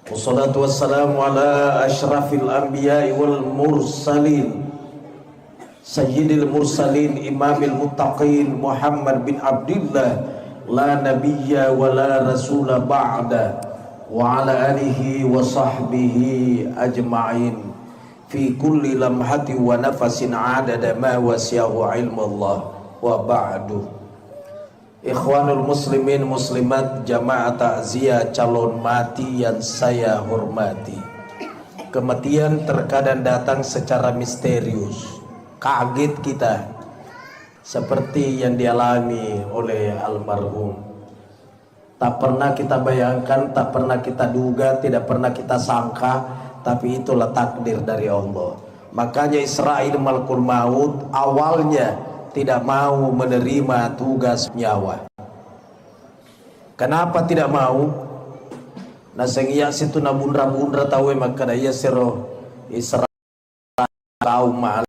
Wassalatu wassalamu ala ashrafil anbiya'i wal mursalin Sayyidil mursalin imamil muttaqin Muhammad bin Abdullah la nabiyya wa la rasula ba'da wa ala alihi wa sahbihi ajma'in fi kulli lamhati wa nafasin adada ma wasiyahu ilmullah wa ba'du. Ikhwanul muslimin muslimat jamaah takziah calon mati yang saya hormati. Kematian terkadang datang secara misterius, kaget kita, seperti yang dialami oleh almarhum. Tak pernah kita bayangkan, tak pernah kita duga, tidak pernah kita sangka, tapi itulah takdir dari Allah. Makanya Israil malakul maut awalnya tidak mau menerima tugas nyawa. Kenapa tidak mau? Nasengiya situ na bundra-bundra tahu maka daya sero Israel kaum mal.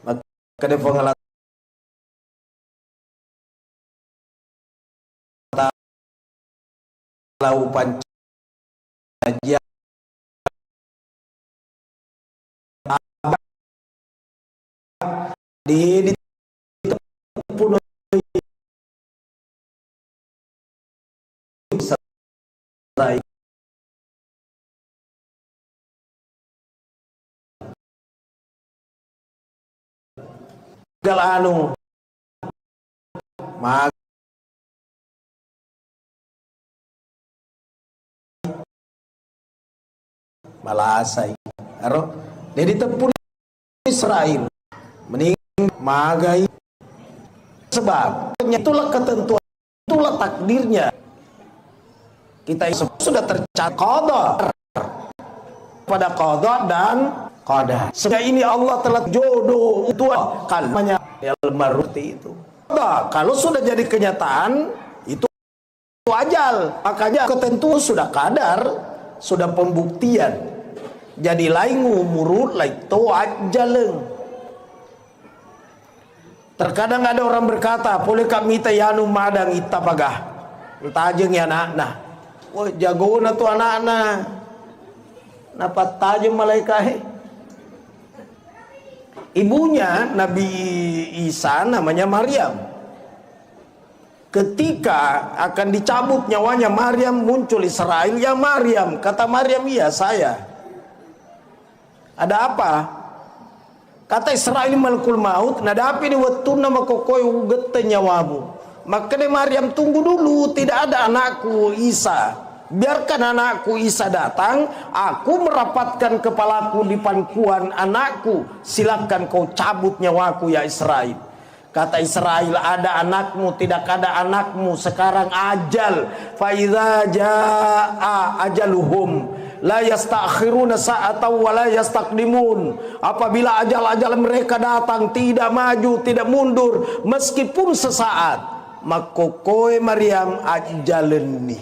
Maka de fongala lau pancaja di puno Israel galanu mag malasay aro jadi tepun Israel mening magai sebab itulah ketentuan, itulah takdirnya. Kita sudah tercatat qada pada qada dan qadar. Sehingga ini Allah telah jodoh itu kalmanya al-marti itu. Kalau sudah jadi kenyataan itu ajal, makanya ketentuan sudah qadar, sudah pembuktian. Jadi lain ngumurut lain to ajaleng. Terkadang ada orang berkata, boleh kami tayanu madang ita pagah. Tajeng ya anak-anak. Wah jago na tu anak-anak. Napa tajeng malaikat? Ibunya Nabi Isa namanya Maryam. Ketika akan dicabut nyawanya Maryam, muncul Israel. Ya Maryam, kata Maryam, iya saya. Ada apa? Kata Israel malakul maut, nadapi ni wattuna makokoi ugette nyawamu. Maka de Maryam tunggu dulu, tidak ada anakku Isa. Biarkan anakku Isa datang, aku merapatkan kepalaku di pangkuan anakku. Silakan kau cabut nyawaku ya Israel. Kata Israel, ada anakmu, tidak ada anakmu, sekarang ajal. Fa idza jaa ajaluhum la yastakhiruna sa'atan wa la yastaqdimun. Apabila ajal-ajal mereka datang, tidak maju, tidak mundur meskipun sesaat. Maka koe Maryam ajaleni.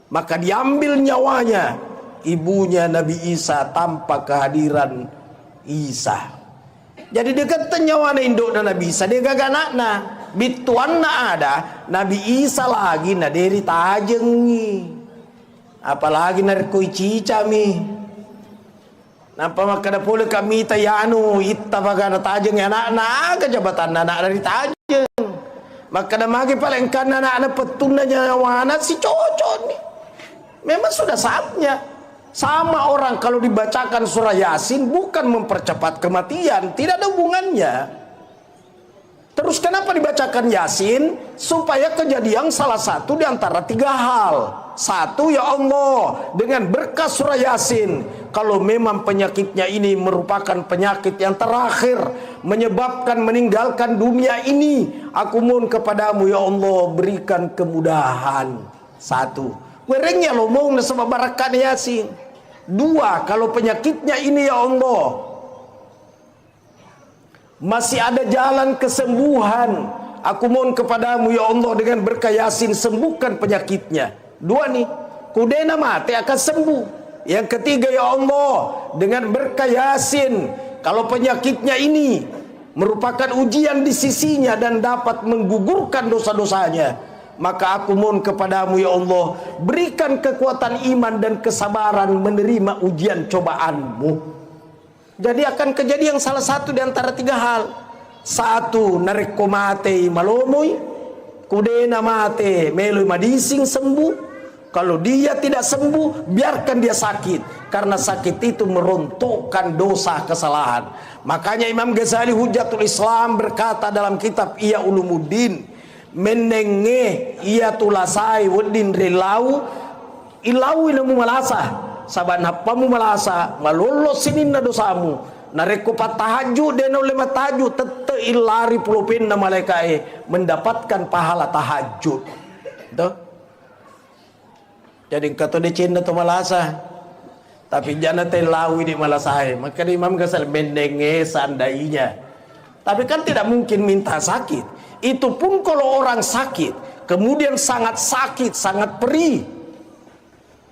Maka diambil nyawanya ibunya Nabi Isa tanpa kehadiran Isa. Jadi dekat nyawa induk dan Nabi Isa dia gagak nakna bituan na ada Nabi Isa lagi na deri tajengi. Apalagi narkoi cica mi. Nampak maka dah pula kami tayanu ita bagana tajeng anak-anak kejabatan anak dari tajeng. Maka dah magi paling kan anak-anak petunanya wana si cocok ni. Memang sudah saatnya. Sama orang kalau dibacakan surah Yasin bukan mempercepat kematian, tidak ada hubungannya. Terus kenapa dibacakan Yasin? Supaya kejadian salah satu di antara tiga hal. Satu, ya Allah, dengan berkah surah Yasin, kalau memang penyakitnya ini merupakan penyakit yang terakhir, menyebabkan meninggalkan dunia ini, aku mohon kepadamu ya Allah, berikan kemudahan. Satu, werengnya lo mau sebab barakat Yasin. Dua, kalau penyakitnya ini ya Allah masih ada jalan kesembuhan, aku mohon kepadamu ya Allah dengan berkah Yasin sembuhkan penyakitnya. Dua nih, kudena mati akan sembuh. Yang ketiga ya Allah dengan berkah Yasin, kalau penyakitnya ini merupakan ujian di sisinya dan dapat menggugurkan dosa-dosanya, Maka aku mohon kepadamu ya Allah, berikan kekuatan iman dan kesabaran menerima ujian cobaanmu. Jadi akan kejadian salah satu di antara tiga hal. Satu, nareko mate malomoi, kudena mate meloi madising sembuh. Kalau dia tidak sembuh, biarkan dia sakit, karena sakit itu merontokkan dosa kesalahan. Makanya Imam Ghazali Hujatul Islam berkata dalam kitab Ihya Ulumuddin, menenge ia tulasai wedin relau ilau inamu malasa saban hapamu malasa malulus sininna dosamu nareko patahaju dena oleh mataju tete ilari pulupin na malaikai mendapatkan pahala tahajud. Tuh. Jadi kata de cinta tu malasa, tapi jangan telawi di malasai. Maka Imam Ghazali menenge seandainya. Tapi kan tidak mungkin minta sakit. Itu pun kalau orang sakit, kemudian sangat sakit, sangat perih,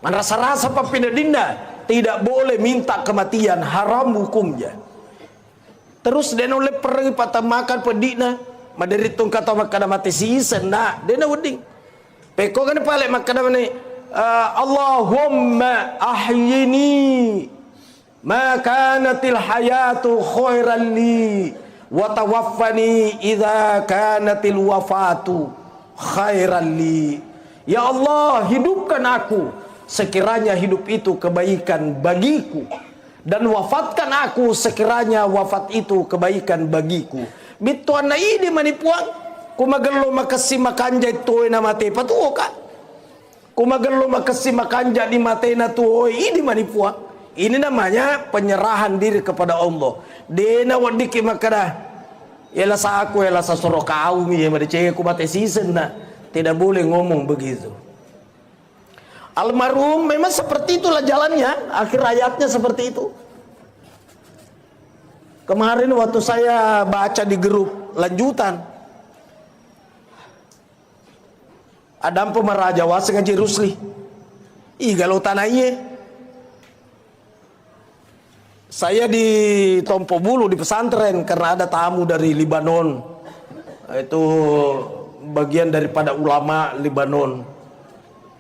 merasa-rasa papina dinda, tidak boleh minta kematian, haram hukumnya. Terus dia oleh pergi patah makan pedina, madari tungkat atau makan mati season, nah dia wedding. Peko kan palek makan mana? Allahumma ahyini ma kanatil hayatu khairan li wa tawaffani idza kanatil wafatu khairan li. Ya Allah, hidupkan aku sekiranya hidup itu kebaikan bagiku, dan wafatkan aku sekiranya wafat itu kebaikan bagiku. Bituan na ini manipuang kumagalo makasi makanja ito na mate patuoka. Kumagalo makasi makanja di mate na tuoi ini manipuang. Ini namanya penyerahan diri kepada Allah. Dena wadiki makada yala sa aku yala sa soro kaumi ya madece ku mate season na. Tidak boleh ngomong begitu. Almarhum memang seperti itulah jalannya, akhir hayatnya seperti itu. Kemarin waktu saya baca di grup lanjutan, ada pemeraja wasi ngaji Rusli. Ih galau tanahnya. Saya di Tompo Bulu di pesantren karena ada tamu dari Libanon. Itu bagian daripada ulama Libanon.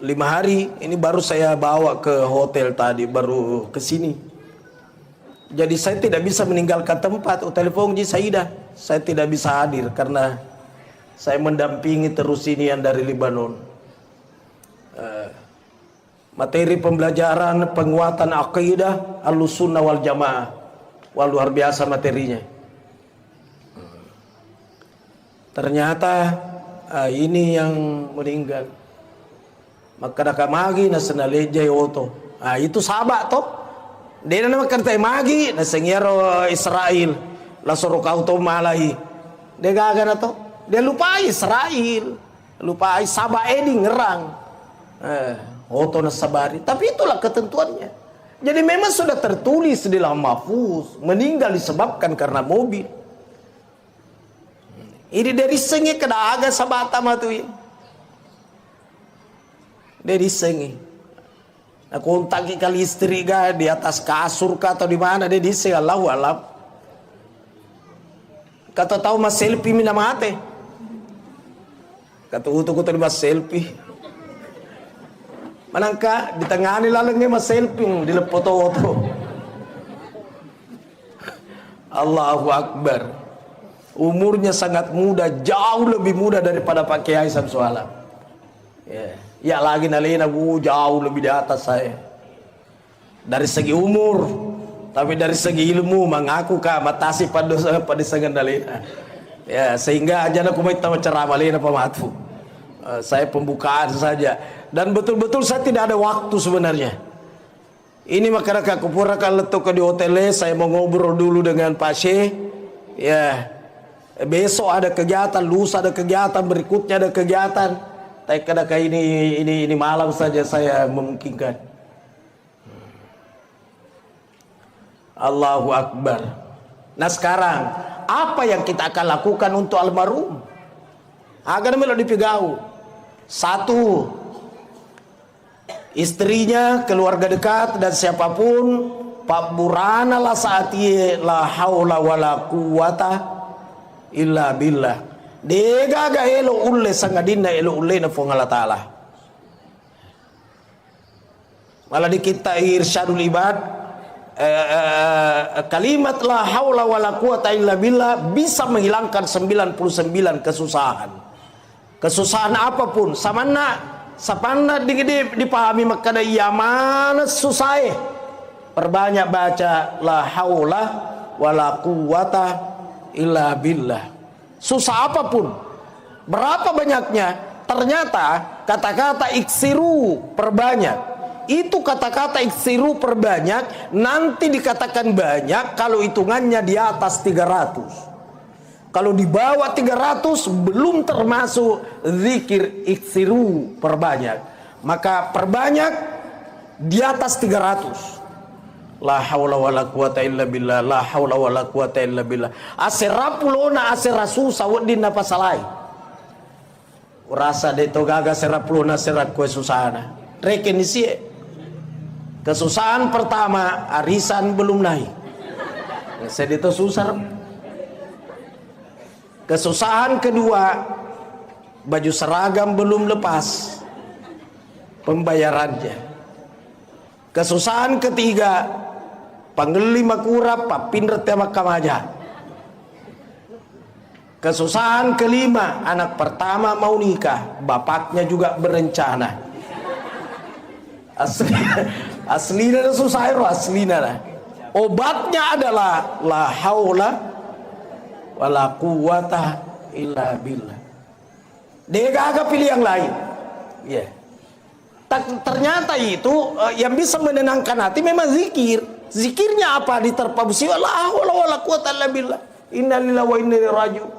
5 hari ini baru saya bawa ke hotel tadi, baru ke sini. Jadi saya tidak bisa meninggalkan tempat. Telepon Ji Saidah, saya tidak bisa hadir karena saya mendampingi terus ini yang dari Libanon. Materi pembelajaran penguatan akidah Ahlussunnah wal Jamaah. Wah, luar biasa materinya. Ternyata ini yang meninggal. Maka dak magi na senaleja yoto. Itu sahabat toh. Dia nama kata magi na sengiero Israel. La soro kau to malai. Dia gaga na to. Dia lupa Israel. Lupa Sabah edi ngerang. Oto na sabari. Tapi itulah ketentuannya. Jadi memang sudah tertulis di lauh mahfuz. Meninggal disebabkan karena mobil. Ini dari sengi kena aga sabata matu ya. Dari sengi. Aku kontak kali istri ga di atas kasur kah atau di mana dia diseng Allahu alam. Kata tahu mas selfie mina mate. Kata utuk di mas selfie. Manangka di tengah ni lalangnya mas selfie di foto-foto. Allahu Akbar. Umurnya sangat muda, jauh lebih muda daripada Pak Kiai Samsualam. Ya lagi nalina jauh lebih di atas saya. Dari segi umur, tapi dari segi ilmu mengaku kah matasi pada sengan nalina. Ya sehingga aja aku mau ceramah lina pematu. Saya pembukaan saja. Dan betul-betul saya tidak ada waktu sebenarnya. Ini makanya kupura kalau letuk di hotelnya saya mau ngobrol dulu dengan Pak Syekh. Ya. Besok ada kegiatan, lusa ada kegiatan, berikutnya ada kegiatan. Tapi kadang ini malam saja saya memungkinkan. Allahu Akbar. Nah sekarang apa yang kita akan lakukan untuk almarhum? Agar melo dipegau. 1, istrinya, keluarga dekat dan siapapun Pak Burana la saati la haula wala quwata illa billah. Degaga elo ulle sangadina elo ulle na fo Allah Ta'ala. Malah di kita irsyadul ibad, kalimat la haula wala quwata illa billah bisa menghilangkan 99 kesusahan. Kesusahan apapun, sapanna dipahami maka iya mana susah. Perbanyak baca la haula wala quwata illa billah. Susah apapun, berapa banyaknya, ternyata kata-kata iksiru perbanyak. Itu kata-kata iksiru perbanyak nanti dikatakan banyak kalau hitungannya di atas 300. Kalau di bawah 300 belum termasuk zikir iksiru perbanyak. Maka perbanyak di atas 300. La haula wala quwata illa billah, la haula wala quwata illa billah. Aserapulona aserasu sawadin apa salai. Rasa de togaga serapulona serak kue susana. Reken isi. Kesusahan pertama, arisan belum naik. Sedito susah. Kesusahan kedua, baju seragam belum lepas pembayarannya. Kesusahan ketiga, panggeli makura papindret makamaja. Kesusahan kelima, anak pertama mau nikah, bapaknya juga berencana. Aslina susah itu aslina. Obatnya adalah la haula wala quwata illa billah. Dia gak pilih yang lain. Ya. Ternyata itu yang bisa menenangkan hati memang zikir. Zikirnya apa? Diterpa musibah. La haula wala quwata illa billah. Inna lillahi wa inna ilaihi raji'un.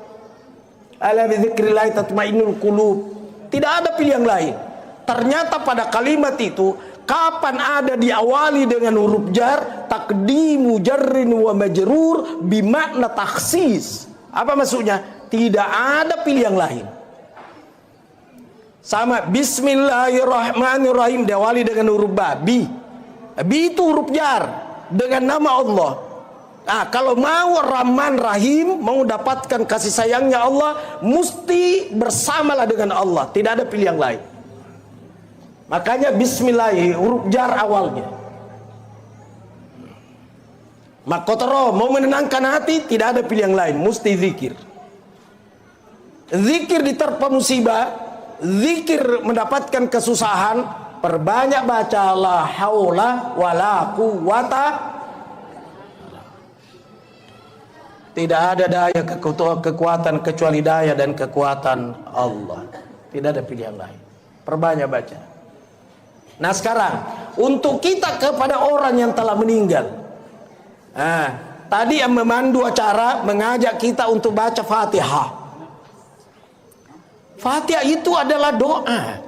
Ala bi dzikrillah tatmainnul qulub. Tidak ada pilihan lain. Ternyata pada kalimat itu kapan ada diawali dengan huruf jar, taqdimu jarrin wa majrur bimakna takhsis. Apa maksudnya? Tidak ada pilihan lain. Sama bismillahirrahmanirrahim diawali dengan huruf ba. Bi itu huruf jar dengan nama Allah. Nah, kalau mau Rahman Rahim, mau dapatkan kasih sayangnya Allah, mesti bersamalah dengan Allah. Tidak ada pilihan lain. Makanya bismillah huruf jar awalnya. Makotoro mau menenangkan hati, tidak ada pilihan lain, mesti zikir. Zikir diterpa musibah, zikir mendapatkan kesusahan, perbanyak baca la haula wala quwata. Tidak ada daya kekuatan kecuali daya dan kekuatan Allah. Tidak ada pilihan lain. Perbanyak baca. Nah sekarang untuk kita kepada orang yang telah meninggal. Nah, tadi yang memandu acara mengajak kita untuk baca Fatihah. Fatihah itu adalah doa.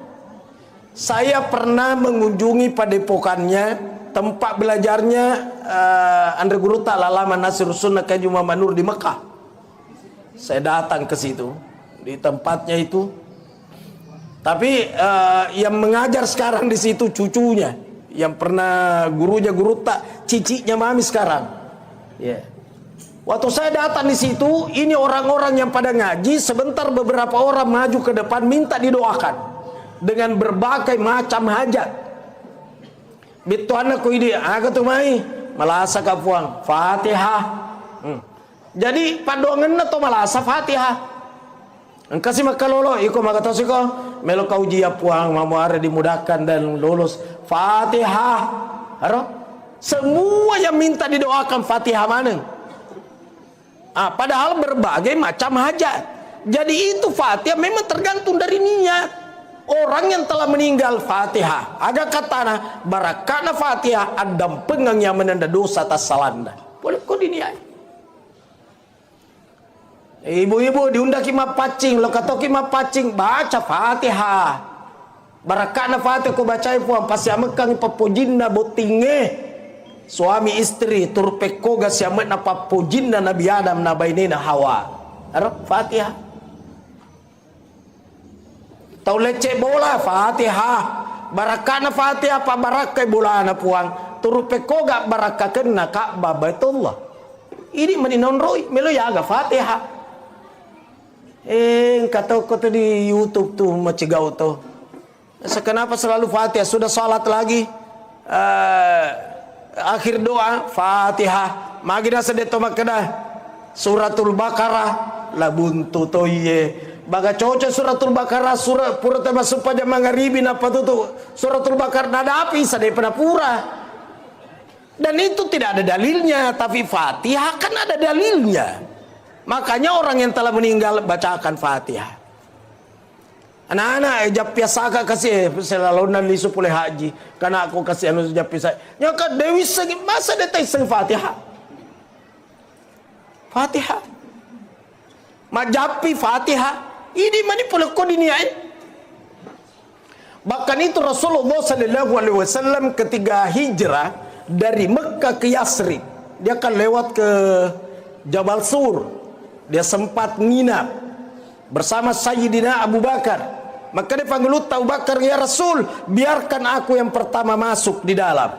Saya pernah mengunjungi padepokannya, tempat belajarnya Andre Guru Ta'ala Nasirus Sunnah Kaji Muhammad Nur di Mekah. Saya datang ke situ di tempatnya itu. Tapi yang mengajar sekarang di situ cucunya, yang pernah gurunya Guru Tak, ciciknya mami sekarang. Yeah. Waktu saya datang di situ, ini orang-orang yang pada ngaji, sebentar beberapa orang maju ke depan minta didoakan dengan berbagai macam hajat. Bitu anakku ini, aku tuh mai malasa kapuang Fatihah. Jadi padongan atau malasa Fatihah. Engkasi makalolo, iko makatosi ko, melo kau jia puang mamuare dimudahkan dan lulus Fatihah. Haro? Semua yang minta didoakan Fatihah mana? Padahal berbagai macam hajat. Jadi itu Fatihah memang tergantung dari niat. Orang yang telah meninggal Fatihah. Ada katana barakana Fatihah adam pengang yang menanda dosa atas salanda. Boleh kau diniai. Ibu-ibu diundaki mapacing, lo katoki mapacing, baca Fatihah. Barakana Fatihah ko bacai puang pasti amekang papojinna botinge. Suami istri turpekoga siamet na papojinna Nabi Adam na bainina Hawa. Arab Fatihah. Tau lecek bola Fatihah. Barakana Fatihah pa barakai bola na puang. Turpekoga barakakan na Ka'bah Baitullah. Ini meninonroi melo yaga Fatihah. Kata kau di YouTube tuh macegau tuh. Kenapa selalu Fatihah? Sudah salat lagi, akhir doa Fatihah. Magina sedeto makada suratul Baqarah la buntu toye. Baga cocok suratul Baqarah surat pura masuk pada mangaribi apa tuh suratul Baqarah nada api sadai pada pura. Dan itu tidak ada dalilnya, tapi Fatihah kan ada dalilnya. Makanya orang yang telah meninggal bacakan Fatihah. Anak-anak japia saka kasih selalu nanti supule haji karena aku kasih anu japia saya. Nyaka Dewi segi masa detai seng Fatihah. Fatihah. Majapi Fatihah. Ini mani pula kau diniain. Bahkan itu Rasulullah sallallahu alaihi wasallam ketika hijrah dari Mekah ke Yasrib, dia akan lewat ke Jabal Sur. Dia sempat nginap bersama Sayyidina Abu Bakar. Maka dia panggil Abu Bakar, ya Rasul, biarkan aku yang pertama masuk di dalam.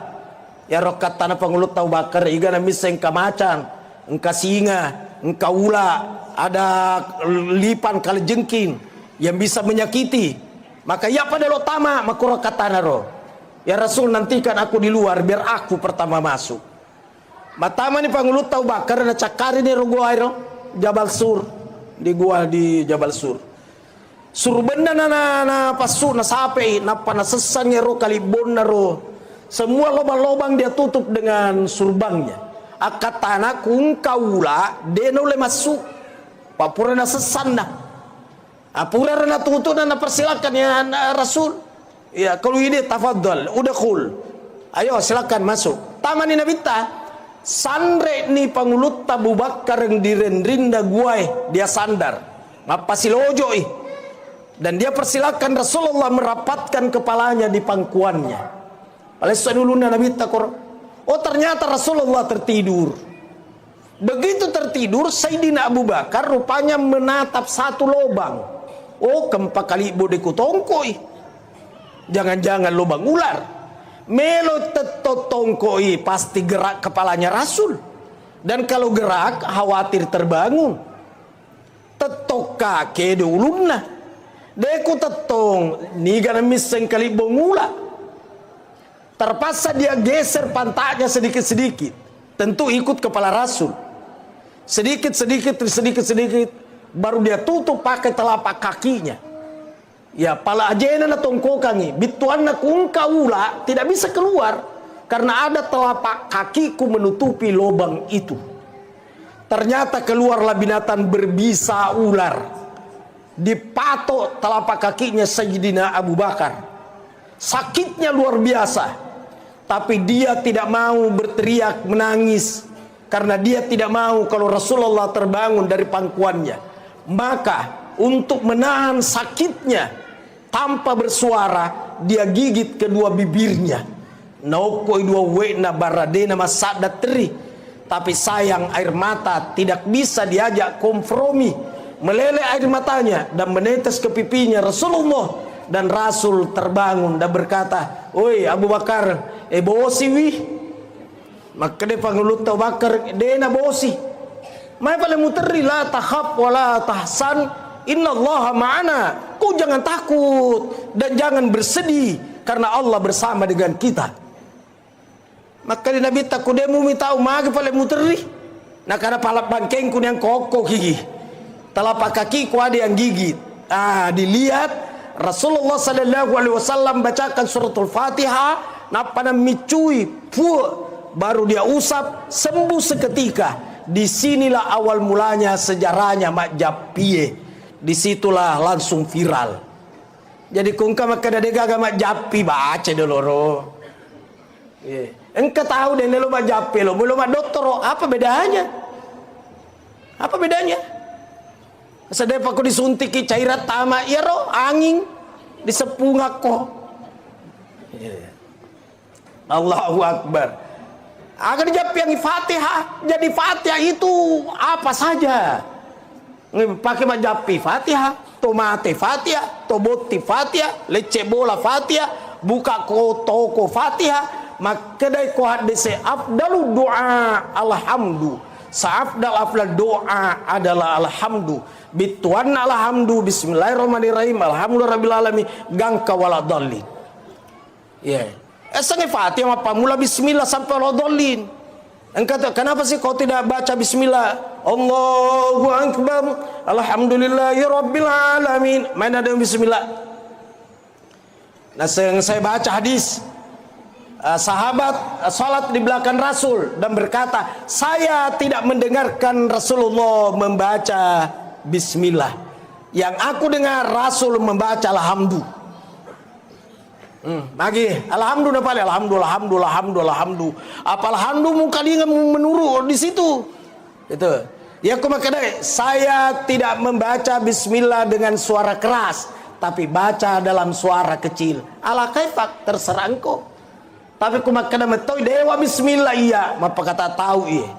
Ya rokat tanah panggil Abu Bakar, iga na miseng kamacan, engka singa, engka ula, ada lipan kalajengking yang bisa menyakiti. Maka ya pada lo tama makuro katana ro. Ya Rasul, nantikan aku di luar biar aku pertama masuk. Matama ni pangulut Abu Bakar na cakari ni ro gua ro Jabal Sur, di gua di Jabal Sur. Surbenda na pasu na sape na panasesan ro kalibon na ro. Semua lobang-lobang dia tutup dengan surbangnya. Akatana kung kaula deno le masuk. Papura na sesan na. Apura na tutup na persilakan ya Rasul. Ya, kalau ini tafadhal, udkhul. Ayo silakan masuk. Taman ni nabita. Sandre ni pangulut Abu Bakar yang direndrinda guai, dia sandar. Mapasilojo ih. Dan dia persilakan Rasulullah merapatkan kepalanya di pangkuannya. Paleswa dulu nabita kor. Oh, ternyata Rasulullah tertidur. Begitu tertidur, Sayyidina Abu Bakar rupanya menatap satu lubang. Oh, kempa kali bodeku tongkoi. Jangan-jangan lubang ular. Melo tetotongkoi, pasti gerak kepalanya Rasul. Dan kalau gerak, khawatir terbangun. Tetok kake ulunna. Deku tetong, niga miseng kali bongula. Terpaksa dia geser pantatnya sedikit-sedikit. Tentu ikut kepala Rasul. Sedikit-sedikit, baru dia tutup pakai telapak kakinya. Ya, pala ajena na tongkokangi, bituan na kung kaula tidak bisa keluar karena ada telapak kakiku menutupi lubang itu. Ternyata keluarlah binatang berbisa ular. Dipatok telapak kakinya Sayyidina Abu Bakar. Sakitnya luar biasa. Tapi dia tidak mau berteriak menangis karena dia tidak mau kalau Rasulullah terbangun dari pangkuannya. Maka untuk menahan sakitnya tanpa bersuara, dia gigit kedua bibirnya. Naukoi dua wena baradena masada teri. Tapi sayang air mata tidak bisa diajak kompromi. Meleleh air matanya dan menetes ke pipinya Rasulullah. Dan Rasul terbangun dan berkata, "Oi Abu Bakar, bosi wih." Maka dia panggil Abu Bakar, "Dena bosi. Mai paling muteri la tahab wala tahsan, innallaha ma'ana." Kau jangan takut dan jangan bersedih karena Allah bersama dengan kita. Maka dia Nabi takut dia minta umag paling muteri. Nah karena palap bangkengku yang kokoh gigi. Telapak kakiku ada yang gigit. Dilihat Rasulullah sallallahu alaihi wasallam bacakan suratul Fatihah, napana micui, baru dia usap, sembuh seketika. Disinilah awal mulanya sejarahnya Mak Japie. Disitulah langsung viral. Jadi kungka maka dadega Mak Japi baca dulu ro. Engkau tahu deh lo Mak Japi lo, belum dokter, apa bedanya? Apa bedanya? Sedep aku disuntiki cairan tama, ya roh angin disepung aku. Allahu Akbar. Agar dijawab yang Fatihah, jadi Fatihah itu apa saja. Pakai majapi Fatihah, tomate Fatihah, toboti Fatihah, lece bola Fatihah, buka toko Fatihah. Maka dari ko hadise afdalu doa alhamdu. Afdal doa adalah alhamdu. Bituan alhamdu, bismillahirrahmanirrahim, alhamdulillahirabbil alamin, gangka waladallin. Ya. Esang Fatihah apa mula bismillah sampai waladallin. Engkau kenapa sih kau tidak baca bismillah? Allahu akbar, alhamdulillahirabbil alamin. Mana ada bismillah? Nah, saya baca hadis sahabat salat di belakang Rasul dan berkata, saya tidak mendengarkan Rasulullah membaca bismillah. Yang aku dengar Rasul membaca alhamdu. Lagi alhamdulillah, alhamdulillah. Apa alhamdu muka dia menurut di situ. Itu. Ya aku makanya saya tidak membaca bismillah dengan suara keras, tapi baca dalam suara kecil. Ala kaifak, terserah engkau. Tapi kumakana metoi dewa bismillah iya, apa kata tahu iya.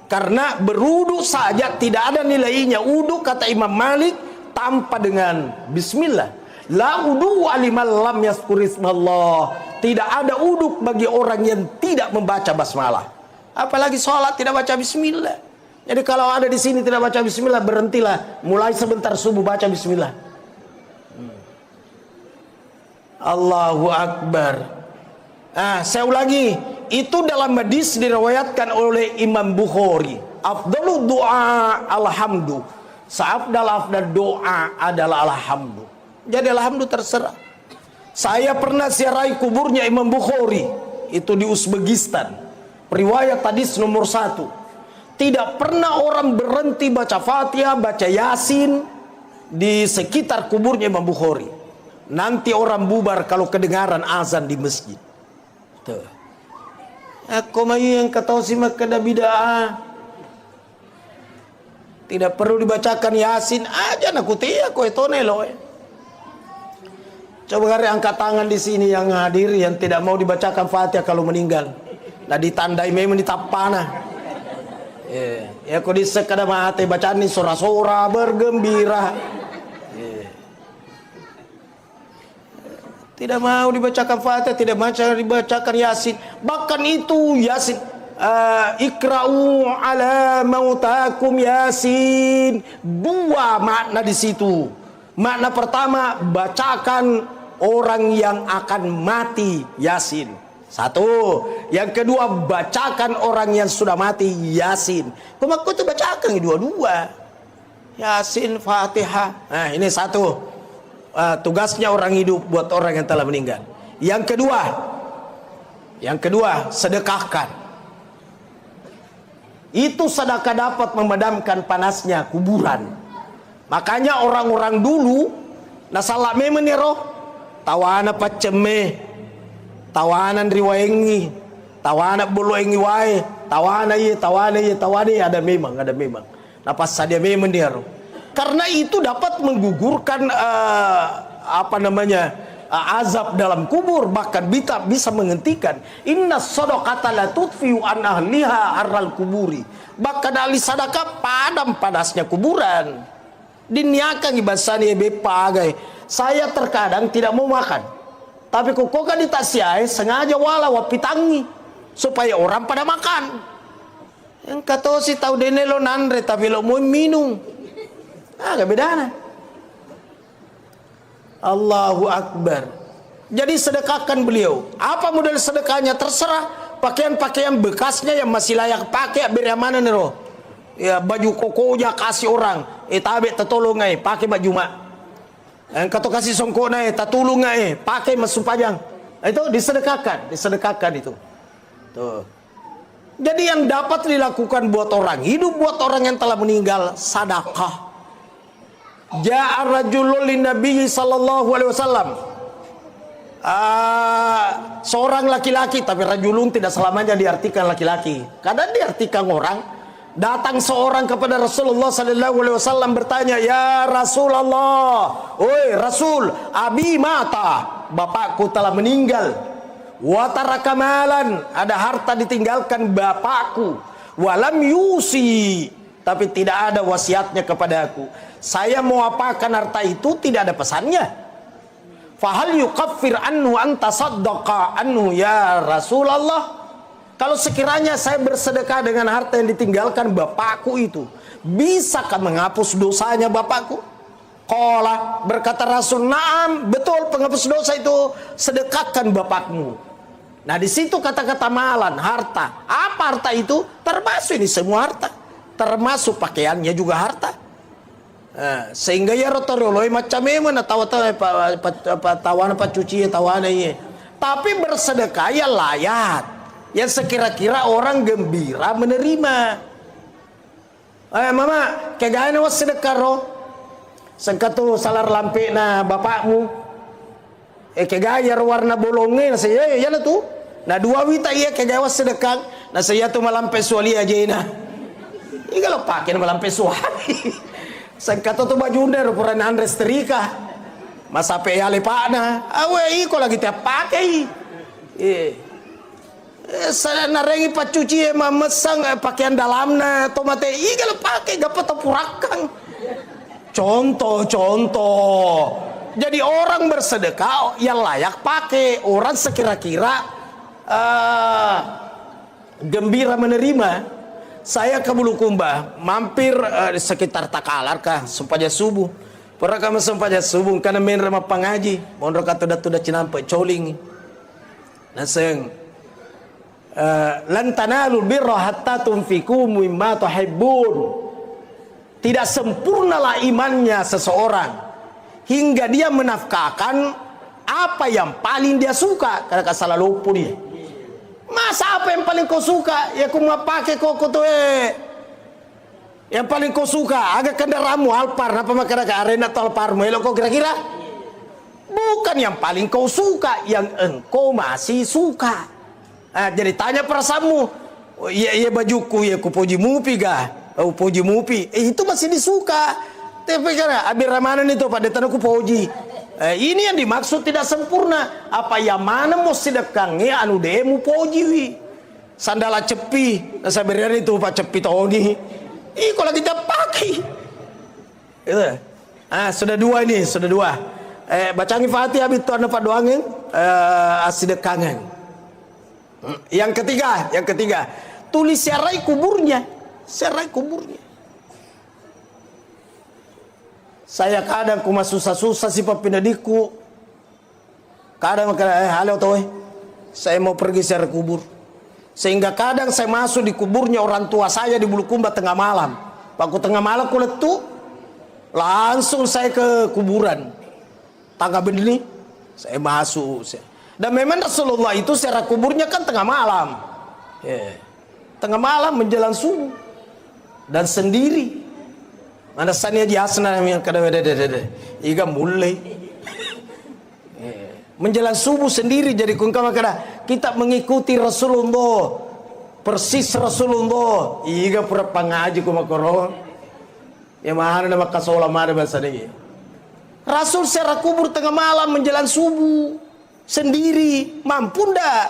Karena beruduk saja tidak ada nilainya. Uduk kata Imam Malik tanpa dengan bismillah. La udu alimal lam yazkurismallah. Tidak ada uduk bagi orang yang tidak membaca basmalah. Apalagi sholat tidak baca bismillah. Jadi kalau ada di sini tidak baca bismillah, berhentilah. Mulai sebentar subuh baca bismillah. Allahu Akbar. Saya ulangi, itu dalam hadis diriwayatkan oleh Imam Bukhari. Afdalu doa alhamdu. Afdal doa adalah alhamdu. Jadi alhamdu terserah. Saya pernah ziarahi kuburnya Imam Bukhari, itu di Uzbekistan. Riwayat hadis nomor 1. Tidak pernah orang berhenti baca Fatihah, baca Yasin di sekitar kuburnya Imam Bukhari. Nanti orang bubar kalau kedengaran azan di masjid. Aku mayu yang kata si makada bid'ah. Tidak perlu dibacakan Yasin aja nak kutia ko itu nelo. Coba hari angkat tangan di sini yang hadir yang tidak mau dibacakan Fatihah kalau meninggal. Nah ditandai memang ditapana. Ya kau disekada mati bacaan ini sora-sora bergembira. Tidak mau dibacakan Fatihah, tidak mau dibacakan Yasin. Bahkan itu Yasin, ikra'u ala mautakum Yasin. 2 makna di situ. Makna pertama, bacakan orang yang akan mati Yasin. 1. Yang kedua, bacakan orang yang sudah mati Yasin. Kau itu bacakan dua-dua. Yasin, Fatihah. Nah ini 1. Tugasnya orang hidup buat orang yang telah meninggal. Yang kedua, sedekahkan. Itu sedekah dapat memadamkan panasnya kuburan. Makanya orang-orang dulu nasalak memeniro tawana paceme, tawanan riwayengi, tawana buluengi wae, tawana ada memang. Napas sadia memeniro. Karena itu dapat menggugurkan azab dalam kubur, bahkan bisa menghentikan. Inna shadaqata la tudfi'u an ahliha arral kuburi. Bahkan ahli sedekah padam panasnya kuburan. Diniakan ibasani bepagai. Saya terkadang tidak mau makan, tapi kok kan ditasiai sengaja wala wapitangi supaya orang pada makan. Yang kata si tahu denelo nandre tapi lo mau minum. Gak bedana. Allahu Akbar. Jadi sedekahkan beliau. Apa model sedekahnya terserah. Pakaian-pakaian bekasnya yang masih layak pakai biar mana nih roh. Ya baju kokonya kasih orang. Tabe tertolong pakai baju mak. Yang kata kasih songkok tatulung pakai masuk pajang. Itu disedekahkan itu. Tuh. Jadi yang dapat dilakukan buat orang hidup, buat orang yang telah meninggal, sedekah. Ja'a rajulun linnabi sallallahu alaihi wasallam. Seorang laki-laki, tapi rajulun tidak selamanya diartikan laki-laki. Kadang diartikan orang. Datang seorang kepada Rasulullah sallallahu alaihi wasallam bertanya, "Ya Rasulullah, oi Rasul, abi mata, bapakku telah meninggal. Wa taraka malan, ada harta ditinggalkan bapakku. Walam yusi, tapi tidak ada wasiatnya kepadaku. Saya mau apakan harta itu, tidak ada pesannya. Fahal yukaffir anhu anta saddaqa anhu ya Rasulullah." Kalau sekiranya saya bersedekah dengan harta yang ditinggalkan bapakku itu, bisakah menghapus dosanya bapakku? Qala, berkata Rasul, "Na'am, betul, penghapus dosa itu sedekahkan bapakmu." Nah, di situ kata-kata malan, harta. Apa harta itu? Termasuk ini semua harta. Termasuk pakaiannya juga harta. Sehingga ya rotoroloi macam mana tawana apa cuci tawana iya. Tapi bersedekah ya layak. Yang sekira-kira orang gembira menerima. Mama, kegana was sedekah roh. Sengkatu salar lampe na bapakmu. Kegaya warna bolongnya na saya ya na tu. Na dua wita iya kegaya was sedekah. Na saya tu malampe suali aja na. Ini kalau pakai malampe suali. Sengkatu tu bajunda rupuran Andres Terika. Masa pe ale pakna. Awe iko lagi tiap pakai. Saya narengi pacuci mamesang pakaian dalamnya tomate igal pakai gapa tapurakang. Contoh. Jadi orang bersedekah yang layak pakai, orang sekira-kira gembira menerima. Saya ke Bulukumba mampir di sekitar Takalar kah sempaja subuh. Pernah kami sempaja subuh karena main rumah pengaji. Mondok atau datu cinampe coling. Naseng lan tanalul birra hatta tunfiqu mimma tuhibbun. Tidak sempurnalah imannya seseorang hingga dia menafkahkan apa yang paling dia suka. Karena salah lupa dia. Masa apa yang paling kau suka? Ya kau mau pakai kok tu yang paling kau suka agak kendaraanmu Alphard apa makanya ke arena atau Alphardmu elok kau kira-kira? Bukan yang paling kau suka, yang engkau masih suka. Jadi tanya perasaanmu, iya bajuku ya ku puji mupi ga, puji mupi, itu masih disuka. Tapi karena abir ramanan itu pada tanahku puji. Ini yang dimaksud tidak sempurna. Apa yang mana mau sedekangnya anu demu puji wi. Sandala cepi, sabaran itu pak cepi toni. Kalau kita pakai, itu. Sudah dua ini, sudah dua. Bacangi Fatihah itu anu pak doangin, asidekangan. Yang ketiga, tulis serai kuburnya. Saya kadang kuma susah-susah si papinadiku. Kadang halo toh, saya mau pergi serai kubur. Sehingga kadang saya masuk di kuburnya orang tua saya di Bulukumba tengah malam. Waktu tengah malam ku letu, langsung saya ke kuburan. Tangga begini, saya masuk. Dan memang Rasulullah itu secara kuburnya kan tengah malam. Tengah malam menjelang subuh. Dan sendiri. Mana sania jasna yang kada iga mulai. Menjelang subuh sendiri jadi kungkama kada kita mengikuti Rasulullah. Persis Rasulullah. Iga pura pangaji kumakoro. Ya mana nama kasola mana bahasa ini. Rasul secara kubur tengah malam menjelang subuh. Sendiri mampu ndak?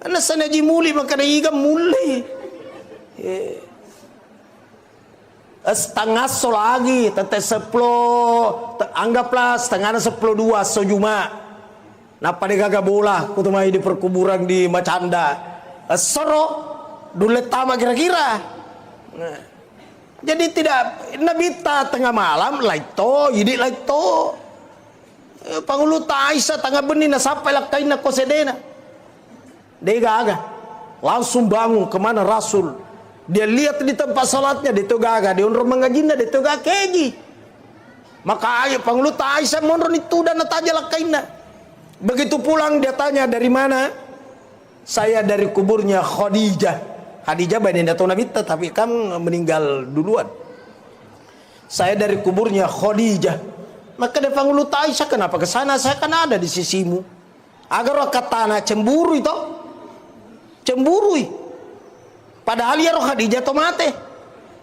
Karena sanaji muli maka iga mulai. Setengah so lagi tete 10 anggaplah setengah 10-2 sojuma. Napa gaga bola kutumai di perkuburan di Macanda. Soro dulet tama kira-kira. Jadi tidak nabita tengah malam laito yidi laito. Pangulo Aisyah tangga benih na sampai lakai na kosedena. Dia aga langsung bangun kemana Rasul. Dia lihat di tempat salatnya di togaga, di unro mengajinda di togaga keji. Maka ayo pangulo Aisyah monron itu dan nataja lakai na. Begitu pulang dia tanya dari mana? Saya dari kuburnya Khadijah. Khadijah bayi datang Nabi tapi kan meninggal duluan. Saya dari kuburnya Khadijah. Maka dia panggil Aisyah, kenapa ke sana? Saya kan ada di sisimu. Agar katana cemburu itu. Cemburu. Padahal ya roh Khadijah tomate.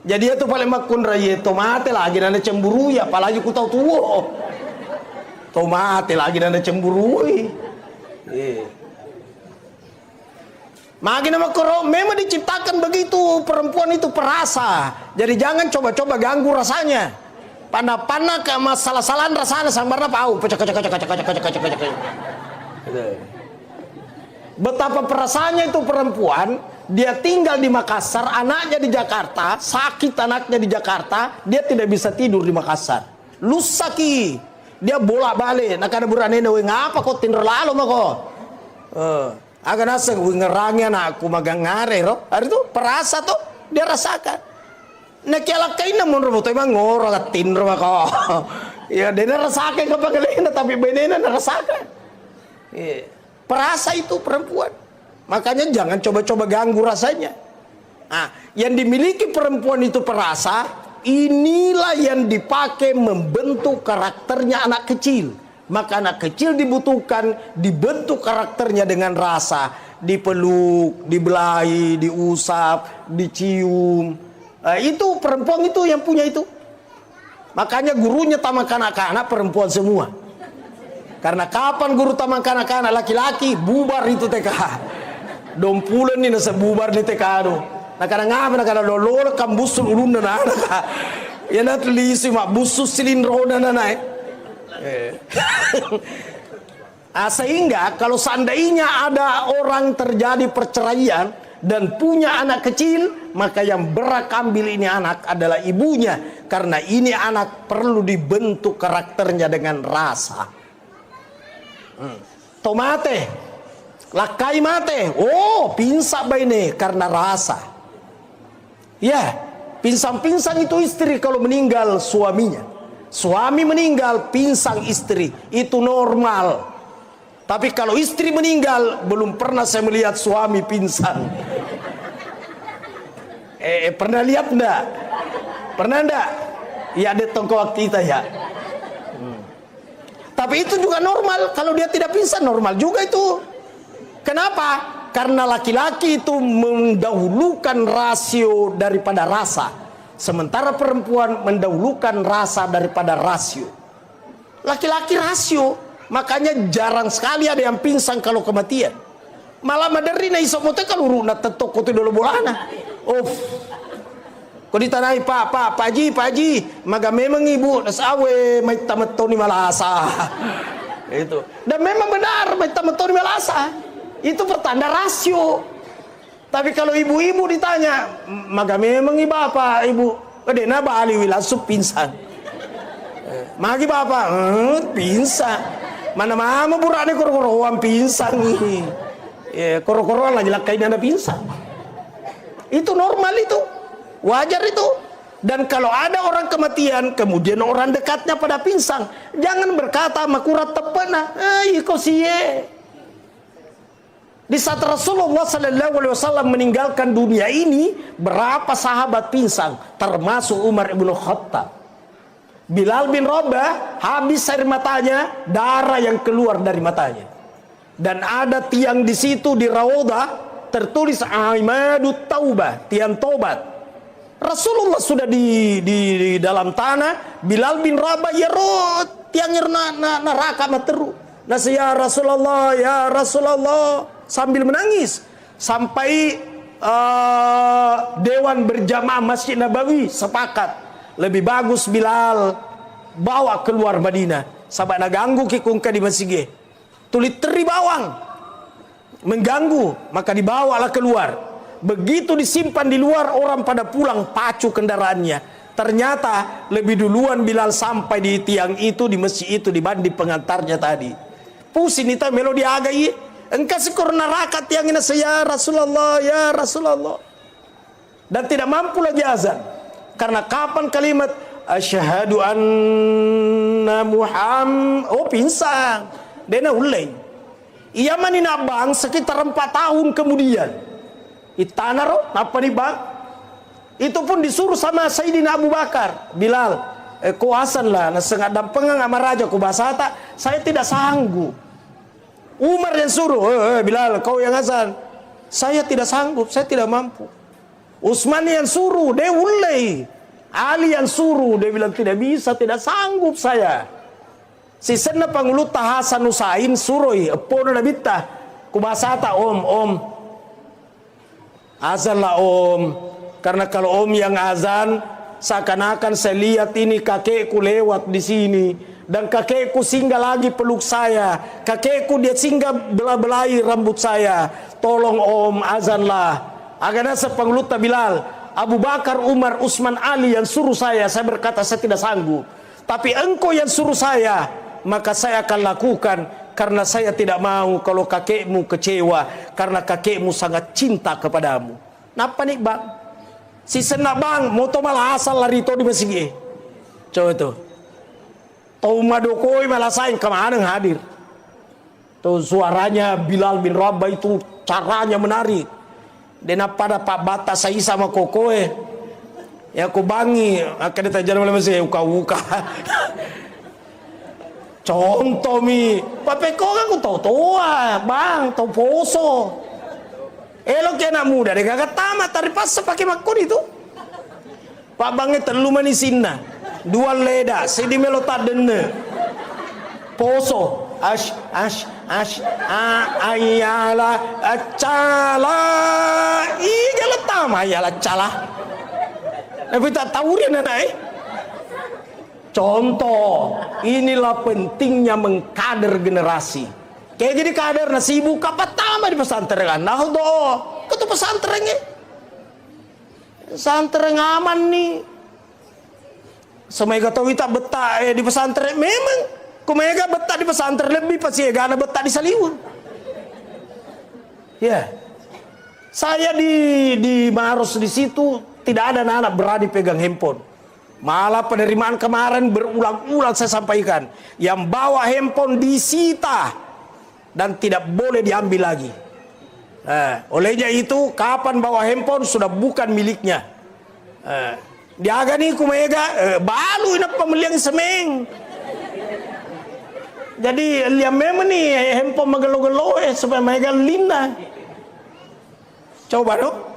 Jadi itu paling makun raya tomate lagi nanda cemburu ya, apalagi ku tahu tuwo. Tomate lagi nanda cemburu. Magi nama koro memang diciptakan begitu, perempuan itu perasa. Jadi jangan coba-coba ganggu rasanya. Pana-pana ke masalah-salahan rasanya sambarna pau. Betapa perasaannya itu perempuan, dia tinggal di Makassar, anaknya di Jakarta, sakit anaknya di Jakarta, dia tidak bisa tidur di Makassar. Lusaki, dia bolak-balik, nak ada buranena, ngapa kau tidur lalu mako? Agak nasa ngerangi anakku magang ngare, roh. Hari itu perasa tuh dia rasakan. Nak kialakain namun roh, emang ngoro latin roh mako. Ya dia rasakan kepakalena, tapi benena rasakan. Perasa itu perempuan. Makanya jangan coba-coba ganggu rasanya. Nah, yang dimiliki perempuan itu perasa, inilah yang dipakai membentuk karakternya anak kecil. Maka anak kecil dibutuhkan dibentuk karakternya dengan rasa, dipeluk, dibelai, diusap, dicium. Itu perempuan itu yang punya itu. Makanya gurunya taman kanak-kanak perempuan semua. Karena kapan guru taman kanak-kanak laki-laki bubar itu TK. Dompulan ini nasa bubar di TK do. Nah kadang ngapa nak kadang lolo kambusul ulun na anak. Ya nak lisi mak busus silindro na naik. Sehingga kalau seandainya ada orang terjadi perceraian dan punya anak kecil, maka yang berhak ambil ini anak adalah ibunya, karena ini anak perlu dibentuk karakternya dengan rasa. Tomate, lakai mate, oh pinsak baine karena rasa. Ya, pinsang-pinsang itu istri kalau meninggal suaminya. Suami meninggal, pinsang istri, itu normal. Tapi kalau istri meninggal, belum pernah saya melihat suami pingsan. Pernah lihat enggak? Pernah enggak? Ya ada tongkol kita ya. Tapi itu juga normal. Kalau dia tidak pingsan, normal juga itu. Kenapa? Karena laki-laki itu mendahulukan rasio daripada rasa. Sementara perempuan mendahulukan rasa daripada rasio. Laki-laki rasio, makanya jarang sekali ada yang pingsan kalau kematian. Malah maderina isomote kalau runa tetok kote dulu bolana. Kau ditanai Pak Haji, maga memang ibu nasawe may tamatoni malasa. Itu. Dan memang benar may tamatoni malasa. Itu pertanda rasio. Tapi kalau ibu-ibu ditanya, maga memang bapak, ibu, kadena bali wilasup pingsan. Magi bapak, pingsan. Mana mama burane koro-koroan pingsan nih. Koro-koroan lagi lakai nana pingsan. Itu normal itu, wajar itu. Dan kalau ada orang kematian, kemudian orang dekatnya pada pingsan, jangan berkata makurat tepena, kau siye. Di saat Rasulullah SAW meninggalkan dunia ini, berapa sahabat pingsan, termasuk Umar ibn Khattab. Bilal bin Rabah habis air matanya, darah yang keluar dari matanya. Dan ada tiang di situ di Raudhah tertulis Aimadut Taubah, tiang tobat. Rasulullah sudah di dalam tanah, Bilal bin Rabah yerot tiangnya neraka materu. Nasi ya Rasulullah sambil menangis sampai dewan berjamaah Masjid Nabawi sepakat lebih bagus Bilal bawa keluar Madinah sabab naganggu kikungka di masjid tulit teri bawang mengganggu, maka dibawalah keluar. Begitu disimpan di luar, orang pada pulang pacu kendaraannya. Ternyata lebih duluan Bilal sampai di tiang itu, di masjid itu, dibanding pengantarnya tadi. Pusing itu melodi agai, engkau sekur neraka tiang ini saya ya Rasulullah. Dan tidak mampu lagi azan. Karena kapan kalimat asyhadu anna Muhammad, oh pingsan. Dena ulai. Ia manina bang sekitar 4 tahun kemudian. Itanaro apa nih bang? Itu pun disuruh sama Sayyidina Abu Bakar. Bilal, kuasan lah, nasengat dampengang sama raja ku basata, saya tidak sanggup. Umar yang suruh, Bilal kau yang azan. Saya tidak sanggup, saya tidak mampu. Utsman yang suruh, dia ulai. Ali yang suruh, dia bilang tidak bisa, tidak sanggup saya. Si senna pangulut Hasan Husain suroi, epono nabita. Ku basata om. Azan lah om. Karena kalau om yang azan, seakan-akan saya lihat ini kakekku lewat di sini. Dan kakekku singgah lagi peluk saya. Kakekku dia singgah belah-belahi rambut saya. Tolong om, azanlah. Agaknya sepengluta Bilal. Abu Bakar, Umar, Utsman, Ali yang suruh saya. Saya berkata saya tidak sanggup. Tapi engkau yang suruh saya, maka saya akan lakukan. Karena saya tidak mau kalau kakekmu kecewa. Karena kakekmu sangat cinta kepadamu. Napa nih bang? Si senak bang, moto malah asal lari itu di masjid. Coba tuh. Tahu madokoi malah sayang kemana hadir. Tuh suaranya Bilal bin Rabah itu caranya menarik. Dan pada Pak Bata saya sama kokoe. Ya aku bangi akan ditajar oleh masih uka-uka. Contoh mi, papeko kan aku tahu tua, bang, tahu poso. Elok ya anak muda, dia gak tamat tari pas pakai makun itu. Pak bangnya terlalu manisinna. Dua leda, sedi melota dene. Poso, ayala, acala, iya letama, ayala cala. Tapi tak tahu dia nanai. Contoh, inilah pentingnya mengkader generasi. Kayak jadi kader nasi ibu kapan tama di pesantren. Nah do, ketu pesantrennya. Pesantren aman nih. Semega tahu kita betah di pesantren memang kumega betah di pesantren lebih pasti gana betah di Saliwun. Ya. Saya di Maros di situ tidak ada anak berani pegang handphone. Malah penerimaan kemarin berulang-ulang saya sampaikan, yang bawa handphone disita dan tidak boleh diambil lagi. Olehnya itu kapan bawa handphone sudah bukan miliknya. Dia agak nih kumega balu ini pembelian semeng. Jadi lihat memang nih handphone magelo-gelo supaya mega linda. Coba dong.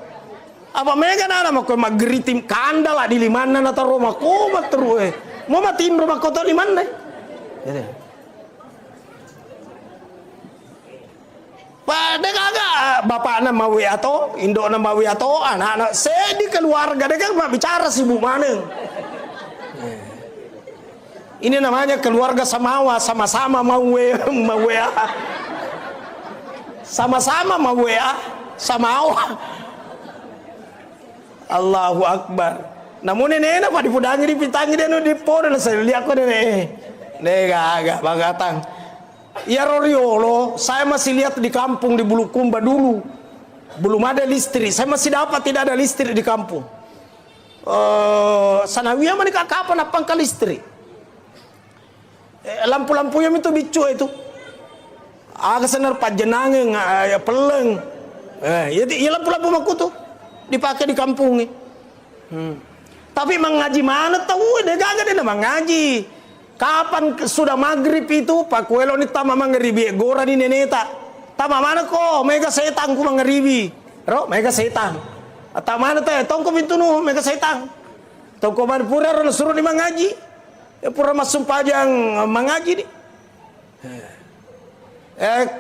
Apa mega nana mau kau magritim kanda lah di limana nata rumah koma terus mau matiin rumah kota di mana? Pada kagak bapak nama WA atau Indo nama WA atau anak-anak sedih keluarga dia kan bicara sibuk mana? Ini namanya keluarga samawa sama-sama mau WA, sama-sama mau WA samawa. Allahu Akbar. Namun ini apa di pudangi di pitangi dia di podo saya lihat kok ini. Nega bagatang. Ya Roriolo, saya masih lihat di kampung di Bulukumba dulu. Belum ada listrik. Saya masih dapat tidak ada listrik di kampung. Sanawiyah mana kapan apa angka listrik? Lampu-lampunya itu bicu itu. Agak senar pajenangeng ya peleng. Ya lampu-lampu maku tuh dipakai di kampung. Tapi mengaji mana tahu dia gagak dia mengaji. Kapan sudah maghrib itu Pak Kuelo ni tama mangribi gora ni neneta. Tama mana ko mega setan ku mangribi. Ro mega setan. Atau mana teh tongko pintu nu mega setan. Tongko mana pura ro suruh ni mengaji. Ya pura masuk pajang mengaji ni.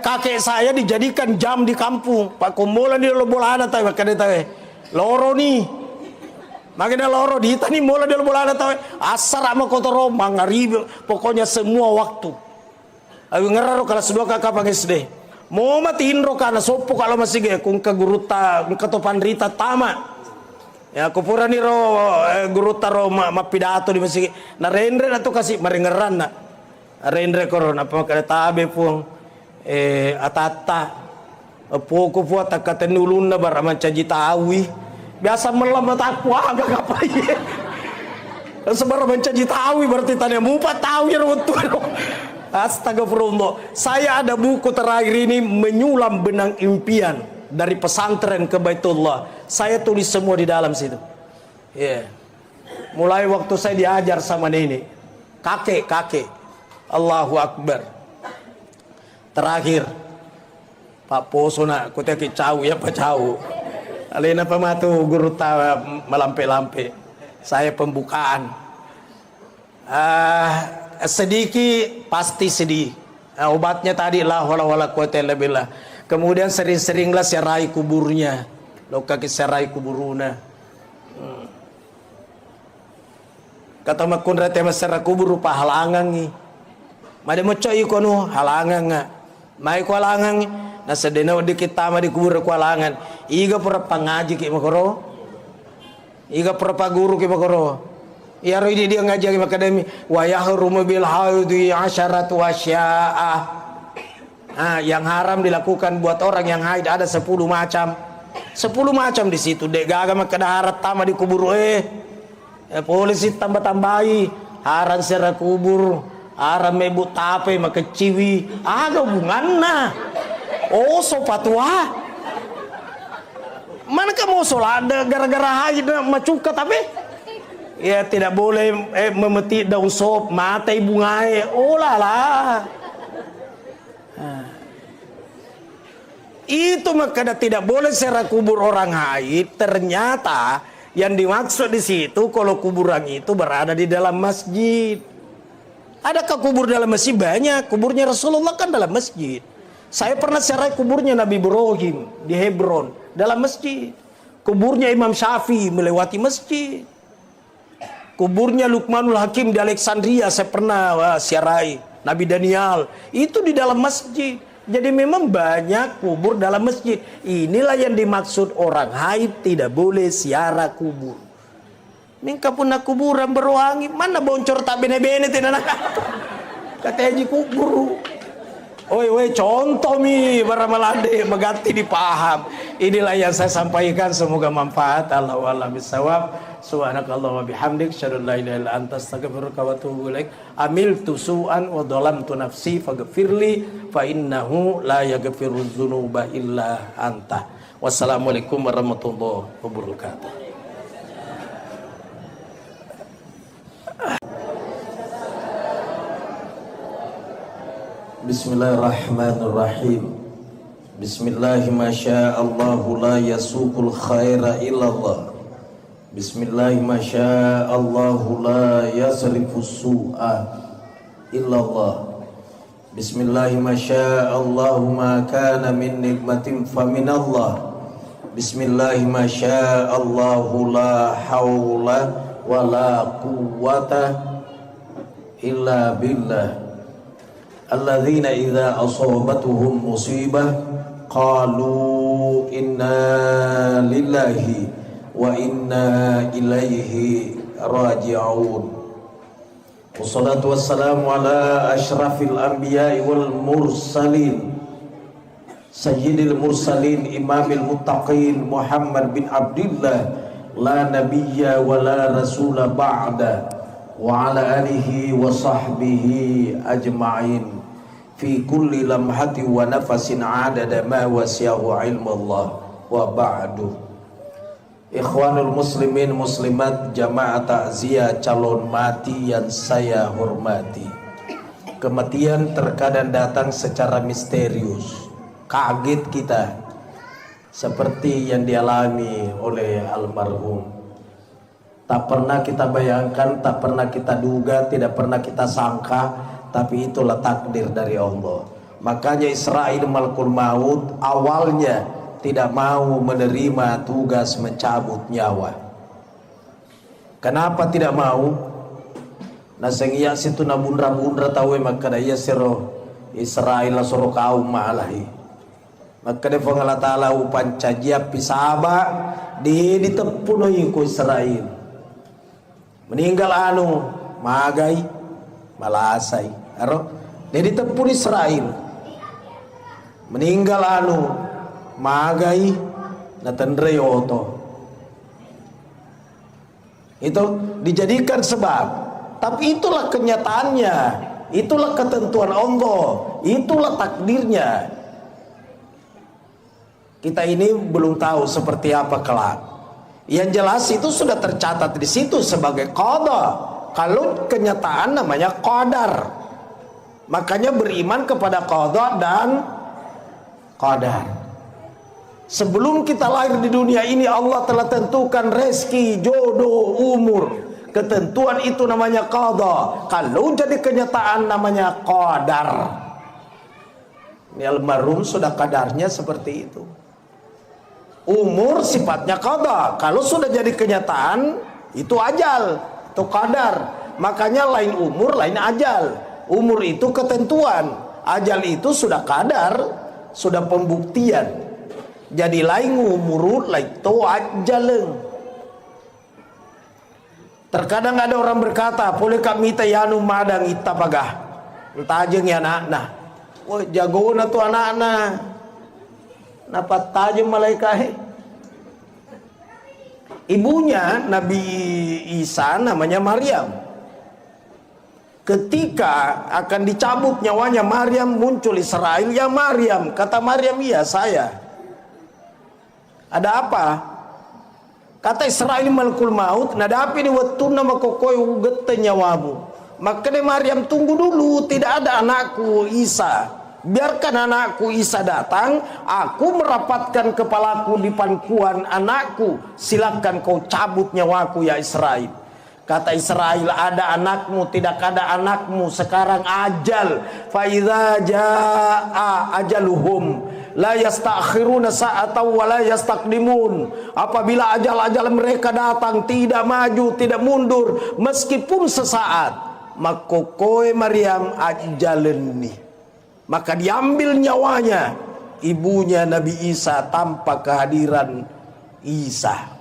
Kakek saya dijadikan jam di kampung. Pak Kombola ni lo bola ana tahu kada tahu. Loro ni. Makanya loro di tani mola dia bola ada tahu asar sama kotor mangaribi pokoknya semua waktu. Aku ngeraro kalau sudah kakak panggil SD. Mau matiin ro karena sopo kalau masih ge kung ke guruta ketopan rita tama. Ya aku pura nih ro guruta ro pidato di masih. Na rendre atau kasih marengeran na. Rendre koron apa kada tabe pun atata. Poko puat kata nulun na bar mancaji tawi. Biasa melamat aku agak apa ya sebarang mencaji tahu berarti tanya mupat tahu ya astagfirullah. Saya ada buku terakhir ini menyulam benang impian dari pesantren ke Baitullah. Saya tulis semua di dalam situ. Mulai waktu saya diajar sama nenek kakek Allahu Akbar. Terakhir Pak Poso nak kau teki cau ya Pak cau. Alena pematu guru tawa melampe-lampe. Saya pembukaan. Sedikit pasti sedih. Obatnya tadi la hawla wala quwata illa billah. Kemudian sering-seringlah serai kuburnya. Loka ke serai kuburuna. Kata makun rete masara kubur rupa halangan ni. Made moco ikono halangan nga. Mai ko halangan na sedena dikit tama di kubur ko halangan. Iga pura pangaji ki makoro. Iga pura paguru ki makoro. Ya ro dia ngaji ki akademi wa yahrumu bil haudi asharatu asya'a. Yang haram dilakukan buat orang yang haid ada 10 macam. 10 macam di situ. Dek gaga makadaharat tama di kubur polisi tambah-tambahi haram sera kubur. Aram mebu tape makeciwi ada hubunganna. Oh so patwa mana kamu solada gara-gara haid macuka tapi ya tidak boleh memetik daun sop mata ibu ngae. Oh lala itu makanya tidak boleh sera kubur orang haid. Ternyata yang dimaksud di situ kalau kuburan itu berada di dalam masjid. Adakah kubur dalam masjid? Banyak. Kuburnya Rasulullah kan dalam masjid. Saya pernah ziarah kuburnya Nabi Ibrahim di Hebron dalam masjid. Kuburnya Imam Syafi'i melewati masjid. Kuburnya Luqmanul Hakim di Alexandria saya pernah ziarahi. Nabi Daniel itu di dalam masjid. Jadi memang banyak kubur dalam masjid. Inilah yang dimaksud orang haid tidak boleh ziarah kubur. Ningka pun nak kuburan berwangi mana boncor tak bene-bene tidak nak katanya kubur. Oi contoh mi baramalade megati dipaham. Inilah yang saya sampaikan, semoga manfaat. Allahu a'lam bishawab. Subhanakallah wa bihamdik asyhadu an la ilaha illa anta astaghfiruka wa atubu ilaik. Amiltu su'an wa dhalamtu nafsi faghfirli fa innahu la yaghfiru dzunuba illa anta. Wassalamualaikum warahmatullahi wabarakatuh. Bismillahirrahmanirrahim. Bismillahi masya'allahu la yasuqul khaira illallah. Bismillahi masya'allahu la yasrifus su'a illallah. Bismillahi masya'allahu ma kana min nikmatin faminallah. Bismillahi masya'allahu la hawla wa la quwwata illa billah. Alladzina idza asabatuhum musibah qalu inna lillahi wa inna ilaihi raji'un. Wassalatu wassalamu ala asyrafil anbiya'i wal mursalin sayyidil mursalin imamil muttaqin Muhammad bin Abdullah la nabiyya wa la rasula ba'da wa ala alihi wa sahbihi ajma'in fi kulli lamhati wa nafasin adada ma wasiyahu ilmullah wa ba'du. Ikhwanul muslimin muslimat jamaah takziah calon mati yang saya hormati. Kematian terkadang datang secara misterius, kaget kita, seperti yang dialami oleh almarhum. Tak pernah kita bayangkan, tak pernah kita duga, tidak pernah kita sangka, tapi itulah takdir dari Allah. Makanya Israil Malakul Maut awalnya tidak mau menerima tugas mencabut nyawa. Kenapa tidak mau? Nasengya situ na bundra-bundra tahu maka daya siro Israel soro kaum malahi. Maka dia Allah Ta'ala upan cajiap pisaba di ditepunoi ku Israel. Meninggal anu magai malasai. Aro dia ditepun Israel. Meninggal anu magai natandre oto. Itu dijadikan sebab. Tapi itulah kenyataannya, itulah ketentuan Allah, itulah takdirnya. Kita ini belum tahu seperti apa kelak. Yang jelas itu sudah tercatat di situ sebagai qada. Kalau kenyataan namanya qadar. Makanya beriman kepada qada dan qadar. Sebelum kita lahir di dunia ini Allah telah tentukan rezeki, jodoh, umur. Ketentuan itu namanya qada. Kalau jadi kenyataan namanya qadar. Ini almarhum sudah kadarnya seperti itu. Umur sifatnya qada. Kalau sudah jadi kenyataan itu ajal, itu qadar. Makanya lain umur, lain ajal. Umur itu ketentuan, ajal itu sudah kadar, sudah pembuktian. Jadi lain umur lain to ajaleng. Terkadang ada orang berkata, boleh kami tayanu madang ita pagah. Tajeng ya anak-anak. Oh jago na tu anak-anak. Napa tajeng malaikat? Ibunya Nabi Isa namanya Maryam. Ketika akan dicabut nyawanya Maryam, muncul Israel, ya Maryam. Kata Maryam, iya saya. Ada apa? Kata Israel malakul maut, nadapi ni wattuna makokoy ugette nyawamu. Maka dia Maryam, tunggu dulu, tidak ada anakku Isa. Biarkan anakku Isa datang, aku merapatkan kepalaku di pangkuan anakku. Silakan kau cabut nyawaku ya Israel. Kata Israel, ada anakmu, tidak ada anakmu, sekarang ajal. Fa idza jaa ajaluhum la yastakhiruna sa'atan wa la yastaqdimun. Apabila ajal-ajal mereka datang, tidak maju, tidak mundur meskipun sesaat. Maka koe Maryam ajaleni. Maka diambil nyawanya ibunya Nabi Isa tanpa kehadiran Isa.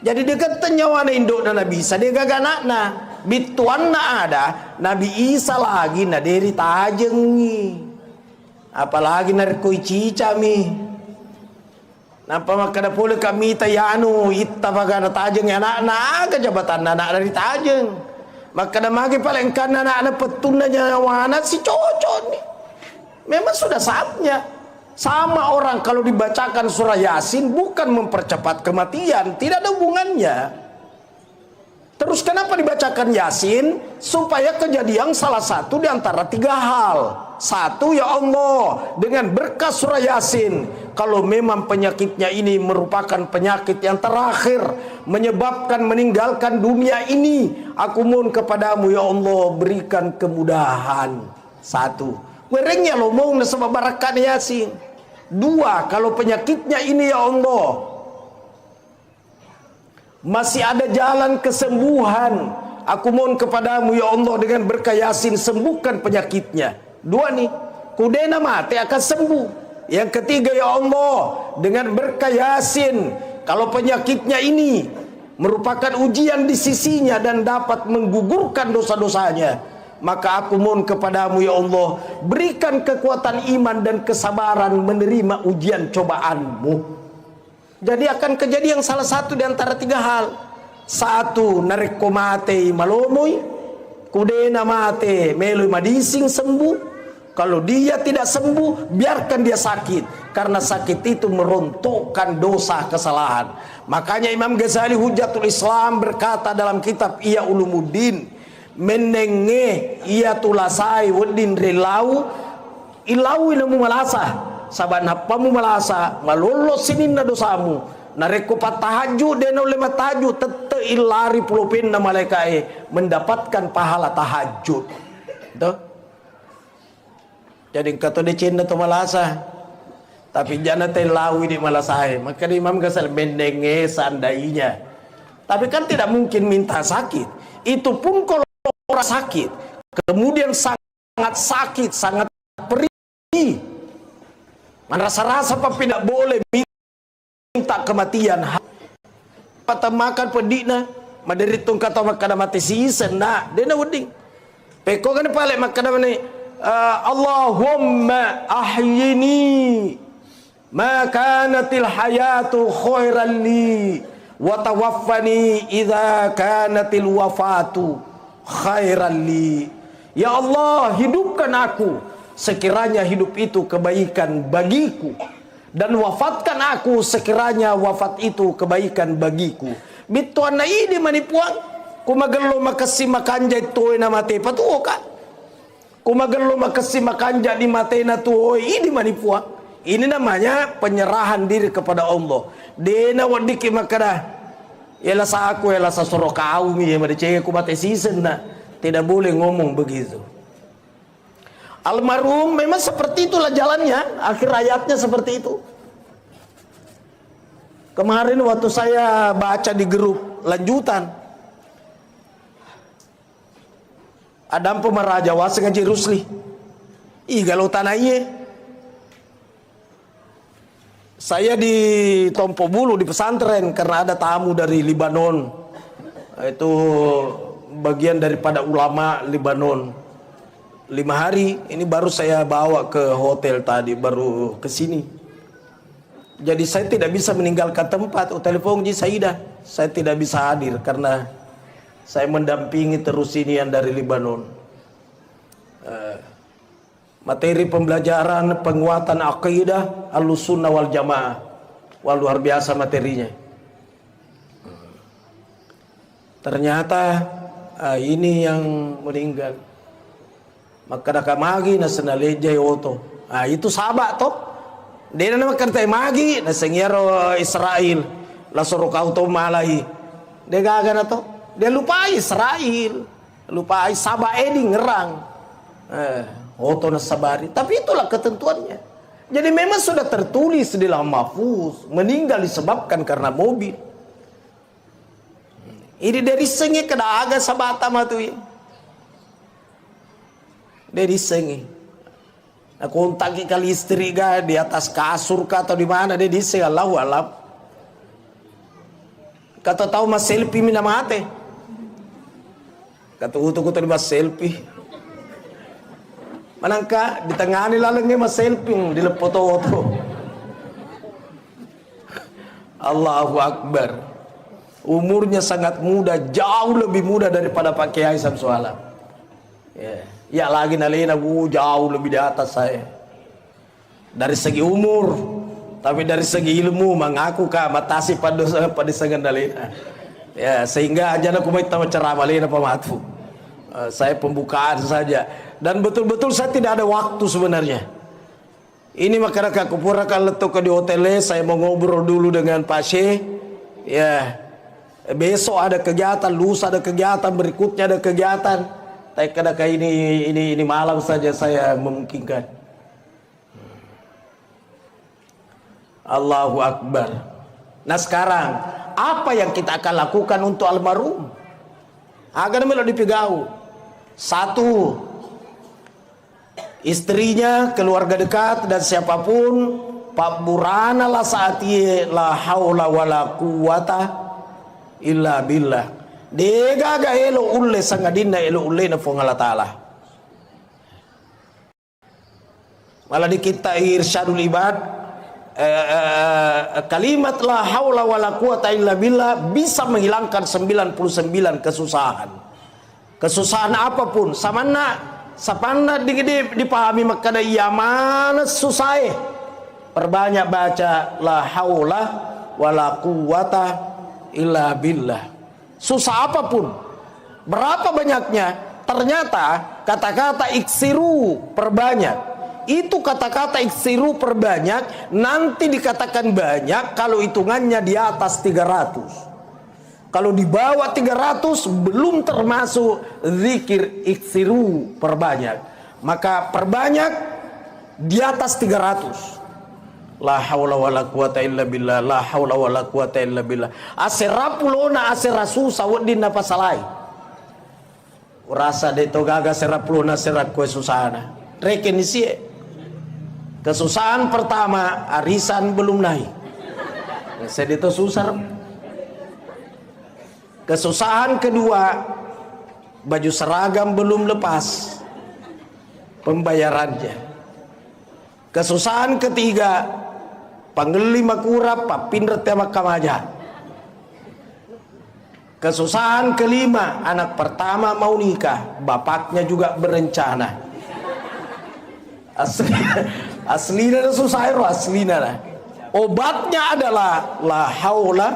Jadi dia kata nyawana induk dan Nabi Isa dia gagak nakna bituan na ada Nabi Isa lagi na deri tajengi apalagi narkoi cica mi napa maka da pula kami tayanu itta bagana tajeng anak-anak ke jabatan anak dari tajeng maka da magi paling kan anak-anak petuna nyawana si cocok nih memang sudah saatnya. Sama orang kalau dibacakan surah Yasin bukan mempercepat kematian, tidak ada hubungannya. Terus kenapa dibacakan Yasin? Supaya kejadian salah satu di antara tiga hal. Satu, ya Allah, dengan berkah surah Yasin, kalau memang penyakitnya ini merupakan penyakit yang terakhir, menyebabkan meninggalkan dunia ini, aku mohon kepadamu ya Allah, berikan kemudahan. Satu, werengnya lo mau sebab barakat Yasin. Dua, kalau penyakitnya ini ya Allah masih ada jalan kesembuhan, aku mohon kepadamu ya Allah dengan berkah Yasin sembuhkan penyakitnya. Dua nih, kudena mati akan sembuh. Yang ketiga ya Allah dengan berkah Yasin, kalau penyakitnya ini merupakan ujian di sisinya dan dapat menggugurkan dosa-dosanya, maka aku mohon kepadamu ya Allah, berikan kekuatan iman dan kesabaran menerima ujian cobaanmu. Jadi akan kejadian salah satu di antara tiga hal. Satu, nareko mate malomoi, kudena mate meloi madising sembuh. Kalau dia tidak sembuh, biarkan dia sakit, karena sakit itu merontokkan dosa kesalahan. Makanya Imam Ghazali Hujjatul Islam berkata dalam kitab Ihya Ulumuddin, menenge ia tulasai wadin rilau ilau ilamu malasa saban hapamu malasa malolo sinin na dosamu nareko patahaju dena ulema tahajud tete ilari pulupin na malaikai mendapatkan pahala tahajud tuh. Jadi kata de cinta tu malasa tapi jangan telawi di malasai maka Imam Ghazali menenge seandainya tapi kan tidak mungkin minta sakit itu pun kalau orang sakit, kemudian sangat sakit, sangat perih, merasa-rasa apa tidak boleh minta kematian. Patah makan pedikna, maderitung kata makan mati season, nah, dia nak wedding. Peko kan paling makan mana? Allahumma ahyini, makanatil hayatu khairan li, wa tawaffani idza kanatil wafatu khairan li. Ya Allah, hidupkan aku sekiranya hidup itu kebaikan bagiku, dan wafatkan aku sekiranya wafat itu kebaikan bagiku. Bituan na ini manipuang kumagalo makasi makanja ito na mate patuo ka kumagalo makasi makanja di mate na tuo ini manipuang. Ini namanya penyerahan diri kepada Allah. Dena wadiki makana ialah sa aku, ialah sa soro kaum ya madecenge ku mate season na. Tidak boleh ngomong begitu. Almarhum memang seperti itulah jalannya, akhir hayatnya seperti itu. Kemarin waktu saya baca di grup lanjutan, Adam pemeraja wasa ngaji rusli. Galau tanahnya. Saya di Tompo Bulu di pesantren karena ada tamu dari Libanon. Itu bagian daripada ulama Libanon. 5 hari ini baru saya bawa ke hotel tadi, baru ke sini. Jadi saya tidak bisa meninggalkan tempat. Telepon Ji Saidah, saya tidak bisa hadir karena saya mendampingi terus ini yang dari Libanon. Materi pembelajaran penguatan akidah Ahlussunnah wal Jamaah. Wah, luar biasa materinya. Ternyata ini yang meninggal. Maka dah magi na senaleja yoto. Itu sahabat toh. Dia nama kata magi na sengiaro Israel. La suruh kau to malai. Dia gagal na toh. Dia lupa Israel. Lupa sabah edi ngerang. Oto na sabari. Tapi itulah ketentuannya. Jadi memang sudah tertulis di lauh mahfuz. Meninggal disebabkan karena mobil. Ini dari sengi ke daga sabata matu ya. Dari sengi. Aku kontak kali istri ga di atas kasur kah atau di mana dia di sengi Allahu alam. Kata tahu mas selfie mina mate. Kata utuk-utuk mas selfie. Manangka di tengah ni lalangnya mas selfie di foto-foto. Allahu Akbar. Umurnya sangat muda, jauh lebih muda daripada Pak Kiai Samsualam. Ya lagi nalena jauh lebih di atas saya. Dari segi umur, tapi dari segi ilmu mengaku kah matasi pada sangan nalena. Ya sehingga aja aku mau ceramah lena pematu. Saya pembukaan saja. Dan betul-betul saya tidak ada waktu sebenarnya. Ini makanya kupura kalau letuk di hotelnya saya mau ngobrol dulu dengan Pak Syekh. Ya, besok ada kegiatan, lusa ada kegiatan, berikutnya ada kegiatan. Tapi kadang ini malam saja saya memungkinkan. Allahu Akbar. Nah sekarang apa yang kita akan lakukan untuk almarhum? Agar melo dipegau. Satu, istrinya, keluarga dekat dan siapapun Pak Burana lah saat ini la haula wala quwata illa billah. Dega ga elo ulle sangadina elo ulle na fong Allah Ta'ala. Malah di kita irsyadul ibad kalimat la haula wala quwata illa billah bisa menghilangkan 99 kesusahan. Kesusahan apapun samana sapanda dipahami maka ada iya mana susah. Perbanyak baca la haula wala quwata illa billah. Susah apapun, berapa banyaknya, ternyata kata-kata iksiru perbanyak. Itu kata-kata iksiru perbanyak nanti dikatakan banyak kalau hitungannya di atas 300. Kalau di bawah 300 belum termasuk zikir iksiru perbanyak. Maka perbanyak di atas 300. La haula wala quwata illa billah, la haula wala quwata illa billah. Aserapulona aserasu sawdin apa salai. Urasa de togaga serapulona serat kue susana. Reken isi. Kesusahan pertama arisan belum naik. Saya itu susah. Kesusahan kedua baju seragam belum lepas pembayarannya. Kesusahan ketiga panglima kurap papindret tema kamaja. Kesusahan kelima anak pertama mau nikah, bapaknya juga berencana. Aslina susah aslina. Obatnya adalah la haula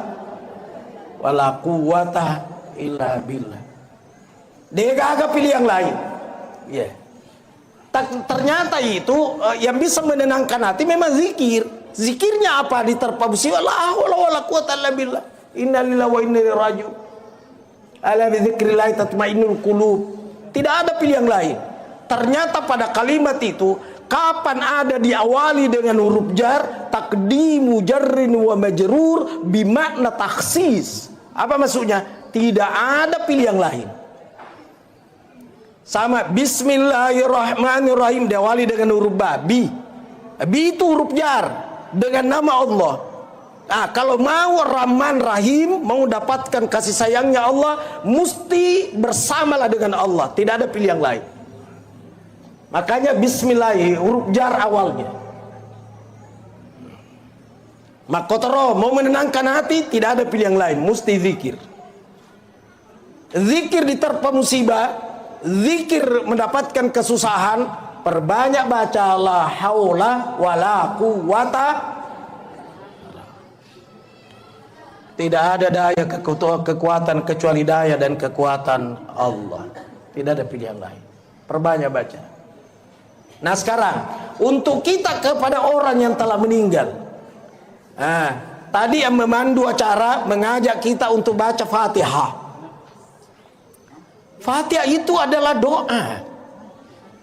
wala quwata illa billah. Dia gak pilih yang lain. Ya. Ternyata itu yang bisa menenangkan hati memang zikir. Zikirnya apa? Diterpa musibah la haula wala quwata illa billah. Inna lillahi wa inna ilaihi raji'un. Ala bi dzikrillah tatmainnul qulub. Tidak ada pilihan lain. Ternyata pada kalimat itu kapan ada diawali dengan huruf jar, taqdimu jarrin wa majrur bimakna takhsis. Apa maksudnya? Tidak ada pilihan lain. Sama Bismillahirrahmanirrahim diawali dengan huruf ba. Bi itu huruf jar dengan nama Allah. Nah, kalau mau Rahman Rahim, mau dapatkan kasih sayangnya Allah, mesti bersamalah dengan Allah, tidak ada pilihan lain. Makanya Bismillah huruf jar awalnya. Makotoro mau menenangkan hati, tidak ada pilihan lain, mesti zikir. Zikir diterpa musibah, zikir mendapatkan kesusahan, perbanyak baca la haula wala quwata. Tidak ada daya kekuatan kecuali daya dan kekuatan Allah. Tidak ada pilihan lain. Perbanyak baca. Nah sekarang untuk kita kepada orang yang telah meninggal. Nah, tadi yang memandu acara mengajak kita untuk baca Fatihah. Fatihah itu adalah doa.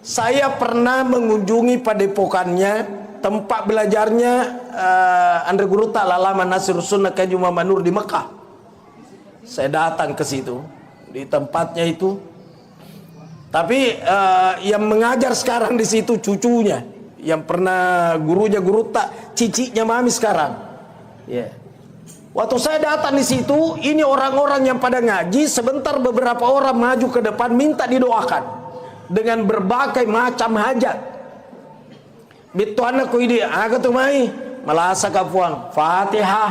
Saya pernah mengunjungi padepokannya, tempat belajarnya Andre Guru Ta'ala Lama Nasir Sunnah Kaji Muhammad Nur di Mekah. Saya datang ke situ, di tempatnya itu. Tapi yang mengajar sekarang di situ cucunya, yang pernah gurunya Guru Tak, ciciknya Mami sekarang. Yeah. Waktu saya datang di situ, ini orang-orang yang pada ngaji, sebentar beberapa orang maju ke depan minta didoakan dengan berbagai macam hajat. Bitu anakku ini, aku tuh mai malasa kapuang Fatihah.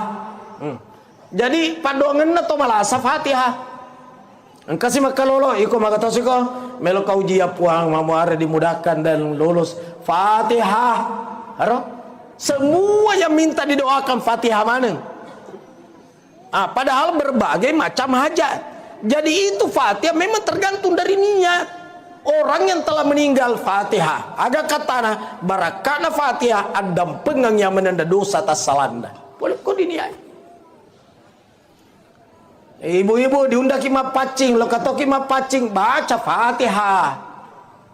Jadi padongan atau malasa Fatihah. Engkasi makalolo, iko makatosiko, melo kau jia puang mamuare dimudahkan dan lulus Fatihah. Haro? Semua yang minta didoakan Fatihah mana? Padahal berbagai macam hajat. Jadi itu Fatihah memang tergantung dari niat. Orang yang telah meninggal Fatihah. Ada katana barakana Fatihah adam pengang yang menanda dosa tas salanda. Boleh kau diniat. Ibu-ibu diundaki mapacing, lo katoki mapacing baca Fatihah.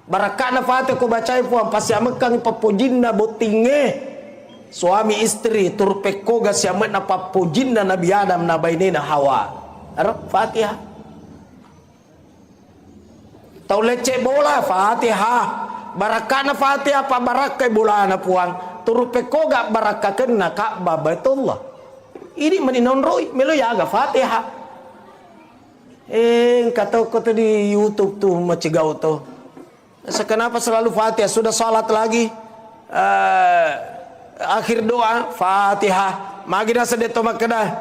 Barakana Fatihah kau bacai puang pasti amekang papojinna botinge. Suami istri turpekoga siamet na papojinna Nabi Adam na bainina Hawa. Arab Fatihah. Tau lecek bola Fatihah. Barakana Fatihah pa barakai bola na puang. Turpekoga barakakan na Ka'bah Baitullah. Ini meninon roy melo yaga Fatihah. Kata kata di YouTube tuh macigau tuh. Kenapa selalu Fatihah? Sudah salat lagi. Akhir doa Fatihah magina sedeto makada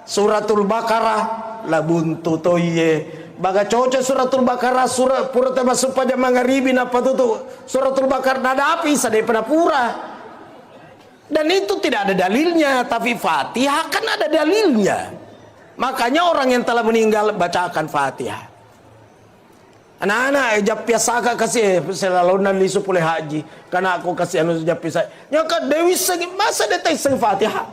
suratul Baqarah la buntu toye baga coco suratul Baqarah surat pura tema supaya mangaribi apa tuh suratul Baqarah nada api sade pernah pura dan itu tidak ada dalilnya, tapi Fatihah kan ada dalilnya. Makanya orang yang telah meninggal bacakan Fatihah. Anak-anak japia saka kasih selalu nanti supule haji karena aku kasih anu japia saya nyaka dewi segi masa detai seng Fatihah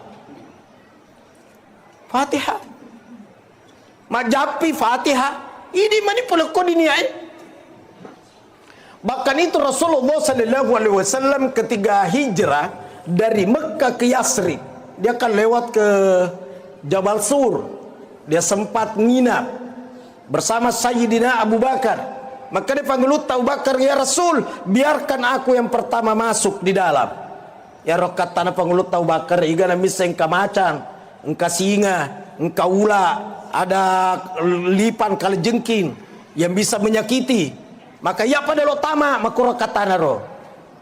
majapi Fatihah ini mani pula kau diniain. Bahkan itu Rasulullah SAW ketika hijrah dari Mekah ke Yasrib, dia akan lewat ke Jabal Sur, dia sempat nginap bersama Sayyidina Abu Bakar. Maka dia panggil Abu Bakar, ya Rasul, biarkan aku yang pertama masuk di dalam. Ya rokat tanah panggil Abu Bakar, igana misa engka macan, engka singa, engka ula, ada lipan kala jengking yang bisa menyakiti. Maka ya pada lo tama, maka rokat tanah ro.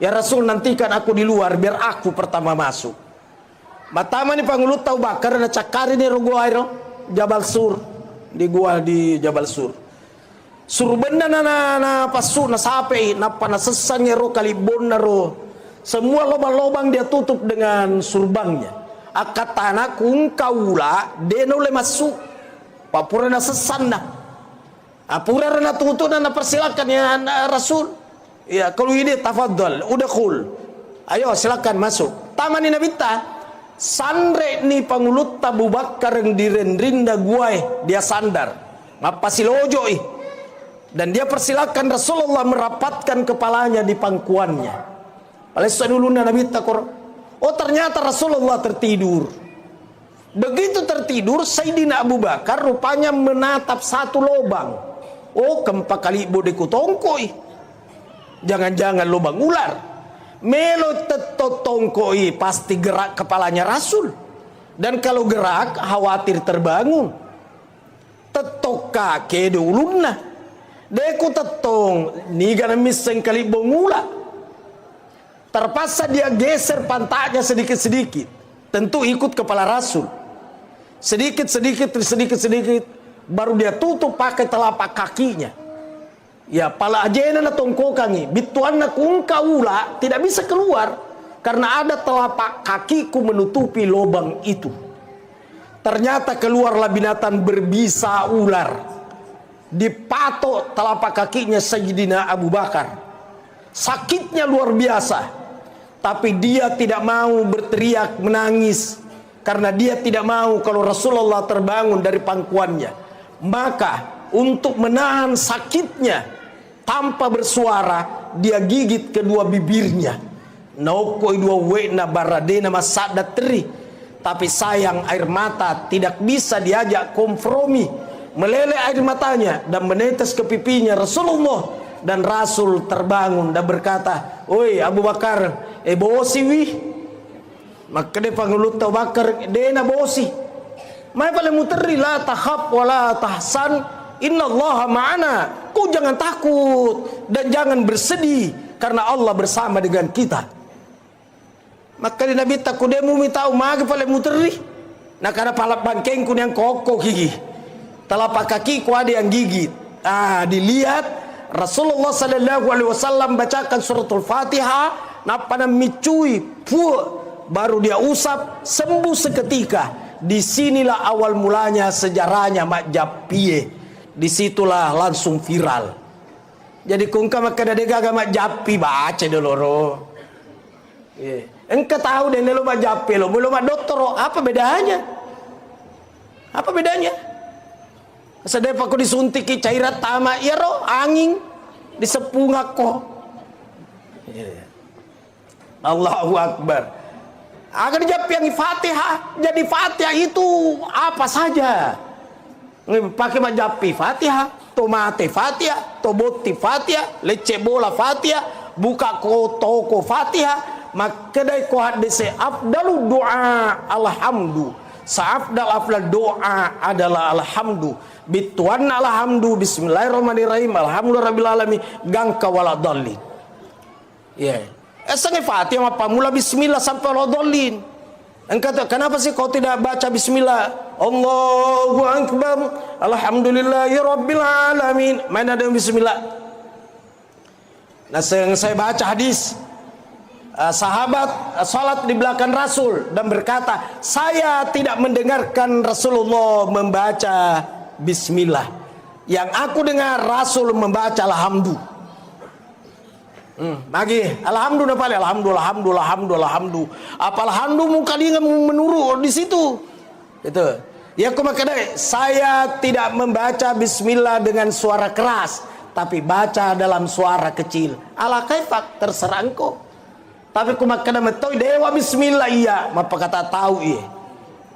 Ya Rasul, nantikan aku di luar biar aku pertama masuk. Matama ni panggil Abu Bakar na cakari ni rogoai ro, Jabal Sur, di gua di Jabal Sur. Surbenda na pasu na sape na panasesan ro kalibon na ro. Semua lobang-lobang dia tutup dengan surbangnya. Akatana kung kaula deno le masuk. Papura na sesan na. Apura na tutup na persilakan ya Rasul. Ya kalau ini tafadhal udkhul. Ayo silakan masuk. Taman ni nabita. Sandre ni pangulut Abu Bakar yang direndrinda guai dia sandar. Mapasilojo dan dia persilakan Rasulullah merapatkan kepalanya di pangkuannya. Alisa dulu Nabi takor. Oh ternyata Rasulullah tertidur. Begitu tertidur Sayyidina Abu Bakar rupanya menatap satu lubang Oh, kempa kali bode ku tongkoi. Jangan-jangan lubang ular. Melo teto tongkoi pasti gerak kepalanya Rasul. Dan kalau gerak khawatir terbangun. Tetok kake de ulunna. Deku tetong niga miseng kali bongula. Terpaksa dia geser pantatnya sedikit-sedikit. Tentu ikut kepala Rasul. Sedikit-sedikit baru dia tutup pakai telapak kakinya. Ya, pala ajena na tongkokangi, bituan na kung kaula tidak bisa keluar karena ada telapak kakiku menutupi lubang itu. Ternyata keluarlah binatang berbisa ular. Dipatok telapak kakinya Sayyidina Abu Bakar. Sakitnya luar biasa. Tapi dia tidak mau berteriak menangis karena dia tidak mau kalau Rasulullah terbangun dari pangkuannya. Maka untuk menahan sakitnya tanpa bersuara dia gigit kedua bibirnya. Naukoi dua wena baradena masada teri. Tapi sayang air mata tidak bisa diajak kompromi. Meleleh air matanya dan menetes ke pipinya Rasulullah. Dan Rasul terbangun dan berkata, "Oi Abu Bakar, bosi wih." Maka dia pangulut Abu Bakar, "Dena bosi. Mai paling muteri la takhaf wa la tahsan, innallaha ma'ana." Kau jangan takut dan jangan bersedih karena Allah bersama dengan kita. Maka di Nabi takut dia mau minta umag paling muteri. Nah karena palap bangkengku yang kokoh gigi. Telapak kaki ku ada yang gigit. Dilihat Rasulullah sallallahu alaihi wasallam bacakan suratul Fatihah, napana micui, baru dia usap, sembuh seketika. Disinilah awal mulanya sejarahnya Mak Japie. Disitulah langsung viral. Jadi kungka maka dadega Mak Japi baca dulu ro. Engkau tahu deh lo Mak Japi lo, belum Mak dokter lo, apa bedanya? Apa bedanya? Sedep aku disuntiki cairan tama ya roh angin disepung aku. Allahu Akbar. Agar dijawab yang Fatihah, jadi Fatihah itu apa saja. Pakai majapi Fatihah, tomate Fatihah, toboti Fatihah, lece bola Fatihah, buka toko Fatihah, maka dai ko hadise afdalu doa alhamdu. Afdal doa adalah alhamdu. Bituan alhamdu bismillahirrahmanirrahim alhamdulillahirabbil alamin gangka waladallin. Esang Fatihah apa mula bismillah sampai waladallin. Engkau kenapa sih kau tidak baca bismillah? Allahu akbar alhamdulillahirabbil alamin. Mana ada bismillah? Nah, saya baca hadis sahabat salat di belakang Rasul dan berkata, saya tidak mendengarkan Rasulullah membaca bismillah. Yang aku dengar Rasul membaca alhamdu. Lagi alhamdulillah paling alhamdulillah. Apa alhamdu muka dia menurut di situ. Itu. Ya aku makanya saya tidak membaca bismillah dengan suara keras, tapi baca dalam suara kecil. Ala kaifak terserah engkau. Tapi kumakana metoi dewa bismillah iya, apa kata tahu iya.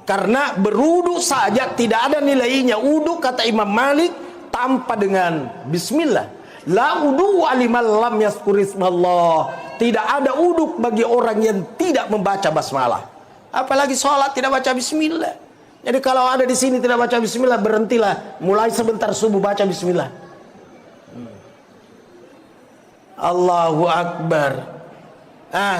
Karena beruduk saja tidak ada nilainya. Uduk kata Imam Malik tanpa dengan bismillah. La udu alimal lam yazkurismallah. Tidak ada uduk bagi orang yang tidak membaca basmalah. Apalagi sholat tidak baca bismillah. Jadi kalau ada di sini tidak baca bismillah, berhentilah. Mulai sebentar subuh baca bismillah. Allahu Akbar.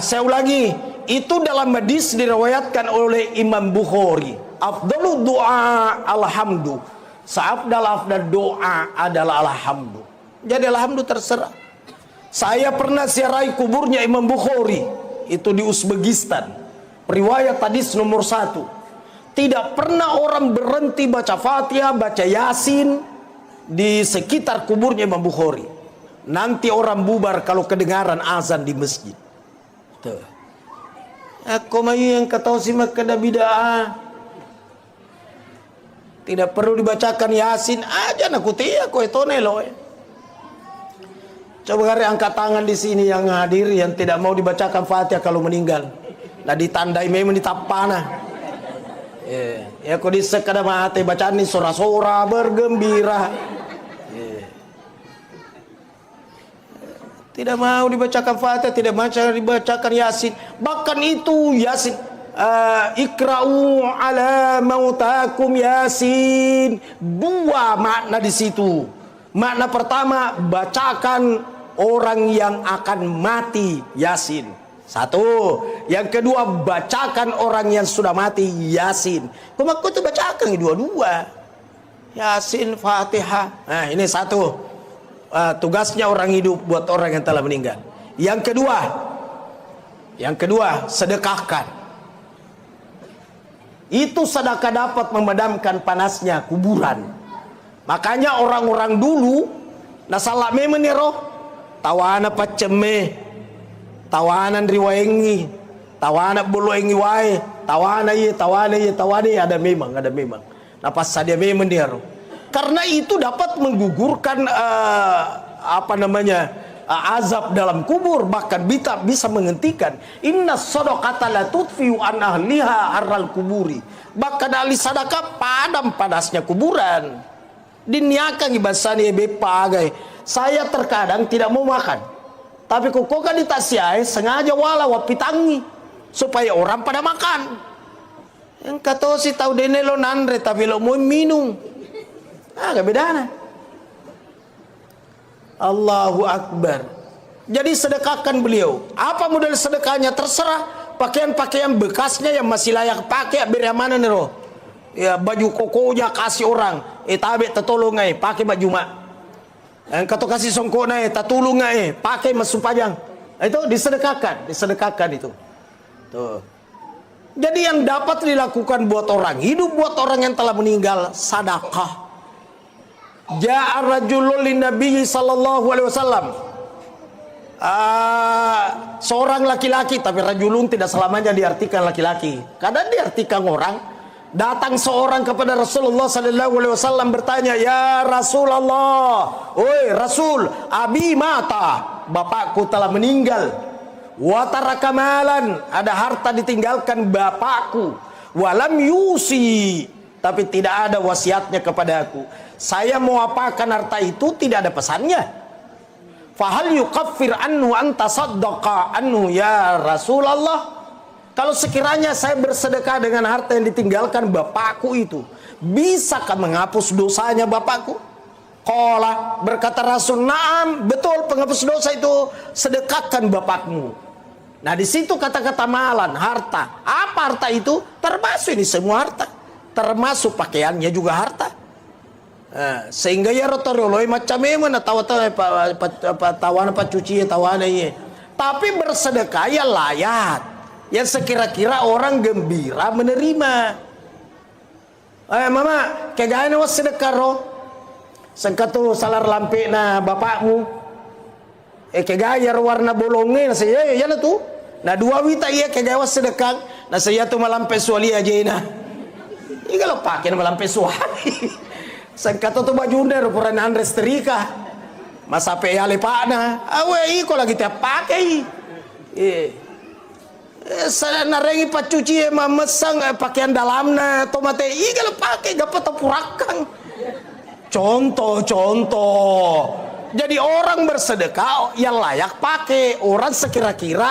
Saya ulangi, itu dalam hadis diriwayatkan oleh Imam Bukhari. Afdalu doa alhamdu. Afdal doa adalah alhamdu. Jadi alhamdu terserah. Saya pernah ziarahi kuburnya Imam Bukhari, itu di Uzbekistan. Riwayat hadis nomor 1. Tidak pernah orang berhenti baca Fatihah, baca Yasin di sekitar kuburnya Imam Bukhari. Nanti orang bubar kalau kedengaran azan di masjid. Aku mayu yang kata si makada bid'ah. Tidak perlu dibacakan Yasin aja nak kutia ko itu nelo. Coba kali angkat tangan di sini yang hadir yang tidak mau dibacakan Fatihah kalau meninggal. Nah ditandai memang ditapana. Ya kau disek kada mati bacaan ni sora-sora bergembira. Tidak mau dibacakan Fatihah, tidak mau dibacakan Yasin. Bahkan itu Yasin, ikra'u ala mautakum Yasin. Dua makna di situ. Makna pertama, bacakan orang yang akan mati Yasin. Satu. Yang kedua, bacakan orang yang sudah mati Yasin. Kemaku itu bacakan dua-dua, Yasin, Fatihah. Nah, ini satu. Tugasnya orang hidup buat orang yang telah meninggal. Yang kedua, sedekahkan. Itu sedekah dapat memadamkan panasnya kuburan. Makanya orang-orang dulu nasalak memeniro tawana paceme, tawanan riwayengi, tawana buluengi wae, tawana ada memang. Napas sadia memeniro. Karena itu dapat menggugurkan azab dalam kubur, bahkan bisa menghentikan. Inna shadaqata la tudfi'u an ahliha harral kuburi. Bahkan ahli sedekah padam panasnya kuburan. Diniakan ibasani bepagai. Saya terkadang tidak mau makan, tapi kok kan ditasiai sengaja walau wapitangi supaya orang pada makan. Yang kata si tahu dene lo nandre tapi lo mau minum. Gak bedana. Allahu Akbar. Jadi sedekahkan beliau. Apa model sedekahnya terserah. Pakaian-pakaian bekasnya yang masih layak pakai beri mana nih roh. Ya baju kokonya kasih orang. Tabe tertolong pakai baju mak. Yang kata kasih songkok tatulung pakai masuk pajang. Itu disedekahkan itu. Tuh. Jadi yang dapat dilakukan buat orang hidup, buat orang yang telah meninggal, sedekah. Ja'a rajulun linnabi sallallahu alaihi wasallam. Seorang laki-laki, tapi rajulun tidak selamanya diartikan laki-laki. Kadang diartikan orang. Datang seorang kepada Rasulullah sallallahu alaihi wasallam bertanya, "Ya Rasulullah, oi Rasul, abi mata, bapakku telah meninggal. Wa taraka malan, ada harta ditinggalkan bapakku. Walam yusi, tapi tidak ada wasiatnya kepadaku. Saya mau apakan harta itu, tidak ada pesannya. Fahal yukaffir anhu anta saddaqa anhu ya Rasulullah." Kalau sekiranya saya bersedekah dengan harta yang ditinggalkan bapakku itu, bisakah menghapus dosanya bapakku? Qala, berkata Rasul, "Na'am, betul, penghapus dosa itu sedekahkan bapakmu." Nah, di situ kata-kata malan, harta. Apa harta itu? Termasuk ini semua harta. Termasuk pakaiannya juga harta. Sehingga ya rotoroloi macam mana tawana cuci tawana ye. Tapi bersedekah ya layak. Yang sekira-kira orang gembira menerima. Mama, kegana was sedekah roh. Sengkatu salar lampe na bapakmu. Kegayar warna bolonge na saya ya tu. Na dua wita iya kegawas sedekah. Na saya tu malampe suali aja na. Ini kalau pakai na malampe suali. Sengkatu tu bajunder puran Andres terika. Masa pe ale pak na. Awe iko lagi tiap pakai. Saya narengi pacuci mamesang pakaian dalamnya tomate kalau pakai gak tepurakan. Contoh. Jadi orang bersedekah yang layak pakai, orang sekira-kira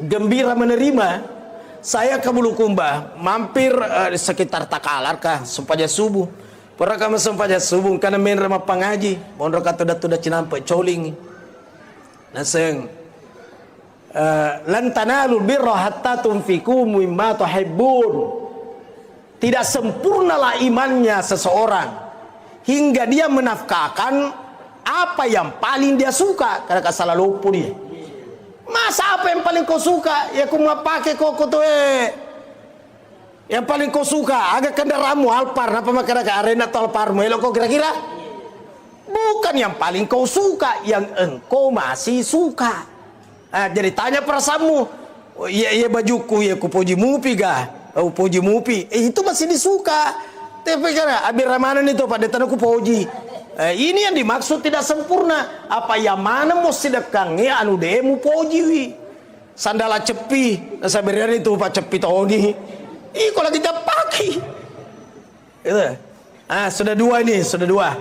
gembira menerima. Saya ke Bulukumba mampir di sekitar Takalar kah sempaja subuh. Pernah kami sempaja subuh karena main rumah pengaji. Mondok kata dah cinampe coling. Naseng lan tanalul birra hatta tunfiqu mimma tuhibbun. Tidak sempurnalah imannya seseorang hingga dia menafkahkan apa yang paling dia suka. Karena salah lupa dia. Masa apa yang paling kau suka? Ya aku mau pakai koko tuh yang paling kau suka agak kendaraanmu Alphard apa makanya ke arena atau Alphardmu kau kira-kira? Bukan yang paling kau suka, yang engkau masih suka. Jadi tanya perasaanmu, iya bajuku, ya ku puji mupi gah, puji mupi, itu masih disuka. Tapi karena abir ramanan itu pada tanahku puji. Ini yang dimaksud tidak sempurna. Apa yang mana mau sedekangnya anu demu puji wi. Sandala cepi, sabiran itu pak cepi toni. Kalau kita pakai, itu. Sudah dua ini, sudah dua.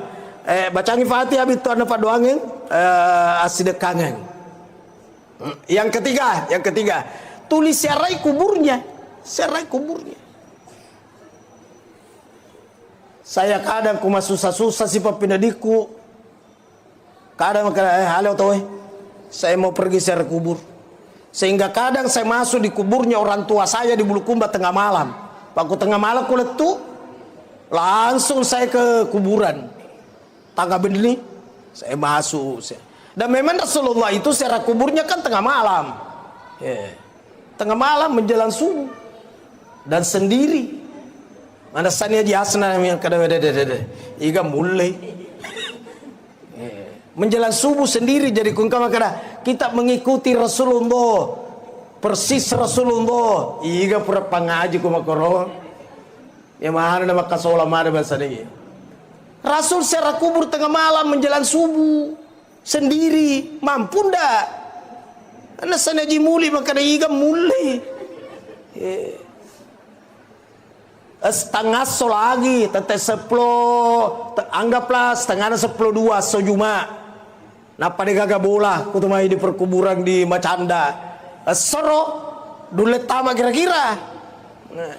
bacangi Fatihah itu anda pak doangin asidekangan. Yang ketiga, tulis serai kuburnya. Saya kadang kuma susah-susah si papinadiku. Kadang halo toh, saya mau pergi serai kubur. Sehingga kadang saya masuk di kuburnya orang tua saya di Bulukumba tengah malam. Waktu tengah malam aku letuk, langsung saya ke kuburan. Tangga begini, saya masuk. Dan memang Rasulullah itu secara kuburnya kan tengah malam. Tengah malam menjelang subuh. Dan sendiri. Mana sania jasna yang kadang-kadang iga mulai. Menjelang subuh sendiri jadi kungkama kada kita mengikuti Rasulullah persis Rasulullah iga pura pangaji kuma koro ya mana nama kasola mana bahasa dia Rasul secara kubur tengah malam menjelang subuh sendiri mampu ndak anda sanaji muli maka iga mulai setengah so lagi tete 10 anggaplah setengah 10 2 sejuma. Napa gaga bola kutumai di perkuburan di Macanda soro dulet tama kira-kira. Nah,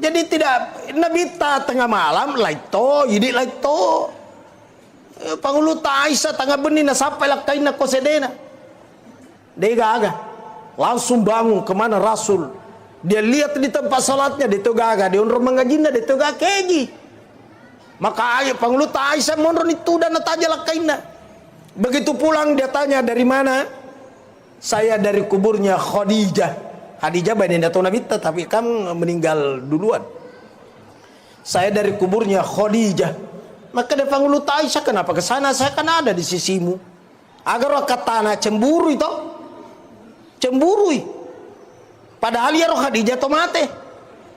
jadi tidak nabita tengah malam laito yidi laito pangulu taisa tengah benih na sampai lakai na kosedena degaga langsung bangun kemana Rasul dia lihat di tempat salatnya di togaga di onro mangajina di togaga keji maka ayo pangulu taisa monron itu dan nataja lakaina. Begitu pulang dia tanya dari mana? Saya dari kuburnya Khadijah. Khadijah baginda Nabi tapi kan meninggal duluan. Saya dari kuburnya Khadijah. Maka dia panggil Aisyah, kenapa ke sana? Saya kan ada di sisimu. Agar katana cemburu itu. Cemburu. Padahal ya roh Khadijah to mate.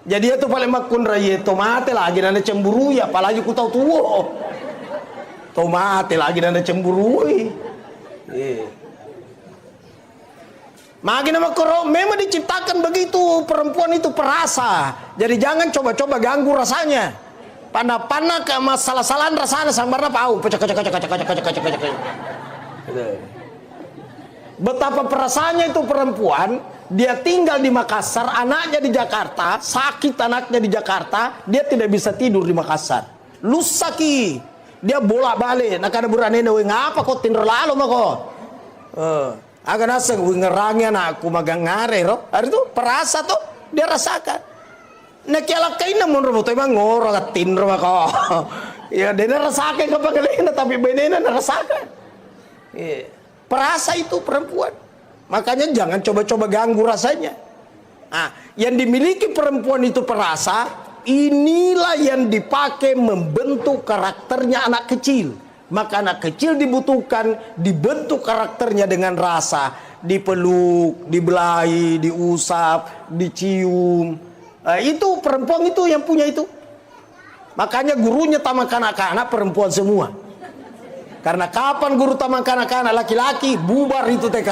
Jadi itu paling makun raya to mate lagi nana cemburu ya apalagi ku tahu tuwo. Tomate lagi dan cemburu. Makin nama koro memang diciptakan begitu perempuan itu perasa. Jadi jangan coba-coba ganggu rasanya. Pana-pana ke masalah-salahan rasanya sambarna pau. Betapa perasanya itu perempuan, dia tinggal di Makassar, anaknya di Jakarta, sakit anaknya di Jakarta, dia tidak bisa tidur di Makassar. Lusaki. Dia bolak-balik nak ada buranene we ngapa kok tinro lalu mako agak naseng we ngerangnya aku magang ngare ro hari itu perasa tuh dia rasakan nak kiala kaina mun roboto emang ngoro tinro mako ya dia rasakan kepagelena tapi benena rasakan perasa itu perempuan makanya jangan coba-coba ganggu rasanya. Yang dimiliki perempuan itu perasa. Inilah yang dipakai membentuk karakternya anak kecil. Maka anak kecil dibutuhkan dibentuk karakternya dengan rasa. Dipeluk, dibelai, diusap, dicium. Itu perempuan itu yang punya itu. Makanya gurunya taman kanak-kanak perempuan semua. Karena kapan guru taman kanak-kanak laki-laki bubar itu TK.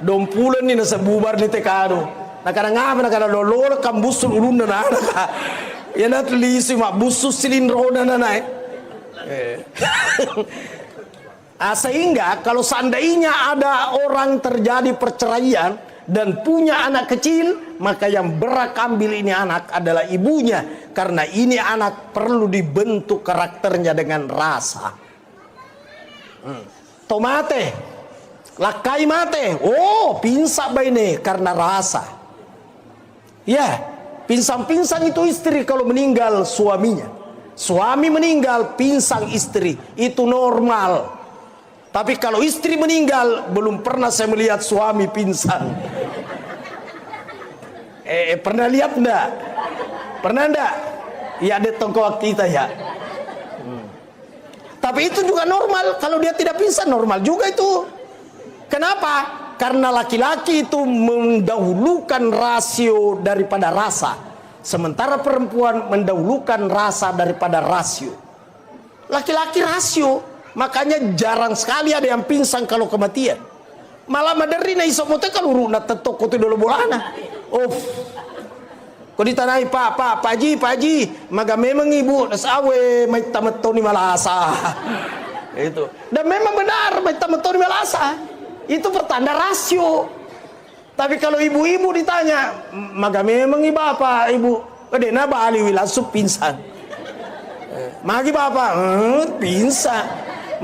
Dompulen ini sebubar di TK aduh. Nah kadang ngapa nak kadang lolo kambusul ulun dan anak ya nak lisi mak busus silindro dan anak sehingga kalau seandainya ada orang terjadi perceraian dan punya anak kecil maka yang berhak ambil ini anak adalah ibunya karena ini anak perlu dibentuk karakternya dengan rasa. Tomate lakai mate pinsak baine karena rasa. Ya, pinsang-pinsang itu istri kalau meninggal suaminya. Suami meninggal, pinsang istri. Itu normal. Tapi kalau istri meninggal, belum pernah saya melihat suami pinsang. Pernah lihat enggak? Pernah enggak? Ya, ada tongkol kita ya. Tapi itu juga normal. Kalau dia tidak pingsan, normal juga itu. Kenapa? Karena laki-laki itu mendahulukan rasio daripada rasa. Sementara perempuan mendahulukan rasa daripada rasio. Laki-laki rasio. Makanya jarang sekali ada yang pingsan kalau kematian. Malah maderina isomote kalau uruna tetok kote dolo bolana. Kau ditanai Pak Haji, maka memang ibu sawe mai tamatoni malasa. Itu. Dan memang benar mai tamatoni malasa. Itu pertanda rasio. Tapi kalau ibu-ibu ditanya, maka memang bapak, ibu, kadena bali langsung pingsan. Magi bapak, pingsan.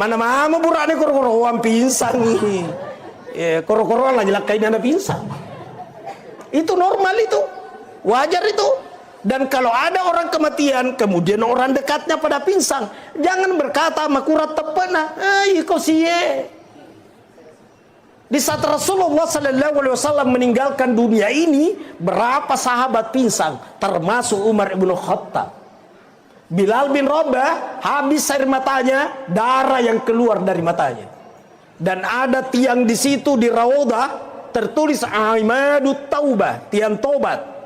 Mana mama burane koro-koroan pingsan nih. Koro-koroan lagi lakain anak pingsan. Itu normal itu. Wajar itu. Dan kalau ada orang kematian, kemudian orang dekatnya pada pingsan, jangan berkata makurat tepena, kau siye. Di saat Rasulullah SAW meninggalkan dunia ini, berapa sahabat pingsan, termasuk Umar ibn Khattab. Bilal bin Rabah habis air matanya, darah yang keluar dari matanya. Dan ada tiang di situ di Raudhah tertulis Aimadut Taubah, tiang tobat.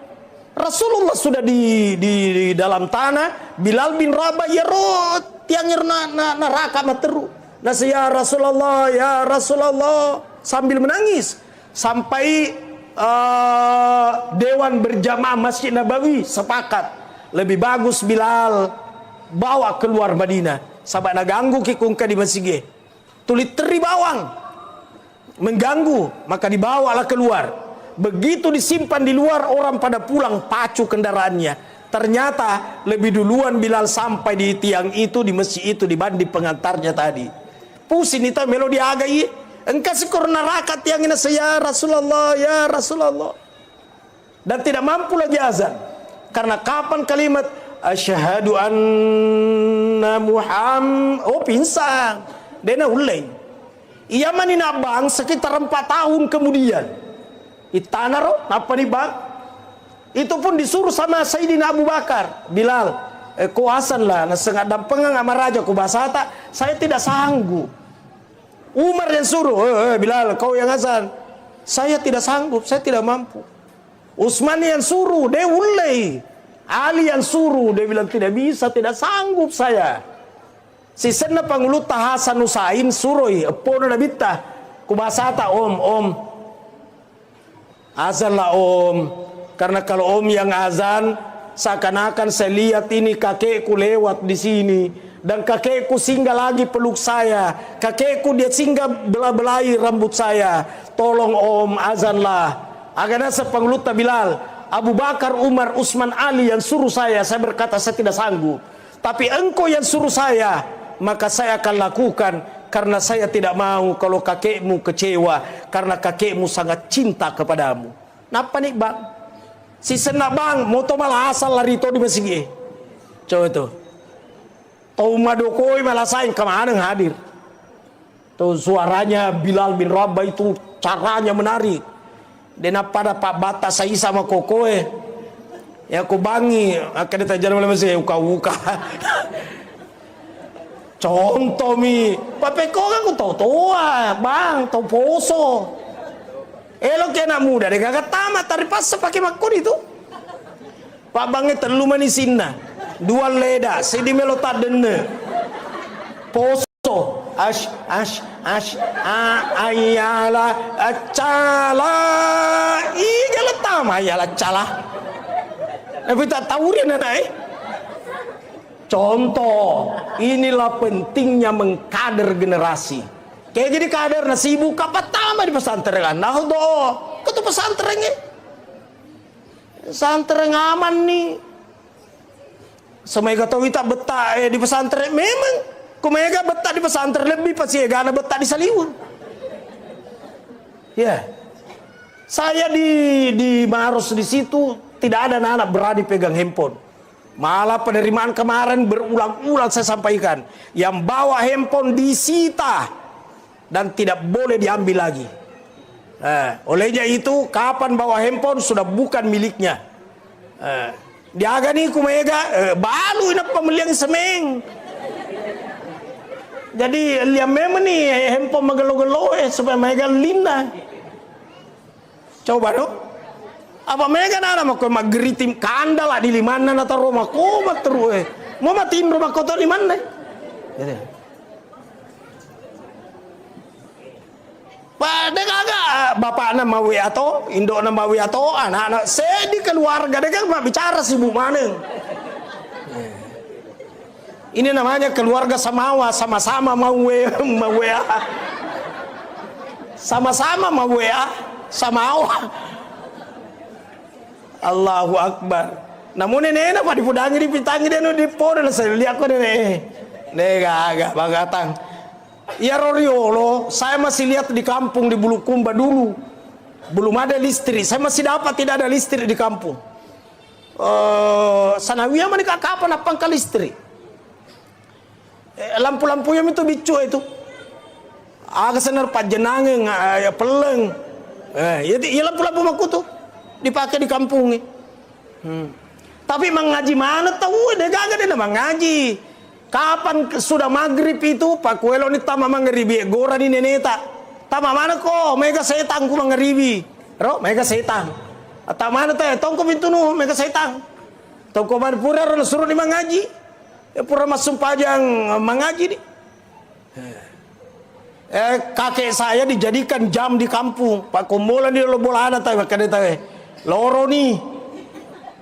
Rasulullah sudah di dalam tanah, Bilal bin Rabah yerot tiangnya neraka materu. Nasi ya Rasulullah sambil menangis sampai dewan berjamaah Masjid Nabawi sepakat lebih bagus Bilal bawa keluar Madinah sabab naganggu kikungka di masjid. Tulit teri bawang mengganggu, maka dibawalah keluar. Begitu disimpan di luar, orang pada pulang pacu kendaraannya. Ternyata lebih duluan Bilal sampai di tiang itu, di masjid itu, dibanding pengantarnya tadi. Pusing itu melodi agai. Engkau sekur neraka tiang ini ya Rasulullah. Dan tidak mampu lagi azan. Karena kapan kalimat asyhadu anna Muhammad, pingsan. Dena ulai. Ia manina bang sekitar 4 tahun kemudian. Itanaro apa nih bang? Itu pun disuruh sama Sayyidina Abu Bakar. Bilal, kuasan lah, nasengat dampengang sama raja ku basata, saya tidak sanggup. Umar yang suruh, Bilal, kau yang azan. Saya tidak sanggup, saya tidak mampu. Utsman yang suruh, dia ulai. Ali yang suruh, dia bilang tidak bisa, tidak sanggup saya. Si senna pangulut Hasan Husain suruh, pono nabita, ku basata om. Azan lah om, karena kalau om yang azan seakan-akan saya lihat ini kakekku lewat di sini dan kakekku singgah lagi peluk saya, kakekku dia singgah belah-belahi rambut saya. Tolong om azanlah. Agaknya sepanglut Bilal, Abu Bakar, Umar, Utsman, Ali yang suruh saya berkata saya tidak sanggup. Tapi engkau yang suruh saya, maka saya akan lakukan. Karena saya tidak mau kalau kakekmu kecewa, karena kakekmu sangat cinta kepadamu. Napa nih bang? Si senak bang, moto malah asal lari to di masjid. Coba tuh. Tau madokoi malah saing kemana hadir. Tuh suaranya Bilal bin Rabah itu caranya menarik. Dan pada Pak Bata saya sama kokoe. Ya aku bangi, akan ditajar oleh masjid uka-uka. Contoh papeko kan ku tahu tua, bang, tahu poso. Elok ya anak muda, dia kagak tamat, tari pas pakai makun itu. Pak bangnya terlalu manisinna, 2 leda, sedi melota dene. Poso, ayala, acala, jala tama, ayala cala. Tapi tak tahu dia anak Contoh, inilah pentingnya mengkader generasi. Kayak jadi kader nasi ibu kapatama di pesantren. Nah doh, ketu pesantrennya. Pesantren aman nih. Semega tahu kita betah di pesantren. Memang, kumega betah di pesantren lebih pasti gana betah di Saliwun. Ya, saya di Maros di situ tidak ada anak berani pegang handphone. Malah penerimaan kemarin berulang-ulang saya sampaikan, yang bawa handphone disita dan tidak boleh diambil lagi. Olehnya itu kapan bawa handphone sudah bukan miliknya. Diaga nih kumega balu ina pembelian semeng. Jadi liam memang nih handphone magelo-gelo supaya mega linda. Coba dong. Apa mereka nana mau magritim kanda lah di limana nata rumah komat terus mau matiin rumah kotor di mana? Pada kagak bapak nama WA to, indok nama WA to, anak-anak saya di keluarga dia kan bicara sibuk mana. Ini namanya keluarga Samawa, sama-sama mau WA. Sama-sama mau WA, Samawa. Allahu Akbar. Namun ini apa dipudangi dipitangi dia nu dipodel saya lihat kok ini. Gak bagatang. Ya Roriolo, saya masih lihat di kampung di Bulukumba dulu. Belum ada listrik. Saya masih dapat tidak ada listrik di kampung. Sanawiyah mana kapan apa ke listrik? Lampu-lampunya itu bicu itu. Agak senar pajenangeng ya peleng. Ya lampu-lampu maku tuh dipakai di kampung. Tapi mengaji mana tahu dia gak ada mengaji. Kapan sudah maghrib itu Pak Kuelo ni tama mangribi gora ni neneta. Tama mana ko mega setan ku mangribi. Ro mega setan. Tama mana teh tongko pintu nu mega setan. Tongko man pura ro suruh di mengaji. Ya pura masuk pajang mengaji ni. Kakek saya dijadikan jam di kampung. Pak Kombolan di Lobolana tahu makanya tahu. Loro nih.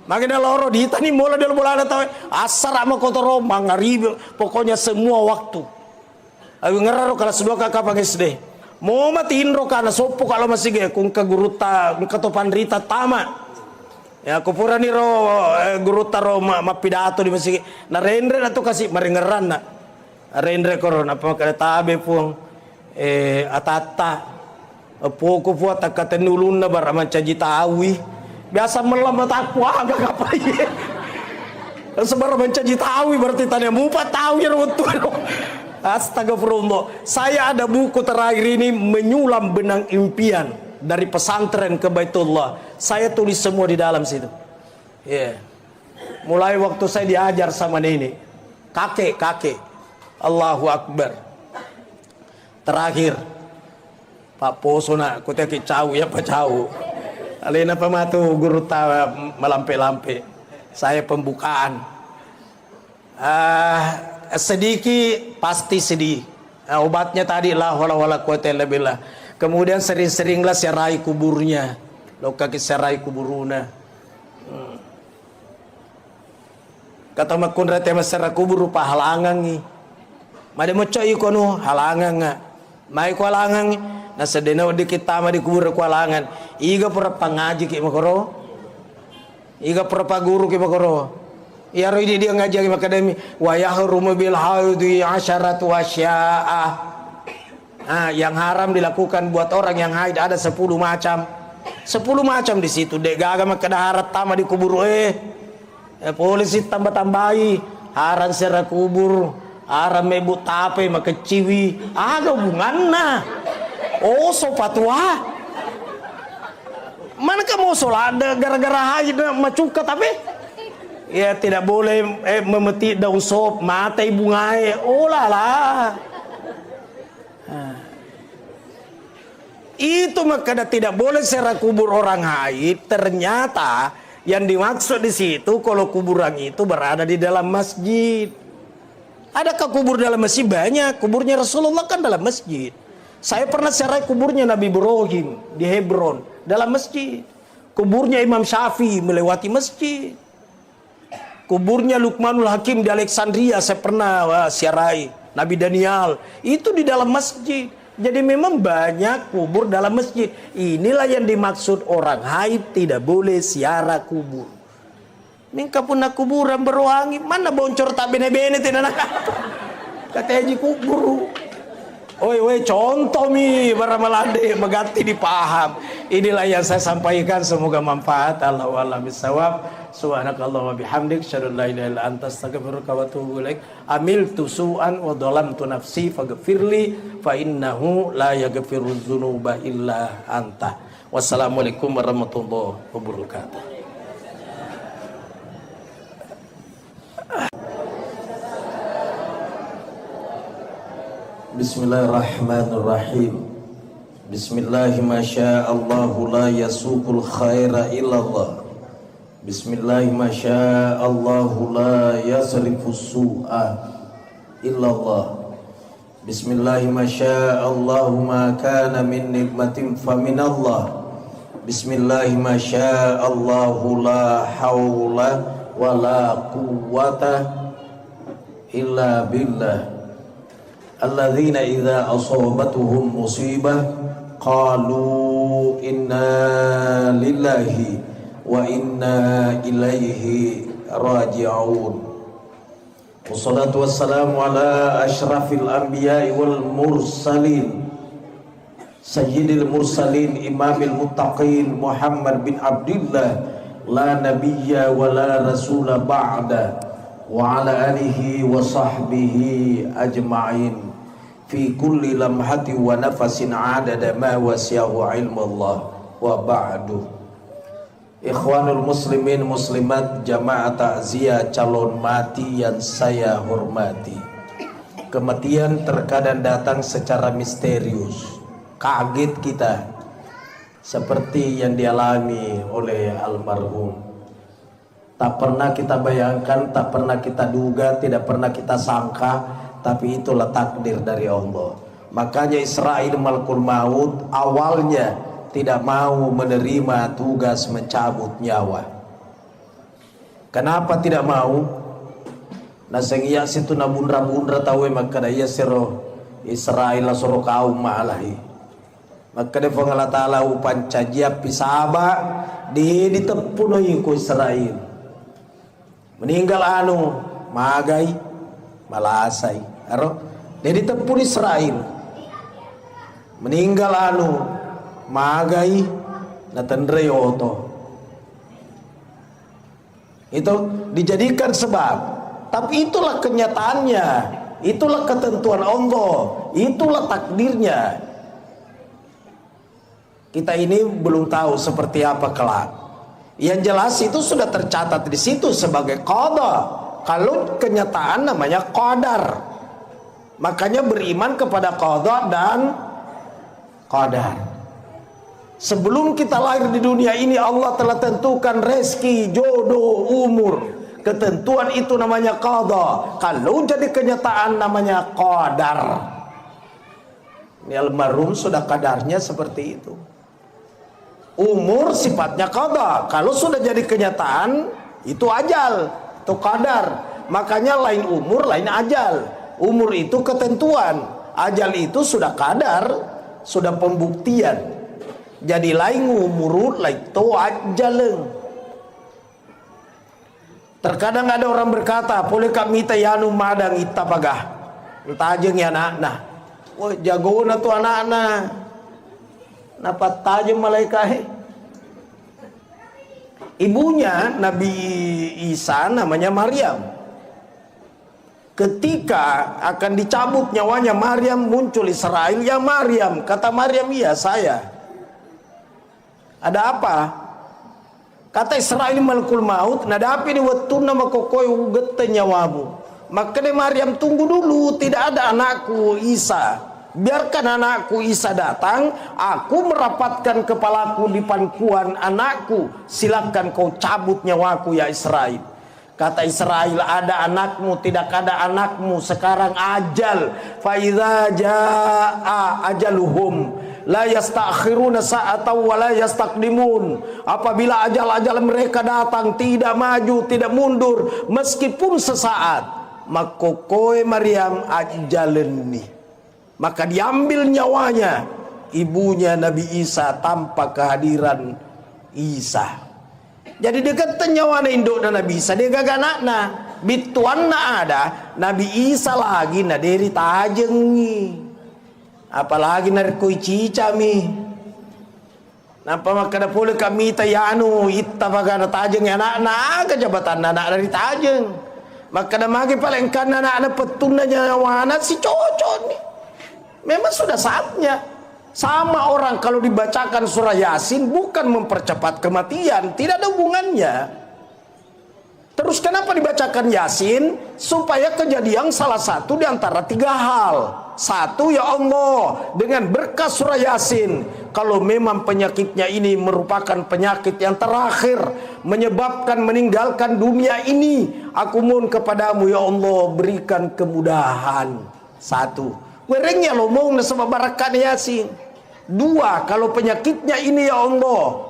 Makanya loro di tani mulai dari bulan atau asar sama kotor mangaribi pokoknya semua waktu. Aku ngeraro kalau sedua kakak panggil SD. Mau matiin ro karena sopo kalau masih gak kung ke guruta ketopan rita tamat. Ya aku pura nih ro guruta ro pidato di masih. Nah rendre atau kasih maringeran nak. Rendre koron apa kada tabe pung atata. Poko puat kata nulun na bar mancaji tawi. Biasa melamat aku agak apa ya sebar mencaji tahu berarti tanya mupat tahu ya astagfirullah. Saya ada buku terakhir ini menyulam benang impian dari pesantren ke Baitullah. Saya tulis semua di dalam situ. Mulai waktu saya diajar sama nenek kakek Allahu Akbar. Terakhir Pak Poso nak kau teki cau ya Pak cau. Alena pematu guru tawa melampe-lampe. Saya pembukaan. Sedikit pasti sedih. Obatnya tadi la hawla wala quwata illa billah. Kemudian sering-seringlah serai kuburnya. Loka ki serai kuburuna. Kata makun rete masara kubur rupa halangan ni. Made moco ikono halangan nga. Mai ko halangan na sedena dikit tama di kubur ko halangan. Iga pura pangaji ki makoro. Iga pura paguru ki makoro. Ya ro dia ngaji ki akademi wa yahrumu bil haudi asharatu asya'a. Yang haram dilakukan buat orang yang haid ada 10 macam. 10 macam di situ dek gaga makada harat tama di kubur polisi tambah-tambahi haram sera kubur, haram mebu tape makeciwi. Aga hubunganna. Oh so fatwa. Mana kamu sholat gara-gara haid macuka tapi ya tidak boleh memetik daun sop mata ibu ngai. Oh lala. Itu makanya tidak boleh serak kubur orang haid. Ternyata yang dimaksud di situ kalau kuburan itu berada di dalam masjid. Adakah kubur dalam masjid? Banyak. Kuburnya Rasulullah kan dalam masjid. Saya pernah serai kuburnya Nabi Ibrahim di Hebron dalam masjid. Kuburnya Imam Syafi'i melewati masjid. Kuburnya Luqmanul Hakim di Alexandria saya pernah siarai. Nabi Daniel itu di dalam masjid. Jadi memang banyak kubur dalam masjid. Inilah yang dimaksud orang haid tidak boleh siara kubur. Mingka pun nak kuburan berwangi mana boncor tak bene-bene tidak nak katanya kubur. Oi contoh mi baramalade megati dipaham. Inilah yang saya sampaikan, semoga manfaat. Allahu a'lam bishawab. Subhanakallah wa bihamdik asyhadu an la ilaha illa anta astaghfiruka wa atubu ilaik. Amiltu su'an wa dhalamtu nafsi faghfirli fa innahu la yaghfiru dzunuba illa anta. Wassalamualaikum warahmatullahi wabarakatuh. Bismillahirrahmanirrahim. Bismillahi masya'allahu la yasuqul khaira illallah. Bismillahi masya'allahu la yasrifu su'a illallah. Bismillahi masya'allahu ma kana min nikmatin faminallah. Bismillahi masya'allahu la hawla wa la quwwata illa billah. Alladzina idza asabatuhum musibah qalu inna lillahi wa inna ilaihi raji'un. Wassalatu wassalamu ala asyrafil anbiya'i wal mursalin sayyidil mursalin imamil muttaqin Muhammad bin Abdullah la nabiyya wa la rasula ba'da wa ala alihi wa sahbihi ajma'in fi kulli lamhati wa nafasin adada ma wasiyahu ilmullah wa ba'du. Ikhwanul muslimin muslimat jamaah takziah calon mati yang saya hormati. Kematian terkadang datang secara misterius, kaget kita, seperti yang dialami oleh almarhum. Tak pernah kita bayangkan, tak pernah kita duga, tidak pernah kita sangka, tapi itulah takdir dari Allah. Makanya Israil Malakul Maut awalnya tidak mau menerima tugas mencabut nyawa. Kenapa tidak mau? Naseng iya situ na bundra-bundra tahu maka iya siro Israel soro kaum malahi. Maka de Allah Taala upan cajiap pisaba di ditepunoi ku Israel. Meninggal anu magai malasai. Aro de ditepun Israel. Meninggal anu magai natandrei oto. Itu dijadikan sebab, tapi itulah kenyataannya, itulah ketentuan Allah, itulah takdirnya. Kita ini belum tahu seperti apa kelak. Yang jelas itu sudah tercatat di situ sebagai qada. Kalau kenyataan namanya qadar. Makanya beriman kepada qada dan qadar. Sebelum kita lahir di dunia ini Allah telah tentukan rezeki, jodoh, umur. Ketentuan itu namanya qada. Kalau jadi kenyataan namanya qadar. Ini almarhum sudah kadarnya seperti itu. Umur sifatnya qada. Kalau sudah jadi kenyataan itu ajal, itu qadar. Makanya lain umur, lain ajal. Umur itu ketentuan, ajal itu sudah qadar, sudah pembuktian. Jadi lain umurut lain to ajaleng. Terkadang ada orang berkata, boleh kami tayanu madang ita pagah. Tajeng ya anak-anak. Oh jago na tu anak-anak. Napa tajeng malaikat? Ibunya Nabi Isa namanya Maryam. Ketika akan dicabut nyawanya Maryam, muncul Israel, ya Maryam. Kata Maryam, iya saya. Ada apa? Kata Israel Malakul Maut, nadapi ni wattuna makokoy uget nyawamu. Maka de Maryam tunggu dulu, tidak ada anakku Isa. Biarkan anakku Isa datang, aku merapatkan kepalaku di pangkuan anakku. Silakan kau cabut nyawaku ya Israel. Kata Israel, ada anakmu, tidak ada anakmu. Sekarang ajal. Fa idza jaa ajaluhum la yastakhiruna sa'atan wa la yastaqdimun. Apabila ajal-ajal mereka datang, tidak maju, tidak mundur meskipun sesaat. Maka koe Maryam ajaleni. Maka diambil nyawanya ibunya Nabi Isa tanpa kehadiran Isa. Jadi dekat nyawana induk dan Nabi Isa dia gagak nakna. Bituan na ada Nabi Isa lagi na deri tajengi. Apalagi narkoi cica mi. Napa maka da pula kami tayanu itta pagana tajeng anak-anak kejabatan anak dari tajeng. Maka da magi paling kan anak-anak petunanya wana si cocok nih. Memang sudah saatnya. Sama orang kalau dibacakan surah Yasin bukan mempercepat kematian, tidak ada hubungannya. Terus kenapa dibacakan Yasin? Supaya kejadian salah satu di antara tiga hal. Satu, ya Allah, dengan berkah surah Yasin, kalau memang penyakitnya ini merupakan penyakit yang terakhir, menyebabkan meninggalkan dunia ini, aku mohon kepadamu ya Allah berikan kemudahan. Satu. Werengnya lomong na sama barakat Yasin. Dua, kalau penyakitnya ini ya Allah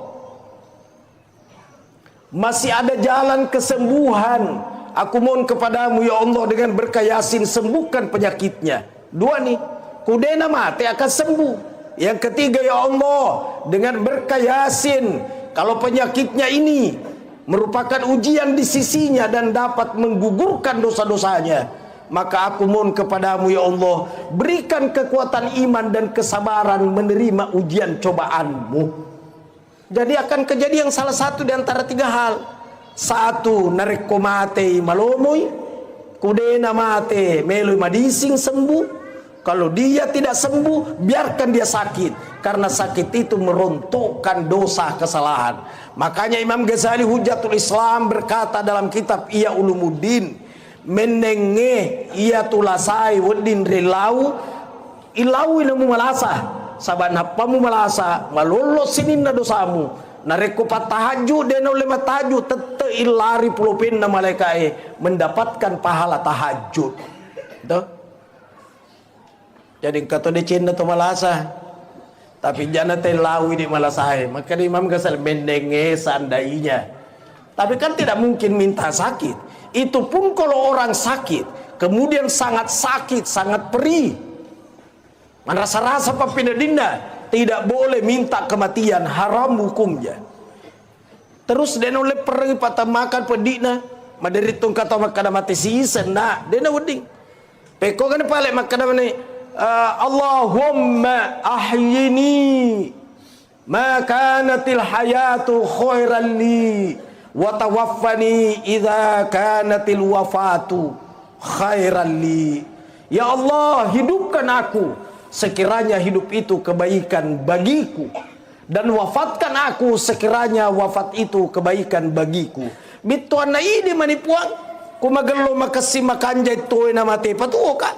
masih ada jalan kesembuhan, aku mohon kepadamu ya Allah dengan berkah Yasin sembuhkan penyakitnya. Dua nih, kudena mati akan sembuh. Yang ketiga ya Allah dengan berkah Yasin, kalau penyakitnya ini merupakan ujian di sisinya dan dapat menggugurkan dosa-dosanya, maka aku mohon kepadamu ya Allah berikan kekuatan iman dan kesabaran menerima ujian cobaanmu. Jadi akan kejadian salah satu di antara tiga hal. Satu, nareko mate malomoy, kudena mate meloy madising sembuh. Kalau dia tidak sembuh, biarkan dia sakit, karena sakit itu merontokkan dosa kesalahan. Makanya Imam Ghazali Hujjatul Islam berkata dalam kitab Ihya Ulumuddin, menenge ia tulasai wadin rilau ilau ilamu malasa saban hapamu malasa malulus sinin na dosamu nareko patahaju dena ulema tahajud tete ilari pulupin na malaikai mendapatkan pahala tahajud. Tuh. Jadi kata de cinta to malasa tapi jangan telawi di malasai. Maka Imam Ghazali menenge seandainya, tapi kan tidak mungkin minta sakit. Itu pun kalau orang sakit, kemudian sangat sakit, sangat perih, merasa-rasa papina dinda, tidak boleh minta kematian, haram hukumnya. Terus dena oleh pergi patah makan pedina, maderitung kata makana mati sisen, nah dena weding. Peko kan pale makana mani, Allahumma ahyini, ma kanatil hayatu khairan li. Wa tawaffani idza kanatil wafatu khairan li. Ya Allah, hidupkan aku sekiranya hidup itu kebaikan bagiku, dan wafatkan aku sekiranya wafat itu kebaikan bagiku. Bituan na ini manipuang kumagalo makasi makanja itoy na mate patuo ka,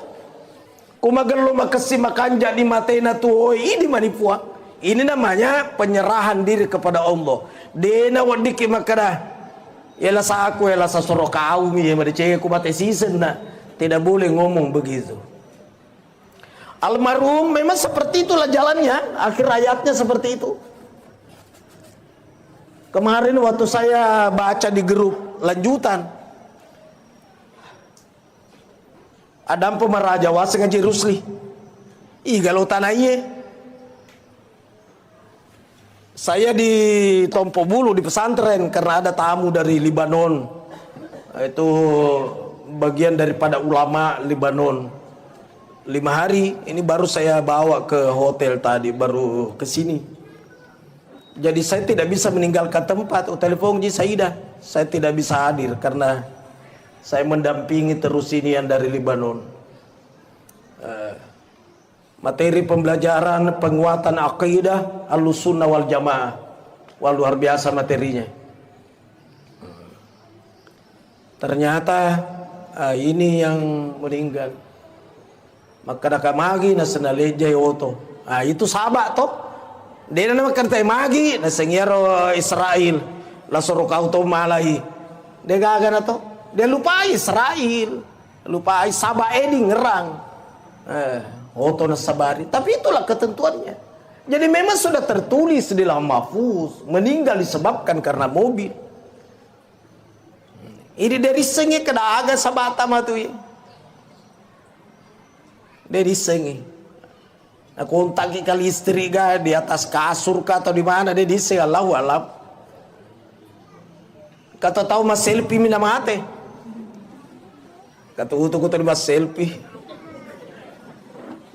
kumagalo makasi makanja di mate na tuoy ini manipuang. Ini namanya penyerahan diri kepada Allah. Dena wadiki makana yala sa aku yala sa sorokau mi madicenge ku mate season na. Tidak boleh ngomong begitu. Almarhum memang seperti itulah jalannya, akhir hayatnya seperti itu. Kemarin waktu saya baca di grup lanjutan, ada pemaraja wase ngaji Rusli. Ih galau tanahnya. Saya di Tompo Bulu di pesantren karena ada tamu dari Libanon. Itu bagian daripada ulama Libanon. 5 hari ini baru saya bawa ke hotel tadi, baru ke sini. Jadi saya tidak bisa meninggalkan tempat. Telepon Ji Saidah, saya tidak bisa hadir karena saya mendampingi terus ini yang dari Libanon. Materi pembelajaran penguatan akidah Ahlussunnah wal Jamaah. Wah, luar biasa materinya. Ternyata ini yang meninggal. Maka dah magi na senaleja yoto. Itu sahabat toh. Dia nama kata magi na sengiaro Israel. La suruh kau to malai. Dia gaga na to. Dia lupa Israel. Lupa sabah edi ngerang. Oto na sabari. Tapi itulah ketentuannya. Jadi memang sudah tertulis di lauh mahfuz, meninggal disebabkan karena mobil. Ini dari sengi ke daga sabata matu ya. Dari sengi. Nah, kontak kali istri ga di atas kasur kah atau di mana dia dise Allahu alam. Kata tahu mas selfie mina mate. Kata utuk di mas selfie.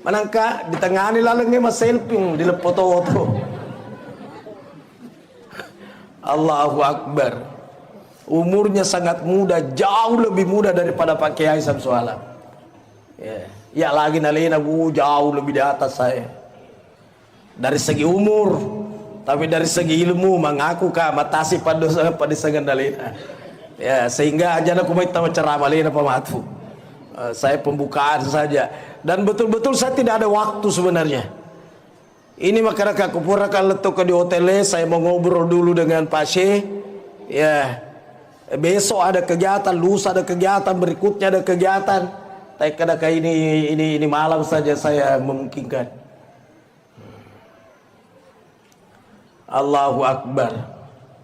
Manangka di tengah ni lalangnya mas selfie di lepoto-oto. Allahu Akbar. Umurnya sangat muda, jauh lebih muda daripada Pak Kiai Samsualam. Ya lagi nalina jauh lebih di atas saya. Dari segi umur, tapi dari segi ilmu mengaku kah matasi pada sangan nalina. Ya sehingga aja aku mau ceramah lina pematu. Saya pembukaan saja. Dan betul-betul saya tidak ada waktu sebenarnya. Ini makanya aku pura kalau letuk di hotelnya, saya mau ngobrol dulu dengan Pak Syekh. Ya, besok ada kegiatan, lusa ada kegiatan, berikutnya ada kegiatan. tapi kadang ini malam saja saya memungkinkan. Allahu Akbar.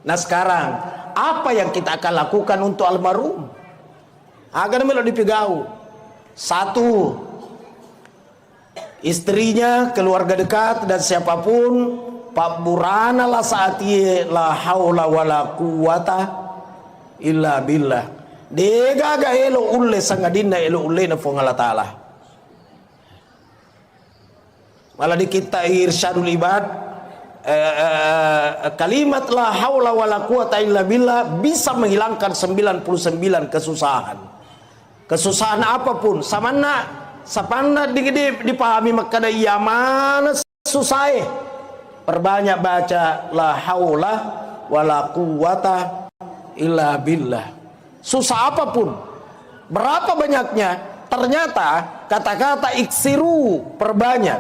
Nah sekarang apa yang kita akan lakukan untuk almarhum? Agar melo dipegau. Satu, istrinya, keluarga dekat dan siapapun, Pak Burana lah saat ia la haula wala quwata illa billah. Dega ga elo ulle sangadina elo ulle na Allah Ta'ala. Malah di kita irsyadul ibad, kalimat la haula wala quwata illa billah bisa menghilangkan 99 kesusahan. Kesusahan apapun, sapana dipahami makada iya mana susah. Perbanyak baca la haula wala quwata illa billah. Susah apapun, berapa banyaknya, ternyata kata-kata iksiru perbanyak.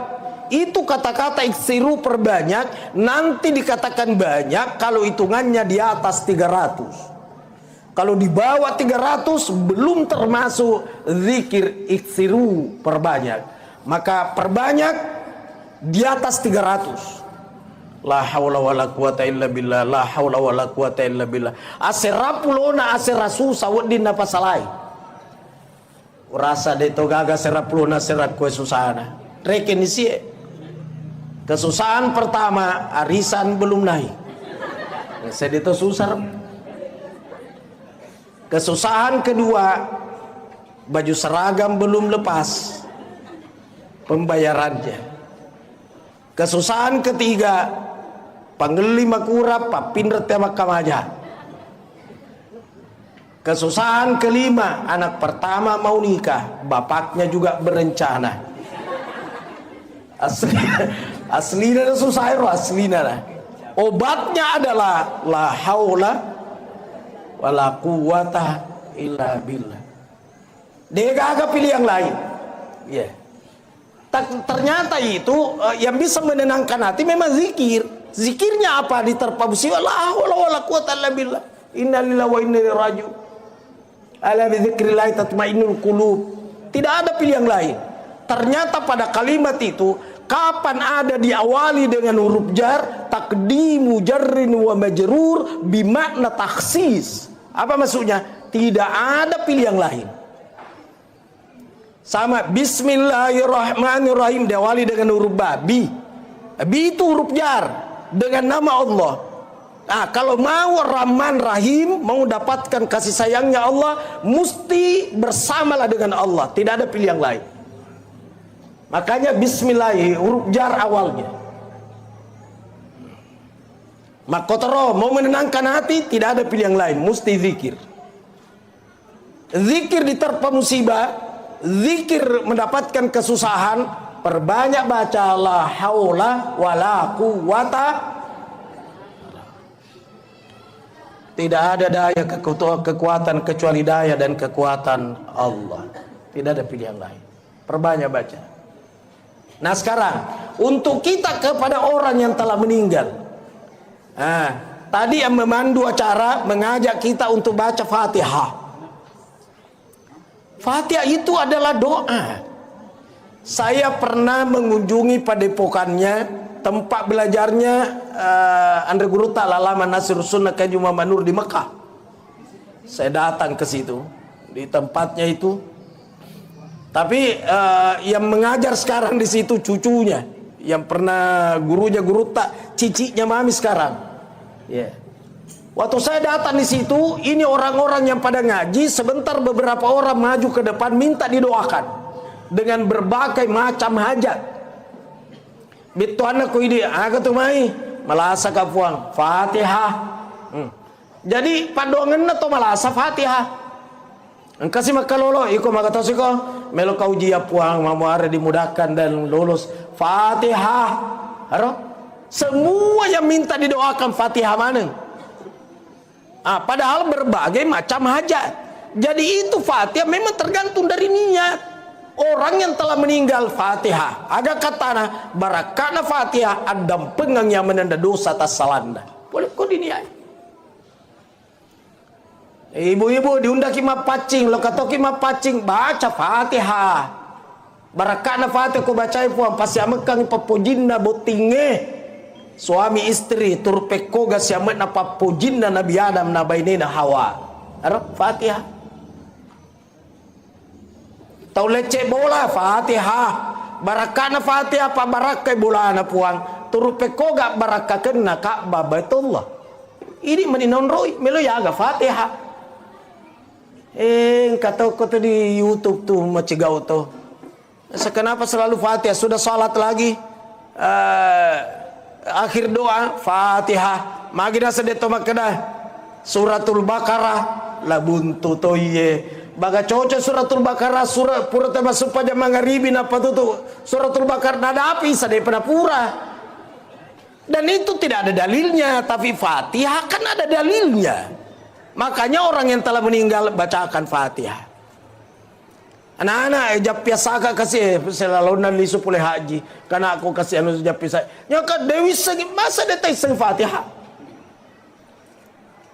Itu kata-kata iksiru perbanyak nanti dikatakan banyak kalau hitungannya di atas 300. Kalau di bawah 300 belum termasuk zikir iksiru perbanyak. Maka perbanyak di atas 300. La haula wala quwata illa billah, la haula wala quwata illa billah. Aserapulona aserasusah wadin apa salai. Rasa de togaga serapulona serat kue susana. Reken isi. Kesusahan pertama, arisan belum naik. Sedito susah. Kesusahan kedua, baju seragam belum lepas pembayarannya. Kesusahan ketiga, panggeli makura papindret tema kamaja. Kesusahan kelima, anak pertama mau nikah, bapaknya juga berencana. Aslina susah itu aslina. Obatnya adalah la haula wala quwata illa billah. Dia gak pilih yang lain. Ya. Ternyata itu yang bisa menenangkan hati memang zikir. Zikirnya apa? Diterpa musibah la haula wala quwata illa billah. Inna lillahi wa inna ilaihi raji'un. Ala bi dzikrillah tatmainnul qulub. Tidak ada pilihan lain. Ternyata pada kalimat itu kapan ada diawali dengan huruf jar, taqdimu jarrin wa majrur bimakna takhsis. Apa maksudnya? Tidak ada pilihan lain. Sama bismillahirrahmanirrahim diawali dengan huruf ba. Bi itu huruf jar dengan nama Allah. Nah, kalau mau Rahman Rahim, mau dapatkan kasih sayangnya Allah, mesti bersamalah dengan Allah. Tidak ada pilihan lain. Makanya bismillah huruf jar awalnya. Makotoro mau menenangkan hati, tidak ada pilihan lain, mesti zikir. Zikir diterpa musibah, zikir mendapatkan kesusahan, perbanyak baca la haula wala quwata. Tidak ada daya kekuatan kecuali daya dan kekuatan Allah. Tidak ada pilihan lain. Perbanyak baca. Nah sekarang untuk kita kepada orang yang telah meninggal. Nah, tadi yang memandu acara mengajak kita untuk baca Fatihah. Fatihah itu adalah doa. Saya pernah mengunjungi padepokannya, tempat belajarnya Andre Guru Ta'ala Lama Nasir Sunnah Kaji Muhammad Nur di Mekah. Saya datang ke situ, di tempatnya itu. Tapi yang mengajar sekarang di situ cucunya, yang pernah gurunya Guru Tak, ciciknya mami sekarang. Yeah. Waktu saya datang di situ, ini orang-orang yang pada ngaji, sebentar beberapa orang maju ke depan minta didoakan dengan berbagai macam hajat. Bitu anakku ini, agak tuh mai, malasa kapuang, Fatihah. Jadi padongan atau malasa Fatihah. Engkasi makalolo, iko makatosiko, melo kau jia puang, mamuare dimudahkan dan lulus. Fatihah. Haro? Semua yang minta didoakan Fatihah mana? Padahal berbagai macam hajat. Jadi itu Fatihah memang tergantung dari niat. Orang yang telah meninggal Fatihah. Agak katana barakana Fatihah adam pengang yang menanda dosa tas salanda. Boleh kau diniat. Ibu-ibu diundaki mapacing, lo katoki mapacing, baca Fatihah. Barakana Fatihah ko bacai puan pasi amekang papojinna botinge. Suami istri turpekoga siamet na papojinna Nabi Adam na bainina Hawa. Arab Fatihah. Tau lecek bola Fatihah. Barakana Fatihah pa barakai bola na puang. Turpekoga barakakenna Ka'bah Baitullah. Ini meninonroi melo yaga Fatihah. Kata kau tu di YouTube tu macigau tu. Kenapa selalu Fatihah? Sudah salat lagi, akhir doa Fatihah. Magina sedeto makna suratul Baqarah la buntu toye. Baga coco suratul Baqarah surat pura tema supaya mangaribi apa tu suratul Baqarah nada api sadai pada pura. Dan itu tidak ada dalilnya, tapi Fatihah kan ada dalilnya. Makanya orang yang telah meninggal bacakan Fatihah. Anak-anak japia saka kasih selalu nanti supule haji karena aku kasih anu japia saya. Nyaka Dewi segi masa detai seng Fatihah.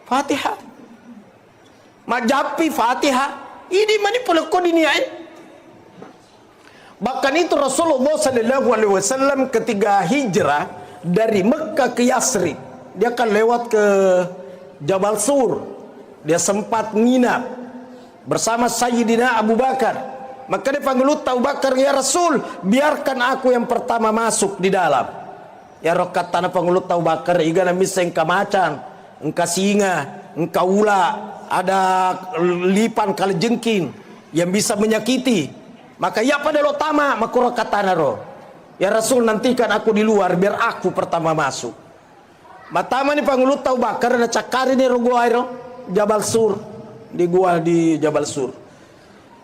Fatihah. Majapi Fatihah. Ini mani pula kau diniain. Bahkan itu Rasulullah sallallahu alaihi wasallam ketika hijrah dari Mekah ke Yasrib, dia akan lewat ke Jabal Sur. Dia sempat nginap bersama Sayyidina Abu Bakar. Maka dia panggil Abu Bakar, ya Rasul, biarkan aku yang pertama masuk di dalam. Ya rokat tanah panggil Abu Bakar, igana miseng kamacan, engka singa, engka ula, ada lipan kali jengking yang bisa menyakiti. Maka ya pada lo tama, maka rokat tanah ro. Ya Rasul, nantikan aku di luar biar aku pertama masuk. Matama ni panggil Abu Bakar, ada cakari ni rogo airo. Jabal Sur, di gua di Jabal Sur.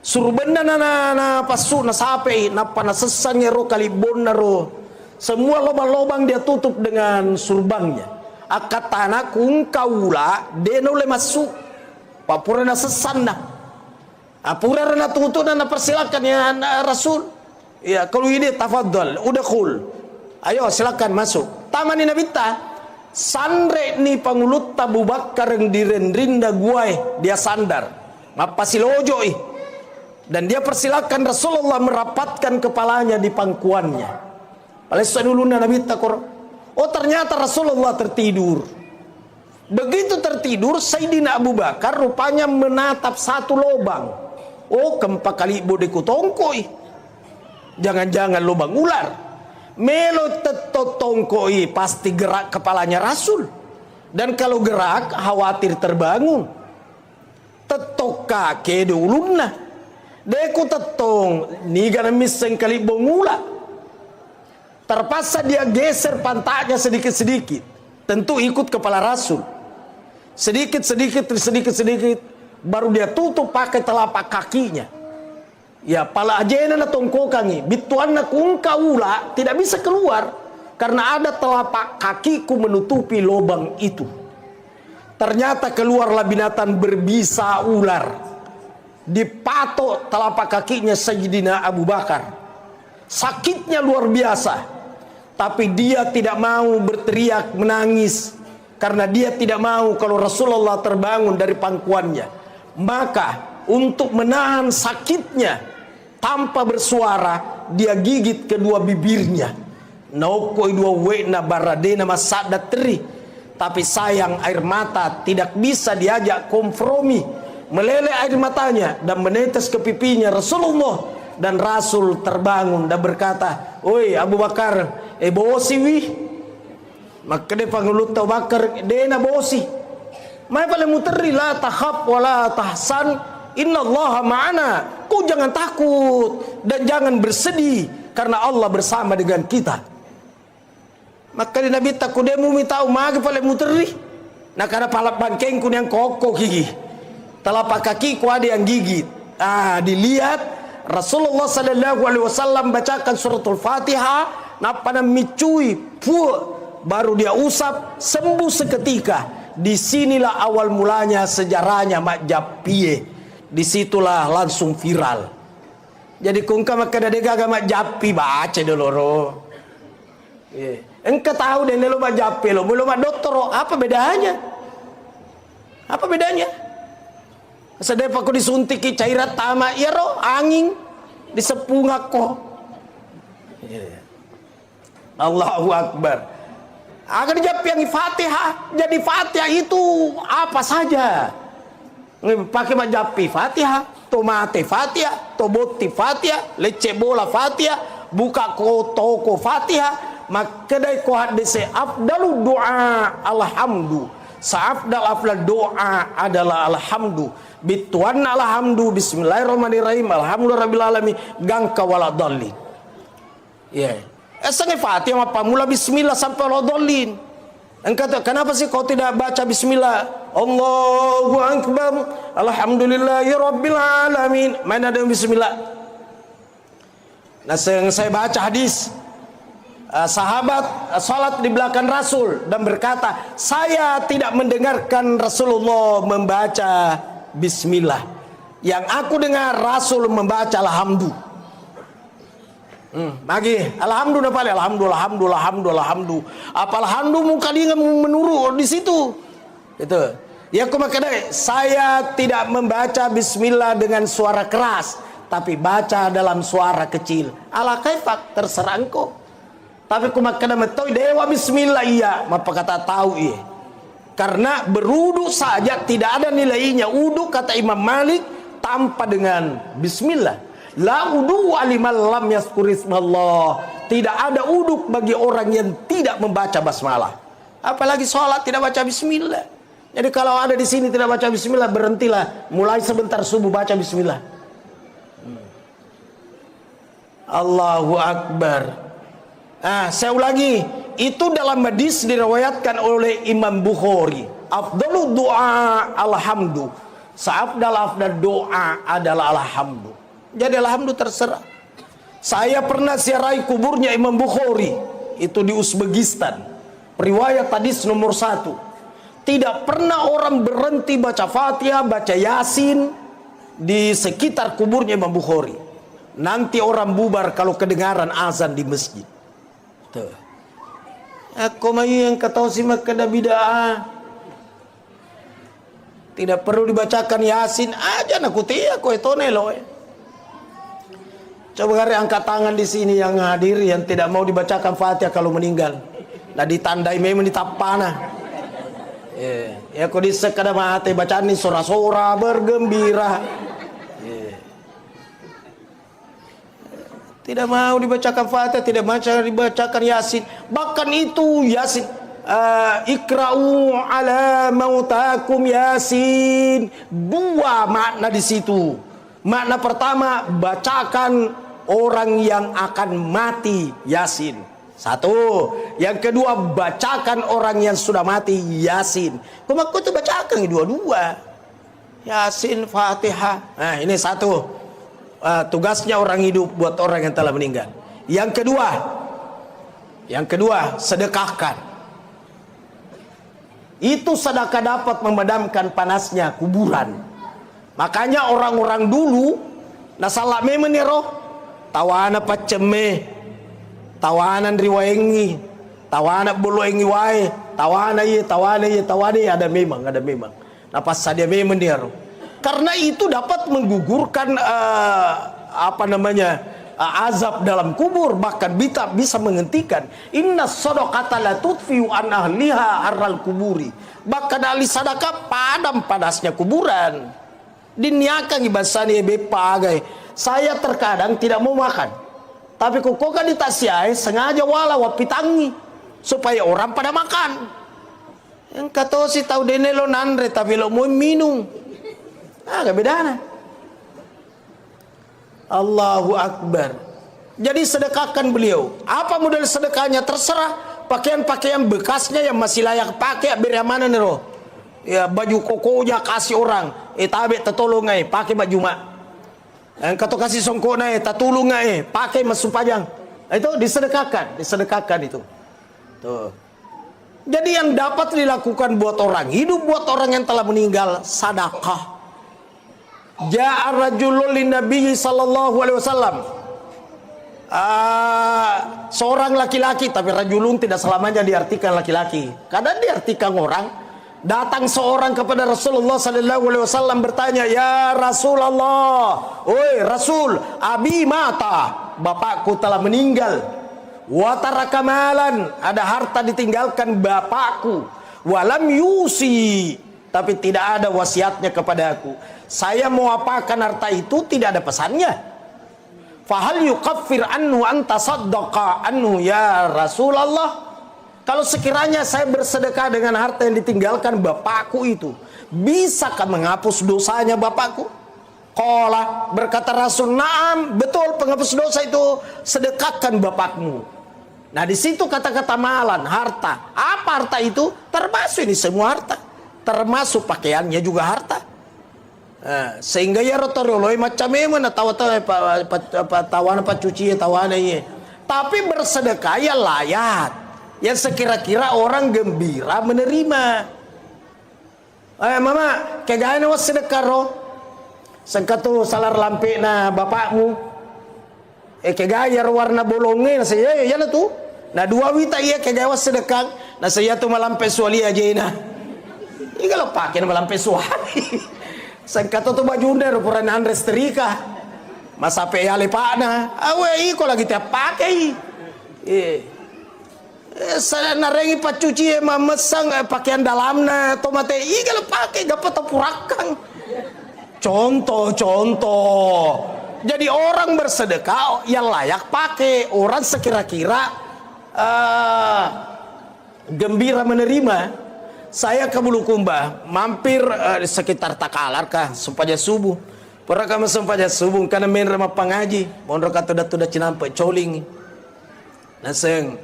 Surbenda na pasu na sape na panasesan ro kalibon na ro. Semua lobang-lobang dia tutup dengan surbangnya. Akatana kung kaula deno le masuk. Papura na sesan na. Apura na tutup na persilakan ya Rasul. Ya kalau ini tafadhal, udkhul. Ayo silakan masuk. Taman ni nabita. Sandre ni pangulut Abu Bakar yang direndrinda guai dia sandar mapasilojo dan dia persilakan Rasulullah merapatkan kepalanya di pangkuannya. Palesa dulu Nabi takor. Oh ternyata Rasulullah tertidur. Begitu tertidur Sayyidina Abu Bakar rupanya menatap satu lubang. Oh keempat kali bodeku tongkoi. Jangan-jangan lubang ular. Melo tetotongkoi pasti gerak kepalanya Rasul. Dan kalau gerak khawatir terbangun. Tetok kake ulunna. Deku tetong niga miseng kali bongula. Terpaksa dia geser pantatnya sedikit-sedikit. Tentu ikut kepala Rasul. Sedikit-sedikit baru dia tutup pakai telapak kakinya. Ya pala ajena na tongkokangi bituan na kung kaula tidak bisa keluar karena ada telapak kakiku menutupi lubang itu. Ternyata keluarlah binatang berbisa ular. Dipatok telapak kakinya Sayyidina Abu Bakar. Sakitnya luar biasa. Tapi dia tidak mau berteriak menangis karena dia tidak mau kalau Rasulullah terbangun dari pangkuannya. Maka untuk menahan sakitnya tanpa bersuara dia gigit kedua bibirnya. Naukoi dua wena baradena masada teri. Tapi sayang air mata tidak bisa diajak kompromi. Meleleh air matanya dan menetes ke pipinya Rasulullah. Dan Rasul terbangun dan berkata, "Oi Abu Bakar, bosi wih." Maka dia panggil Abu Bakar, "Dena bosi. Mai paling muteri la takhaf wala tahsan. Inna Allah ma'ana." Kau jangan takut dan jangan bersedih karena Allah bersama dengan kita. Maka di Nabi takut dia mau minta umagi paling muteri. Nah karena palap bangkeng kun yang kokoh gigi. Telapak kaki ku ada yang gigit. Dilihat Rasulullah sallallahu alaihi wasallam bacakan suratul Fatihah, napa micui, baru dia usap sembuh seketika. Disinilah awal mulanya sejarahnya Mak Japie. Disitulah langsung viral. Jadi kungka maka dadega Mak Japi baca dulu ro. Engkau tahu dan lo Mak Japi lo belum dokter apa bedanya? Apa bedanya? Sedep aku disuntiki cairan tama ya roh angin disepung aku. Allahu Akbar. Agar yang Fatihah, jadi Fatihah itu apa saja. Pakai majapi Fatihah, tomate Fatihah, toboti Fatihah, lece bola Fatihah, buka toko Fatihah, maka dai ko hadise afdalu doa alhamdu. Afdal doa adalah alhamdu. Bituan alhamdu bismillahirrahmanirrahim alhamdulillahirabbil alamin gangka waladallin. Ya. Esang Fatihah apa mula bismillah sampai waladallin. Engkau kenapa sih kau tidak baca bismillah? Allahu akbar alhamdulillahirabbil alamin. Mana ada bismillah? Nah, saya baca hadis sahabat salat di belakang Rasul dan berkata, saya tidak mendengarkan Rasulullah membaca bismillah. Yang aku dengar Rasul membaca alhamdu. Bagi alhamdulillah paling alhamdulillah. Apa alhamdu muka dia menurut di situ. Itu. Ya aku makanya saya tidak membaca bismillah dengan suara keras, tapi baca dalam suara kecil. Ala kaifak terserah engkau. Tapi aku makanya metoi dewa bismillah iya, apa kata tahu iya. Karena berudu saja tidak ada nilainya. Uduk kata Imam Malik tanpa dengan bismillah. La udu alimal lam yazkurismallah. Tidak ada uduk bagi orang yang tidak membaca basmalah. Apalagi sholat tidak baca bismillah. Jadi kalau ada di sini tidak baca bismillah, berhentilah. Mulai sebentar subuh baca bismillah. Allahu Akbar. Saya ulangi. Itu dalam hadis diriwayatkan oleh Imam Bukhari. Afdalu doa alhamdu. Afdal doa adalah alhamdu. Jadi alhamdulillah terserah. Saya pernah ziarahi kuburnya Imam Bukhari. Itu di Uzbekistan. Riwayat hadis nomor 1. Tidak pernah orang berhenti baca Fatihah, baca Yasin di sekitar kuburnya Imam Bukhari. Nanti orang bubar kalau kedengaran azan di masjid. Tuh. Aku mayu yang kata si makada bid'ah. Tidak perlu dibacakan Yasin aja nakuti aku itu nelo. Coba hari angkat tangan di sini yang hadir yang tidak mau dibacakan Fatihah kalau meninggal. Nah ditandai memang ditapana. Ya kau disekada mati bacaan ini sora-sora bergembira. Tidak mau dibacakan Fatihah, tidak mau dibacakan Yasin. Bahkan itu Yasin ikra'u ala mautakum Yasin. Dua makna di situ. Makna pertama, bacakan orang yang akan mati Yasin. Satu. Yang kedua, bacakan orang yang sudah mati Yasin. Kemaku itu bacakan dua-dua. Yasin, Fatihah. Nah ini satu. Tugasnya orang hidup buat orang yang telah meninggal. Yang kedua, sedekahkan. Itu sedekah dapat memadamkan panasnya kuburan. Makanya orang-orang dulu nasalah memeniro tawana paceme, tawanan riwayengi, tawana buluengi wae, tawana ada memang. Napas sadia memeniro. Karena itu dapat menggugurkan azab dalam kubur, bahkan bisa menghentikan. Inna shadaqata la tudfi'u an ahliha harral kuburi. Bahkan ahli sedekah padam panasnya kuburan. Diniakan ibasani bepagai. Saya terkadang tidak mau makan, tapi kok kan ditasiai sengaja walau wapitangi supaya orang pada makan. Yang kata si tahu dene lo nandre tapi lo mau minum. Gak bedana. Allahu Akbar. Jadi sedekahkan beliau. Apa model sedekahnya terserah. Pakaian-pakaian bekasnya yang masih layak pakai beri mana nih roh. Ya baju kokonya kasih orang. Tabe tertolong pakai baju mak. Yang kata kasih songkok tatulung pakai masuk pajang. Itu disedekahkan itu. Tuh. Jadi yang dapat dilakukan buat orang hidup, buat orang yang telah meninggal, sedekah. Ja'a rajulun linnabi sallallahu alaihi wasallam. Seorang laki-laki, tapi rajulun tidak selamanya diartikan laki-laki. Kadang diartikan orang. Datang seorang kepada Rasulullah sallallahu alaihi wasallam bertanya, "Ya Rasulullah, oi Rasul, abi mata, bapakku telah meninggal. Wa taraka malan, ada harta ditinggalkan bapakku. Walam yusi, tapi tidak ada wasiatnya kepadaku. Saya mau apakan harta itu, tidak ada pesannya. Fahal yukaffir anhu anta saddaqa anhu ya Rasulullah." Kalau sekiranya saya bersedekah dengan harta yang ditinggalkan bapakku itu, bisakah menghapus dosanya bapakku? Qala, berkata Rasul, "Na'am, betul, penghapus dosa itu sedekahkan bapakmu." Nah, di situ kata-kata malan, harta. Apa harta itu? Termasuk ini semua harta. Termasuk pakaiannya juga harta. Sehingga ya rotoroloi macam mana tawana apa cuci tawana ini. Tapi bersedekah ya layak. Yang sekira-kira orang gembira menerima. Mama, kagaya was sedekah roh. Sengkatu salar lampe na bapakmu. Kagaya warna bolongnya saya ya lah tu. Nah dua wita iya kagaya was sedekah. Nah saya tu malampe suali aja na. Ini kalau pakai malampe suali. Sengkatu tu bajunda rupuran Andres Terika. Masa pe ale pak na. Awe iko lagi tiap pakai. Saya narengi pacuci mamesang pakaian dalamnya tomate igal pakai gapa tapurakan. Contoh. Jadi orang bersedekah yang layak pakai, orang sekira-kira gembira menerima. Saya ke Bulukumba mampir di sekitar Takalar kah supaya subuh. Pernah kami supaya subuh karena main rumah pengaji. Mondok kata dah cinampe coling. Naseng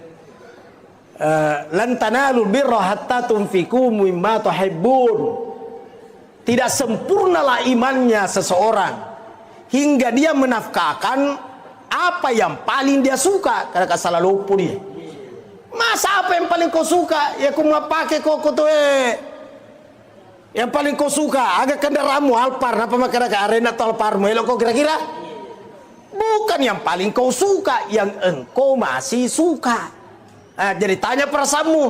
lan tanalul birra hatta tunfiqu mimma tuhibbun. Tidak sempurnalah imannya seseorang hingga dia menafkahkan apa yang paling dia suka. Karena salah lupa dia. Masa apa yang paling kau suka? Ya kau mau pakai kok tu yang paling kau suka agak kendaraanmu Alphard apa makanya ke arena atau Alphardmu elok kau kira-kira? Bukan yang paling kau suka, yang engkau masih suka. Jadi tanya perasaanmu,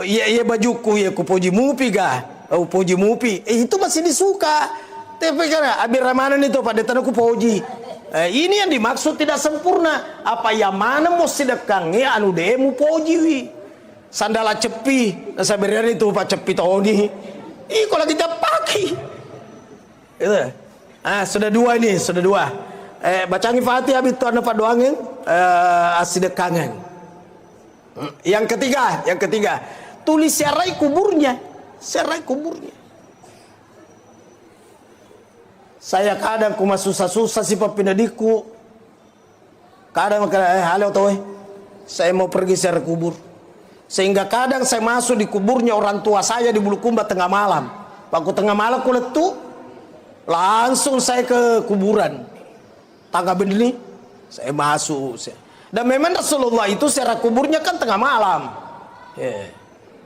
iya bajuku ya ku puji mupi ga, puji mupi, itu masih disuka. Tapi kan abir ramanan itu pada tanahku puji. Ini yang dimaksud tidak sempurna. Apa yang mana mau sedekangnya anu demu puji wi. Sandala cepi, saberan itu pak cepi toni. Kalau kita pakai, itu. Sudah dua ini, sudah dua. Bacangi Fatihah itu anu pak doangin, asidekangan. Yang ketiga, tulis serai kuburnya. Saya kadang kuma susah-susah si papinadiku. Kadang halo toh, saya mau pergi serai kubur. Sehingga kadang saya masuk di kuburnya orang tua saya di Bulukumba tengah malam. Waktu tengah malam ku letu, langsung saya ke kuburan. Tangga begini, saya masuk. Dan memang Rasulullah itu secara kuburnya kan tengah malam.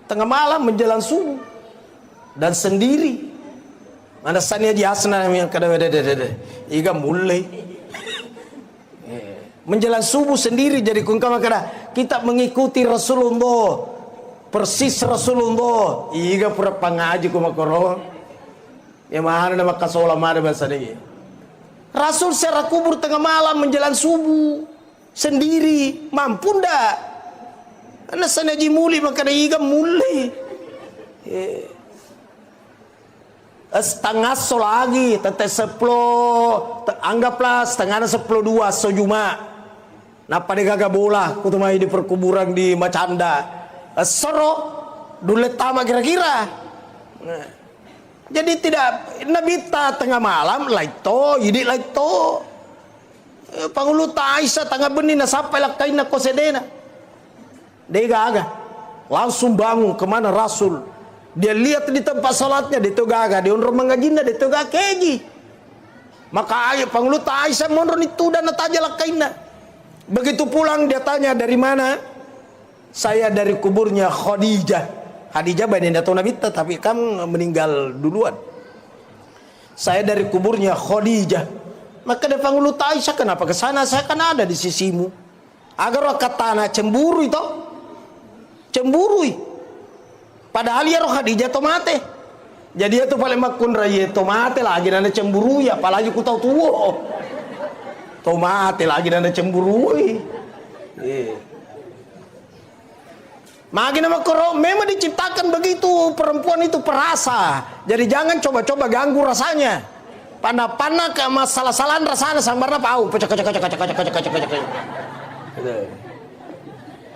Tengah malam menjelang subuh. Dan sendiri. Mana sania di asna yang kada-kada. Iga mulai. Menjelang subuh sendiri jadi kungkama kada. Kita mengikuti Rasulullah. Persis Rasulullah. Iga pura pangaji kumakoro. Ya mana nama kasola mana bahasa dia. Rasul secara kubur tengah malam menjelang subuh. Sendiri mampu ndak? Karena sana jimuli maka iga mulai. Setengah so lagi, teteh 10, anggaplah setengah 10-2 sejuma. Napa dia gagak bola? Kutumai di perkuburan di Macanda. Soro dulet tama kira-kira. Jadi tidak nabita tengah malam laito, jadi laito. Pangulo Aisyah tangga benih na sampai lakai na kosedena. Dia gaga langsung bangun kemana Rasul. Dia lihat di tempat salatnya di gaga di unro mangajina di gaga keji. Maka ayah Pangulo Aisyah monron itu dan nataja lakai na. Begitu pulang dia tanya dari mana? Saya dari kuburnya Khadijah. Khadijah badannya tahu Nabi tapi kan meninggal duluan. Saya dari kuburnya Khadijah. Maka dia panggil Aisyah, kenapa ke sana? Saya kan ada di sisimu. Agar kata tanah cemburu itu. Cemburu. Padahal ya roh Khadijah tomate. Jadi itu paling makun raya tomate lagi nanda cemburu ya, apalagi ku tahu tuwo. Tomate lagi nanda cemburu. Makin nama koro memang diciptakan begitu, perempuan itu perasa. Jadi jangan coba-coba ganggu rasanya. Pana-pana ke masalah-salahan rasanya sambarna pau.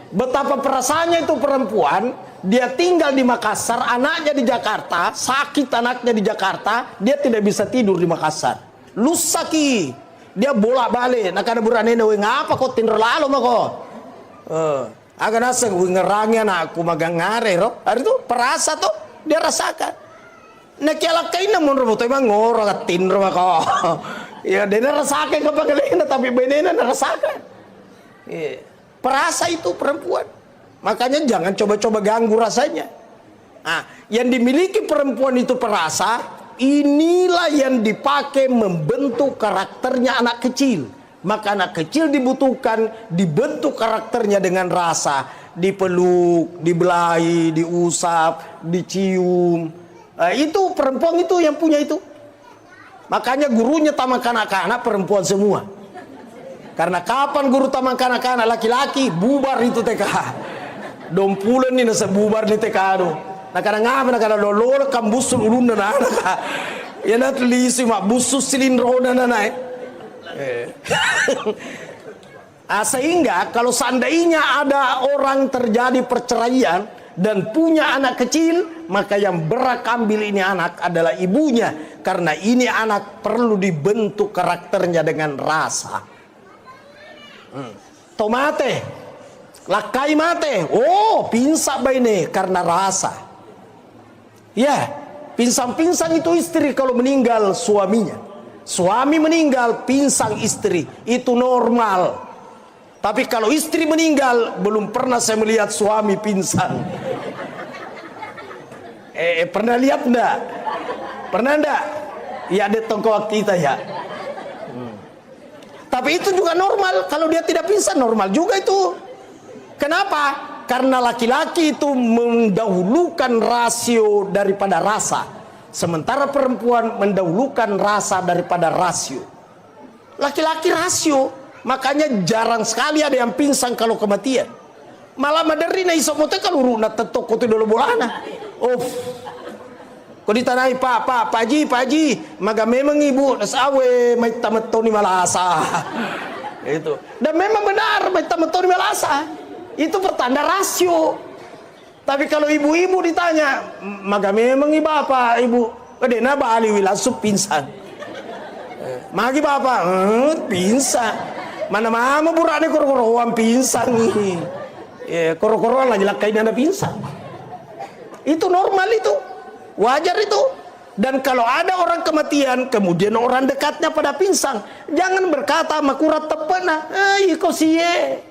Betapa perasanya itu perempuan, dia tinggal di Makassar, anaknya di Jakarta, sakit anaknya di Jakarta, dia tidak bisa tidur di Makassar. Lusaki, dia bolak-balik. Nak ada buranena, ngapa kau tidur lalu mako? Agak naseng, ngerangnya anakku magang ngare, roh. Hari itu perasa tuh, dia rasakan. Nak kialakain namun roh, emang ngorok tinro mako. Ya, dia rasakan kepakalena, tapi benena rasakan. Perasa itu perempuan. Makanya jangan coba-coba ganggu rasanya. Nah, yang dimiliki perempuan itu perasa, inilah yang dipakai membentuk karakternya anak kecil. Maka anak kecil dibutuhkan dibentuk karakternya dengan rasa, dipeluk, dibelai, diusap, dicium. Itu perempuan itu yang punya itu. Makanya gurunya taman kanak-kanak perempuan semua. Karena kapan guru taman kanak-kanak laki-laki bubar itu TK. Dompulen ini nasa bubar di TK do. Nah kadang ngapa nak kadang lolo kambusul ulun na anak. Ya nak lisi mak busus silindro na naik. Sehingga kalau seandainya ada orang terjadi perceraian dan punya anak kecil, maka yang berhak ambil ini anak adalah ibunya, karena ini anak perlu dibentuk karakternya dengan rasa. Tomate, lakai mate, oh pinsak baine karena rasa. Ya, pinsang-pinsang itu istri kalau meninggal suaminya. Suami meninggal, pinsang istri, itu normal. Tapi kalau istri meninggal, belum pernah saya melihat suami pinsang. Pernah lihat enggak? Pernah enggak? Ya ada tongkol kita ya. Tapi itu juga normal. Kalau dia tidak pinsang, normal juga itu. Kenapa? Karena laki-laki itu mendahulukan rasio daripada rasa. Sementara perempuan mendahulukan rasa daripada rasio. Laki-laki rasio, makanya jarang sekali ada yang pingsan kalau kematian. Malah maderina isomote kalau runa tetok kote dulu bolana. Kau ditanai Pak Haji, maga memang ibu nasawe may tamatoni malasa. Itu. Dan memang benar may tamatoni malasa. Itu pertanda rasio. Tapi kalau ibu-ibu ditanya, maga memang bapak, ibu, kadena bali wilasup pinsan. Magi bapak, pinsan. Mana mama burane koro-koroan pinsan nih. Koro-koroan lagi lakai dana pinsan. Itu normal itu, wajar itu. Dan kalau ada orang kematian, kemudian orang dekatnya pada pinsang, jangan berkata makurat tepena, kau siye.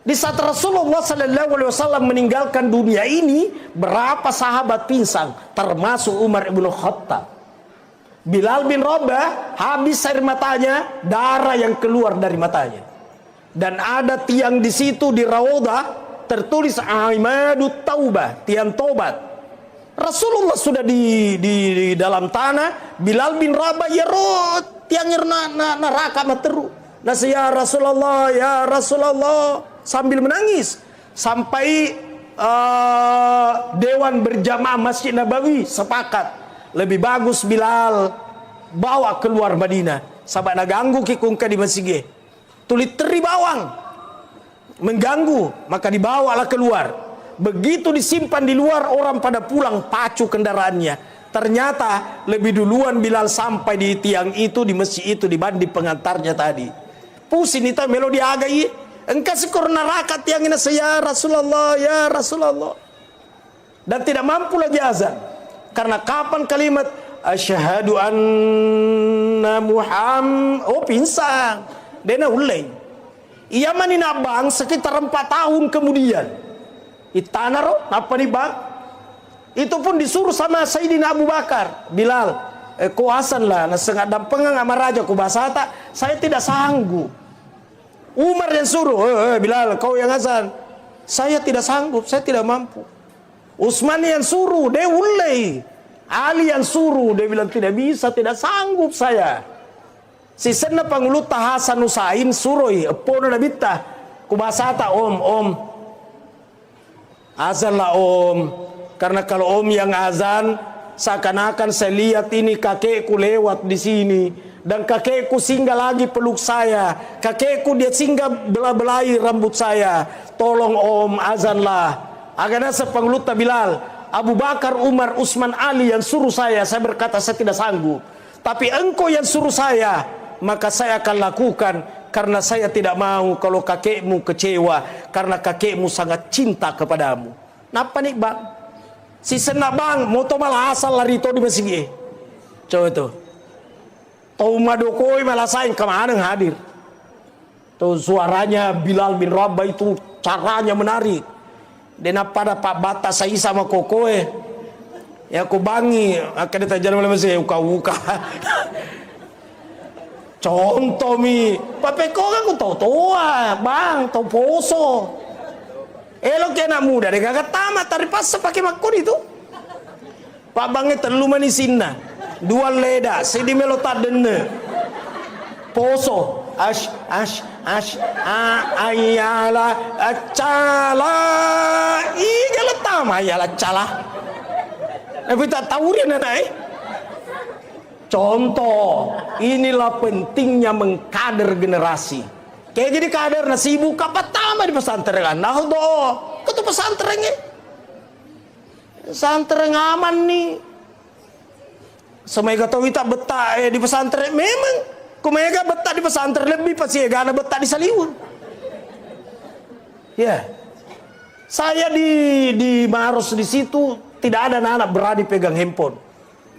Di saat Rasulullah SAW meninggalkan dunia ini, berapa sahabat pingsan, termasuk Umar ibn Khattab. Bilal bin Rabah habis air matanya, darah yang keluar dari matanya. Dan ada tiang di situ di Raudhah tertulis Aimadut Taubah, tiang tobat. Rasulullah sudah di dalam tanah, Bilal bin Rabah yerot tiangnya neraka materu. Nasi ya Rasulullah sambil menangis sampai dewan berjamaah Masjid Nabawi sepakat lebih bagus Bilal bawa keluar Madinah sabak naganggu kikungka di masjid tulit teri bawang mengganggu, maka dibawalah keluar. Begitu disimpan di luar, orang pada pulang pacu kendaraannya. Ternyata lebih duluan Bilal sampai di tiang itu, di masjid itu, dibanding pengantarnya tadi. Pusing itu melodi agai. Engkau sekur neraka tiang ini saya ya Rasulullah. Dan tidak mampu lagi azan. Karena kapan kalimat asyhadu anna Muhammad, oh pinsang. Dena ulai. Ia manina bang sekitar 4 tahun kemudian. Itanaro apa nih bang? Itu pun disuruh sama Sayyidina Abu Bakar. Bilal, kuasan lah, nasengat dampengang sama raja ku basata, saya tidak sanggup. Umar yang suruh, Bilal kau yang azan. Saya tidak sanggup, saya tidak mampu. Usman yang suruh, dia ulai. Ali yang suruh, dia bilang tidak bisa, tidak sanggup saya. Si senna pangulut Hasan Husain suroi, epono na bitta. Kubasata om. Azan lah om. Karena kalau om yang azan, seakan-akan saya lihat ini kakekku lewat di sini. Dan kakekku singgah lagi peluk saya. Kakekku dia singgah belah-belahi rambut saya. Tolong om, azanlah. Agaknya sepanglut Bilal, Abu Bakar, Umar, Utsman, Ali yang suruh saya berkata saya tidak sanggup. Tapi engkau yang suruh saya, maka saya akan lakukan. Karena saya tidak mau kalau kakekmu kecewa. Karena kakekmu sangat cinta kepadamu. Napa nih bang? Si senak bang, moto malah asal lari to di masjid. Coba tuh. Tau madokoi malah sayang kemana hadir. Tuh suaranya Bilal bin Rabah itu caranya menarik. Dan pada Pak Bata saya sama kokoe. Ya aku bangi, akan ditajar oleh masjid uka-uka. Contoh mi, papeko kan aku tahu tua, bang, tahu poso. Elok ya anak muda, dia kagak tamat tari pas pakai makun itu. Pak bangnya terlalu manisinna, dua leda, sedi melota dene. Poso, ayala, acala, iya letama, ayala cala. Tapi tak tahu dia nanai. Contoh, inilah pentingnya mengkader generasi. Kayak jadi kader na sibuk apa tama di pesantren. Nah do, ketu pesantrennya. Pesantren aman nih. Semega tahu kita betah di pesantren memang. Kumega betah di pesantren lebih pasti gana betah di Saliwun. Ya. Saya di Maros di situ tidak ada anak berani pegang handphone.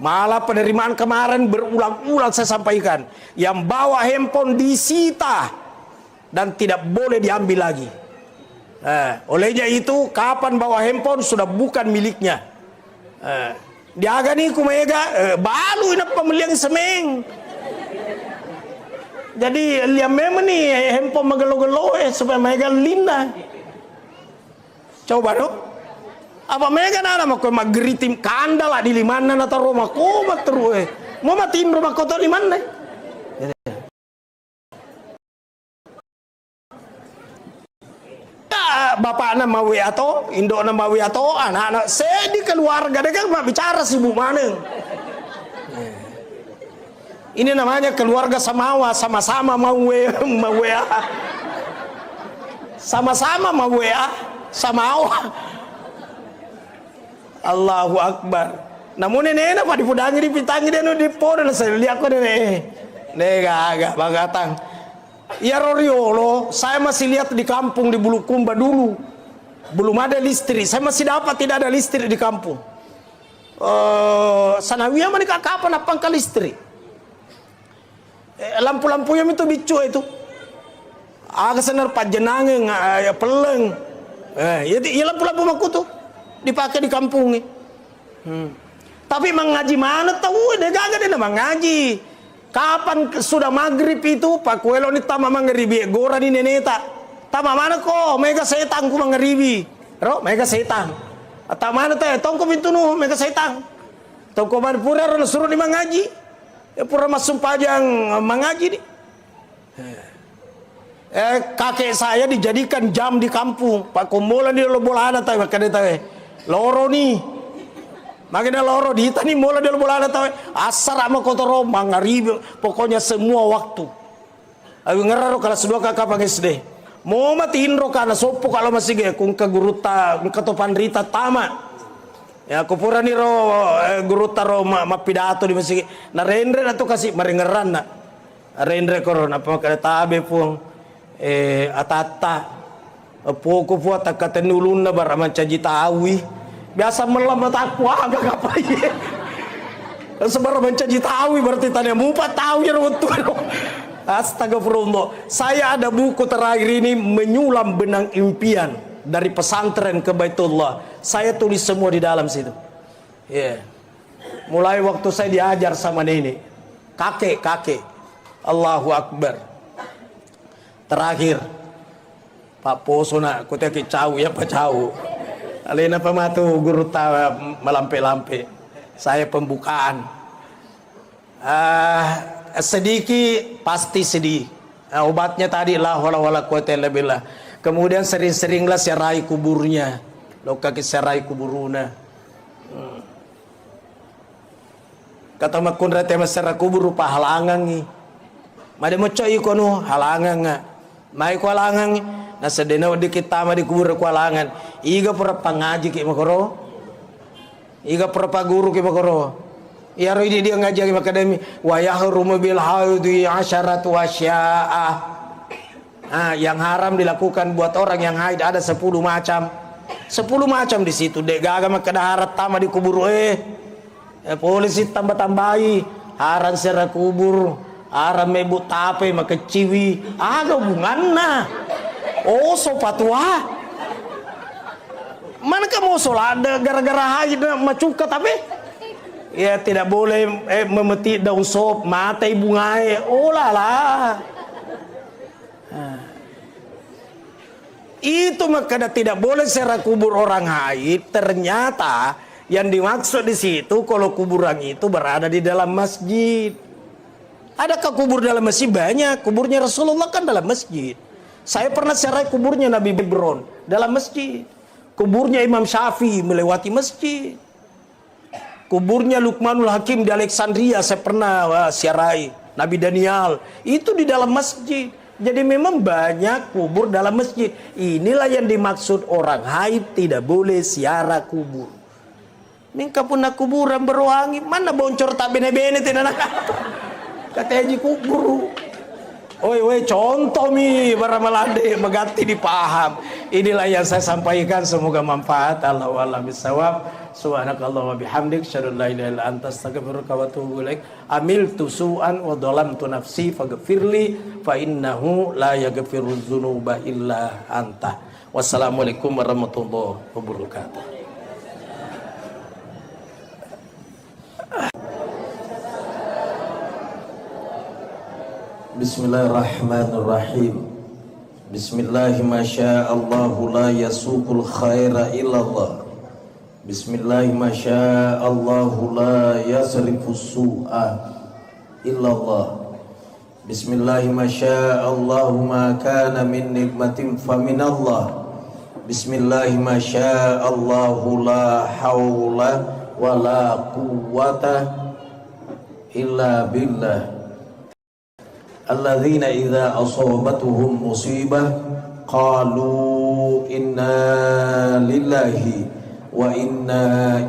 Malah penerimaan kemarin berulang-ulang saya sampaikan, yang bawa handphone disita dan tidak boleh diambil lagi. Olehnya itu kapan bawa handphone sudah bukan miliknya. Diaga nih kumega balu ina pemilihan semeng. Jadi liam memang nih handphone magelo-gelo supaya mega linda. Coba dong. Apa mega nana mau magritim kanda lah di limana nata rumah komat terus mau matiin rumah kotor di mana? Bapak nama WA atau Indo nama WA atau anak-anak saya di keluarga dia kan bicara sibuk mana? Ini namanya keluarga Samawa, sama-sama mau WA, sama-sama mau WA, Samawa. Allahu Akbar. Namun ini apa dipudangi di pitangi dia di podo saya lihat kok deh. Nega bagatang. Ya Roriolo, saya masih lihat di kampung di Bulukumba dulu. Belum ada listrik. Saya masih dapat tidak ada listrik di kampung. Sanawiyah mana kapan apa angka listrik? Lampu-lampu yang itu bicu itu. Agak senar pajenangeng ya peleng. Ya lampu-lampu maku tuh dipakai di kampung nih. Tapi mengaji mana tahu dia gagah dia mengaji. Kapan sudah maghrib itu Pak Kuelo ni tama mangribi gora ni neneta. Tama mana ko mega setan ku mangribi. Ro mega setan. Ata mana teh tongko pintu nu mega setan. Tongko man pura ro suruh di mengaji. Ya pura masuk pajang mengaji nih. Kakek saya dijadikan jam di kampung. Pak Kumbola di Lobolana tahu makanya tahu. Loro nih. Makanya loro di tani mola di Lobolana tahu. Asar sama kotor mangaribi. Pokoknya semua waktu. Ayo ngeraro kalau sudah kakak pang SD. Mau matiin ro kana sopo kalau masih ge kung ka guruta kung katopan rita tama. Ya aku pura nih ro guruta ro mapidato di masih na rendre atau kasih marengeran na. Rendre koron apa makanya tabe pung atata poko puat katenulun na baraman caji tawi biasa melamat aku agak apa ya sebar mencaji tawi berarti tanya mupat tawi rutu astagfirullah. Saya ada buku terakhir ini menyulam benang impian dari pesantren ke Baitullah. Saya tulis semua di dalam situ. Mulai waktu saya diajar sama nenek, kakek Allahu Akbar. Terakhir Pak Poso nak kuteki cau ya Pak cau. Alena pematu guru tawa melampe-lampe. Saya pembukaan. Sedikit pasti sedih. Obatnya tadi la haula wala quwata illa billah. Kemudian sering-seringlah serai kuburnya. Loka ke serai kuburuna. Kata makun rete masara kubur rupa halangan ni. Made moco iko no halangan nga. Mai ko halangan na sedena di kita ma di kubur ko halangan. Iga pura pangaji ki makoro. Iga pura paguru ki makoro. Ya ro dia ngaji ki akademi wa yahrumu bil haudi asharatu asya'a. Yang haram dilakukan buat orang yang haid ada 10 macam. 10 macam di situ. Dek gaga makadaharat tama di kubur polisi tambah-tambahi haram sera kubur haram mebu tape makeciwi ada hubunganna oh so patwa mana kamu sholat gara-gara haid macuka tapi ya tidak boleh memetik daun sop mata ibu ngai oh lala itu makanya tidak boleh sera kubur orang haid. Ternyata yang dimaksud di situ kalau kuburan itu berada di dalam masjid. Adakah kubur dalam masjid? Banyak. Kuburnya Rasulullah kan dalam masjid. Saya pernah serai kuburnya Nabi Hebron dalam masjid. Kuburnya Imam Syafi'i melewati masjid. Kuburnya Luqmanul Hakim di Alexandria saya pernah siarai. Nabi Daniel itu di dalam masjid. Jadi memang banyak kubur dalam masjid. Inilah yang dimaksud orang haid tidak boleh ziarah kubur. Mingka pun nak kuburan berwangi mana boncor tak bene-bene tidak nak kata haji kubur. Oi contoh mi baramalade mengganti dipaham. Inilah yang saya sampaikan, semoga manfaat. Allahu a'lam bishawab. Subhanakallah wa bihamdik asyhadu an la ilaha illa anta astaghfiruka wa atubu ilaik. Amiltu su'an wa dhalamtu nafsi faghfirli fa innahu la yaghfiru dzunuba illa anta. Wassalamualaikum warahmatullahi wabarakatuh. Bismillahirrahmanirrahim. Bismillahi masya'allahu la yasuqul khaira illallah. Bismillahi masya'allahu la yasrifus su'a illallah. Bismillahi masya'allahu ma kana min nikmatin faminallah. Bismillahi masya'allahu la hawla wa la quwwata illa billah. Alladzina idza asabatuhum musibah qalu inna lillahi wa inna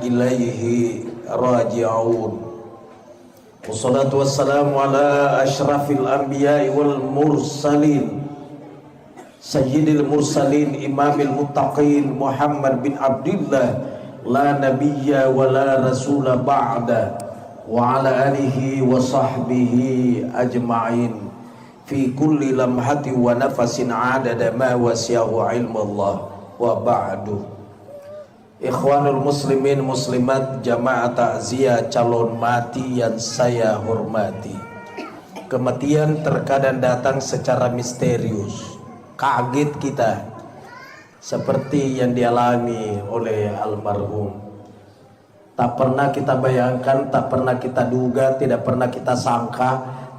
ilaihi raji'un. Wassalatu wassalamu ala asyrafil anbiya'i wal mursalin sayyidil mursalin imamil muttaqin Muhammad bin Abdullah la nabiyya wa la rasula ba'da wa ala alihi wa sahbihi ajma'in fi kulli lamhati wa nafasin adada ma wasi'ahu ilmullah wa ba'du. Ikhwanul muslimin muslimat jamaah takziah calon mati yang saya hormati. Kematian terkadang datang secara misterius, kaget kita seperti yang dialami oleh almarhum. Tak pernah kita bayangkan, tak pernah kita duga, tidak pernah kita sangka,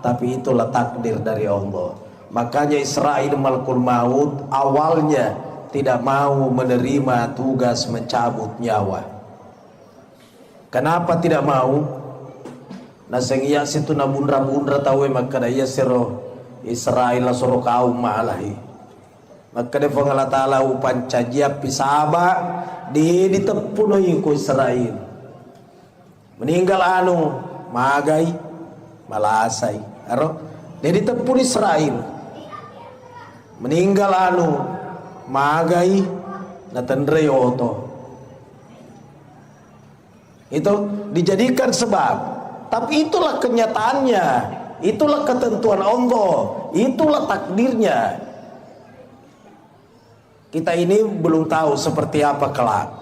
tapi itulah takdir dari Allah. Makanya Israil malakul maut awalnya tidak mau menerima tugas mencabut nyawa. Kenapa tidak mau? Naseng iya situ na bundra-bundra tahu maka daya siro Israil soro kaum malahi. Maka dia Allah Ta'ala upan cajiap pisaba di tepunoi ku Israil. Meninggal anu magai malasai aro dia ditepun Israel. Meninggal anu magai natandre oto. Itu dijadikan sebab, tapi itulah kenyataannya, itulah ketentuan Allah, itulah takdirnya. Kita ini belum tahu seperti apa kelak.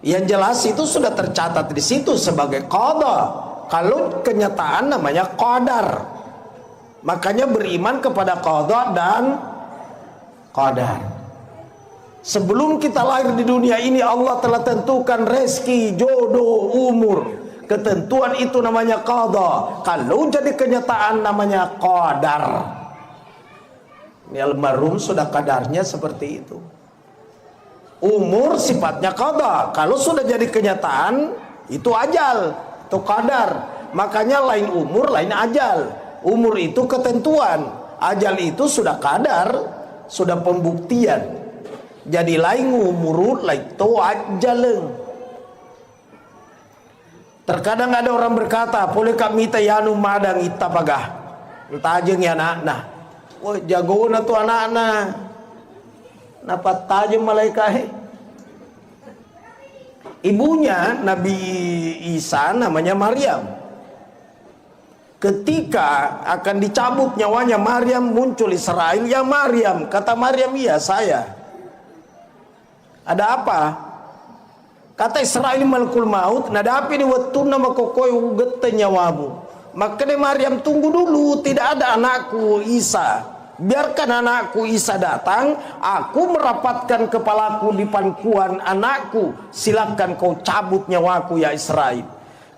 Yang jelas itu sudah tercatat di situ sebagai qada. Kalau kenyataan namanya qadar. Makanya beriman kepada qada dan qadar. Sebelum kita lahir di dunia ini Allah telah tentukan rezeki, jodoh, umur. Ketentuan itu namanya qada. Kalau jadi kenyataan namanya qadar. Ini almarhum sudah kadarnya seperti itu. Umur sifatnya qada. Kalau sudah jadi kenyataan itu ajal, itu qadar. Makanya lain umur, lain ajal. Umur itu ketentuan, ajal itu sudah qadar, sudah pembuktian. Jadi lain umur, lain to ajaleng. Terkadang ada orang berkata, boleh kami tayanu madang ita pagah. Tajeng ya anak-anak. Oh jago na tu anak-anak. Napa tajeng malaikat? Ibunya Nabi Isa namanya Maryam. Ketika akan dicabut nyawanya Maryam, muncul Israel. Ya Maryam, kata Maryam, iya saya. Ada apa? Kata Israel malakul maut, nadapi ni watuna makokoy uget nyawamu. Maka ni Maryam, tunggu dulu, tidak ada anakku Isa. Biarkan anakku Isa datang, aku merapatkan kepalaku di pangkuan anakku. Silakan kau cabut nyawaku ya Israel.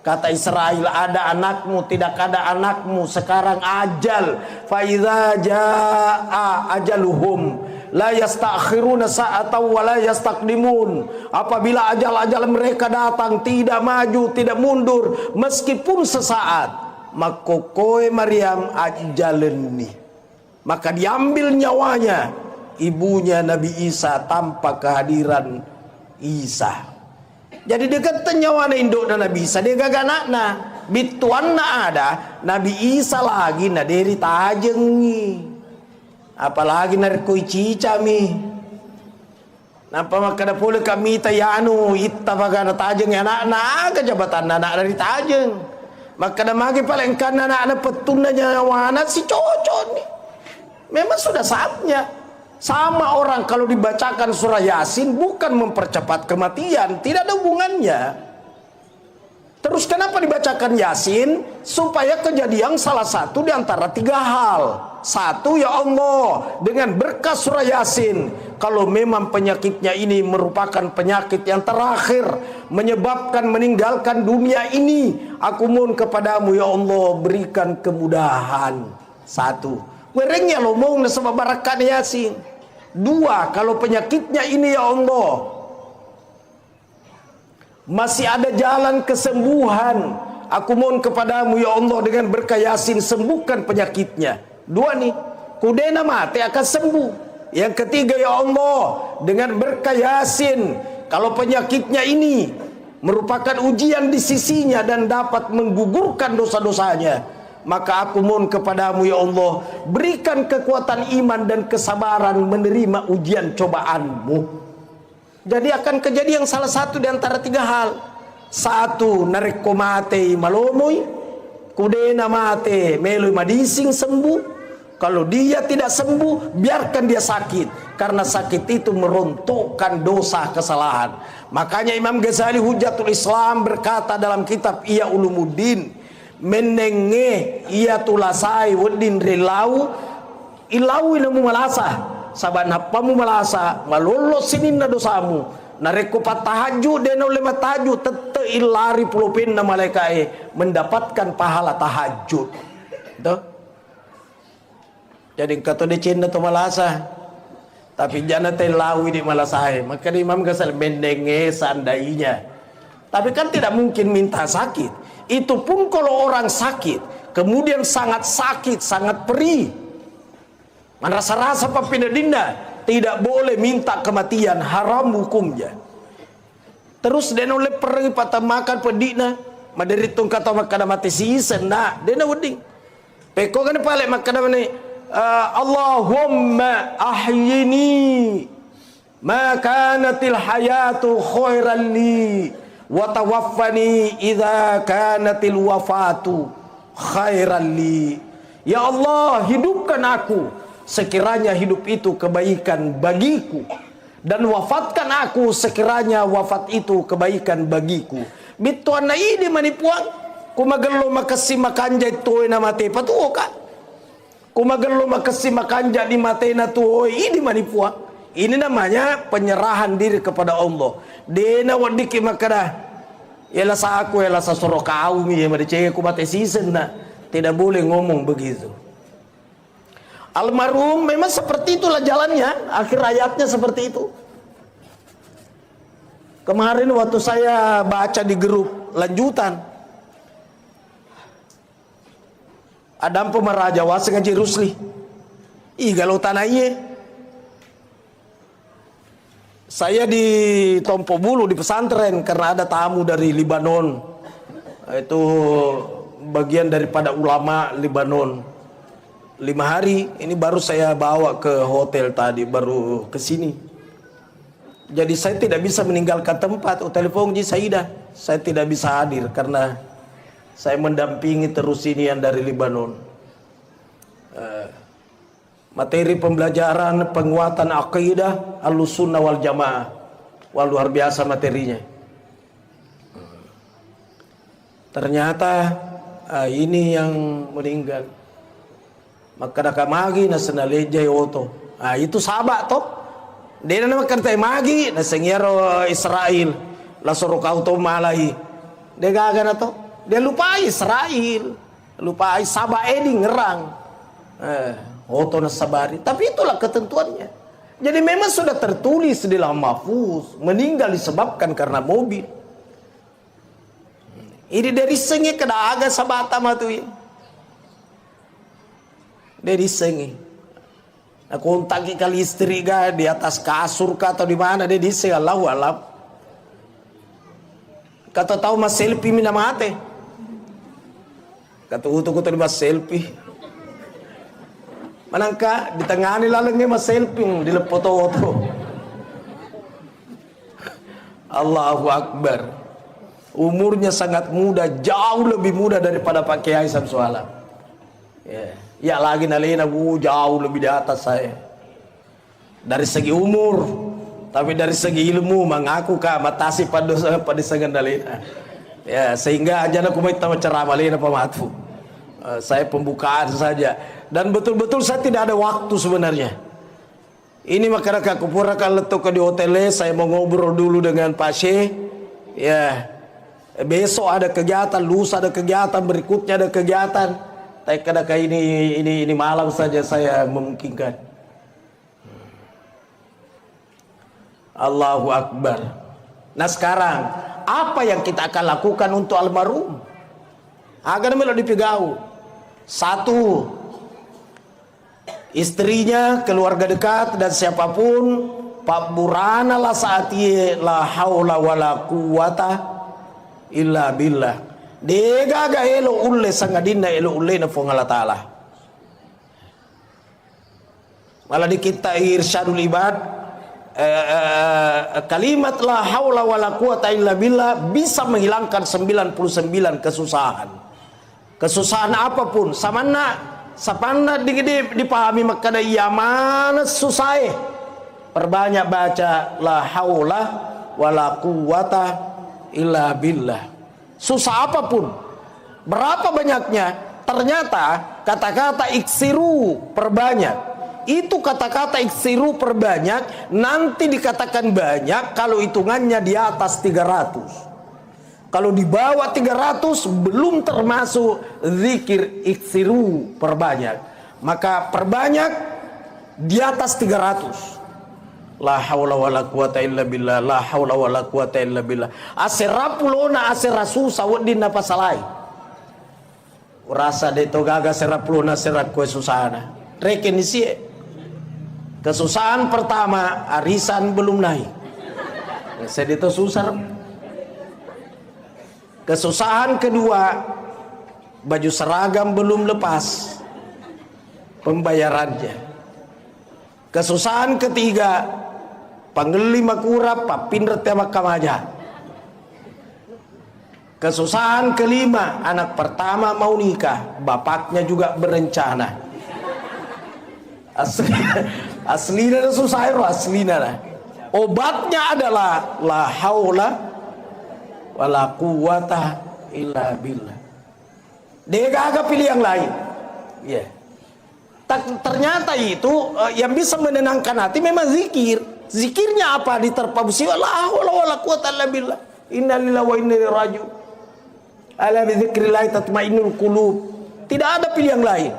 Kata Israel, ada anakmu, tidak ada anakmu, sekarang ajal. Fa idza jaa ajaluhum la yastakhiruna sa'atan wa la yastaqdimun. Apabila ajal-ajal mereka datang, tidak maju, tidak mundur meskipun sesaat. Maka koe Maryam ajaleni. Maka diambil nyawanya ibunya Nabi Isa tanpa kehadiran Isa. Jadi dekat nyawa induk dan Nabi Isa dia gagak nakna bituan na ada Nabi Isa lagi na deri tajengi. Apalagi narkoi cica mi. Napa makana pula kami tayanu itta bagana tajeng anak-anak ke jabatan anak dari tajeng. Maka dah magi paling kan anak-anak petunanya nyawana si cocok nih. Memang sudah saatnya. Sama orang kalau dibacakan surah Yasin bukan mempercepat kematian, tidak ada hubungannya. Terus kenapa dibacakan Yasin? Supaya kejadian salah satu di antara tiga hal. Satu, ya Allah, dengan berkah surah Yasin, kalau memang penyakitnya ini merupakan penyakit yang terakhir, menyebabkan meninggalkan dunia ini, aku mohon kepadamu ya Allah, berikan kemudahan. Satu, werengnya lo mau sebab barakat Yasin. Dua, kalau penyakitnya ini ya Allah masih ada jalan kesembuhan, aku mohon kepadamu ya Allah dengan berkah Yasin sembuhkan penyakitnya. Dua nih, kudena mati akan sembuh. Yang ketiga ya Allah dengan berkah Yasin, kalau penyakitnya ini merupakan ujian di sisinya dan dapat menggugurkan dosa-dosanya, maka aku mohon kepadamu ya Allah, berikan kekuatan iman dan kesabaran menerima ujian cobaanmu. Jadi akan kejadian salah satu di antara tiga hal. Satu, nareko mate malomoy, kudena mate meloy madising sembuh. Kalau dia tidak sembuh, biarkan dia sakit, karena sakit itu merontokkan dosa kesalahan. Makanya Imam Ghazali Hujatul Islam berkata dalam kitab Ihya Ulumuddin, menenge ia tulasai wedin rilau ilau ilamu malasa saban hapamu malasa malolo sininna dosamu nareko patahaju dena oleh mataju tete ilari pulupin na malaikai mendapatkan pahala tahajud. Tuh. Jadi kata de cinta tu malasa tapi jangan telawi di malasai. Maka Imam Ghazali menenge seandainya. Tapi kan tidak mungkin minta sakit. Itu pun kalau orang sakit, kemudian sangat sakit, sangat perih, merasa-rasa papina dinda, tidak boleh minta kematian, haram hukumnya. Terus dia oleh pergi patah makan pedina, maderitung kata makan mati sisen, nah dia weding. Peko kan pale makan ni, Allahumma ahyini, makanatil hayatu khairan li. Wa tawaffani idza kanatil wafatu khairan li. Ya Allah, hidupkan aku sekiranya hidup itu kebaikan bagiku, dan wafatkan aku sekiranya wafat itu kebaikan bagiku. Bituan na ini manipuang kumagalo makasi makanja itu na mate patuo ka kumagalo makasi makanja di mate na tuo ini manipuang Ini namanya penyerahan diri kepada Allah. Dena wadiki makada. Yalah sa aku, yalah sa soro kau mi, yang cewek aku mati season na. Tidak boleh ngomong begitu. Almarhum memang seperti itulah jalannya. Akhir hayatnya seperti itu. Kemarin waktu saya baca di grup lanjutan, Adam Pemaraja Wasi Ngaji Rusli. Ih galau tanahnya. Saya di Tompo Bulu di pesantren karena ada tamu dari Libanon. Itu bagian daripada ulama Libanon. 5 hari ini baru saya bawa ke hotel tadi, baru ke sini. Jadi saya tidak bisa meninggalkan tempat. Telepon Ji Saidah, saya tidak bisa hadir karena saya mendampingi terus ini yang dari Libanon. Materi pembelajaran penguatan akidah Ahlussunnah wal Jamaah. Wah, luar biasa materinya. Ternyata ini yang meninggal. Maka nakamagi na senaleja yoto. Itu sahabat toh. Dia nama kata magi na sengiaro Israel. La soro kau to malai. Dia gaga na to. Dia lupa Israel. Lupa sabah edi ngerang. Oto na sabari. Tapi itulah ketentuannya. Jadi memang sudah tertulis di Lauh Mahfuz. Meninggal disebabkan karena mobil. Ini dari sengi ke daga sabata matu ya. Dari sengi. Nah, kontak kali istri ga di atas kasur kah atau di mana dia diseng Allahu alam. Kata tahu mas selfie mina mate. Kata utuk-utuk mas selfie. Manangka di tengah ni lalangnya mas selfie di lepoto-oto. Allahu Akbar. Umurnya sangat muda, jauh lebih muda daripada Pak Kiai Samsualam. Ya lagi nalena jauh lebih di atas saya. Dari segi umur, tapi dari segi ilmu mengaku kah matasi pada sangan nalena. Ya sehingga aja aku mau ceramah lena pematu. Saya pembukaan saja. Dan betul-betul saya tidak ada waktu sebenarnya. Ini makanya aku purakan letuk di hotelnya. Saya mau ngobrol dulu dengan Pak Syekh. Ya, besok ada kegiatan, lusa ada kegiatan, berikutnya ada kegiatan. Tapi kadang ini malam saja saya memungkinkan. Allahu Akbar. Nah sekarang apa yang kita akan lakukan untuk almarhum? Agar melo dipegau. Satu, istrinya, keluarga dekat dan siapapun Pak Burana la saati la haula wala quwata illa billah. Dega ga elo ulle sangadina elo ulle na fongala taala. Malah di kita irsyadul ibad kalimat la haula wala quwata illa billah bisa menghilangkan 99 kesusahan. Kesusahan apapun sapana dipahami makada iya mana susah. Perbanyak baca la haula wala quwata illa billah. Susah apapun, berapa banyaknya, ternyata kata-kata iksiru perbanyak. Itu kata-kata iksiru perbanyak nanti dikatakan banyak kalau hitungannya di atas 300. Kalau di bawah 300 belum termasuk zikir iksiru perbanyak. Maka perbanyak di atas 300. La haula wala quwata illa billah, la haula wala quwata illa billah. Aserapulona aserasusah wadin apa salai. Urasa de to gaga serapulona serat kue susana. Reken isi. Kesusahan pertama, arisan belum naik. Saya itu susah. Kesusahan kedua, baju seragam belum lepas pembayarannya. Kesusahan ketiga, panggil kurap papindret tema kamaja. Kesusahan kelima, anak pertama mau nikah, bapaknya juga berencana. Aslina susah itu aslina. Obatnya adalah la haula wala quwata illa billah. Dia gak pilih yang lain. Ya. Ternyata itu yang bisa menenangkan hati memang zikir. Zikirnya apa? Diterpa musibah, la haula wala quwata illa billah. Inna lillahi wa inna ilaihi raji'un. Ala bi dzikrillah tatmainnul qulub. Tidak ada pilihan lain.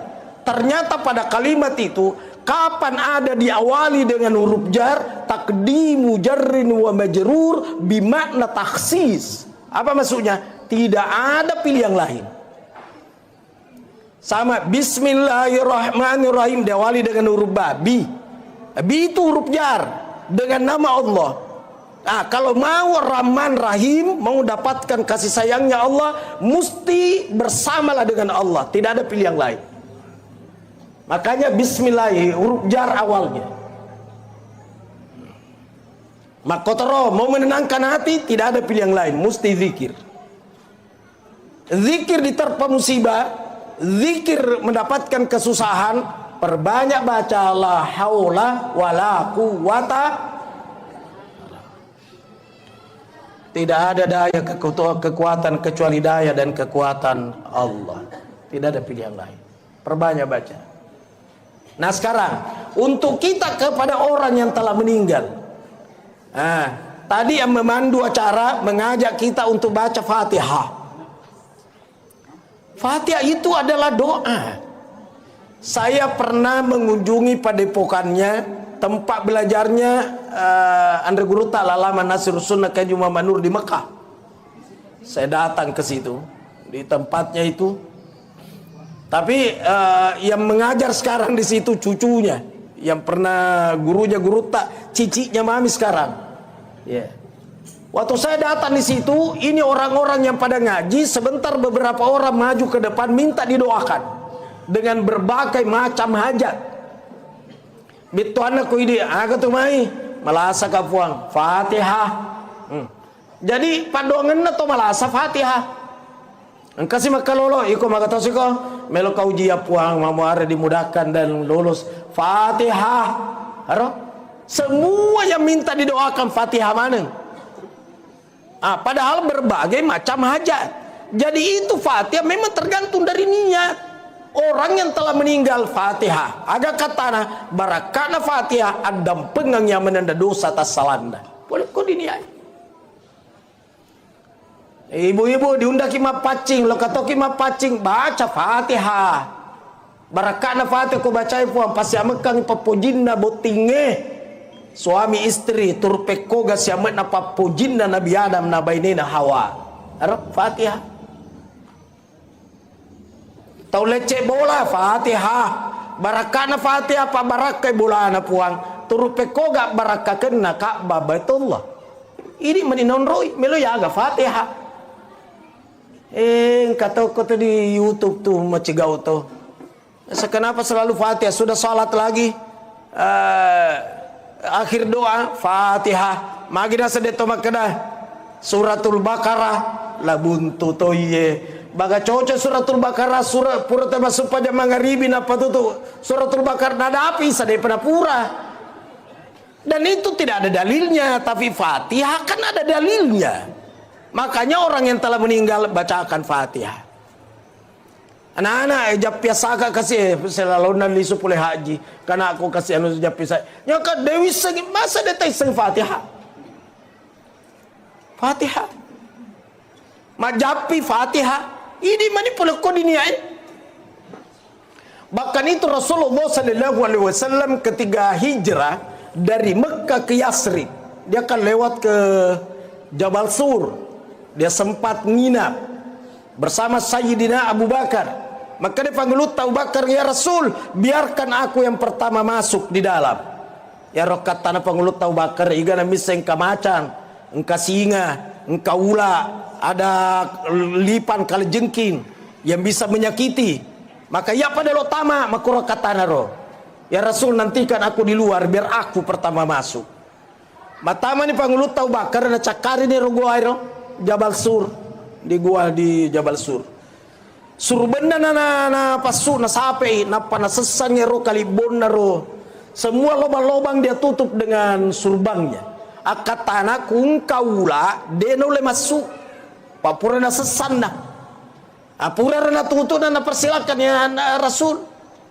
Ternyata pada kalimat itu, kapan ada diawali dengan huruf jar, taqdimu jarrin wa majrur bimakna takhsis. Apa maksudnya? Tidak ada pilihan lain. Sama bismillahirrahmanirrahim diawali dengan huruf ba, bi. Bi itu huruf jar dengan nama Allah. Nah, kalau mau Rahman Rahim, mau dapatkan kasih sayangnya Allah, mesti bersamalah dengan Allah, tidak ada pilihan lain. Makanya bismillah huruf jar awalnya. Makotoro mau menenangkan hati, tidak ada pilihan lain, mesti zikir. Zikir diterpa musibah, zikir mendapatkan kesusahan, perbanyak baca la haula wala quwata. Tidak ada daya kekuatan kecuali daya dan kekuatan Allah. Tidak ada pilihan lain. Perbanyak baca. Nah sekarang untuk kita kepada orang yang telah meninggal. Nah, tadi yang memandu acara mengajak kita untuk baca Fatihah. Fatihah itu adalah doa. Saya pernah mengunjungi padepokannya, tempat belajarnya Andre Guru Ta'ala Lama Nasir Sunnah Kaji Muhammad Nur di Mekah. Saya datang ke situ, di tempatnya itu. Tapi yang mengajar sekarang di situ cucunya, yang pernah gurunya Guru Tak, ciciknya mami sekarang. Yeah. Waktu saya datang di situ, ini orang-orang yang pada ngaji, sebentar beberapa orang maju ke depan minta didoakan dengan berbagai macam hajat. Bitu anakku ini, aku tuh mai malasa kapuang Fatihah. Jadi padongan atau malasa Fatihah. Engkasi makalolo, iko magatosiko, melo kau jia puang mamu are dimudahkan dan lulus Fatihah. Haro? Semua yang minta didoakan Fatihah mana? Padahal berbagai macam hajat. Jadi itu Fatihah memang tergantung dari niat. Orang yang telah meninggal Fatihah. Ada katana barakana Fatihah adam pengang yang menanda dosa atas salanda. Boleh kau diniat. Ibu-ibu diundaki ma pacing, lo katoki ma pacing baca Fatihah. Barakana Fatihah kau bacai puang pasti amekang papojinna botinge. Suami istri turpekoga siamet na papujin na Nabi Adam na bainina Hawa. Arab Fatihah. Tau lecek bola Fatihah. Barakana Fatihah pa barakai bola na puang. Turpekoga barakakan na Ka'bah Baitullah. Ini maninon roy melo yaga Fatihah. Kata kata di YouTube tuh macigau tuh. Kenapa selalu Fatihah? Sudah salat lagi. Akhir doa Fatihah magina sedeto makada suratul Baqarah labuntu toye baga coco suratul Baqarah surat pura termasuk pada mangaribi apa tuh suratul Baqarah nada api sadai pura dan itu tidak ada dalilnya, tapi Fatihah kan ada dalilnya. Makanya orang yang telah meninggal bacakan Fatihah. Anak-anak japia saka kasih selalu nali supule haji karena aku kasih anu japia saya nyaka dewi segi masa detai seng Fatihah majapi Fatihah ini mani pula kau diniai. Bahkan itu Rasulullah sallallahu alaihi wasallam ketika hijrah dari Mekah ke Yasrib, dia akan lewat ke Jabal Sur, dia sempat nginap bersama Sayyidina Abu Bakar. Maka dia panggil Abu Bakar, ya Rasul, biarkan aku yang pertama masuk di dalam. Ya rokat tanah panggil Abu Bakar, iga na misa engka macan, engka singa, engka ula, ada lipan kali jengking yang bisa menyakiti. Maka ya pada lo tama, maka rokat tanah ro. Ya Rasul, nantikan aku di luar biar aku pertama masuk. Matama ni panggil Abu Bakar na cakari ni rogo airo Jabal Sur, di gua di Jabal Sur. Surbenda na pasu na sape na panasesangnya ro kalibon na ro. Semua lobang-lobang dia tutup dengan surbangnya. Akatana kung kaula deno le masuk. Papura na sesan na. Apura na tutup na persilakan ya Rasul.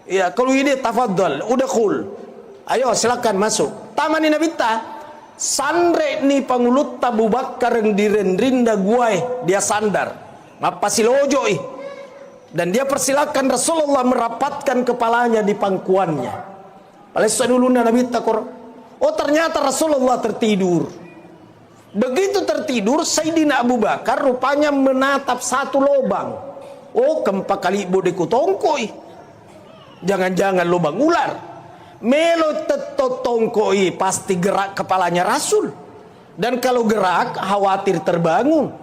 Ya, kalau ini tafadhal, udah cool. Ayo silakan masuk. Tamani nabita. Sandre ni pangulut Abu Bakar yang direndrinda guai, dia sandar. Mapasilojo ih. Dan dia persilakan Rasulullah merapatkan kepalanya di pangkuannya. Palestina dulu Nabi takor. Oh ternyata Rasulullah tertidur. Begitu tertidur, Sayyidina Abu Bakar rupanya menatap satu lubang. Oh kempa kali bodeku tongkoi. Jangan-jangan lubang ular. Melo tetotongkoi pasti gerak kepalanya Rasul. Dan kalau gerak khawatir terbangun.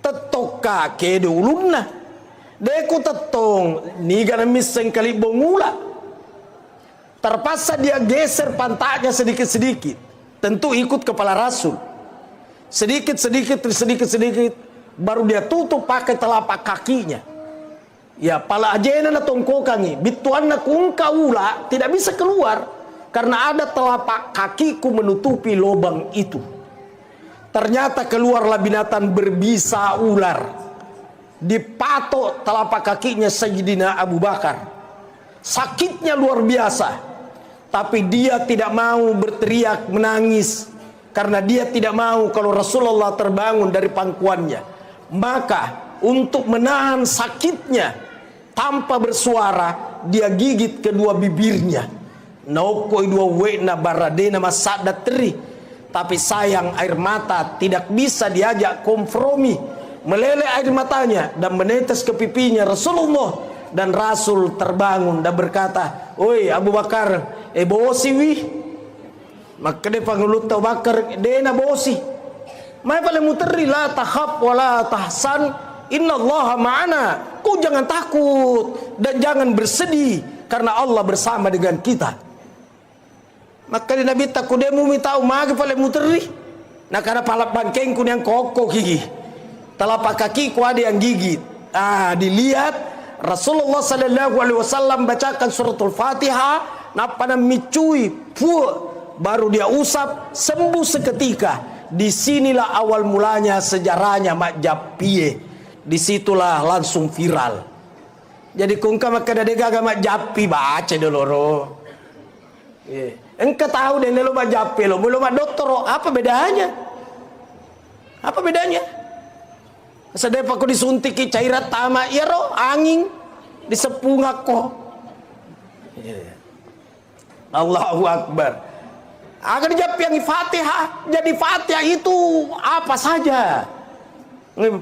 Tetok kake ulunna. Deku tetong niga miseng kali bongula. Terpaksa dia geser pantatnya sedikit-sedikit. Tentu ikut kepala Rasul. Sedikit-sedikit baru dia tutup pakai telapak kakinya. Ya pala ajena na tongkokangi bituan na kungka ula tidak bisa keluar karena ada telapak kakiku menutupi lubang itu. Ternyata keluarlah binatang berbisa ular. Dipatok telapak kakinya Sayyidina Abu Bakar. Sakitnya luar biasa. Tapi dia tidak mau berteriak menangis karena dia tidak mau kalau Rasulullah terbangun dari pangkuannya. Maka untuk menahan sakitnya tanpa bersuara dia gigit kedua bibirnya. Naukoi dua wena baradena masada teri. Tapi sayang air mata tidak bisa diajak kompromi. Meleleh air matanya dan menetes ke pipinya Rasulullah. Dan Rasul terbangun dan berkata, "Oi Abu Bakar, bosi wih." Maka dia pangulut Abu Bakar, "Dena bosi. Mai paling muteri la takhaf wala tahsan, innallaha ma'ana." Kau jangan takut dan jangan bersedih karena Allah bersama dengan kita. Maka di Nabi takut dia mau minta umagi paling muteri. Nah karena palap bangkengku yang kokoh gigi. Telapak kakiku ada yang gigit. Dilihat Rasulullah sallallahu alaihi wasallam bacakan suratul Fatihah, napa micui, baru dia usap, sembuh seketika. Disinilah awal mulanya sejarahnya Mak Japie. Disitulah langsung viral. Jadi kungka maka dadega Mak Japi baca dulu. Engkau tahu deh lo Mak Japi lo, belum Mak dokter, apa bedanya? Apa bedanya? Sedep aku disuntiki cairan tama, ya roh angin disepung aku. Allahu Akbar. Agar dijawab yang Fatihah, jadi Fatihah itu apa saja.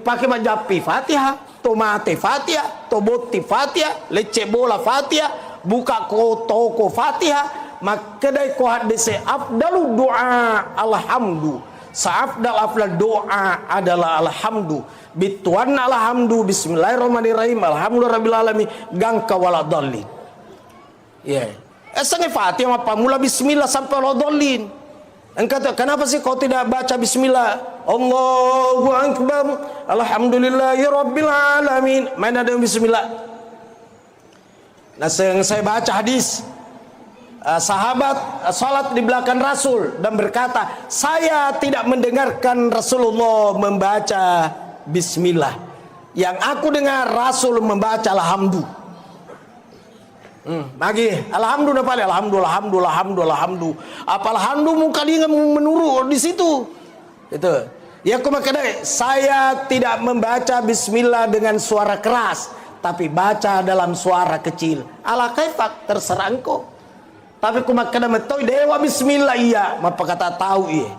Pakai majapi Fatihah, tomate Fatihah, toboti Fatihah, lece bola Fatihah, buka toko Fatihah, maka dai ko hadise afdalu doa alhamdu. Afdal doa adalah alhamdu. Bituan alhamdu bismillahirrahmanirrahim alhamdulillahirabbil alamin gangka waladallin. Esangnya Fatihah apa mula bismillah sampai waladallin. Engkau kenapa sih kau tidak baca bismillah? Allahu akbar alhamdulillahirabbil alamin. Mana ada bismillah? Nah, saya baca hadis sahabat salat di belakang Rasul dan berkata, saya tidak mendengarkan Rasulullah membaca bismillah. Yang aku dengar Rasul membaca alhamdu. Lagi alhamdulillah paling alhamdulillah. Apa alhamdu muka dia menurut di situ. Itu. Ya aku makanya saya tidak membaca bismillah dengan suara keras, tapi baca dalam suara kecil. Ala kaifak terserah engkau. Tapi kumakana metoi dewa bismillah iya, apa kata tahu iya.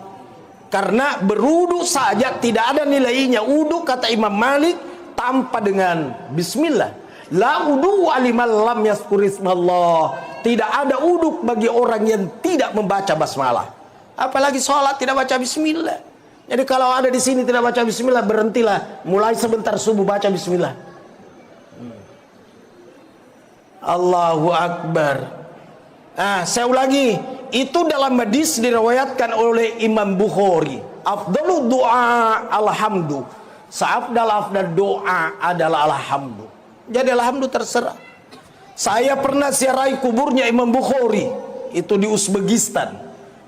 Karena berudu saja tidak ada nilainya. Udu kata Imam Malik tanpa dengan bismillah. La udu aliman lam yazkurismallah. Tidak ada uduk bagi orang yang tidak membaca basmalah. Apalagi sholat tidak baca bismillah. Jadi kalau ada di sini tidak baca bismillah, berhentilah. Mulai sebentar subuh baca bismillah. Allahu Akbar. Saya ulangi, itu dalam hadis diriwayatkan oleh Imam Bukhari. Afdalu doa alhamdu. Afdal doa adalah alhamdu. Jadi alhamdu terserah. Saya pernah ziarahi kuburnya Imam Bukhari, itu di Uzbekistan.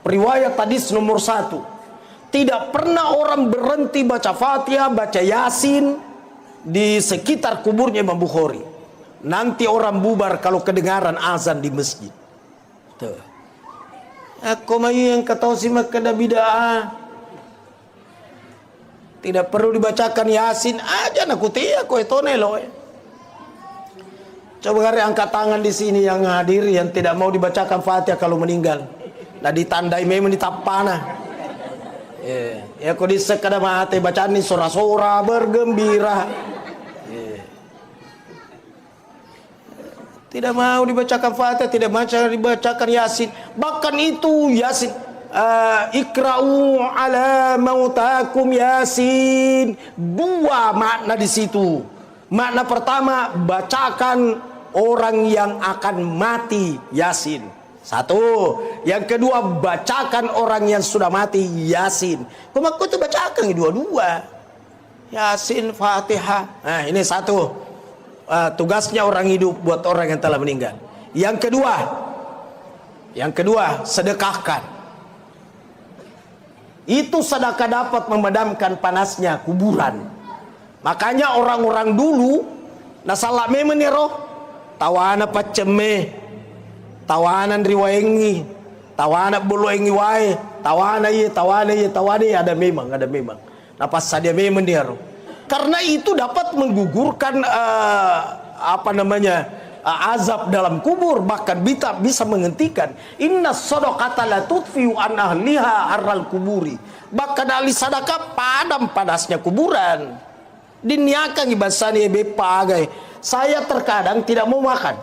Riwayat hadis nomor 1. Tidak pernah orang berhenti baca Fatihah, baca Yasin di sekitar kuburnya Imam Bukhari. Nanti orang bubar kalau kedengaran azan di masjid. Tuh. Aku mayu yang kata si makada bid'ah. Tidak perlu dibacakan Yasin aja nak kutia ko itu nelo. Coba hari angkat tangan di sini yang hadir yang tidak mau dibacakan Fatihah kalau meninggal. Nah ditandai memang ditapana. Ya kau disek kada mati bacaan ni sora-sora bergembira. Tidak mau dibacakan Fatihah, tidak mau dibacakan Yasin. Bahkan itu Yasin, ikra'u ala mautakum Yasin. Dua makna di situ. Makna pertama, bacakan orang yang akan mati Yasin. Satu. Yang kedua, bacakan orang yang sudah mati Yasin. Kumaku itu bacakan dua-dua. Yasin, Fatihah. Nah ini satu. Tugasnya orang hidup buat orang yang telah meninggal. Yang kedua, sedekahkan. Itu sedekah dapat memadamkan panasnya kuburan. Makanya orang-orang dulu nasalak memang ya roh tawana paceme, tawanan riwayengi, tawana buluengi wae, tawana ada memang. Napas sadia memang dia roh. Karena itu dapat menggugurkan azab dalam kubur, bahkan bisa menghentikan. Inna shadaqata la tudfi'u an ahliha arral kuburi. Bahkan ahli sedekah padam panasnya kuburan. Diniakan ibasani bepagai. Saya terkadang tidak mau makan,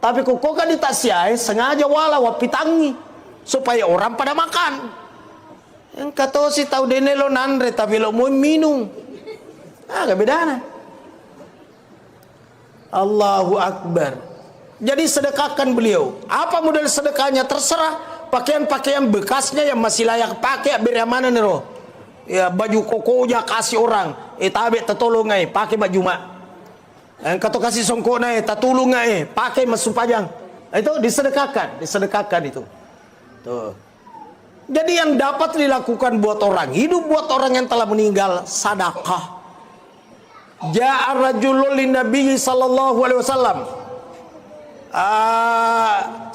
tapi kok kan ditasiai sengaja wala wapitangi supaya orang pada makan. Yang kata si tahu denelo nandre tapi lo mau minum. Agak bedana. Allahu Akbar. Jadi sedekahkan beliau. Apa model sedekahnya terserah. Pakaian-pakaian bekasnya yang masih layak pakai biar mana nih roh. Ya baju kokonya kasih orang. Tabe tertolong pakai baju mak. Kata kasih songkok tatulung pakai masuk pajang. Itu disedekahkan itu. Tuh. Jadi yang dapat dilakukan buat orang hidup, buat orang yang telah meninggal, sedekah. Ja'a rajulun lin Nabi sallallahu alaihi wasallam.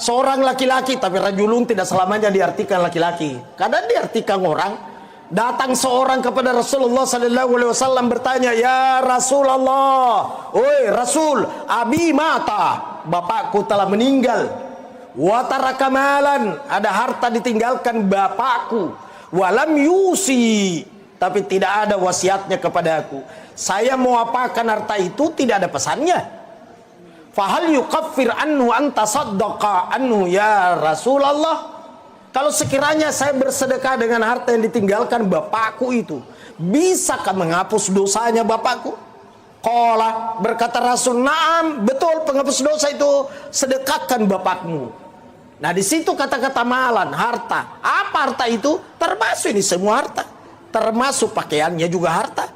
Seorang laki-laki, tapi rajulun tidak selamanya diartikan laki-laki. Kadang diartikan orang. Datang seorang kepada Rasulullah sallallahu alaihi wasallam bertanya, "Ya Rasulullah, oi Rasul, abi mata, bapakku telah meninggal. Wa taraka malan, ada harta ditinggalkan bapakku. Walam yusi, tapi tidak ada wasiatnya kepada aku. Saya mau apakan harta itu, tidak ada pesannya. Fahal yukaffir anhu anta saddaqa anhu ya Rasulullah. Kalau sekiranya saya bersedekah dengan harta yang ditinggalkan bapakku itu, bisakah menghapus dosanya bapakku?" Qala, berkata Rasul, "Na'am, betul, penghapus dosa itu sedekahkan bapakmu." Nah di situ kata-kata malan, harta. Apa harta itu? Termasuk ini semua harta. Termasuk pakaiannya juga harta.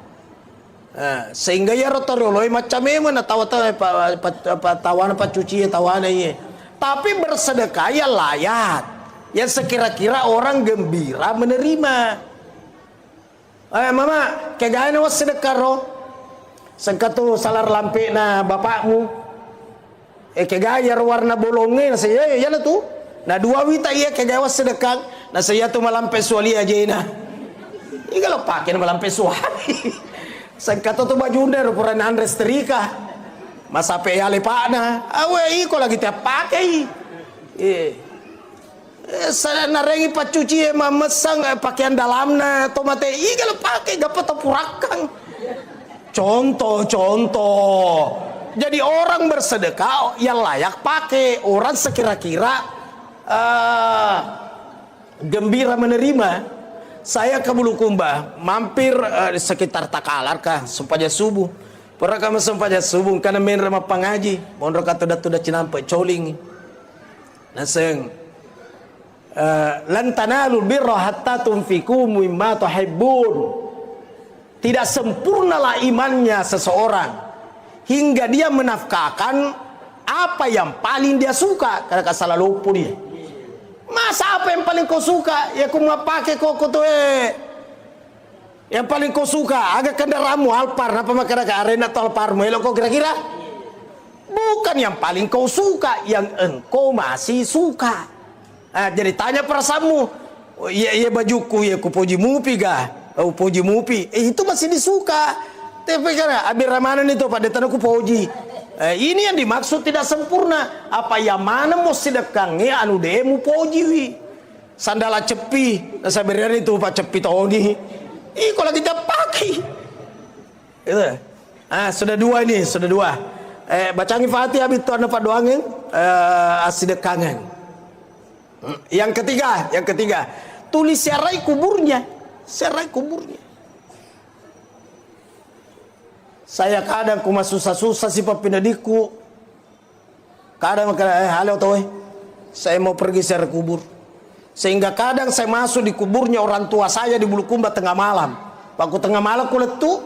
Sehingga ya rotoroloi macam mana tawana cuci tawana ye. Tapi bersedekah ya layak, yang sekira-kira orang gembira menerima. Mama kegana was sedekah roh sengkatu salar lampe na bapakmu kegayar warna bolonge na saya ya na tu na dua wita iya kegawas sedekah na saya tu malampe suali aja na igalo pakai na malampe suali. Sengkata tu bajunda rupuran Andres Terika masa peyale pak na awe iko lagi tiap pakai saya narengi pacuci mamesang pakaian dalamna tomate igalo pakai dapat tepurakan. Contoh jadi orang bersedekah yang layak pakai, orang sekira-kira gembira menerima. Saya ke Bulukumba, mampir di sekitar Takalar kah, Sumpaja Subuh. Pernah kami Sumpaja Subuh, karena main rumah pengaji. Mondok kata dah cinampai coling. Naseng, lan tanalul birra hatta tunfiqu mimma tuhibbun. Tidak sempurnalah imannya seseorang hingga dia menafkahkan apa yang paling dia suka. Karena salah lupa dia. Masa apa yang paling kau suka? Ya kau mau pakai kok tu yang paling kau suka agak kendaraanmu Alphard apa makanya arena atau Alphard elok kau kira-kira Bukan yang paling kau suka, yang engkau masih suka. Jadi tanya perasaanmu, iya bajuku, ya ku puji mupi ga? Oh puji mupi, itu masih disuka. Tapi kan abir ramanan itu pada tanahku puji. Ini yang dimaksud tidak sempurna. Apa yang mana mau sedekangnya anu demu puji wi. Sandala cepi, sabarian itu pak cepi toni. Kalau kita pakai. Itu. Sudah dua ini, sudah dua. Bacangi Fatihah itu anda pak doangin asidekangan. Yang ketiga, tulis serai kuburnya. Saya kadang kuma susah-susah si papinadiku. Kadang halo toh, saya mau pergi serai kubur. Sehingga kadang saya masuk di kuburnya orang tua saya di Bulukumba tengah malam. Waktu tengah malam kuletu,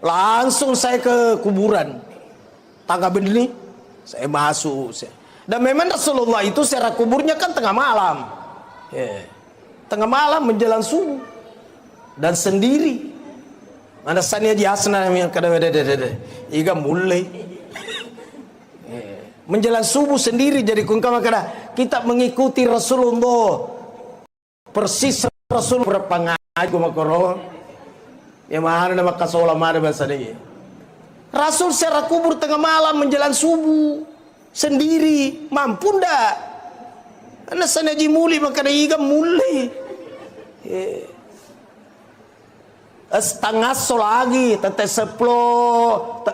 langsung saya ke kuburan. Tangga begini, saya masuk. Dan memang Rasulullah itu secara kuburnya kan tengah malam. Tengah malam menjelang subuh. Dan sendiri. Mana sania jasna yang kada iga mulai. Menjelang subuh sendiri jadi kungkama kada kita mengikuti Rasulullah. Persis Rasul berpengaruh makoro. Ya mahana nama kasola mare bahasa dia. Rasul secara kubur tengah malam menjelang subuh sendiri mampu ndak? Karena sana jimuli maka iga mulai. Setengah so lagi tete 10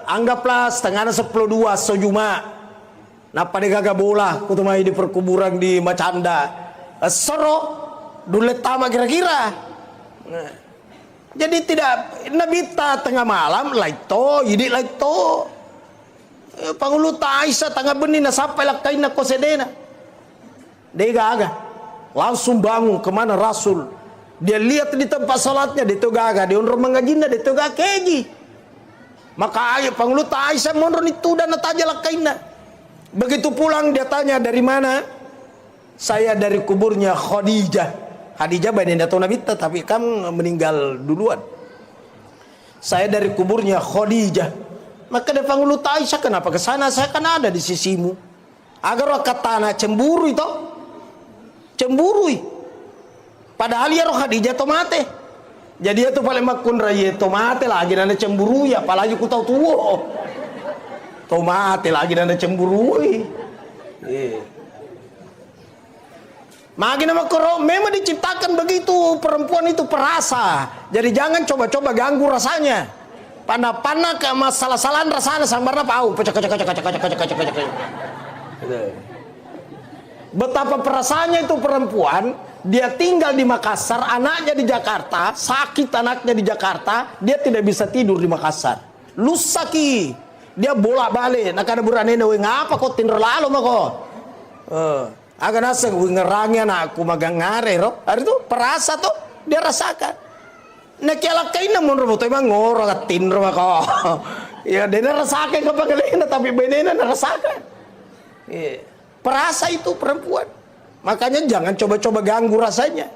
anggaplah setengah 10:02 sojuma. Napa gaga bola kutumai di perkuburan di Macanda. Soro dulet tama kira-kira. Jadi tidak nabita tengah malam laito, jadi laito. Pangulo Aisyah tengah benih na sampai lakain na kosedena. Dia langsung bangun kemana Rasul. Dia lihat di tempat salatnya di Togaga, di undur mengajinna di Togaga keji. Maka ayo Pangulo Aisyah mondron itu dan nataja lakain na. Begitu pulang dia tanya dari mana? Saya dari kuburnya Khadijah. Khadijah badan datang Nabi tapi kamu meninggal duluan. Saya dari kuburnya Khadijah. Maka dia panggil Aisyah, kenapa ke sana? Saya kan ada di sisimu. Agar katana cemburu itu. Cemburu. Padahal ya roh Khadijah to mate. Jadi itu paling makun raya to mate lagi nanda cemburu ya, apalagi ku tahu tuwo. To mate lagi nanda cemburu. Magi nama koro memang diciptakan begitu, perempuan itu perasa. Jadi jangan coba-coba ganggu rasanya. Pana-pana ke masalah-salahan rasanya sambarna pau. Betapa perasanya itu perempuan, dia tinggal di Makassar, anaknya di Jakarta, sakit anaknya di Jakarta, dia tidak bisa tidur di Makassar. Lusaki, dia bolak-balik. Nak ada buranena ngapa kok tidur lalu mako? Agak nasa ngerangnya aku magang ngare roh. Hari itu perasa tuh dia rasakan. Nak kialakain namun robot emang ngorong atin roh mako. Ya dia rasakan kepagalena tapi benena rasakan. Perasa itu perempuan. Makanya jangan coba-coba ganggu rasanya.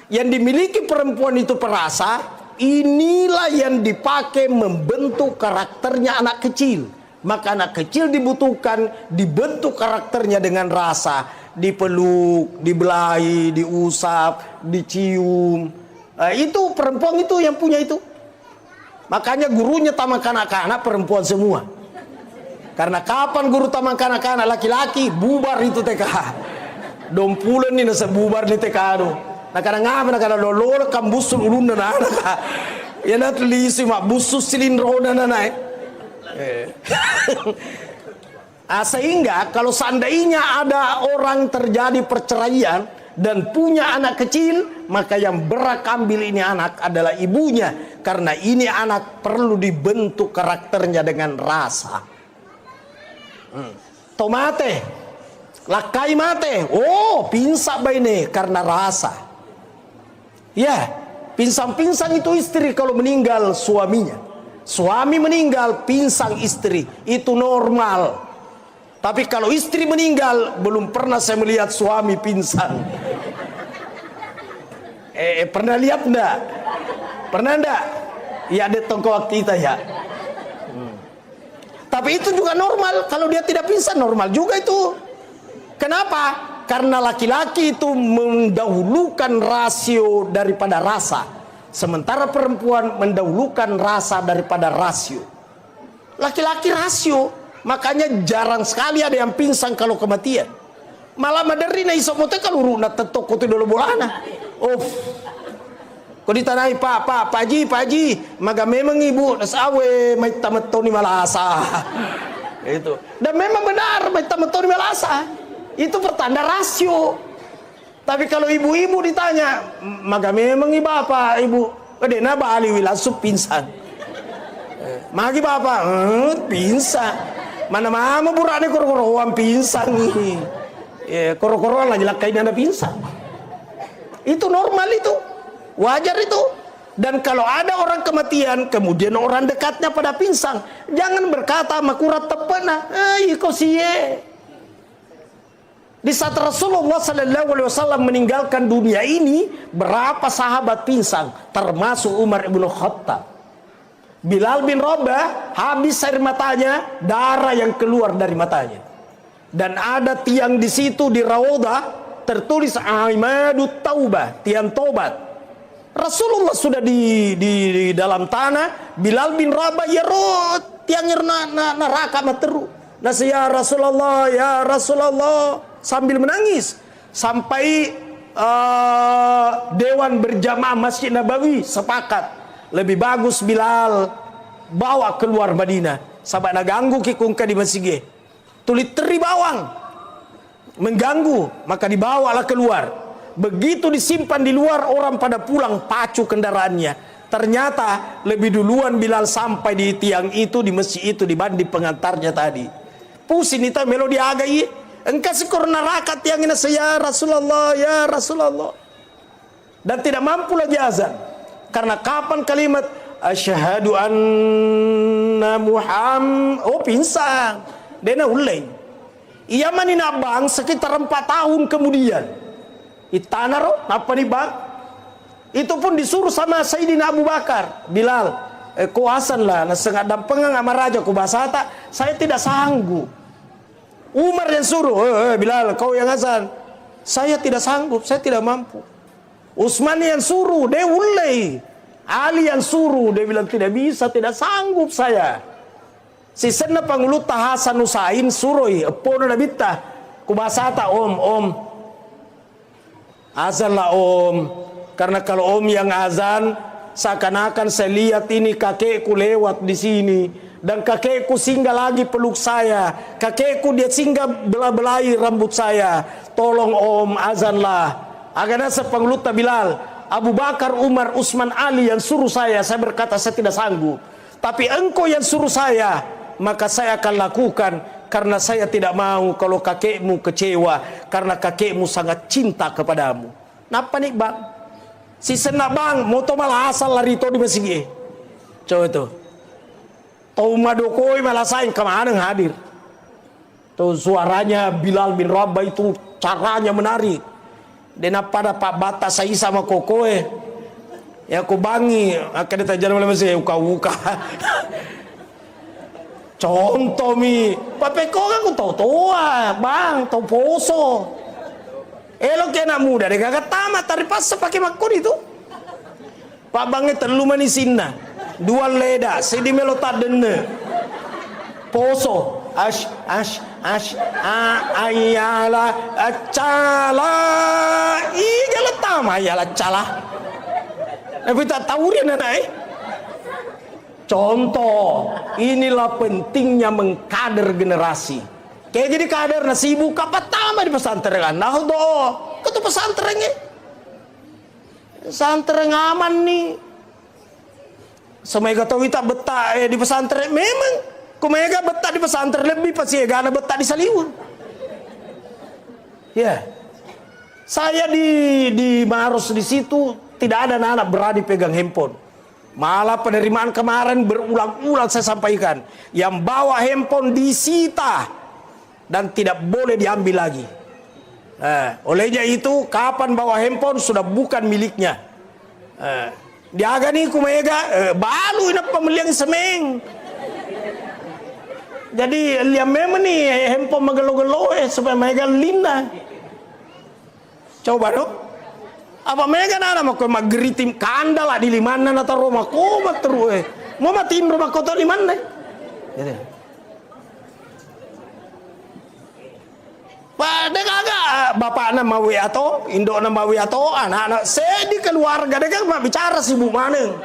Yang dimiliki perempuan itu perasa, inilah yang dipakai membentuk karakternya anak kecil. Maka anak kecil dibutuhkan dibentuk karakternya dengan rasa, dipeluk, dibelai, diusap, dicium. Itu perempuan itu yang punya itu. Makanya gurunya taman kanak-kanak perempuan semua. Karena kapan guru taman kanak-kanak laki-laki bubar itu TK. Dompulan ini nasa bubar di TK do. Nah kadang ngapa nak kadang lolo kambusul ulun dan anak. Ya nak lisi mak busus silindro dan anak. Sehingga kalau seandainya ada orang terjadi perceraian dan punya anak kecil, maka yang berhak ambil ini anak adalah ibunya, karena ini anak perlu dibentuk karakternya dengan rasa. Tomate lakai mate, oh pinsak baine karena rasa. Ya, pinsang-pinsang itu istri kalau meninggal suaminya. Suami meninggal pinsang istri, itu normal. Tapi kalau istri meninggal, belum pernah saya melihat suami pinsang. Pernah lihat enggak? Pernah enggak? Ya ada tongkol kita ya. Tapi itu juga normal, kalau dia tidak pingsan normal juga itu. Kenapa? Karena laki-laki itu mendahulukan rasio daripada rasa, sementara perempuan mendahulukan rasa daripada rasio. Laki-laki rasio, makanya jarang sekali ada yang pingsan kalau kematian. Malah maderi na isok mote kalau uruna tetok kote dulu bolana. Kau ditanai pak haji, maka memang ibu nasawe may tamatoni malasa. Itu. Dan memang benar may tamatoni malasa. Itu pertanda rasio. Tapi kalau ibu-ibu ditanya, maka memang bapak ibu, kadena bali langsung pingsan. Magi bapak, pingsan. Mana mama burane koro-koroan pingsan nih. Koro-koroan lagi lakain anda pingsan. Itu normal itu. Wajar itu. Dan kalau ada orang kematian kemudian orang dekatnya pada pingsan, jangan berkata makurat tepena, kau siye. Di saat Rasulullah SAW meninggalkan dunia ini, berapa sahabat pingsan, termasuk Umar ibn Khattab. Bilal bin Rabah habis air matanya, darah yang keluar dari matanya. Dan ada tiang di situ di Rawadah tertulis Aimadut Taubah, tiang tobat. Rasulullah sudah di dalam tanah, Bilal bin Rabah ya rot tiangir neraka materu. Nasi ya Rasulullah sambil menangis sampai dewan berjamaah Masjid Nabawi sepakat lebih bagus Bilal bawa keluar Madinah sampai naganggu kikungka di masjid. Tulit teri bawang mengganggu, maka dibawalah keluar. Begitu disimpan di luar, orang pada pulang pacu kendaraannya. Ternyata lebih duluan Bilal sampai di tiang itu, di masjid itu, dibanding pengantarnya tadi. Pusing itu melodi agai, engkau sekur neraka tiang ini ya Rasulullah. Dan tidak mampu lagi azan. Karena kapan kalimat asyhadu anna Muhammad, pingsan. Dena ulai. Ia manina bang sekitar 4 tahun kemudian. Itanaro, apa nih bang? Itu pun disuruh sama Sayyidina Abu Bakar. Bilal, kuasan lah, nasengat dampengang sama raja kubasata, saya tidak sanggup. Umar yang suruh, Bilal, kau yang azan. Saya tidak sanggup, saya tidak mampu. Utsman yang suruh, dia ulai. Ali yang suruh, dia bilang tidak bisa, tidak sanggup saya. Si senna pangulut Hasan Husain suroi pono nabita kubasata om azan lah om, karena kalau om yang azan seakan-akan saya lihat ini kakekku lewat di sini dan kakekku singgah lagi peluk saya, kakekku dia singgah belah-belahi rambut saya, tolong om azan lah. Akhirnya sepangulut Bilal, Abu Bakar, Umar, Utsman, Ali yang suruh saya berkata saya tidak sanggup, tapi engkau yang suruh saya, maka saya akan lakukan, karena saya tidak mau kalau kakekmu kecewa, karena kakekmu sangat cinta kepadamu. Napa nih bang? Si senak bang, moto malah asal lari to di masjid. Coba tuh. Tau madokoi malah saing kemana hadir. Tuh suaranya Bilal bin Rabah itu caranya menarik. Dan pada Pak Bata saya sama kokoe. Ya aku bangi, akan ditajar oleh masih uka-uka. Contoh mi, papeko kan kau tahu bang, tahu poso. Elok ya anak muda, dia kagak tamat tadi pas pakai makun itu. Pak bangnya terlalu manisinna, 2 leda, sedi melota dene. Poso, ayala, acala, iya letama ayala cala. Tapi tak tahu dia nanti. Contoh, inilah pentingnya mengkader generasi. Kayak jadi kader nasi ibu kapatama di pesantren. Nah doh, ketu pesantrennya. Pesantren aman nih. Semega tahu kita betah di pesantren memang. Kumega betah di pesantren lebih pasti gana betah di Saliwun. Ya. Saya di Maros di situ tidak ada anak berani pegang handphone. Malah penerimaan kemarin berulang-ulang saya sampaikan, yang bawa handphone disita dan tidak boleh diambil lagi. Olehnya itu kapan bawa handphone sudah bukan miliknya. Diaga nih kumega balu ina pemeliang semeng. Jadi liam memang nih handphone magelo-gelo supaya mereka linda. Coba dong. Apa mereka nana mau magritim kanda lah di limana nata rumah komat terus mau matiin rumah kota di mana? Gitu. Pada kagak bapak nama we atau indok nama we atau anak-anak saya di keluarga mereka mah bicara sibuk mana?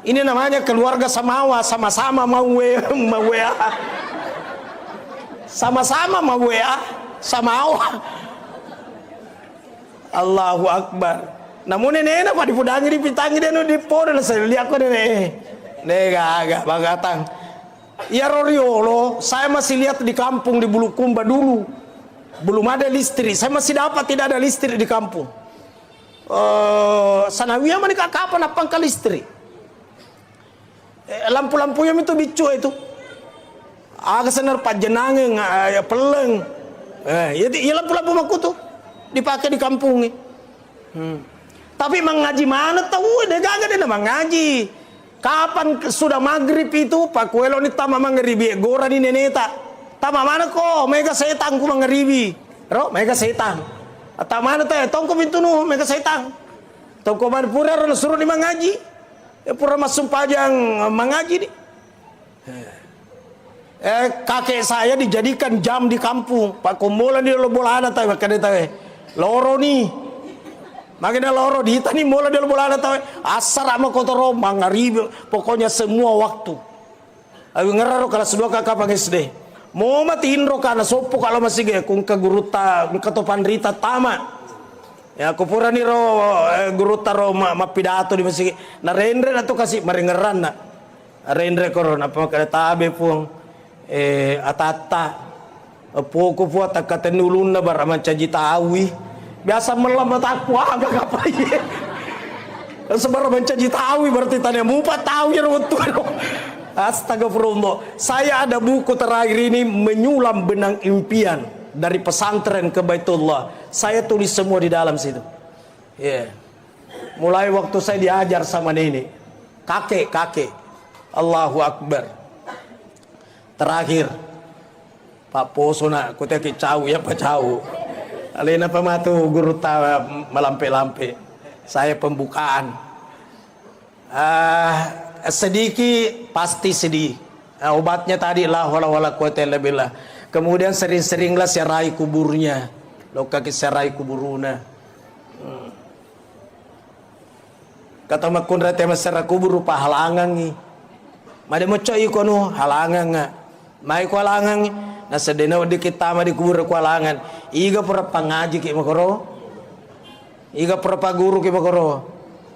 Ini namanya keluarga samawa, sama-sama mau WA. Sama-sama mau WA, samawa. Allahu Akbar. Namun ini apa dipudangi di pitangi dia di podel saya lihat kok deh. Agak bagatang. Ya Roriolo, saya masih lihat di kampung di Bulukumba dulu. Belum ada listrik. Saya masih dapat tidak ada listrik di kampung. Sanawiyah menikah kapan apa ke listrik? Lampu-lampunya itu bicu itu. Agak senar pajenangeng ya peleng. Ya lampu-lampu maku tuh dipakai di kampung. Tapi mengaji mana tahu dia gagak dia mengaji. Kapan sudah maghrib itu Pak Kuelo ni tama mangribi gora ni neneta. Tama mana ko mega setan ku mangribi. Ro mega setan. Ata mana teh tongko pintu nu mega setan. Tongko man pura suruh di mengaji. Pura masuk pajang mengaji nih. Kakek saya dijadikan jam di kampung. Pak Kombola di Lobolana tahu makanya tahu. Loro nih. Makanya loro di tani mola di Lobolana tahu. Asar sama kotor mangaribi. Pokoknya semua waktu. Ayo ngeraro kalau sedua kakak pakai SD. Mau matiin ro karena sopo kalau masih gak kung ke guruta ketopan rita tama. Ya aku pura nih ro guru taro pidato di masjid. Na rendre atau kasih marengeran na. Rendre koron apa makanya tabe pun atata. Poko po takatenulun na baraman caji tawi. Biasa melambat aku agak apa ya. Sebaraman caji tawi berarti tanya mupa tawi rotu. Astagfirullah. Saya ada buku terakhir ini menyulam benang impian dari pesantren ke Baitullah. Saya tulis semua di dalam situ. Mulai waktu saya diajar sama nenek, kakek. Allahu Akbar. Terakhir Pak Poso nak aku teki cau ya Pak cau. Alena pematu guru tawa melampe-lampe. Saya pembukaan. Sedikit pasti sedih. Obatnya tadi la hawla wala quwata illa billah. Kemudian sering-seringlah serai kuburnya. Lo kaki serai kuburuna. Kata makun rete masera kubur rupa halangan ni. Made mo coy kono halangan nga. Mai ko halangan na sedena di kita ma di kubur ko halangan. Iga pura pangaji ki makoro. Iga pura paguru ki makoro.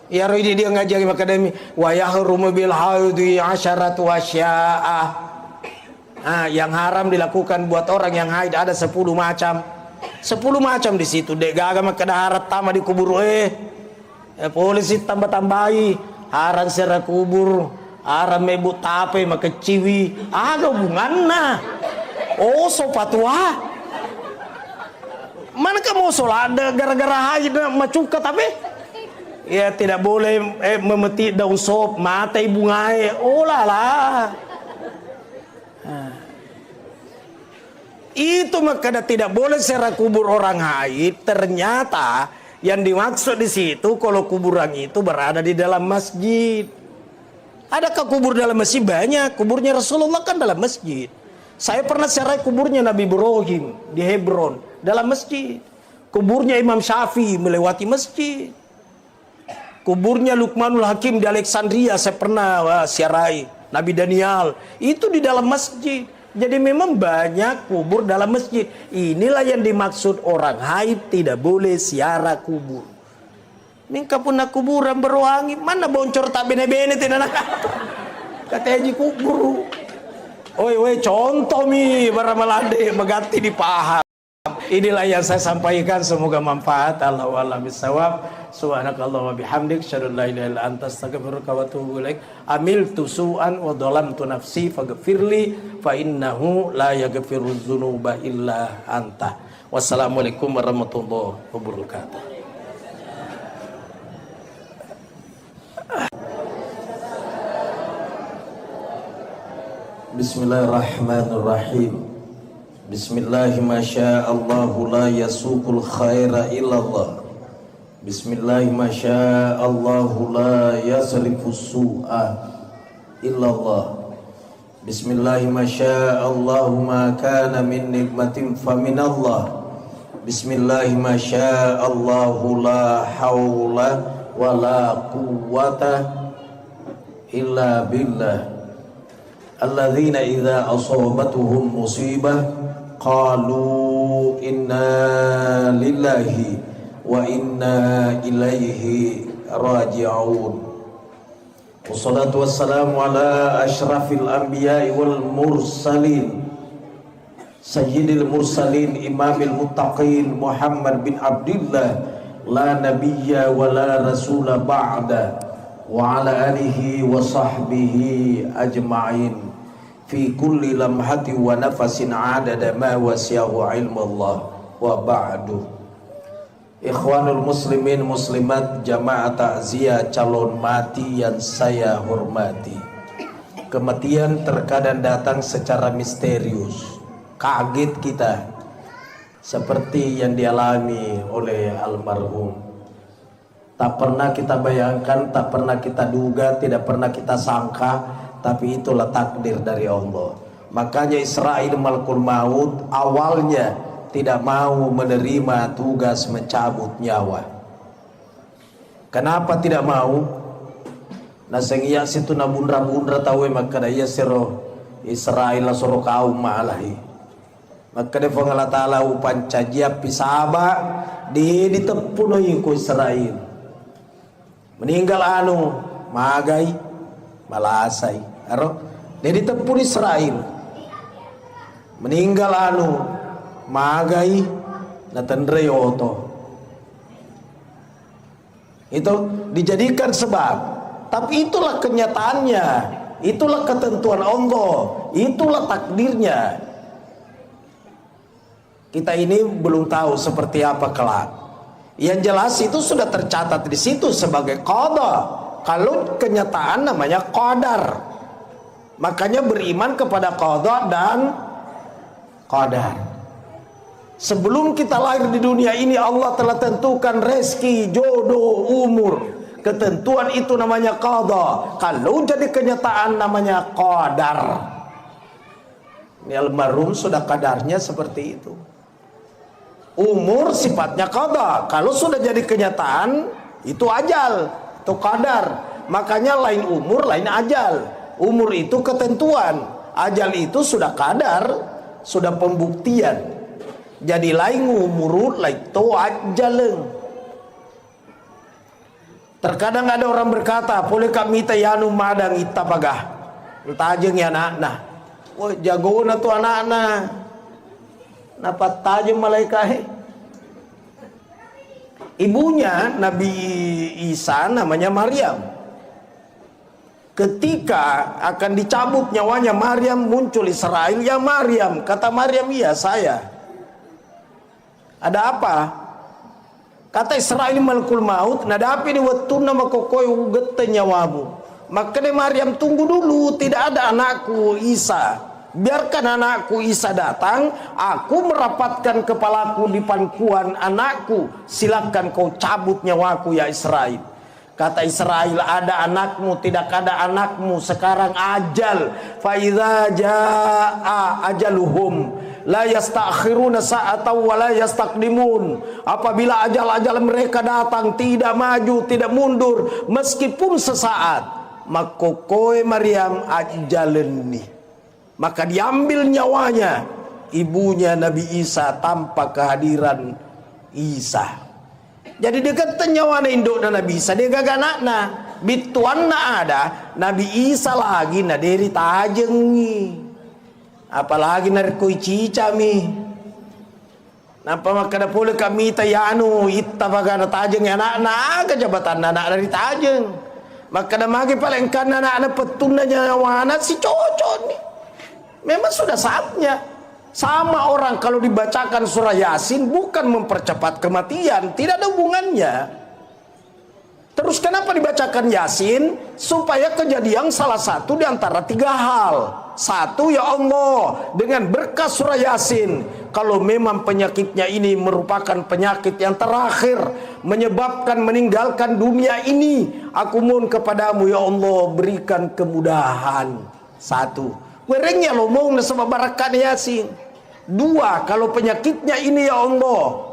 Ya ro ini dia ngaji ki akademi wa yahrumu bil haudi asharatu asya'a. Yang haram dilakukan buat orang yang haid ada 10 macam. 10 macam di situ. Dek gaga makadaharat tama di kubur polisi tambah-tambahi haram sera kubur, haram mebu tape makeciwi. Ada hubunganna. Oh so patwa. Mana kamu solada gara-gara haid macuka tapi ya tidak boleh memetik daun sop mata ibu ngai. Oh lala. Itu makanya tidak boleh serak kubur orang haid. Ternyata yang dimaksud di situ kalau kuburan itu berada di dalam masjid. Adakah kubur dalam masjid? Banyak. Kuburnya Rasulullah kan dalam masjid. Saya pernah serak kuburnya Nabi Ibrahim di Hebron dalam masjid. Kuburnya Imam Syafi'i melewati masjid. Kuburnya Luqmanul Hakim di Alexandria saya pernah siarai. Nabi Daniel itu di dalam masjid. Jadi memang banyak kubur dalam masjid. Inilah yang dimaksud orang haid tidak boleh siara kubur. Mingka pun nak kuburan berwangi. Mana boncor tak bene-bene tidak nak. Kata haji kubur. Oi contoh mi baramalade megati dipaham. Inilah yang saya sampaikan, semoga manfaat. Allahu a'lam bishawab. Subhanakallahumma bihamdik, asyhadu an la ilaha illa anta, astaghfiruka wa atubu ilaik. Amiltu su'an wa dhalamtu nafsi faghfirli fa innahu la yaghfiru dzunuba illa anta. Wassalamualaikum warahmatullahi wabarakatuh. Bismillahirrahmanirrahim. Bismillahi masya'allahu la yasuqul khaira illallah. Bismillahi masya'allahu la yasrifus su'a illallah. Bismillahi masya'allahu ma kana min nikmatin faminallah. Bismillahi masya'allahu la hawla wa la quwwata illa billah. Alladzina idza asabatuhum musibah qalu inna lillahi wa inna ilaihi raji'un. Wassalatu wassalamu ala asyrafil anbiya'i wal mursalin sayyidil mursalin imamil muttaqin Muhammad bin Abdillah la nabiyya wa la rasula ba'da wa ala alihi wa sahbihi ajma'in fi kulli lamhati wa nafasin adada ma wasiyahu ilmallah wa ba'du. Ikhwanul muslimin muslimat jamaah takziah calon mati yang saya hormati. Kematian terkadang datang secara misterius, kaget kita, seperti yang dialami oleh almarhum. Tak pernah kita bayangkan, tak pernah kita duga, tidak pernah kita sangka, tapi itulah takdir dari Allah. Makanya Israil malakul maut awalnya tidak mau menerima tugas mencabut nyawa. Kenapa tidak mau? Nah sengiya situ na bundra-bundra tahu maka daya siro Israil la soro kaum malahi. Maka dia Allah Ta'ala upan cajiap pisaba di ditepunoi ku Israil. Meninggal anu magai malasai aro dia ditepun Israel. Meninggal anu magai natandre oto. Itu dijadikan sebab, tapi itulah kenyataannya, itulah ketentuan Allah, itulah takdirnya. Kita ini belum tahu seperti apa kelak. Yang jelas itu sudah tercatat di situ sebagai qada. Kalau kenyataan namanya qadar. Makanya beriman kepada qada dan qadar. Sebelum kita lahir di dunia ini Allah telah tentukan rezeki, jodoh, umur. Ketentuan itu namanya qada. Kalau jadi kenyataan namanya qadar. Ini almarhum sudah kadarnya seperti itu. Umur sifatnya qada. Kalau sudah jadi kenyataan itu ajal, itu qadar. Makanya lain umur, lain ajal. Umur itu ketentuan, ajal itu sudah qadar, sudah pembuktian. Jadi lain umur, lain itu ajal. Terkadang ada orang berkata, boleh kami tayanu madang ita pagah. Tajeng ya anak-anak. Wah jago na tu anak-anak. Napa tajam malaikat. Ibunya Nabi Isa namanya Maryam. Ketika akan dicabut nyawanya Maryam, muncul Israil. Ya Maryam, kata Maryam, iya saya. Ada apa? Kata Israil malakul maut, nadapi ni wattuna makokoy ugette nyawamu. Maka dia Maryam, tunggu dulu, tidak ada anakku Isa. Biarkan anakku Isa datang, aku merapatkan kepalaku di pangkuan anakku. Silakan kau cabut nyawaku ya Israil. Kata Israil, ada anakmu, tidak ada anakmu, sekarang ajal. Fa idza jaa ajaluhum la yastakhiruna sa'atan wa la yastaqdimun. Apabila ajal-ajal mereka datang, tidak maju, tidak mundur meskipun sesaat. Makokoe Maryam ajaleni. Maka diambil nyawanya ibunya Nabi Isa tanpa kehadiran Isa. Jadi dia kata nyawa induk dan Nabi Isa dia gagak nakna bituan na ada Nabi Isa lagi na deri tajengi. Apalagi na koi cica mi. Napa maka da pula kami tayanu itta baga na tajeng anak-anak ke jabatan anak dari tajeng. Maka da magi paling kan anak-anak petun na nyawana si cocok ni. Memang sudah saatnya. Sama orang kalau dibacakan surah Yasin bukan mempercepat kematian, tidak ada hubungannya. Terus kenapa dibacakan Yasin? Supaya kejadian salah satu di antara tiga hal. Satu, ya Allah, dengan berkah surah Yasin, kalau memang penyakitnya ini merupakan penyakit yang terakhir, menyebabkan meninggalkan dunia ini, aku mohon kepadamu ya Allah, berikan kemudahan. Satu, werengnya lo mau sebab barakat Yasin. Dua, kalau penyakitnya ini ya Allah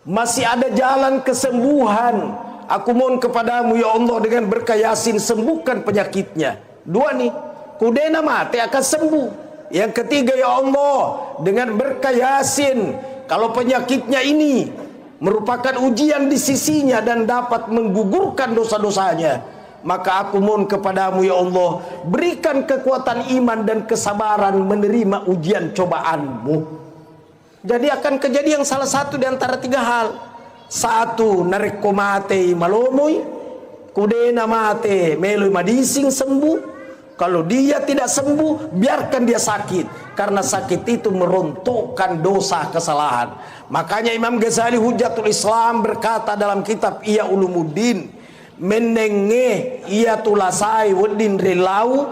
masih ada jalan kesembuhan, aku mohon kepadamu ya Allah, dengan berkah Yasin sembuhkan penyakitnya. Dua nih, kudena mati akan sembuh. Yang ketiga, ya Allah, dengan berkah Yasin, kalau penyakitnya ini merupakan ujian di sisinya dan dapat menggugurkan dosa-dosanya, maka aku mohon kepadamu ya Allah, berikan kekuatan iman dan kesabaran menerima ujian cobaanmu. Jadi akan kejadian salah satu di antara tiga hal. Satu, nareko mate malomoi, kudena mate meloi madising sembuh. Kalau dia tidak sembuh, biarkan dia sakit, karena sakit itu merontokkan dosa kesalahan. Makanya Imam Ghazali Hujjatul Islam berkata dalam kitab Ihya Ulumuddin, menenge ia tulasai wadin rilau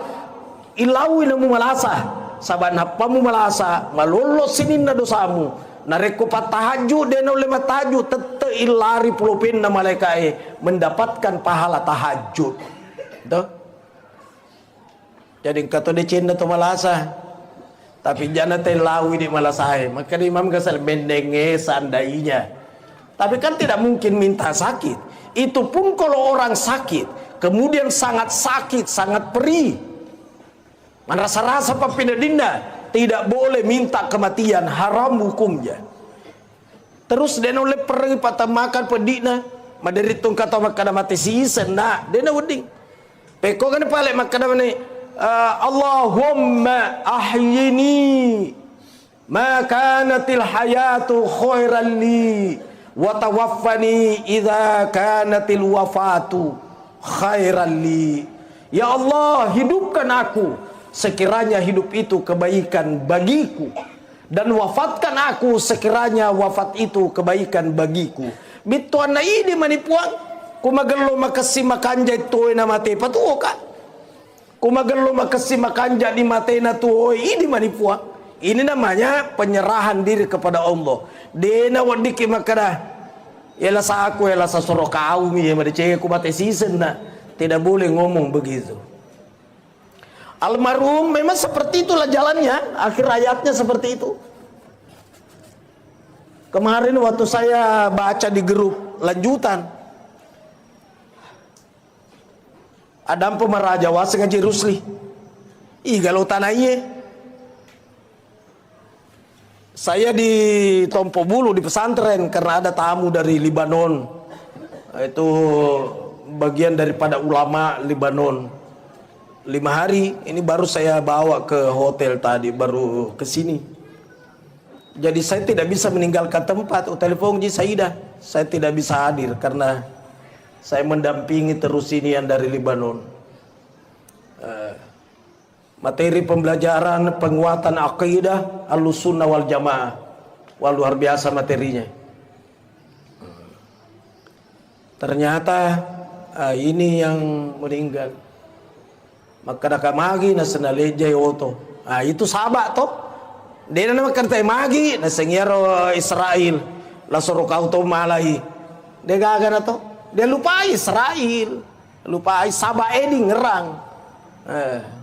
ilau ilamu malasa, saban hapamu malasa malolo sininna dosamu nareko patahaju dena ulema tahajud tete ilari pulupin na malaikai mendapatkan pahala tahajud. Tuh. Jadi kata dia cinta tu malasa, tapi jangan telawi di malasai. Maka Imam Ghazali mendenge seandainya. Tapi kan tidak mungkin minta sakit. Itu pun kalau orang sakit, kemudian sangat sakit, sangat perih, merasa-rasa papina dinda, tidak boleh minta kematian, haram hukumnya. Terus dia oleh pergi patah makan pedina, maderitung kata makan mati sisen, nah dia weding. Peko kan palek makan mana? Allahumma ahyini ma kanatil hayatu khairan li wa tawaffani idza kanatil wafatu khairan li. Ya Allah, hidupkan aku sekiranya hidup itu kebaikan bagiku, dan wafatkan aku sekiranya wafat itu kebaikan bagiku. Bituan na ini manipuang kumagalo makasi makanja itoy na mati patuo ka. Kumagalo makasi makanja di mati na tuoy ini manipuang. Ini namanya penyerahan diri kepada Allah. Dena wadiki makada yala sa aku yala sa sorokau mi madicege ku mati season na. Tidak boleh ngomong begitu. Almarhum memang seperti itulah jalannya, akhir hayatnya seperti itu. Kemarin waktu saya baca di grup lanjutan, ada pemeraja wasa ngaji Rusli. Ih galau tanahnya. Saya di Tompo Bulu di pesantren karena ada tamu dari Libanon. Itu bagian daripada ulama Libanon. 5 hari ini baru saya bawa ke hotel tadi, baru ke sini. Jadi saya tidak bisa meninggalkan tempat. Telepon Ji Saidah, saya tidak bisa hadir karena saya mendampingi terus ini yang dari Libanon. Materi pembelajaran penguatan akidah Ahlussunnah wal Jamaah. Wah, luar biasa materinya. Ternyata ini yang meninggal. Maka nakamagi na sanaleja yoto. Itu sahabat toh. Dia nama kata magi na sengyero Israel. Lasoro kau to malai. Dia gaga na to. Dia lupa Israel. Lupa sabah edi ngerang.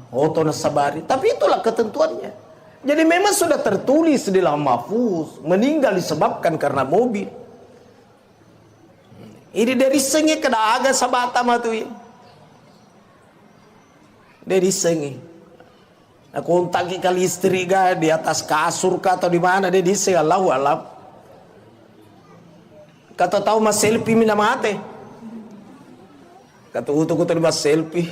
Oto na sabari. Tapi itulah ketentuannya. Jadi memang sudah tertulis di dalam mahfuz. Meninggal disebabkan karena mobil. Ini dari sengi kena aga sabata matu ya. Dari sengi. Nah, kontak kali istri ga di atas kasur kah atau di mana dia diseng Allahu alam. Kata tahu mas selfie mina mate. Kata utuk mas selfie.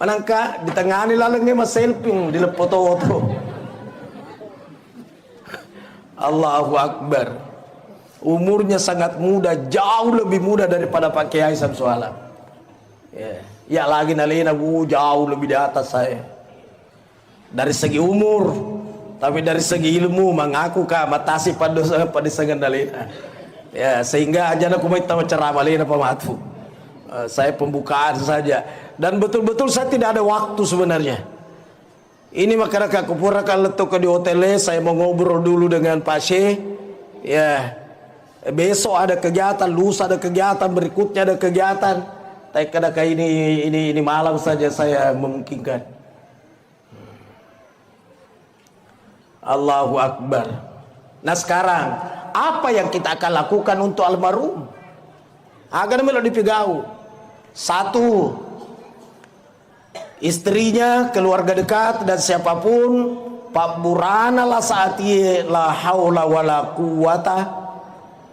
Manangka di tengah ni lalangnya mas selfie di lepoto-oto. Allahu Akbar. Umurnya sangat muda, jauh lebih muda daripada Pak Kiai Samsualam. Ya lagi nalina jauh lebih di atas saya. Dari segi umur, tapi dari segi ilmu mengaku kah matasi pada sengan nalina. Ya sehingga aja aku mau ceramah lina pematu. Saya pembukaan saja. Dan betul-betul saya tidak ada waktu sebenarnya. Ini makanya aku pura kalau letuk di hotelnya, saya mau ngobrol dulu dengan Pak Syekh. Ya, besok ada kegiatan, lusa ada kegiatan, berikutnya ada kegiatan. Tapi kadang ini malam saja saya memungkinkan. Allahu Akbar. Nah sekarang apa yang kita akan lakukan untuk almarhum? Agar melo dipegau. Satu, istrinya, keluarga dekat dan siapapun, Pak Burana lah saat ia la haula wala quwata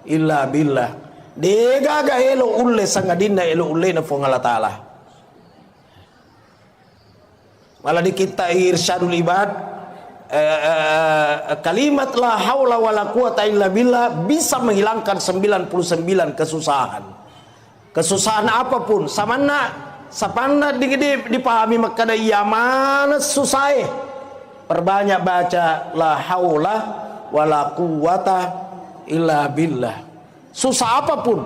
illa billah. Dega ga elo ulle sangadina elo ulle na Allah Taala. Malah di kita irsyadul ibad, kalimat la haula wala quwata illa billah bisa menghilangkan 99 kesusahan. Kesusahan apapun, sapana dipahami maka ada iya mana susah. Perbanyak baca la haula wala quwata illa billah. Susah apapun,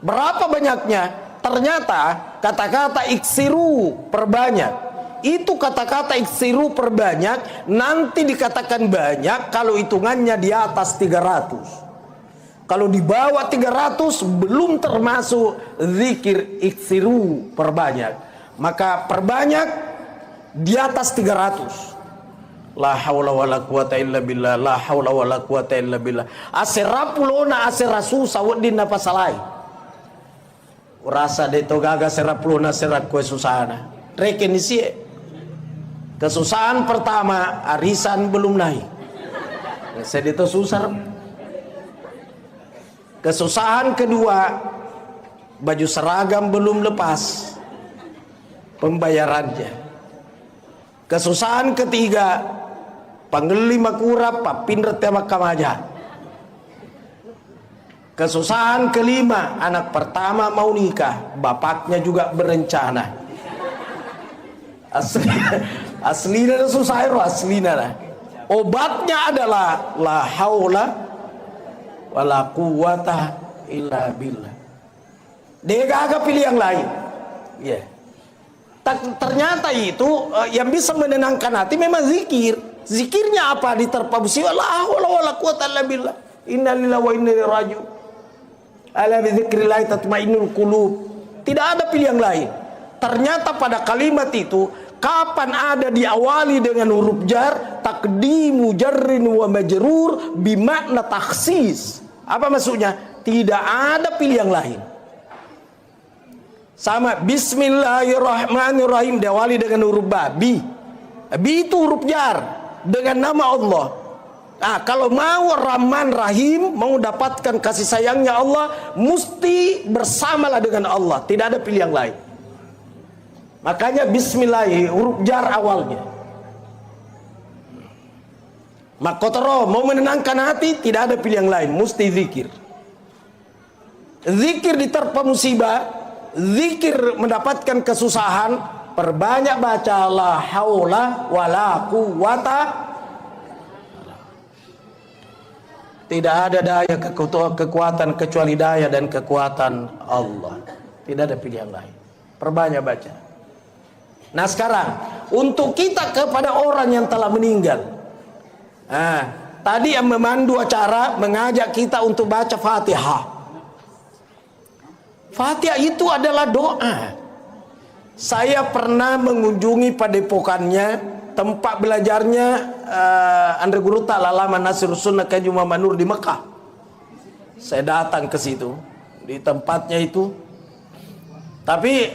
berapa banyaknya, ternyata kata-kata iksiru perbanyak. Itu kata-kata iksiru perbanyak nanti dikatakan banyak kalau hitungannya di atas 300. Kalau di bawah 300 belum termasuk zikir iksiru perbanyak. Maka perbanyak di atas 300. La haula wala quwata illa billah, la haula wala quwata illa billah. Aserapulona aserasu sawdin apa salai. Rasa de togaga serapulona serak kue susana. Reken isi. Kesusahan pertama, arisan belum naik. Saya itu susah. Kesusahan kedua, baju seragam belum lepas pembayarannya. Kesusahan ketiga, panggeli makura papindret tema kamaja. Kesusahan kelima, anak pertama mau nikah, bapaknya juga berencana. Aslina susah itu aslina. Obatnya adalah la haula wala quwata illa billah. Dia gak pilih yang lain. Ya. Yeah. Ternyata itu yang bisa menenangkan hati memang zikir. Zikirnya apa? Diterpa musibah. La haula wala quwata illa billah. Inna lillahi wa inna ilaihi raji'un. Ala bi dzikrillah tatmainnul qulub. Tidak ada pilihan lain. Ternyata pada kalimat itu kapan ada diawali dengan huruf jar, taqdimu jarrin wa majrur bimakna takhsis. Apa maksudnya? Tidak ada pilihan lain. Sama bismillahirrahmanirrahim diawali dengan huruf ba, bi. Bi itu huruf jar dengan nama Allah. Nah, kalau mau Rahman Rahim, mau dapatkan kasih sayangnya Allah, mesti bersamalah dengan Allah, tidak ada pilihan lain. Makanya bismillah huruf jar awalnya. Makotoro mau menenangkan hati, tidak ada pilihan lain, mesti zikir. Zikir diterpa musibah, zikir mendapatkan kesusahan, perbanyak baca la haula wala quwata. Tidak ada daya kekuatan kecuali daya dan kekuatan Allah. Tidak ada pilihan lain. Perbanyak baca. Nah sekarang untuk kita kepada orang yang telah meninggal. Nah, tadi yang memandu acara mengajak kita untuk baca Fatihah. Fatihah itu adalah doa. Saya pernah mengunjungi padepokannya, tempat belajarnya Andre Guru Ta'ala Nasir Sunnah Kaji Muhammad Nur di Mekah. Saya datang ke situ, di tempatnya itu. Tapi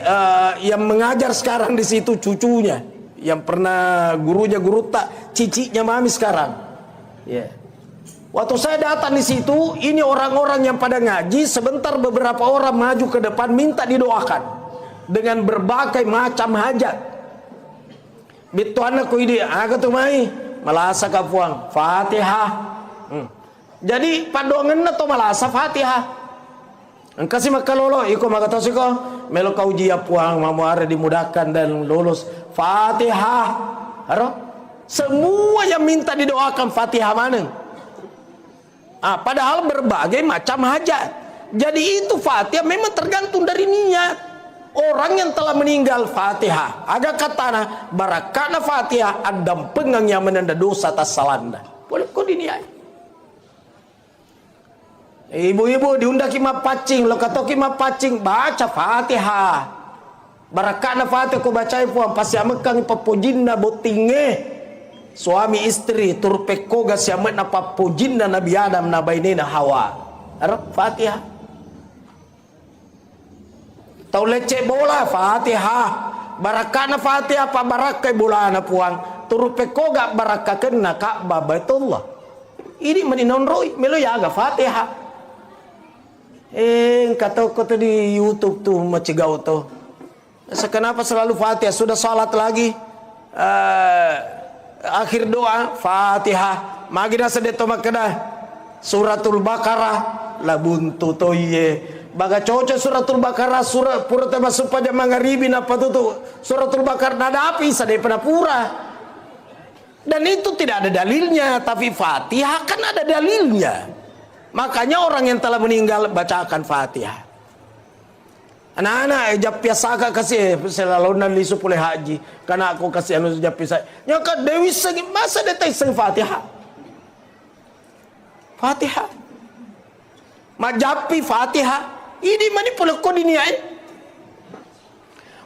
yang mengajar sekarang di situ cucunya, yang pernah gurunya Guru Tak, ciciknya mami sekarang. Yeah. Waktu saya datang di situ, ini orang-orang yang pada ngaji, sebentar beberapa orang maju ke depan minta didoakan dengan berbagai macam hajat. Bituan aku ini, agak tu mai, malasa kapuang, Fatihah. Jadi padongan atau malasa Fatihah. Engkasi makalolo, iko makatosi ko, melo kau jia puang, mamu are dimudahkan dan lulus. Fatihah, haro? Semua yang minta didoakan Fatihah mana? Padahal berbagai macam hajat. Jadi itu Fatihah memang tergantung dari niat. Orang yang telah meninggal Fatihah. Ada katana barakana Fatihah adam pengang yang menanda dosa atas salanda. Boleh kau diniai. Ibu-ibu diundak kima pacing, lo kata kima pacing baca Fatihah. Barakana Fatihah kau baca puan pasti amekang papojinna botinge. Suami istri turpekoga siamet na papojinna Nabi Adam na bainena Hawa. Arab Fatihah. Tau lecek bola Fatihah. Barakana Fatihah apa barakai bola na puang. Turupekoga barakakan na Ka'bah Baitullah. Ini meninonroi melo yaga Fatihah. Kata di YouTube tuh macigau tuh. Kenapa selalu Fatihah? Sudah salat lagi. Akhir doa Fatihah. Magina sedeto makena Suratul Baqarah labuntu toye. Baga coco Suratul Baqarah surat pura termasuk pada mangaribin apa tuh Suratul Baqarah nada api sadai pada pura. Dan itu tidak ada dalilnya, tapi Fatihah kan ada dalilnya. Makanya orang yang telah meninggal bacakan Fatihah. Anak-anak ejap biasa agak kasih selalu nan lisu pulih haji karena aku kasih anu ejap biasa. Nyaka Dewi segi masa detai seng Fatihah. Fatihah. Majapi Fatihah. Ini mani pula kau diniai.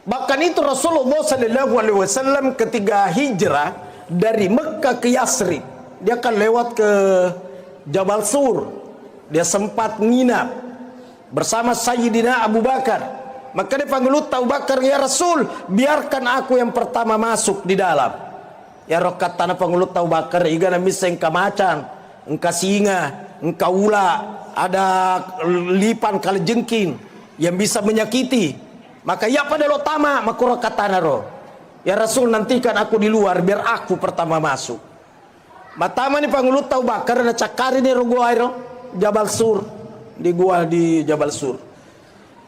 Bahkan itu Rasulullah sallallahu alaihi wasallam ketika hijrah dari Mekah ke Yasrib, dia akan lewat ke Jabal Sur. Dia sempat nginap bersama Sayyidina Abu Bakar. Maka dia panggil Abu Bakar, ya Rasul, biarkan aku yang pertama masuk di dalam. Ya rokat tanah panggil Abu Bakar, iga namisa engka macan, engka singa, engka ula, ada lipan kali jengking yang bisa menyakiti. Maka ya pada lo tama makura katana ro. Ya Rasul, nantikan aku di luar biar aku pertama masuk. Matama ni pangulut Abu Bakar na cakari ni ro gua ro Jabal Sur, di gua di Jabal Sur.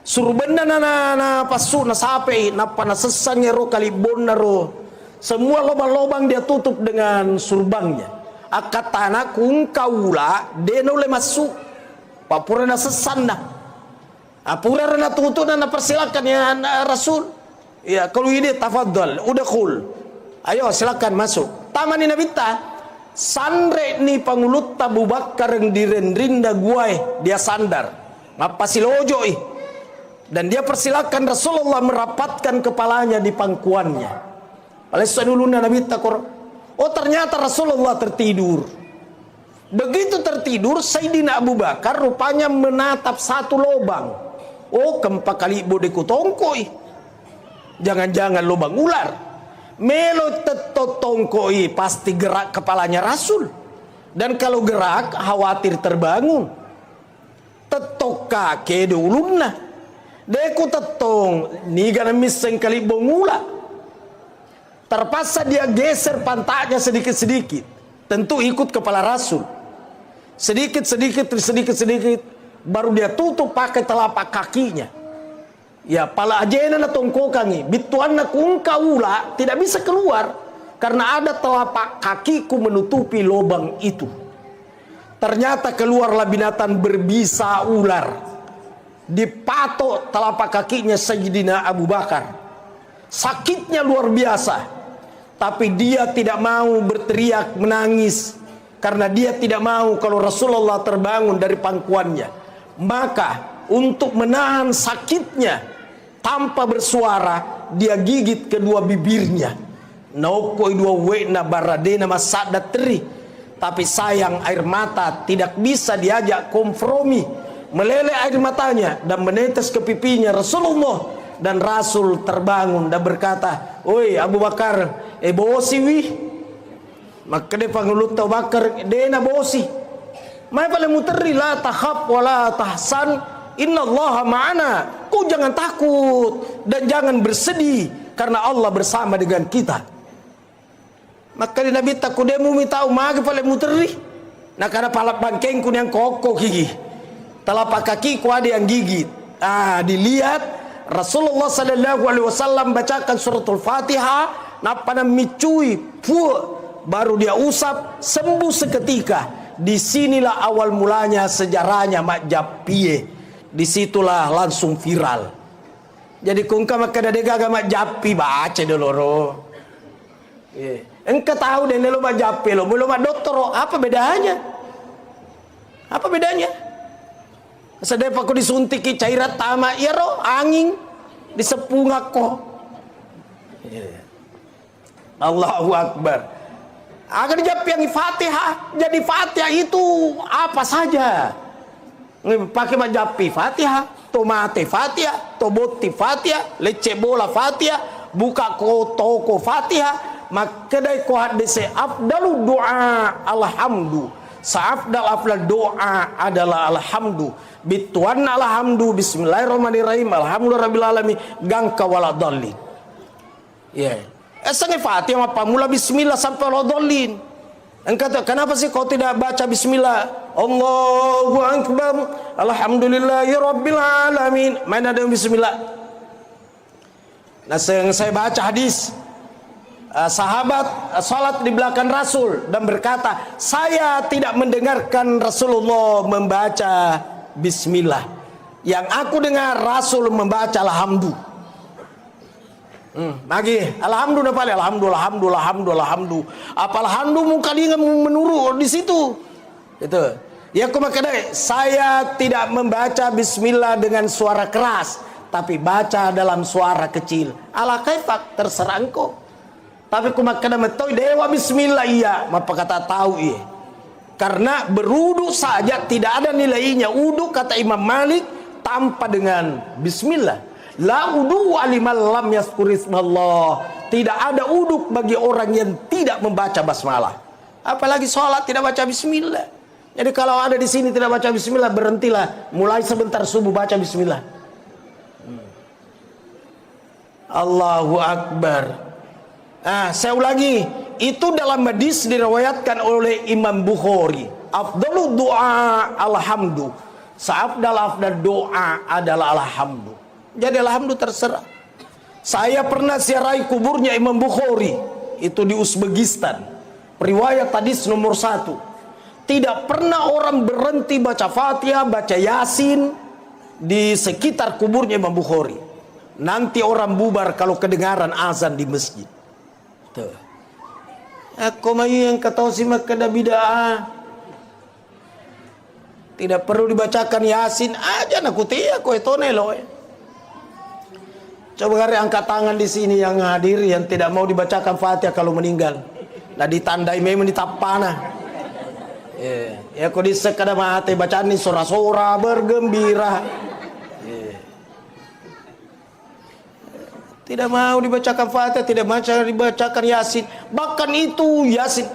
Surbenda na pasu na sape na panasesan ro kalibon na ro. Semua lobang-lobang dia tutup dengan surbangnya. Akatana kung kaula deno le masuk. Papura na sesanda. Apura na tutu na persilakan ya Rasul. Ya kalau ini tafadhal, udah cool. Ayo silakan masuk. Taman ni nabita. Sandre ni pangulut Abu Bakar yang direndrinda guai dia sandar. Ngapa silojoi. Dan dia persilakan Rasulullah merapatkan kepalanya di pangkuannya. Oleh saduluna nabita kor. Oh ternyata Rasulullah tertidur. Begitu tertidur, Sayyidina Abu Bakar rupanya menatap satu lubang. Oh, keempat kali bodeku tongkoi. Jangan-jangan lubang ular. Melo tetot tongkoi, pasti gerak kepalanya Rasul. Dan kalau gerak, khawatir terbangun. Tetok kake ulunna. Deku tetong, niga miseng kali bongula. Terpaksa dia geser pantatnya sedikit-sedikit. Tentu ikut kepala Rasul. Sedikit baru dia tutup pakai telapak kakinya. Ya pala ajena na tongkokangi bituan na kung kaula tidak bisa keluar karena ada telapak kakiku menutupi lubang itu. Ternyata keluarlah binatang berbisa ular. Dipatok telapak kakinya Sayyidina Abu Bakar. Sakitnya luar biasa. Tapi dia tidak mau berteriak menangis. Karena dia tidak mau kalau Rasulullah terbangun dari pangkuannya. Maka untuk menahan sakitnya tanpa bersuara, dia gigit kedua bibirnya. Naukoi dua wena baradena masada teri. Tapi sayang air mata tidak bisa diajak kompromi. Meleleh air matanya dan menetes ke pipinya Rasulullah. Dan Rasul terbangun dan berkata, "Oi Abu Bakar, bosi wih." Maka dia pangulut Abu Bakar, "Dena bosi. Mai pale muteri la takhaf wala tahsan, innallaha ma'ana." Kau jangan takut dan jangan bersedih karena Allah bersama dengan kita. Maka di Nabi takut dia mumi tahu magi pale muteri. Nah karena palap bangkengku yang kokoh gigi. Telapak kakiku ada yang gigit. Dilihat Rasulullah sallallahu alaihi wasallam bacakan suratul Fatihah, napana micui, baru dia usap, sembuh seketika. Disinilah awal mulanya sejarahnya Mak Japie. Disitulah langsung viral. Jadi kungka maka dadega agama japi baca dulu ro. Engkau tahu deh lo japi lo, belum dokter lo, apa bedanya? Apa bedanya? Sedep aku disuntiki cairan tama, ya ro, angin disepung aku. Allahu Akbar. Agar japi yang Fatihah, jadi Fatihah itu apa saja. Pakai majapi Fatihah, tomate Fatihah, toboti Fatihah, lece bola Fatihah, buka toko Fatihah, maka dai ko hadise afdalu doa alhamdu. Afdal doa adalah alhamdu. Bituan alhamdu bismillahirrahmanirrahim alhamdulillahirabbil alamin gangka waladallin. Ya. Esang Fatihah apa mula bismillah sampai waladallin. Engkau kenapa sih kau tidak baca bismillah? Allahu akbar. Alhamdulillahirabbil alamin. Mana ada bismillah? Nah, saya baca hadis sahabat salat di belakang Rasul dan berkata, saya tidak mendengarkan Rasulullah membaca bismillah. Yang aku dengar Rasul membaca alhamdu. Lagi alhamdulillah paling alhamdulillah. Apa alhamdu muka dia menurut di situ. Itu. Ya aku makanya saya tidak membaca bismillah dengan suara keras, tapi baca dalam suara kecil. Ala kaifak terserah engkau. Tapi aku makanya metoi dewa bismillah iya, apa kata tahu iya. Karena beruduk saja tidak ada nilainya. Uduk kata Imam Malik tanpa dengan bismillah. La udu aliman lam yazkurismallah. Tidak ada uduk bagi orang yang tidak membaca basmalah. Apalagi sholat tidak baca bismillah. Jadi kalau ada di sini tidak baca bismillah, berhentilah. Mulai sebentar subuh baca bismillah. Allahu Akbar. Saya ulangi. Itu dalam hadis diriwayatkan oleh Imam Bukhari. Afdalu doa alhamdu. Afdal doa adalah alhamdu. Jadi alhamdulillah terserah. Saya pernah ziarahi kuburnya Imam Bukhari, itu di Uzbekistan. Riwayat hadis nomor 1. Tidak pernah orang berhenti baca Fatihah, baca Yasin di sekitar kuburnya Imam Bukhari. Nanti orang bubar kalau kedengaran azan di masjid. Tuh. Aku mau yang kata si makada bid'ah. Tidak perlu dibacakan Yasin aja nak tia ko etone loe. Coba kali angkat tangan di sini yang hadir yang tidak mau dibacakan Fatihah kalau meninggal. Nah ditandai memang ditapana. Ya kok disekada mati bacaan ini sora-sora bergembira. Tidak mau dibacakan Fatihah, tidak mau dibacakan Yasin. Bahkan itu Yasin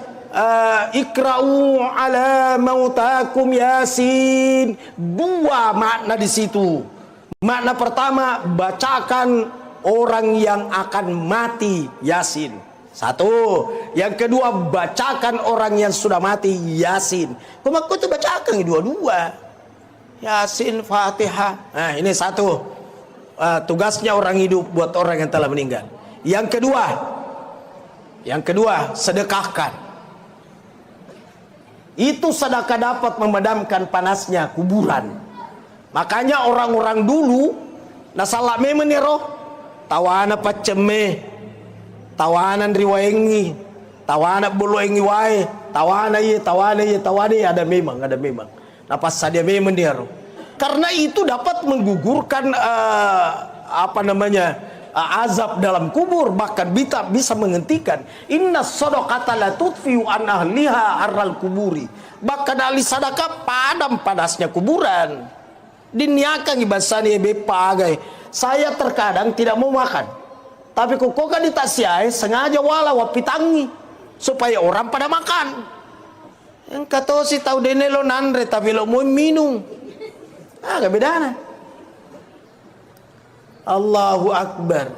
ikra'u ala mautakum Yasin. Dua makna di situ. Makna pertama, bacakan orang yang akan mati Yasin. Satu. Yang kedua, bacakan orang yang sudah mati Yasin. Kau itu bacakan dua-dua. Yasin, Fatihah. Nah ini satu. Tugasnya orang hidup buat orang yang telah meninggal. Yang kedua, sedekahkan. Itu sedekah dapat memadamkan panasnya kuburan. Makanya orang-orang dulu nasalah memang nih roh tawana paceme tawanan riwayengi tawana buluengi wae tawana ada memang napas sadia memang dia roh. Karena itu dapat menggugurkan azab dalam kubur, bahkan bisa menghentikan. Inna shadaqata la tudfi'u an ahliha arral kuburi. Bahkan ahli sedekah padam panasnya kuburan. Diniakan ibasani bepagai. Saya terkadang tidak mau makan, tapi kok kan ditasiai sengaja wala wapitangi supaya orang pada makan. Yang kata si tahu dene lo nandre tapi lo mau minum. Gak bedana. Allahu Akbar.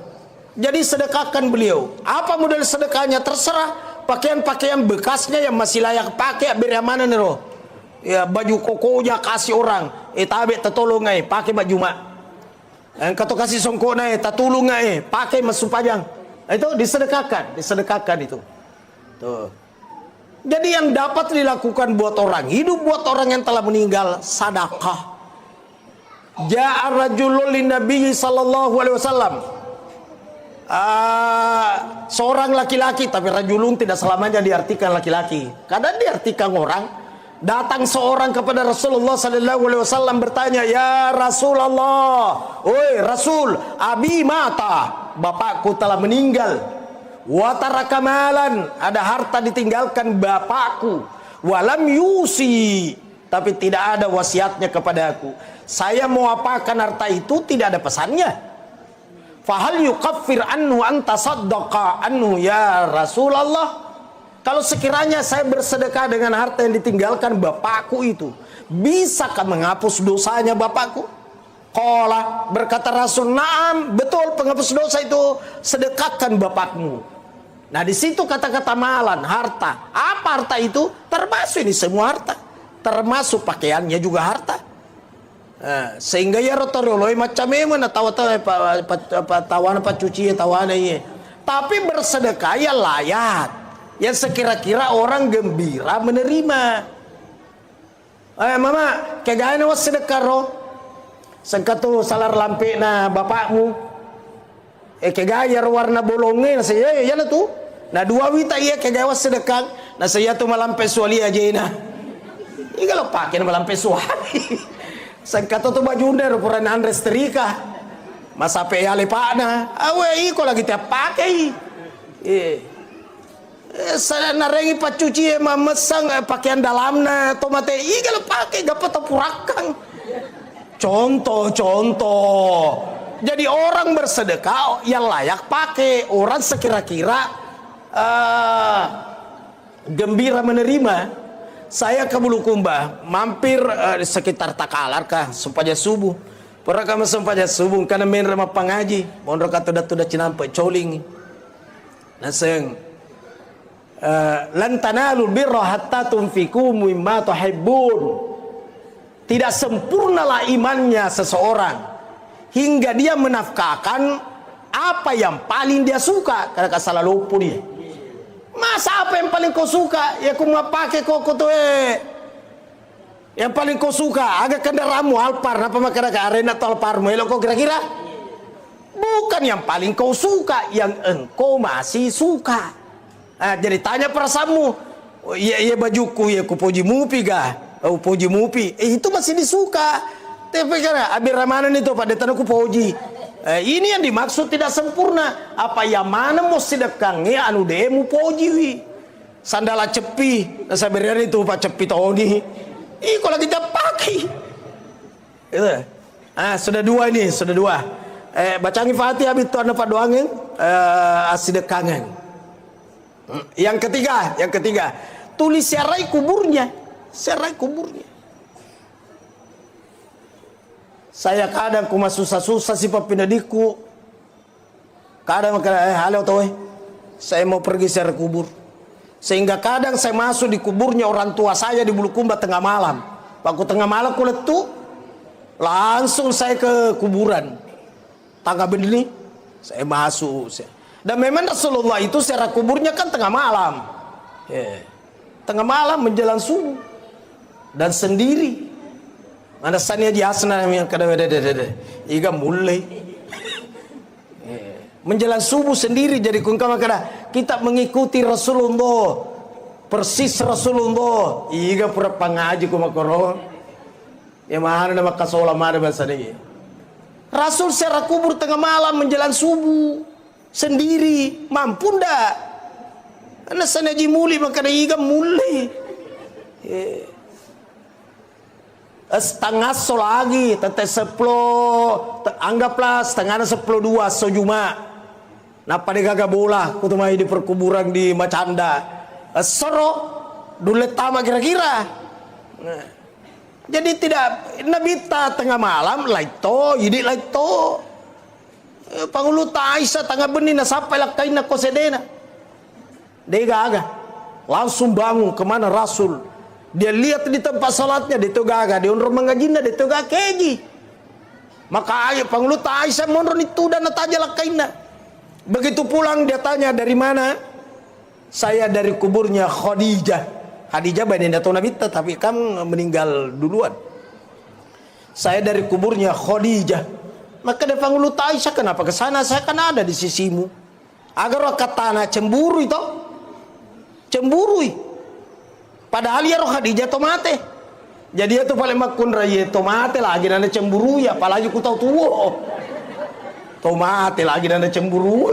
Jadi sedekahkan beliau. Apa model sedekahnya terserah. Pakaian-pakaian bekasnya yang masih layak pakai biar mana nih roh. Ya baju kokonya kasih orang. Tabe tertolong pakai baju mak. Kata kasih songkok tatulung pakai masuk panjang. Itu disedekahkan itu. Tuh. Jadi yang dapat dilakukan buat orang hidup, buat orang yang telah meninggal, sedekah. Ja'a rajulun lin Nabi sallallahu alaihi wasallam. Seorang laki-laki, tapi rajulun tidak selamanya diartikan laki-laki. Kadang diartikan orang. Datang seorang kepada Rasulullah sallallahu alaihi wasallam bertanya, "Ya Rasulullah, oi Rasul, abi mata, bapakku telah meninggal. Wa taraka malan, ada harta ditinggalkan bapakku. Walam yusi, tapi tidak ada wasiatnya kepadaku. Saya mau apakan harta itu, tidak ada pesannya. Fahal yukaffir anhu anta saddaqa anhu ya Rasulullah." Kalau sekiranya saya bersedekah dengan harta yang ditinggalkan bapakku itu, bisakah menghapus dosanya bapakku? Qala, berkata Rasul, "Na'am, betul, penghapus dosa itu sedekahkan bapakmu." Nah, di situ kata-kata malan, harta. Apa harta itu? Termasuk ini semua harta. Termasuk pakaiannya juga harta. Sehingga ya rotoroloi macam mana tawana pacuci tawana iya. Tapi bersedekah ya layak. Yang sekira-kira orang gembira menerima. Mama, kegana was sedekah roh. Sengkatu salar lampe na bapakmu. Kegaya warna bolongnya saya ya tu. Nah dua wita iya kegaya was sedekah. Nah saya tu malampe suali aja na. Ini kalau pakai malampe suali. Sengkatu tu baju under ukuran Andres Terika. Masa pe ale pakna. Awe iko lagi tiap pakai. Saya narengi pacuci mamesang pakaian dalamnya tomate igal pakai gapat purakang. Contoh. Jadi orang bersedekah yang layak pakai, orang sekira-kira gembira menerima. Saya ke Bulukumba mampir sekitar Takalar kah supaya subuh. Pernah kami supaya subuh karena main rumah pengaji. Mondro kata tudah cinampe coling. Naseng lan tanalul birra hatta tunfiqu mimma tuhibbun. Tidak sempurnalah imannya seseorang hingga dia menafkahkan apa yang paling dia suka. Karena salah lupa dia. Masa apa yang paling kau suka? Ya kau mau pakai koko tuh yang paling kau suka agak kendaraanmu Alphard apa makanya ke arena atau Alphard melo kau kira-kira? Bukan yang paling kau suka, yang engkau masih suka. Jadi tanya perasaanmu, iya bajuku ya ku puji mupi ga, puji mupi, itu masih disuka. Tapi karena abir ramanan itu pada tanahku puji. Ini yang dimaksud tidak sempurna. Apa yang mana mau sedekangnya anu demu puji wi. Sandala cepi, sabarian itu pak cepi toni. Kalau kita pakai, itu. Sudah dua ini, sudah dua. Bacangi Fatihah itu anda pak doangin, asidekangan. Yang ketiga, tulis serai kuburnya. Saya kadang kuma susah-susah si papinadiku. Kadang halo toh, saya mau pergi serai kubur. Sehingga kadang saya masuk di kuburnya orang tua saya di Bulukumba tengah malam. Waktu tengah malam kulit tuh, langsung saya ke kuburan. Tangga begini, saya masuk. Dan memang Rasulullah itu secara kuburnya kan tengah malam. Tengah malam menjelang subuh. Dan sendiri. Mana sanya jasna yang kada-kada. Iga mulai. Menjelang subuh sendiri jadi kungkama kada. Kita mengikuti Rasulullah. Persis Rasulullah. Iga pura pangaji kumakoro. Ya mana nama kasola mana bahasa ini. Rasul secara kubur tengah malam menjelang subuh. Sendiri mampu ndak? Karena sanaji muli maka iga mulai. Setengah so lagi, tete 10, anggaplah setengahnya 10-2 sojuma. Napa dia gagah bola? Kutumai di perkuburan di Macanda. Soro dulet tama kira-kira. Jadi tidak nabita tengah malam laito, jadi laito. Pangulo Aisyah tangga benih na sampai lakai na kosedena. Dia agak langsung bangun kemana Rasul. Dia lihat di tempat salatnya di Togaga, di undur mengajinda di Togaga keji. Maka ayo Pangulo Aisyah mondron itu dan nataja lakai na. Begitu pulang dia tanya dari mana? Saya dari kuburnya Khadijah. Khadijah badannya tahu Nabi tapi kamu meninggal duluan. Saya dari kuburnya Khadijah. Maka dia panggil Aisyah, kenapa ke sana? Saya kan ada di sisimu. Agar katana cemburu itu. Cemburu. Padahal ya roh Khadijah to mate. Jadi itu paling makun raya to mate lagi nanda cemburu ya, apalagi ku tahu tuwo. To mate lagi nanda cemburu.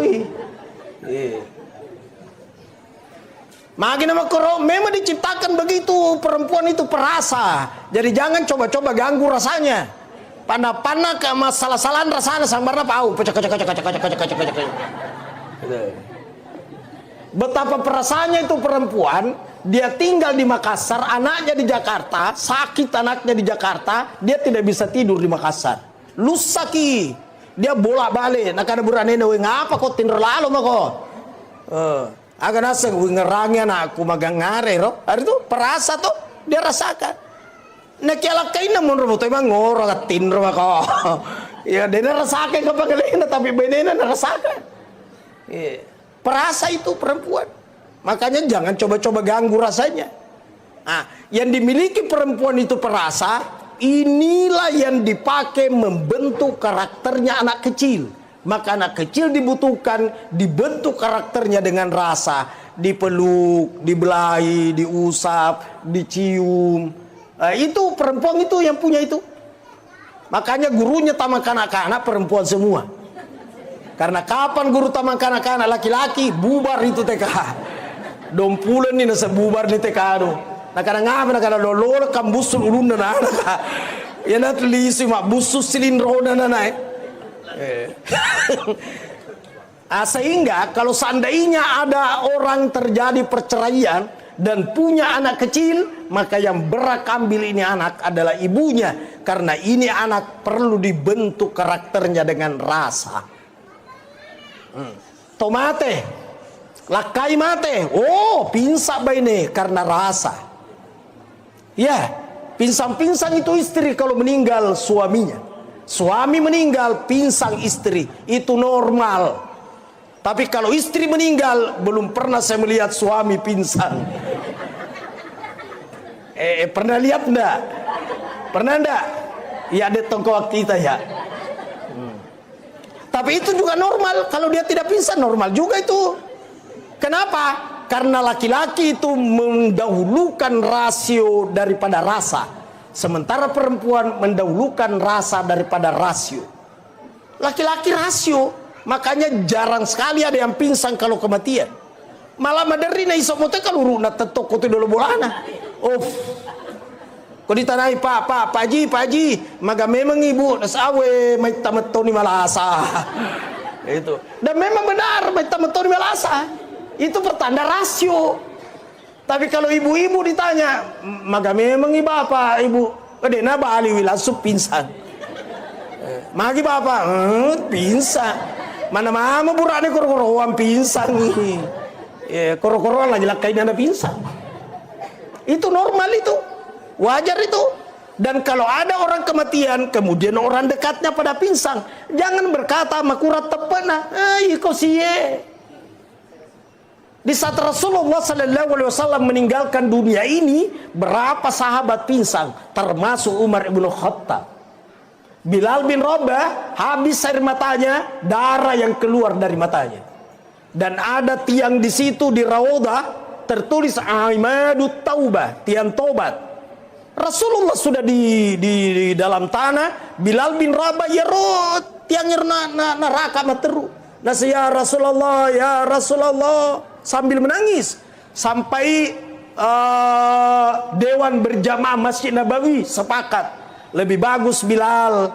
Makin nama koro memang diciptakan begitu, perempuan itu perasa. Jadi jangan coba-coba ganggu rasanya. Pana-pana ke masalah-salahan rasanya sambarna pau. Betapa perasaannya itu perempuan, dia tinggal di Makassar, anaknya di Jakarta, sakit anaknya di Jakarta, dia tidak bisa tidur di Makassar. Lusaki, dia bolak-balik. Nak ada buranene, ngapa kok tinder lalu mako? Agak nasa ngerangnya anakku magang ngare roh. Hari itu perasa tuh dia rasakan. Nak kialakain namun rubuh emang ngorong atin rumah kau. Ya dia rasakan kepakalina tapi benena rasakan. Perasa itu perempuan. Makanya jangan coba-coba ganggu rasanya. Nah, yang dimiliki perempuan itu perasa, inilah yang dipakai membentuk karakternya anak kecil. Maka anak kecil dibentuk karakternya dengan rasa, dipeluk, dibelai, diusap, dicium. Itu perempuan itu yang punya itu. Makanya gurunya taman kanak-kanak perempuan semua. Karena kapan guru taman kanak-kanak laki-laki bubar itu TK. Dompulen ini nasa bubar di TK do. Nah kadang ngapa nak kadang lolo kambusul ulun na anak. Ya nak lisi mak busus silindro na naik. Sehingga kalau seandainya ada orang terjadi perceraian dan punya anak kecil, maka yang berhak ambil ini anak adalah ibunya, karena ini anak perlu dibentuk karakternya dengan rasa. Tomate, lakai mate, oh pinsa baine karena rasa. Ya, pinsang-pinsang itu istri kalau meninggal suaminya. Suami meninggal, pinsang istri, itu normal. Tapi kalau istri meninggal, belum pernah saya melihat suami pingsan. Pernah lihat enggak? Pernah enggak? Ya ada tongkol kita ya. Tapi itu juga normal. Kalau dia tidak pingsan, normal juga itu. Kenapa? Karena laki-laki itu mendahulukan rasio daripada rasa. Sementara perempuan mendahulukan rasa daripada rasio. Laki-laki rasio, makanya jarang sekali ada yang pingsan kalau kematian. Malah maderina isomote kalau uruna tetok kote dulu bolana. Kau ditanai Pak Haji, maga memang ibu nasawe may tamatoni malasa. Itu. Dan memang benar may tamatoni malasa. Itu pertanda rasio. Tapi kalau ibu-ibu ditanya, maga memang bapak, ibu, kadena bali langsung pingsan. Magi bapak, pingsan. Mana mama burane koro-koroan pingsan nih. Koro-koroan lagi lakain anda pingsan. Itu normal itu, wajar itu. Dan kalau ada orang kematian, kemudian orang dekatnya pada pingsan, jangan berkata makurat tepena, kau siye. Di saat Rasulullah SAW meninggalkan dunia ini, berapa sahabat pingsan, termasuk Umar ibn Khattab. Bilal bin Rabah habis air matanya, darah yang keluar dari matanya. Dan ada tiang di situ di Raudhah tertulis Aimadut Taubah, tiang tobat. Rasulullah sudah di dalam tanah, Bilal bin Rabah ya rot tiangnya neraka materu. Nasi ya Rasulullah sambil menangis sampai dewan berjamaah Masjid Nabawi sepakat lebih bagus Bilal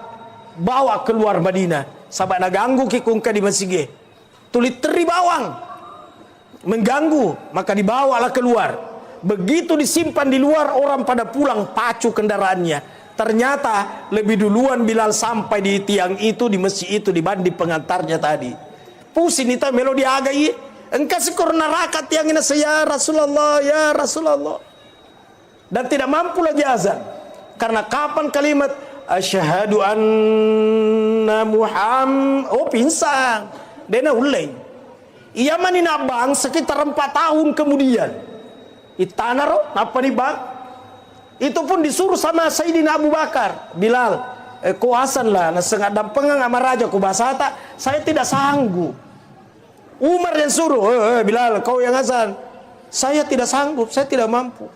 bawa keluar Madinah sampai naganggu kikungka di masjid tulit teri bawang mengganggu, maka dibawalah keluar. Begitu disimpan di luar, orang pada pulang pacu kendaraannya. Ternyata lebih duluan Bilal sampai di tiang itu, di masjid itu, dibanding pengantarnya tadi. Pusing itu melodi agai, engkau sekor neraka tiang ini saya ya Rasulullah. Dan tidak mampu lagi azan. Karena kapan kalimat asyhadu anna Muhammad, oh pingsan. Dena ulai. Ia manina bang sekitar 4 tahun kemudian. Itanaro apa nih bang? Itu pun disuruh sama Sayyidina Abu Bakar, Bilal, kuasan lah, nasengat dan pengang sama raja ku bahasa tak, saya tidak sanggup. Umar yang suruh, Bilal kau yang azan. Saya tidak sanggup, saya tidak mampu.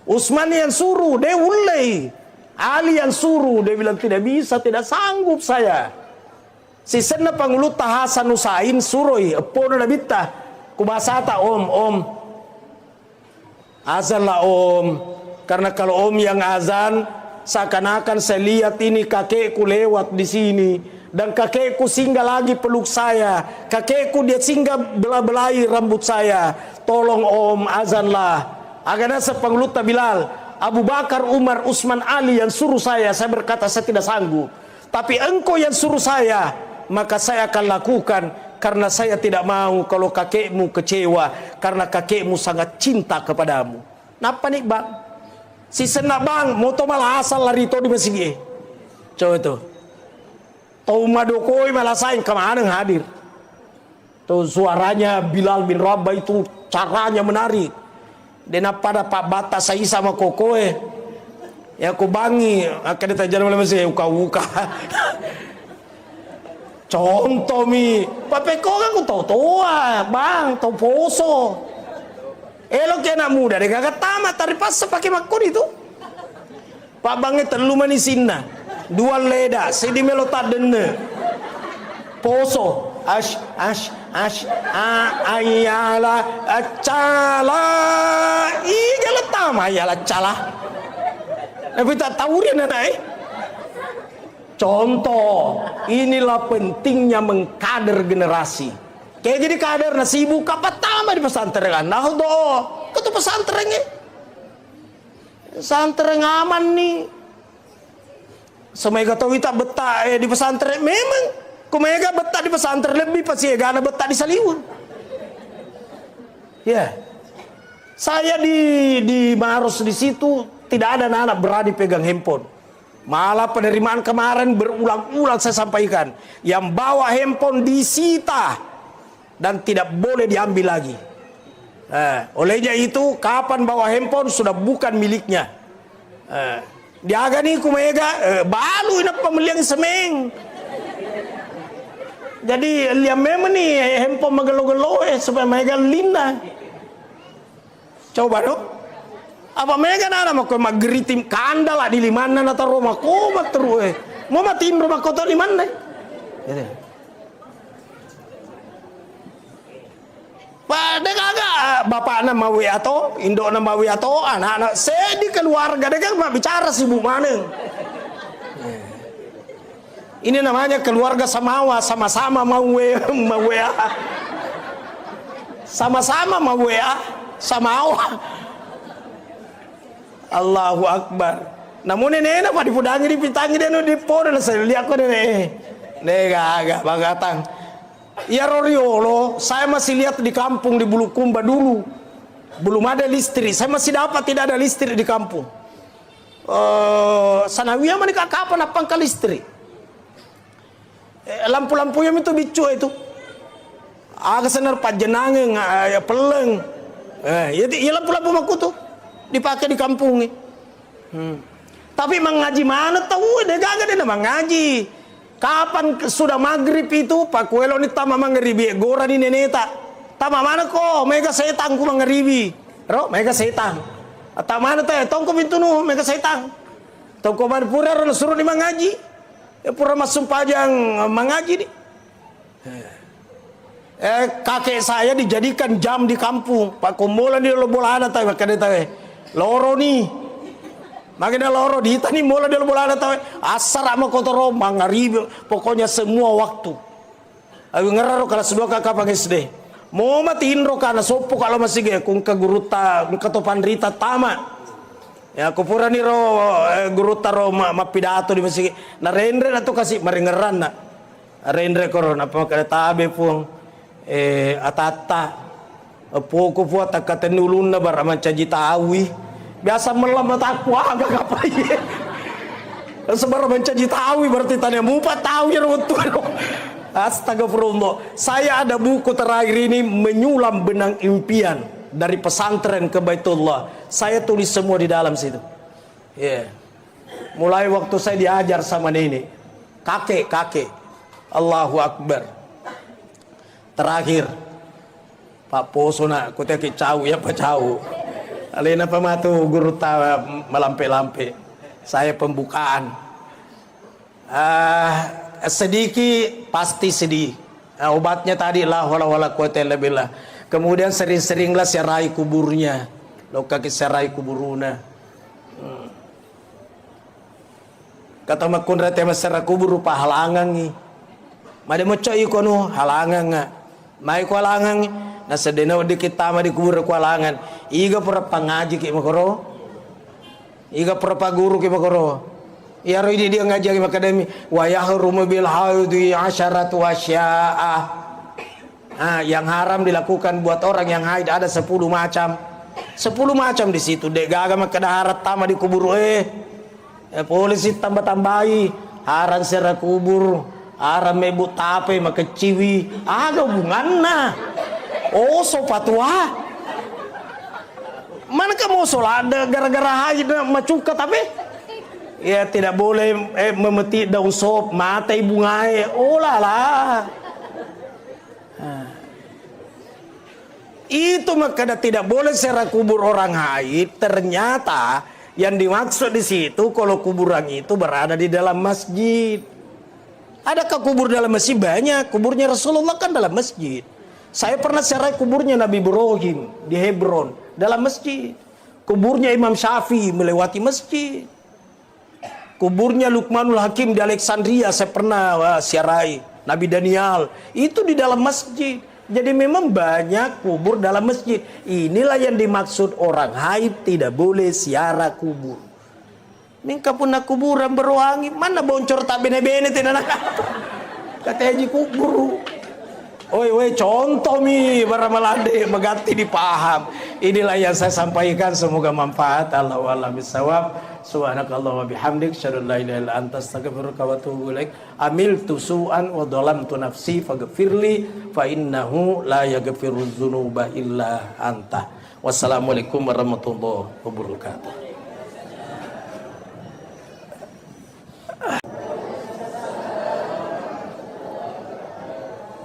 Utsman yang suruh, dia ulai. Ali yang suruh, dia bilang tidak bisa, tidak sanggup saya. Si senna panguluta Hasan Husain suroi, pono na bitta. Kubasa ta om. Azan lah om. Karena kalau om yang azan, seakan-akan saya lihat ini kakekku lewat di sini. Dan kakekku singgah lagi peluk saya. Kakekku dia singgah belah-belahi rambut saya. Tolong om, azanlah. Agaknya sepanguluta Bilal, Abu Bakar, Umar, Utsman, Ali yang suruh saya berkata saya tidak sanggup. Tapi engkau yang suruh saya, maka saya akan lakukan. Karena saya tidak mau kalau kakekmu kecewa. Karena kakekmu sangat cinta kepadamu. Napa nih bang? Si senak bang, moto malah asal lari to di masjid. Coba itu. Tau madokoi malah saing kemana hadir. Tuh suaranya Bilal bin Rabah itu caranya menarik. Dan pada Pak Bata saya sama kokoe. Ya aku bangi akan ditajar oleh masih uka-uka. Contoh mi, papeko kan aku tahu tua, bang, tahu poso. Elok ya anak muda, dia gak tamat tari pas pakai makun itu. Pak bangnya terlalu manisinna, dua leda, sedi melota dene. Poso, ayala, acala, iya letama ayala cala. Tapi tak tahu dia nanti. Contoh, inilah pentingnya mengkader generasi. Kayak jadi kader na sibuk apa tama di pesantren. Nah do, ketu pesantrennya. Pesantren aman nih. Semega tahu kita betah di pesantren memang. Kumega betah di pesantren lebih pasti gana betah di Saliwun. Ya. Saya di Maros di situ tidak ada anak berani pegang handphone. Malah penerimaan kemarin berulang-ulang saya sampaikan. Yang bawa handphone disita. Dan tidak boleh diambil lagi. Olehnya itu kapan bawa handphone sudah bukan miliknya. Diaga nih kumega. Balu ini pembelian semeng. Jadi lihat memang nih handphone magelo-gelo supaya mega linda. Coba dong. Apa mereka nana mau kau magritim kandala di limana nata rumah kau terus mau matiin rumah kau di mana? Pada kagak bapak nama we atau indo nama we atau anak-anak saya di keluarga dia kan bicara sibuk mana? Ini namanya keluarga samawa sama-sama mau we sama-sama mau we samawa. Allahu Akbar. Namun ini apa dipudangi dipitangi dan di podo saya lihat kok ini. Nega bagatang. Ya Roriolo, saya masih lihat di kampung di Bulukumba dulu. Belum ada listrik. Saya masih dapat tidak ada listrik di kampung. Sanawiyah menikah kapan apa ke listrik? Lampu-lampu yang itu bicu itu. Agak senar pajenangeng ya peleng. Ya lampu-lampu maku tuh. Dipakai di kampung nih. Tapi mengaji mana tahu dia gagak dia mengaji. Kapan sudah maghrib itu Pak Kuelo ni tama mangribi goran ini neneta. Tama mana kok mega setan ku mangribi. Ro mega setan. Tama mana teh tongko pintu nu mega setan. Tongko man pura ro suruh di mengaji. Ya pura masuk pajang mengaji nih. Kakek saya dijadikan jam di kampung. Pak Kumbola di bola ada tahu kadang tahu. Loro nih, makanya loro di nih mulai dari bola ada tahu asar sama kotor mangaribi pokoknya semua waktu. Aku ngeraro kalau sedua kakak pakai SD. Mau matiin ro karena sopo kalau masih gak kung ke guruta ketopan rita tamat. Ya aku pura nih ro guruta ro ma pidato di masih. Nah rendre atau kasih maringeran nak. Rendre koron apa kada tabe pun atata. Poko buat kata nulun na baraman caji tawi. Biasa melam aku agak apa ya. Sebaraman caji tawi berarti tanya mupa tawi rutu. Astagfirullah. Saya ada buku terakhir ini menyulam benang impian dari pesantren ke Baitullah. Saya tulis semua di dalam situ. Ya. Mulai waktu saya diajar sama nenek, kakek, Allahu Akbar. Terakhir, Pak Poso nak kuteki cau ya Pak cau. Alena pematu guru tawa melampe-lampe. Saya pembukaan. Sedikit pasti sedih. Obatnya tadi la haula wala quwata illa billah. Kemudian sering-seringlah serai kuburnya. Lo kaki serai kuburuna. Kata makundra tema serai kubur rupa halangan ni. Made moco ikono halangan nga. Mai ko halangan na sedena dikit tama di kubur ko halangan. Iga pura pangaji ki makoro. Iga pura paguru ki makoro. Ya ini dia ngaji di akademi wa yahrumu bil haudi asyaratu asya'a. Yang haram dilakukan buat orang yang haid ada 10 macam. 10 macam di situ. Dek gaga makadaharat tama di kubur polisi tambah-tambahi haram sera kubur, haram mebu tape makeciwi. Aga hubunganna. Oh so fatwa. Mana kamu solada gara-gara haid macuka tapi ya tidak boleh memetik daun sop mata ibu ngai. Oh lala. Itu maka tidak boleh serak kubur orang haid. Ternyata yang dimaksud di situ kalau kuburan itu berada di dalam masjid. Adakah kubur dalam masjid? Banyak. Kuburnya Rasulullah kan dalam masjid. Saya pernah serak kuburnya Nabi Ibrahim di Hebron dalam masjid. Kuburnya Imam Syafi'i melewati masjid. Kuburnya Luqmanul Hakim di Alexandria saya pernah siarai. Nabi Daniel itu di dalam masjid. Jadi memang banyak kubur dalam masjid. Inilah yang dimaksud orang haid tidak boleh siara kubur. Mingka punna kuburan berwangi mana boncor tak bene-bene tidak nak. Katanya kubur. Oi contoh mi baramalade megati dipaham. Inilah yang saya sampaikan, semoga manfaat. Allahu a'lam bishawab. Subhanakallah wa bihamdik asyhadu an la ilaha illa anta astaghfiruka wa atubu ilaik. Amiltu su'an wa dhalamtu nafsi faghfirli fa innahu la yaghfiru dzunuba illa anta. Wassalamualaikum warahmatullahi wabarakatuh.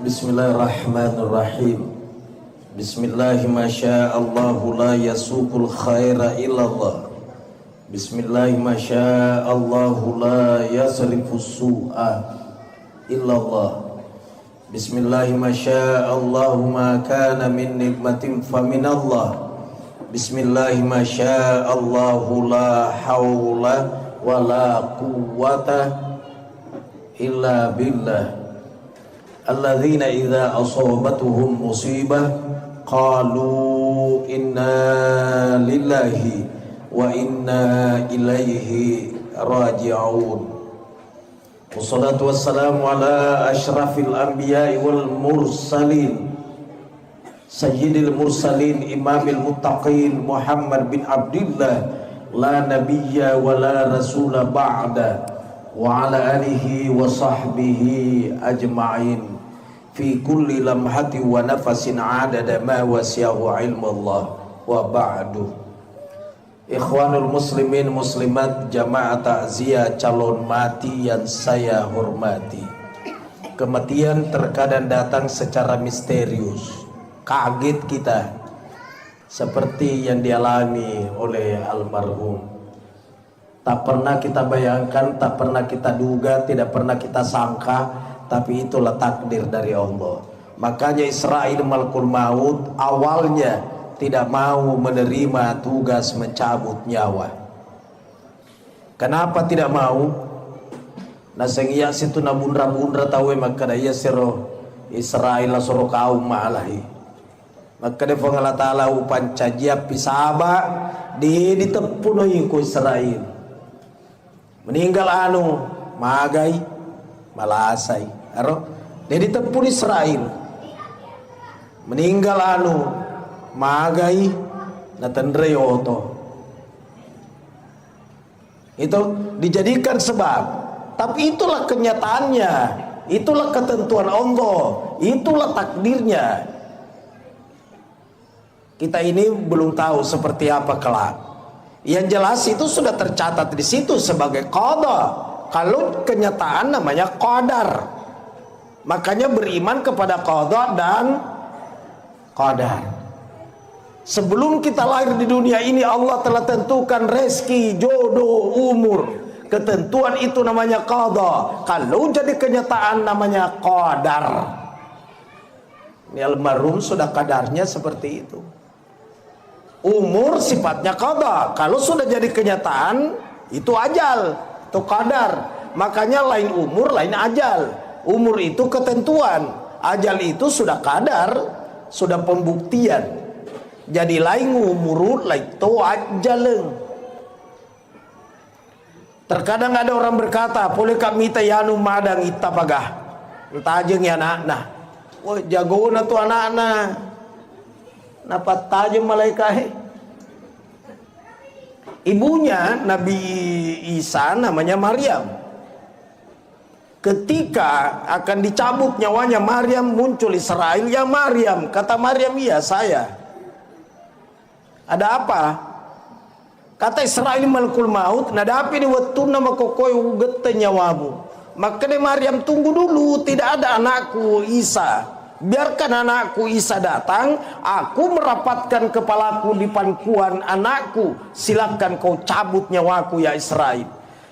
Bismillahirrahmanirrahim. Bismillahi masyaallahu la yasuqul khaira illallah. Bismillahi masyaallahu la yasrifus su'a illallah. Bismillahi masyaallahu ma kana min nikmatin faminallah. Bismillahi masyaallahu la haula wa la quwwata illa billah. Alladzina idza asabatuhum musibah qalu inna lillahi wa inna ilaihi raji'un. Wassalatu wassalamu ala asyrafil anbiya'i wal mursalin sayyidil mursalin imamil muttaqin Muhammad bin Abdullah la nabiyya wa la rasula ba'da wa ala alihi wa sahbihi ajma'in fi kulli lamhati wa nafasin adada ma wasi'ahu ilmu Allah wa ba'du. Ikhwanul muslimin muslimat jamaah takziah calon mati yang saya hormati. Kematian terkadang datang secara misterius, kaget kita, seperti yang dialami oleh almarhum. Tak pernah kita bayangkan, tak pernah kita duga, tidak pernah kita sangka, tapi itulah takdir dari Allah. Makanya Israil malakul maut awalnya tidak mau menerima tugas mencabut nyawa. Kenapa tidak mau? Naseng iya situ na bundra-bundra tahu maka daya siro Israel soro kaum malahi. Maka de Allah Taala upan cajiap pisaba di ditepunoi ku Israel. Meninggal anu magai malasai. Aro de ditepun Israel. Meninggal anu magai natandre oto. Itu dijadikan sebab, tapi itulah kenyataannya, itulah ketentuan Allah, itulah takdirnya. Kita ini belum tahu seperti apa kelak. Yang jelas itu sudah tercatat di situ sebagai qada. Kalau kenyataan namanya qadar. Makanya beriman kepada qada dan qadar. Sebelum kita lahir di dunia ini, Allah telah tentukan rezeki, jodoh, umur. Ketentuan itu namanya qada. Kalau jadi kenyataan namanya qadar. Ini almarhum sudah kadarnya seperti itu. Umur sifatnya qada. Kalau sudah jadi kenyataan, itu ajal, itu qadar. Makanya lain umur, lain ajal. Umur itu ketentuan, ajal itu sudah qadar, sudah pembuktian. Jadi lain umur, lain itu ajal. Terkadang ada orang berkata, boleh kami tayanu madang ita pagah. Tajeng ya anak-anak. Wah, jago na tu anak-anak. Napa tajeng malaikat. Ibunya Nabi Isa namanya Maryam. Ketika akan dicabut nyawanya Maryam, muncul Israel. Ya Maryam, kata Maryam, iya saya. Ada apa? Kata Israel malakul maut, nadapi ni watun nama kokoi ugete nyawamu. Maka de Maryam, tunggu dulu, tidak ada anakku Isa. Biarkan anakku Isa datang, aku merapatkan kepalaku di pangkuan anakku. Silakan kau cabut nyawaku ya Israel.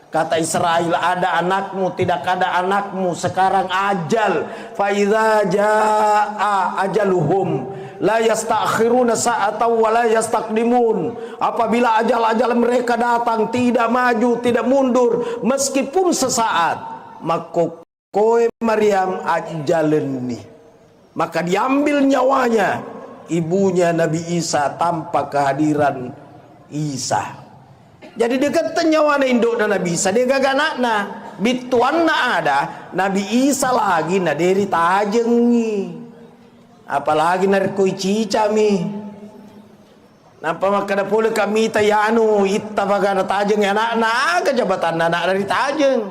Kata Israel, ada anakmu, tidak ada anakmu, sekarang ajal. Fa idza jaa ajaluhum la yastakhiruna sa'atan wa la yastaqdimun. Apabila ajal-ajal mereka datang, tidak maju, tidak mundur meskipun sesaat. Maka koe Maryam ajaleni. Maka diambil nyawanya ibunya Nabi Isa tanpa kehadiran Isa. Jadi dekat nyawa induk dan Nabi Isa dia gagak nakna. Bituan na ada Nabi Isa lagi na deri tajengi. Apalagi narkoi cica mi. Napa maka boleh kami tayanu itta bagana tajeng anak-anak ke jabatan anak dari tajeng.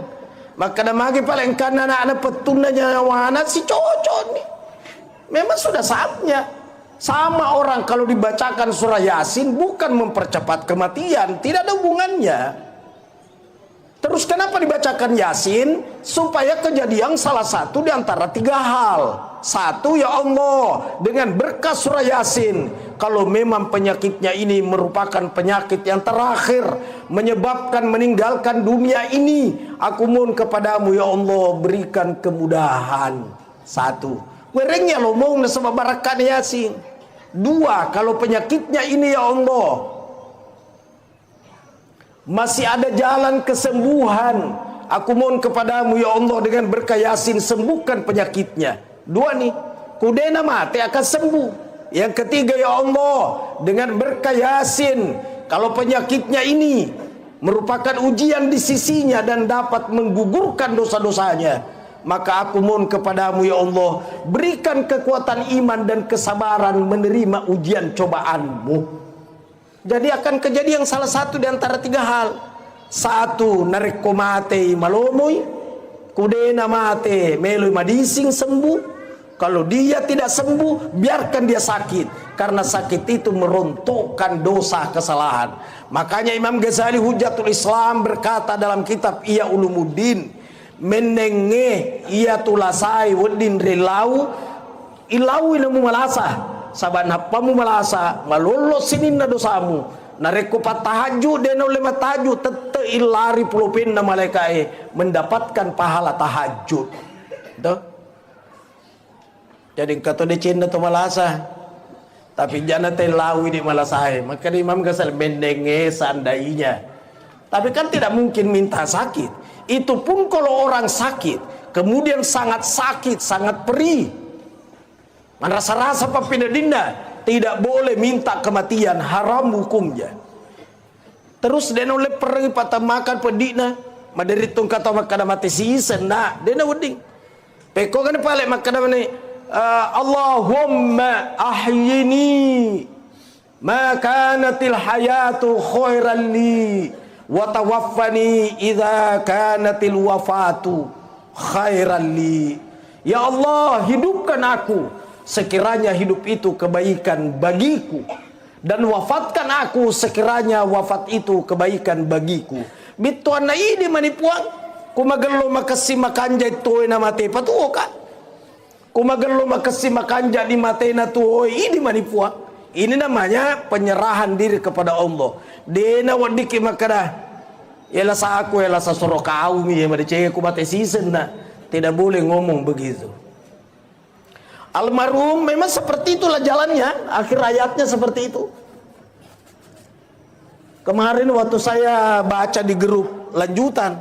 Maka dah magi paling kan anak-anak petunanya wana si cocok nih. Memang sudah saatnya. Sama orang kalau dibacakan surah Yasin bukan mempercepat kematian, tidak ada hubungannya. Terus kenapa dibacakan Yasin? Supaya kejadian salah satu di antara tiga hal. Satu, ya Allah, dengan berkah surah Yasin, kalau memang penyakitnya ini merupakan penyakit yang terakhir, menyebabkan meninggalkan dunia ini, aku mohon kepadamu ya Allah, berikan kemudahan. Satu, werengnya lo mau sebab barakat Yasin. Dua, kalau penyakitnya ini ya Allah masih ada jalan kesembuhan, aku mohon kepadamu ya Allah dengan berkah Yasin, sembuhkan penyakitnya. Dua nih, kudena mati akan sembuh. Yang ketiga ya Allah, dengan berkah Yasin, kalau penyakitnya ini merupakan ujian di sisinya dan dapat menggugurkan dosa-dosanya, maka aku mohon kepadamu ya Allah, berikan kekuatan iman dan kesabaran menerima ujian cobaanmu. Jadi akan kejadian salah satu di antara tiga hal. Satu, nareko mate malomoi, kudena mate meloi madising sembuh. Kalau dia tidak sembuh, biarkan dia sakit, karena sakit itu merontokkan dosa kesalahan. Makanya Imam Ghazali Hujatul Islam berkata dalam kitab Ihya Ulumuddin, menenge ia tulasai wedin relau ilau ilmu malasah saban hapamu malasa malolo sininna dosamu nareko patahaju dena oleh mataju tete ilari pulupin na malaikai mendapatkan pahala tahajud. Tuh. Jadi kata de cinta tu malasa tapi jangan telawi di malasai. Maka Imam Ghazali menenge seandainya. Tapi kan tidak mungkin minta sakit. Itu pun kalau orang sakit, kemudian sangat sakit, sangat perih, merasa-rasa papina dinda, tidak boleh minta kematian, haram hukumnya. Terus dia oleh pergi patah makan pedina, madari tungkat atau makan mati sisen, nah dia wedding. Peko kan pale makan ni, Allahumma ahyini, ma kanatil hayatu khairan li. Wa tawaffani idza kanatil wafatu khairan li. Ya Allah, hidupkan aku sekiranya hidup itu kebaikan bagiku, dan wafatkan aku sekiranya wafat itu kebaikan bagiku. Bituan na ini manipuang kumagalo makasi makanja ito na mate patuo ka. Kumagalo makasi makanja di mate na tuo ini manipuang. Ini namanya penyerahan diri kepada Allah. Dena wadiki makada yala sa aku yala sa soro kaumi ya madece ku mate season na. Tidak boleh ngomong begitu. Almarhum memang seperti itulah jalannya, akhir hayatnya seperti itu. Kemarin waktu saya baca di grup lanjutan,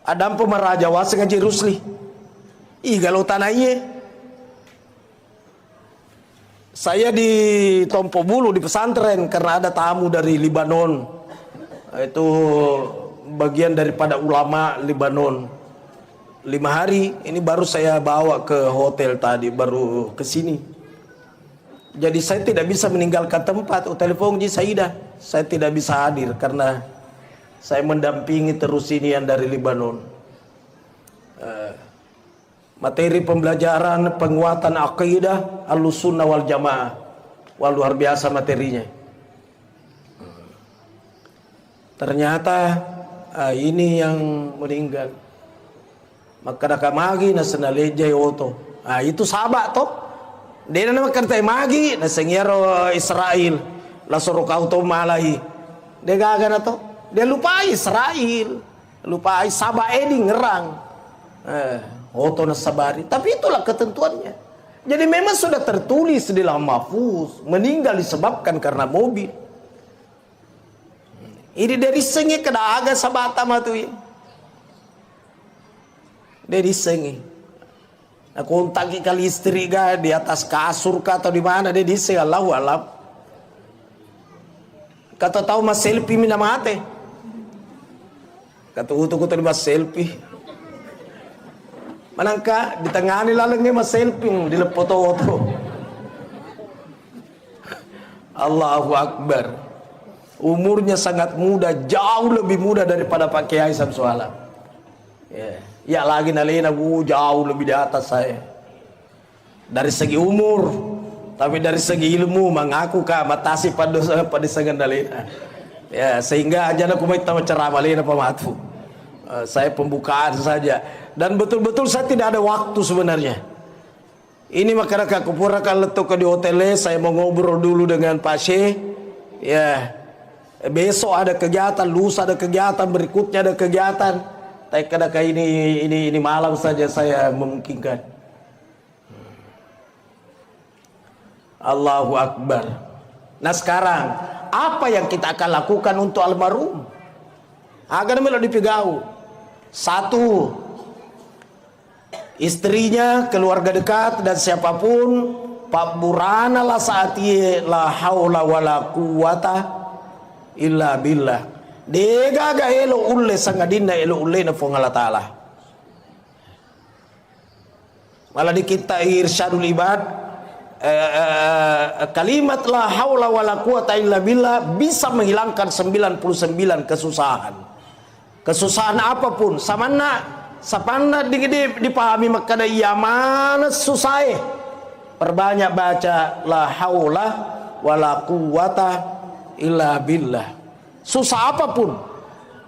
ada pemeraja wasi ngaji Rusli. Ih galau tanahnya. Saya di Tompo Bulu di pesantren karena ada tamu dari Libanon. Itu bagian daripada ulama Libanon. 5 hari ini baru saya bawa ke hotel tadi, baru ke sini. Jadi saya tidak bisa meninggalkan tempat. Telepon Ji Saidah, saya tidak bisa hadir karena saya mendampingi terus ini yang dari Libanon. Materi pembelajaran penguatan akidah Ahlussunnah wal Jamaah. Wah, luar biasa materinya. Ternyata ini yang meninggal. Maka dah magi na senaleja yoto. Itu sahabat toh. Dia nama kertai magi na sengiaro Israel. La soro kau to malai. Dia gaga na to. Dia lupa Israel. Lupa Sabah edi ngerang. Oto na sabari. Tapi itulah ketentuannya. Jadi memang sudah tertulis di lauh mahfuz. Meninggal disebabkan karena mobil. Ini dari sengi ke daga sabata matu ya. Dari sengi. Aku untaki kali istri ga di atas kasur ka atau di mana dia diseng Allahu alam. Kata tahu mas selfie mina mate. Kata utuk di mas selfie. Manangka di tengah ni lalangnya mas selfie di foto-foto. Allahu Akbar. Umurnya sangat muda, jauh lebih muda daripada Pak Kiai Samsualam. Ya lagi nalena jauh lebih di atas saya. Dari segi umur, tapi dari segi ilmu mengaku ka matasi pada sangan nalena. Ya sehingga aja aku mau ceramah lena pamatu. Saya pembukaan saja dan betul-betul saya tidak ada waktu sebenarnya. Ini makanya aku pura kalau letuk di hotel saya mau ngobrol dulu dengan Pak Syekh. Ya. Besok ada kegiatan, lusa ada kegiatan, berikutnya ada kegiatan. Tapi kadang ini malam saja saya memungkinkan. Allahu Akbar. Nah sekarang apa yang kita akan lakukan untuk almarhum? Agar melo dipegau. 1, istrinya, keluarga dekat dan siapapun Pak Burana lah saat la haula wala quwata illa billah. Dega ga elo ulle sangadina elo ulle na fongala taala. Malah di kita irsyadul ibad kalimat la haula wala quwata illa billah bisa menghilangkan 99 kesusahan. Kesusahan apapun samana sapanda dipahami maka da iya mana susah. Perbanyak baca la haula wala quwata illa billah. Susah apapun,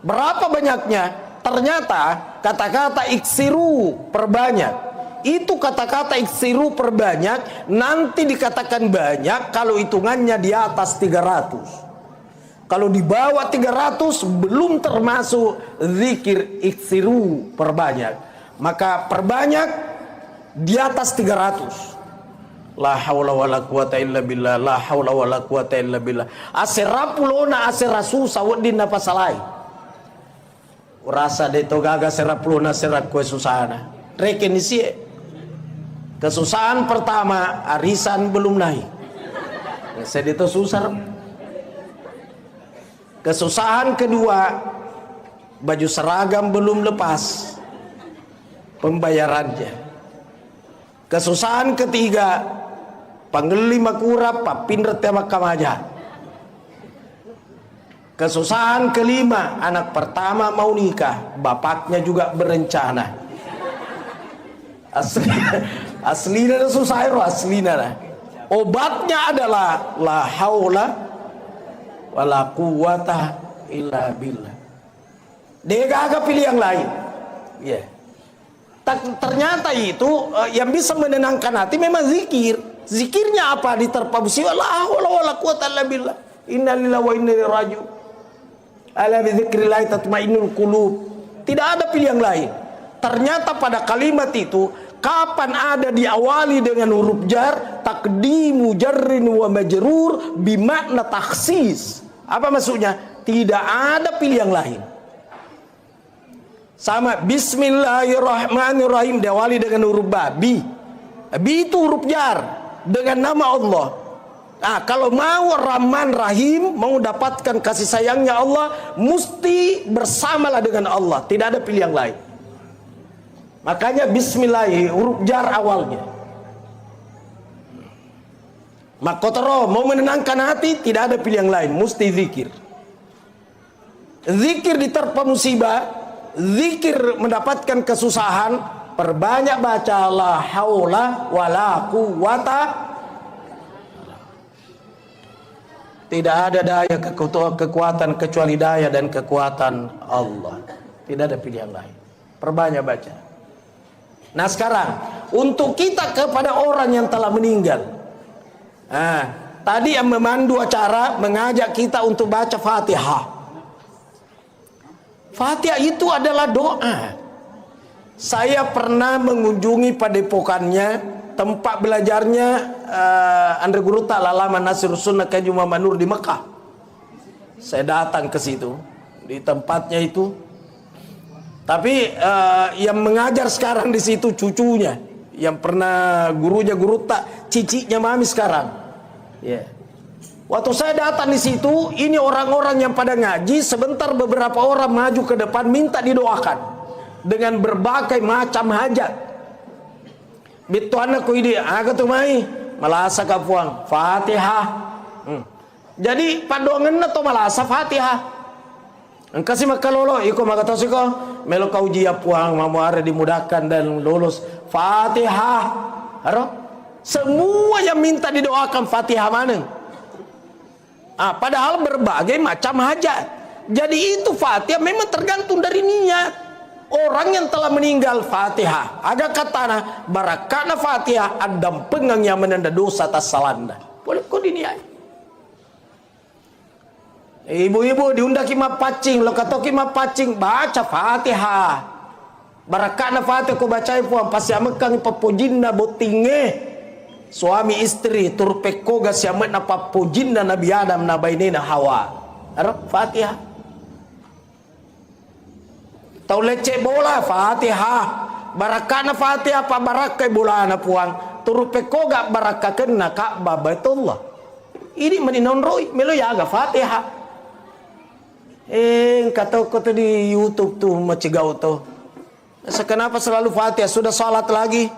berapa banyaknya, ternyata kata-kata iksiru perbanyak. Itu kata-kata iksiru perbanyak nanti dikatakan banyak kalau hitungannya di atas 300. Kalau di bawah 300 belum termasuk zikir iksiru perbanyak. Maka perbanyak di atas 300. La haula wala quwata illa billah, la haula wala quwata illa billah. Aserapulona aserasu sawadin apa salai. Urasa de togaga serapulona serak kue susana. Reken isi. Kesusahan pertama, arisan belum naik. Saya itu susah. Kesusahan kedua, baju seragam belum lepas pembayarannya. Kesusahan ketiga, panggeli makura papindret makamaja. Kesusahan kelima, anak pertama mau nikah, bapaknya juga berencana. Aslina susah itu aslina lah. Obatnya adalah la haula wala quwata illa billah. Dia gak pilih yang lain. Ya. Ternyata itu yang bisa menenangkan hati memang zikir. Zikirnya apa? Diterpa musibah, la haula wala quwata illa billah. Inna lillahi wa inna ilaihi raji'un. Ala bi dzikrillah tatmainnul qulub. Tidak ada pilihan lain. Ternyata pada kalimat itu, kapan ada diawali dengan huruf jar, taqdimu jarrin wa majrur bimakna takhsis. Apa maksudnya? Tidak ada pilihan lain. Sama bismillahirrahmanirrahim diawali dengan huruf ba, bi. Bi itu huruf jar dengan nama Allah. Nah, kalau mau Rahman Rahim, mau dapatkan kasih sayangnya Allah, mesti bersamalah dengan Allah, tidak ada pilihan lain. Makanya bismillah huruf jar awalnya. Makotoro mau menenangkan hati, tidak ada pilihan lain, mesti zikir. Zikir diterpa musibah, zikir mendapatkan kesusahan, perbanyak baca la haula wala quwata. Tidak ada daya kekuatan kecuali daya dan kekuatan Allah. Tidak ada pilihan lain. Perbanyak baca. Nah sekarang untuk kita kepada orang yang telah meninggal. Nah, tadi yang memandu acara mengajak kita untuk baca Fatihah. Fatihah itu adalah doa. Saya pernah mengunjungi padepokannya, tempat belajarnya Andre Guru Ta'ala Nasirus Sunnah Kaji Muhammad Nur di Mekah. Saya datang ke situ, di tempatnya itu. Tapi yang mengajar sekarang di situ cucunya, yang pernah gurunya Guru Tak, ciciknya mami sekarang. Yeah. Waktu saya datang di situ, ini orang-orang yang pada ngaji, sebentar beberapa orang maju ke depan minta didoakan dengan berbagai macam hajat. Bitu anakku ini, aku tuh mai malasa kapuang Fatihah. Jadi padongan atau malasa Fatihah. Engkasi makalolo, iko makatosiko, melo kau jia puang mamu are dimudahkan dan lulus Fatihah. Haro? Semua yang minta didoakan Fatihah mana? Padahal berbagai macam hajat. Jadi itu Fatihah memang tergantung dari niat. Orang yang telah meninggal Fatihah. Ada katana barakana Fatihah adam pengang yang menanda dosa atas salanda. Boleh kau diniai. Ibu-ibu diundaki mapacing, lo katoki mapacing baca Fatihah. Barakana Fatihah kau bacai puang pasti amekang papojinna botinge. Suami istri turpekoga siamet na papojinna Nabi Adam na bainina Hawa. Arab Fatihah. Tau lecek bola Fatihah. Barakana Fatihah pa barakai bola na puang. Turpekoga barakakan na Ka'bah Baitullah. Ini meninon roy melo yaga Fatihah. Kata kau di YouTube tuh macigau tuh. Kenapa selalu Fatihah? Sudah salat lagi.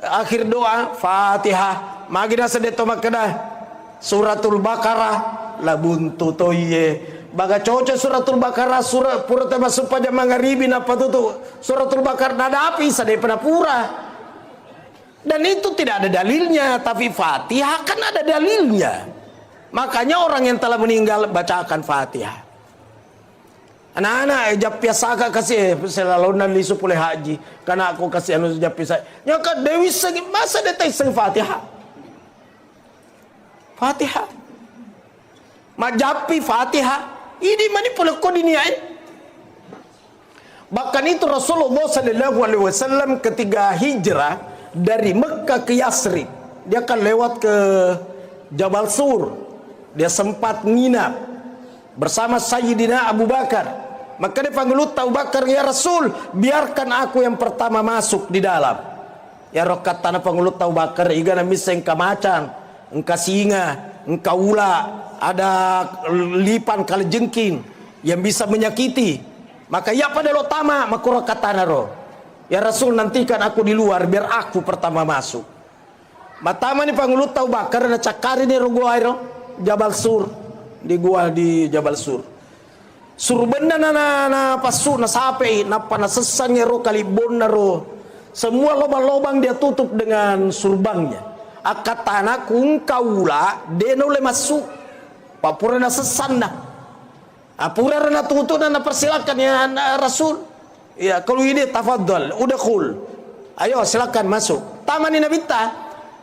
Akhir doa Fatihah. Magina sedeto makada Suratul Baqarah labuntu toye. Baga coco Suratul Baqarah surat pura tema supaya mangaribi apa tuh Suratul Baqarah nada api sadai pada pura. Dan itu tidak ada dalilnya, tapi Fatihah kan ada dalilnya. Makanya orang yang telah meninggal bacakan Fatihah. Anak-anak japia saka kasih selalu nanti supule haji karena aku kasih anu japia saya. Nyaka Dewi segi masa detai seng Fatihah. Fatihah. Majapi Fatihah. Ini mani pula kau diniain. Bahkan itu Rasulullah sallallahu alaihi wasallam ketika hijrah dari Mekah ke Yasrib, dia akan lewat ke Jabal Sur. Dia sempat nginap bersama Sayyidina Abu Bakar. Maka dia panggil Abu Bakar, ya Rasul, biarkan aku yang pertama masuk di dalam. Ya rokat tanah panggil Abu Bakar, iga na misa engka macan, engka singa, engka ula, ada lipan kala jengking yang bisa menyakiti. Maka ya pada lo tama, maka rokat tanah ro. Ya Rasul, nantikan aku di luar biar aku pertama masuk. Matama ni panggil Abu Bakar na cakari ni rogo airo. Jabal Sur, di gua di Jabal Sur. Surbenda na pasu na sape na panasesangnya ro kalibon na ro. Semua lubang-lubang dia tutup dengan surbangnya. akatana kung kaula deno le masuk papura na sesana apura na tutunan na persilakan ya Rasul. Ya kalau ini tafadhal udkhul, ayo silakan masuk. Tamani nabita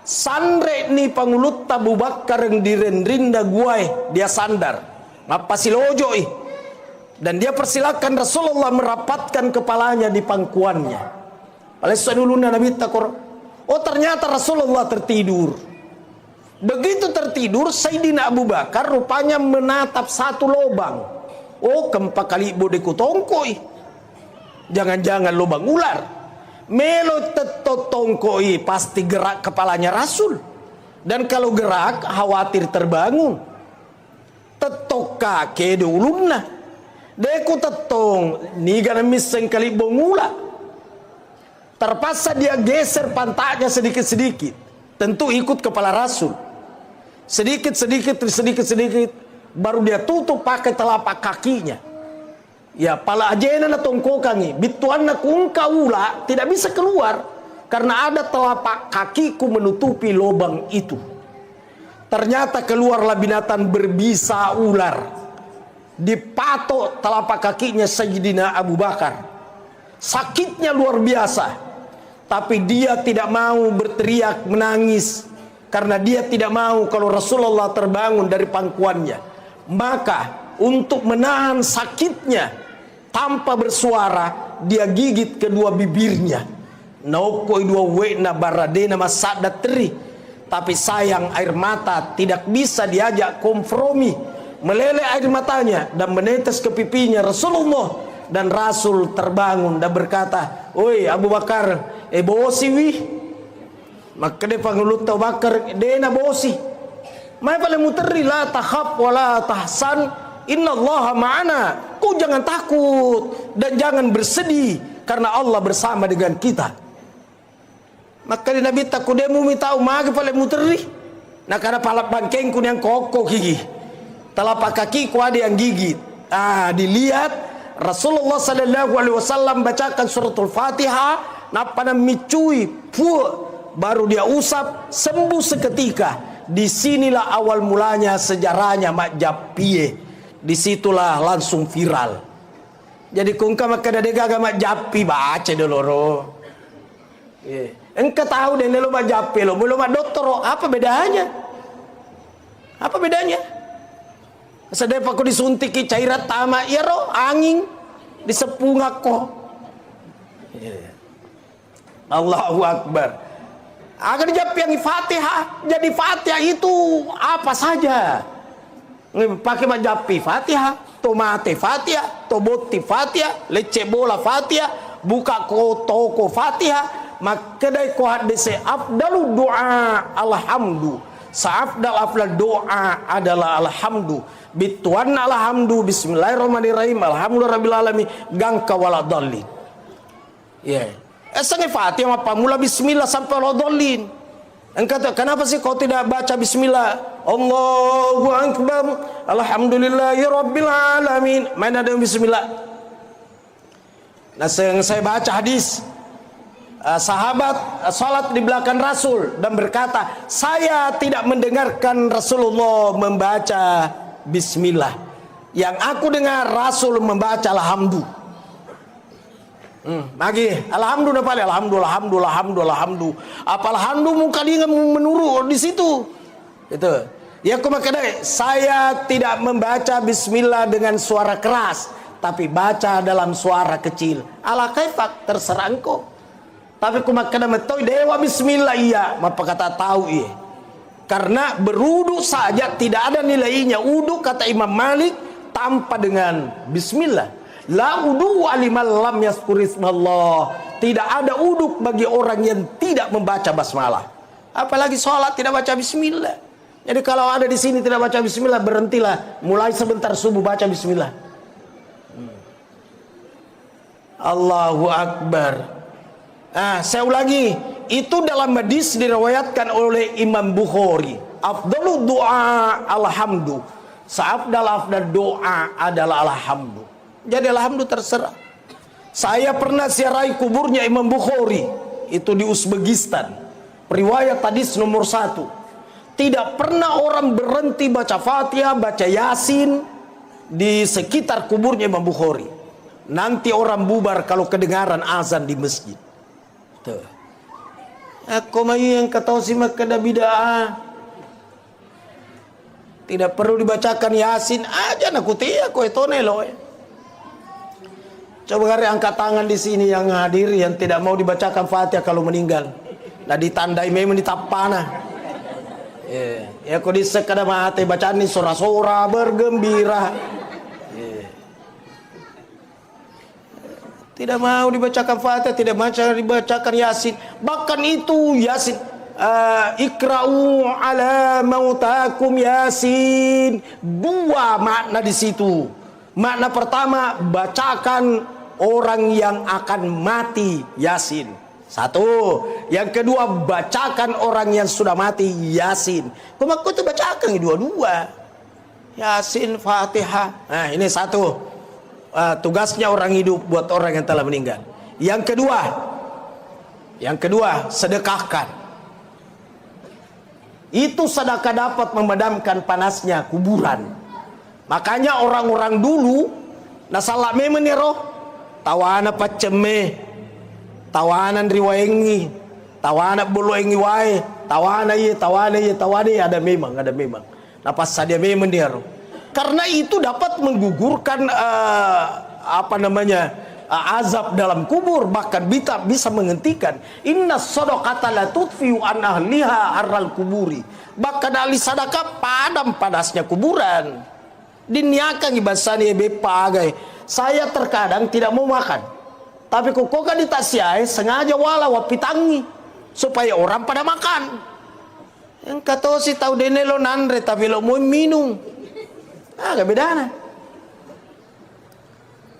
sandre ni pangulut Abu Bakar yang direndrinda guai dia sandar mapasilojo dan dia persilakan Rasulullah merapatkan kepalanya di pangkuannya. Oleh dulu Nabi takor, oh ternyata Rasulullah tertidur. Begitu tertidur, Sayyidina Abu Bakar rupanya menatap satu lubang. Oh, keempat kali bodeku tongkoi. Jangan-jangan lubang ular. Melo teto tongkoi pasti gerak kepalanya Rasul. Dan kalau gerak khawatir terbangun. Tetok kake ulunna. Deku tetong niga miseng kali bongula. Terpaksa dia geser pantatnya sedikit-sedikit. Tentu ikut kepala Rasul. Sedikit-sedikit baru dia tutup pakai telapak kakinya. Ya, pala ajena na tongkokangi, bituan na kung kaula tidak bisa keluar karena ada telapak kakiku menutupi lubang itu. Ternyata keluarlah binatang berbisa ular. Dipatok telapak kakinya Sayyidina Abu Bakar. Sakitnya luar biasa. Tapi dia tidak mau berteriak menangis karena dia tidak mau kalau Rasulullah terbangun dari pangkuannya. Maka untuk menahan sakitnya tanpa bersuara dia gigit kedua bibirnya. Naukoi dua wena baradena masada teri. Tapi sayang air mata tidak bisa diajak kompromi. Meleleh air matanya dan menetes ke pipinya Rasulullah. Dan Rasul terbangun dan berkata, "Oi Abu Bakar, bosi wih." Maka dia pangulut Abu Bakar, "Dena bosi. Mai pale muteri la takhaf wala tahsan, innallaha ma'ana." Kau jangan takut dan jangan bersedih karena Allah bersama dengan kita. Maka dia Nabi takut dia mau tahu mage pale muteri. Nah karena palap bangkengku yang kokoh gigi. Telapak kaki ku ada yang gigit. Dilihat Rasulullah sallallahu alaihi wasallam bacakan suratul Fatihah, napana micui, baru dia usap, sembuh seketika. Disinilah awal mulanya sejarahnya Mak Japie. Disitulah langsung viral. Jadi kungka maka dadega Mak Japi baca dulu. Engkau tahu deh lo Mak Japi lo, belum Mak dokter, apa bedanya? Apa bedanya? Sedep aku disuntiki cairan tama ya roh angin disepung aku. Allahu Akbar. Agar dijawab yang Fatihah, jadi Fatihah itu apa saja. Pakai majapi Fatihah, tomate Fatihah, toboti Fatihah, lece bola Fatihah, buka toko Fatihah. Maka dari ko hadis afdalu doa alhamdu. Afdal doa adalah alhamdu. Bituan alhamdu bismillahirrahmanirrahim alhamdulillahirabbil alamin gangka waladallin. Esang Fatihah apa mula bismillah sampai waladallin. Engkau kenapa sih kau tidak baca bismillah? Allahu akbar alhamdulillahirabbil alamin. Mana ada yang bismillah? Nah, saya baca hadis sahabat salat di belakang Rasul dan berkata, saya tidak mendengarkan Rasulullah membaca bismillah. Yang aku dengar Rasul membaca alhamdu. Lagi alhamdulillah paling alhamdulillah. Apa alhamdu muka dia menurut di situ. Itu. Ya aku makanya saya tidak membaca bismillah dengan suara keras, tapi baca dalam suara kecil. Ala kaifak terserah engkau. Tapi aku makanya metoi dewa bismillah iya, apa kata tahu iya. Karena beruduk saja tidak ada nilainya. Uduk kata Imam Malik tanpa dengan bismillah. La udu alimal lam yazkurismallah. Tidak ada uduk bagi orang yang tidak membaca basmalah. Apalagi sholat tidak baca bismillah. Jadi kalau ada di sini tidak baca bismillah, berhentilah. Mulai sebentar subuh baca bismillah. Allahu Akbar. Saya ulangi, itu dalam hadis diriwayatkan oleh Imam Bukhari. Afdalu doa alhamdu. Afdal doa adalah alhamdu. Jadi alhamdu terserah. Saya pernah ziarahi kuburnya Imam Bukhari, itu di Uzbekistan. Riwayat hadis nomor 1. Tidak pernah orang berhenti baca Fatihah, baca Yasin di sekitar kuburnya Imam Bukhari. Nanti orang bubar kalau kedengaran azan di masjid. Tuh. Aku mayu yang kata si makada bid'ah. Tidak perlu dibacakan Yasin aja nak kutia ko itu nelo. Coba kali angkat tangan di sini yang hadir yang tidak mau dibacakan Fatihah kalau meninggal. Nah ditandai memang ditapana. Ya kau disekada mati bacaan ini sora-sora bergembira. Tidak mau dibacakan Fatihah, tidak mau dibacakan Yasin. Bahkan itu Yasin, ikra'u ala mautakum Yasin. 2 makna di situ. Makna pertama, bacakan orang yang akan mati Yasin. 1. Yang kedua, bacakan orang yang sudah mati Yasin. Kau itu bacakan dua-dua. Yasin, Fatihah. Nah ini 1. Tugasnya orang hidup buat orang yang telah meninggal. Yang kedua, sedekahkan. Itu sedekah dapat memadamkan panasnya kuburan. Makanya orang-orang dulu nasalak memeniro tawana paceme, tawanan riwayengi, tawana buluengi wae, tawana ada memang. Napas sadia memeniro. Karena itu dapat menggugurkan azab dalam kubur, bahkan bisa menghentikan. Inna shadaqata la tudfi'u an ahliha arral kuburi. Bahkan ahli sedekah padam panasnya kuburan. Diniakan ibasani bepagai. Saya terkadang tidak mau makan, tapi kok kan ditasiai sengaja wala wapitangi supaya orang pada makan. Yang kata si tahu denelo nandre tapi lo mau minum. Gak bedana.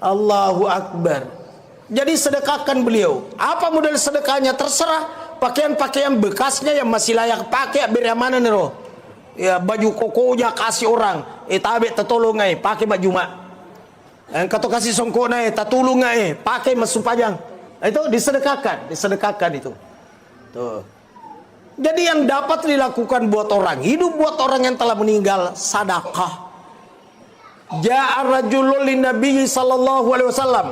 Allahu Akbar. Jadi sedekahkan beliau. Apa model sedekahnya terserah. Pakaian-pakaian bekasnya yang masih layak pakai beri mana nih roh. Ya baju kokonya kasih orang. Tabe tertolong pakai baju mak. Yang kata kasih songkok tatulung pakai masuk pajang. Itu disedekahkan itu. Tuh. Jadi yang dapat dilakukan buat orang hidup, buat orang yang telah meninggal, sedekah. Ja'a rajulun linnabi sallallahu alaihi wasallam.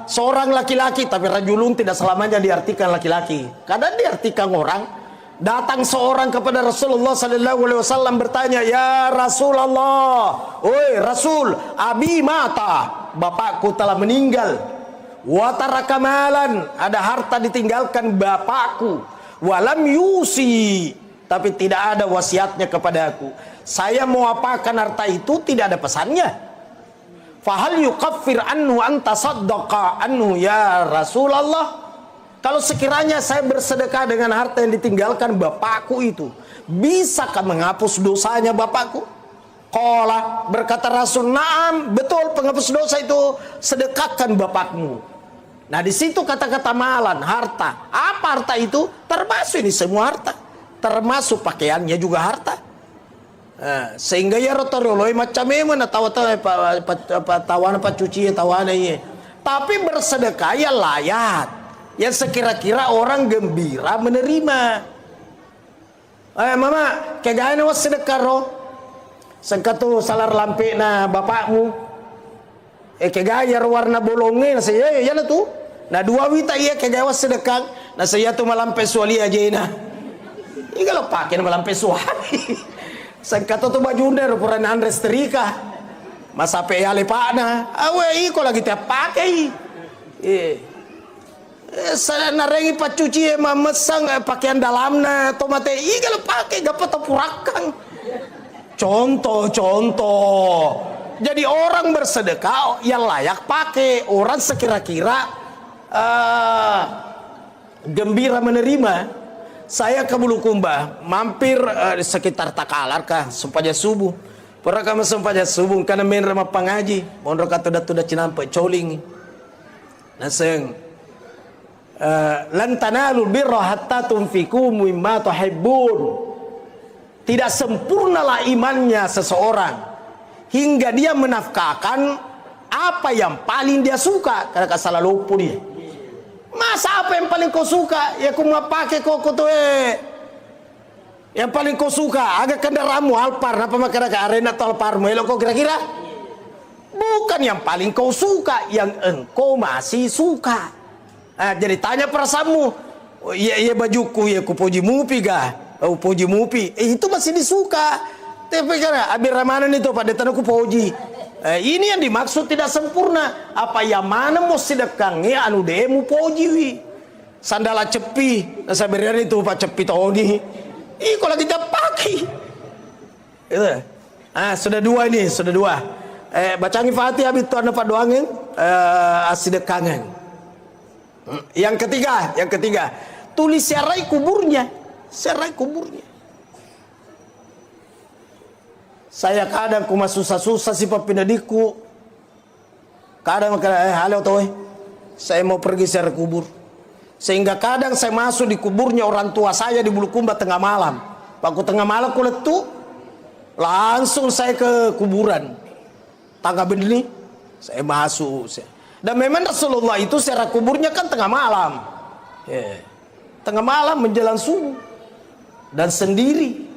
Seorang laki-laki, tapi rajulun tidak selamanya diartikan laki-laki. Kadang diartikan orang. Datang seorang kepada Rasulullah sallallahu alaihi wasallam bertanya, "Ya Rasulullah, oi Rasul, abi mata, bapakku telah meninggal. Wa taraka malan, ada harta ditinggalkan bapakku. Walam yusi, tapi tidak ada wasiatnya kepadaku. Saya mau apakan harta itu, tidak ada pesannya. Fahal yukaffir anhu anta saddaqa anhu ya Rasulullah. Kalau sekiranya saya bersedekah dengan harta yang ditinggalkan bapakku itu, bisakah menghapus dosanya bapakku?" Qala, berkata Rasul, "Na'am, betul, penghapus dosa itu sedekahkan bapakmu." Nah di situ kata-kata malan, harta. Apa harta itu? Termasuk ini semua harta. Termasuk pakaiannya juga harta. Sehingga ya rotoroloi macam mana tawana pacuci tawana ye. Tapi bersedekah ya layak. Yang sekira-kira orang gembira menerima. Mama, kegana was sedekah roh. Sengkatu salar lampe na bapakmu. Kegaya warna bolongnya na saya ya na tu. Na 2 wita iya kegaya was sedekah. Na saya tu malampe suali aja na. Ini kalau pakai malampe suali. Sengkatu tu bajunda rupuran Andres Terika. Masa peyale pakna. Awe iko lagi tiap pakai. Saya narengi pacuci mamesang pakaian dalamnya tomate iya kalau pakai gapa tepurakan. Contoh. Jadi orang bersedekah yang layak pakai. Orang sekira-kira gembira menerima. Saya ke Bulukumba, mampir di sekitar Takalar kah, Sumpaja Subuh. Pernah kami Sumpaja Subuh, karena main rumah pengaji. Mondok atau datu cinampe coling. Naseng, lan tanalul birra hatta tunfiqu mimma tuhibbun. Tidak sempurnalah imannya seseorang hingga dia menafkahkan apa yang paling dia suka. Karena salah lupa dia. Masa apa yang paling kau suka? Ya aku mau pakai koko tuh Yang paling kau suka agak kendaraanmu Alphard apa makanya arena atau Alphard melo kau kira-kira? Bukan yang paling kau suka, yang engkau masih suka. Jadi tanya perasaanmu. Iya bajuku ya ku puji mupi ga? Oh puji mupi. Itu masih disuka. Tapi karena abis ramanan itu pada tanahku puji. Ini yang dimaksud tidak sempurna. Apa yang mana mau sedekangnya anu demu puji. Sandala cepi. Sebenarnya itu pak cepi tadi. Kalau kita pakai. Itu. Sudah dua ini, sudah dua. Bacangi Fatihah itu anda pak doangin asidekangan. Yang ketiga, tulis serai kuburnya. Saya kadang kuma susah-susah si papinadiku. Kadang halo toh, saya mau pergi serai kubur. Sehingga kadang saya masuk di kuburnya orang tua saya di Bulukumba tengah malam. Waktu tengah malam ku letu, langsung saya ke kuburan. Tangga begini, saya masuk. Dan memang Rasulullah itu secara kuburnya kan tengah malam. Tengah malam menjelang subuh. Dan sendiri.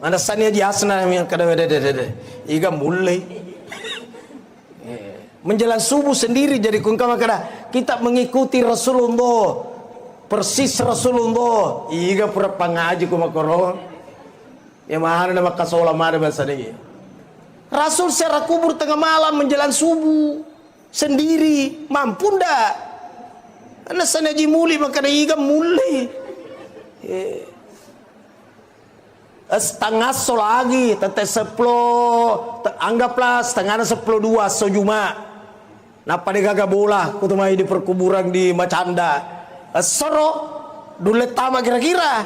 Mana sania jasna yang kada iga mulai. Menjelang subuh sendiri jadi kungkama kada kita mengikuti Rasulullah. Persis Rasulullah. Iga pura pangaji kumakoro. Ya mana nama kasola mana bahasa dia. Rasul secara kubur tengah malam menjelang subuh sendiri mampu ndak? Karena sanaji muli maka iga muli. Setengah so lagi tete 10 anggaplah setengah 10:02 sojuma. Napa gaga bola kutumai di perkuburan di Macanda. Soro dulet tama kira-kira.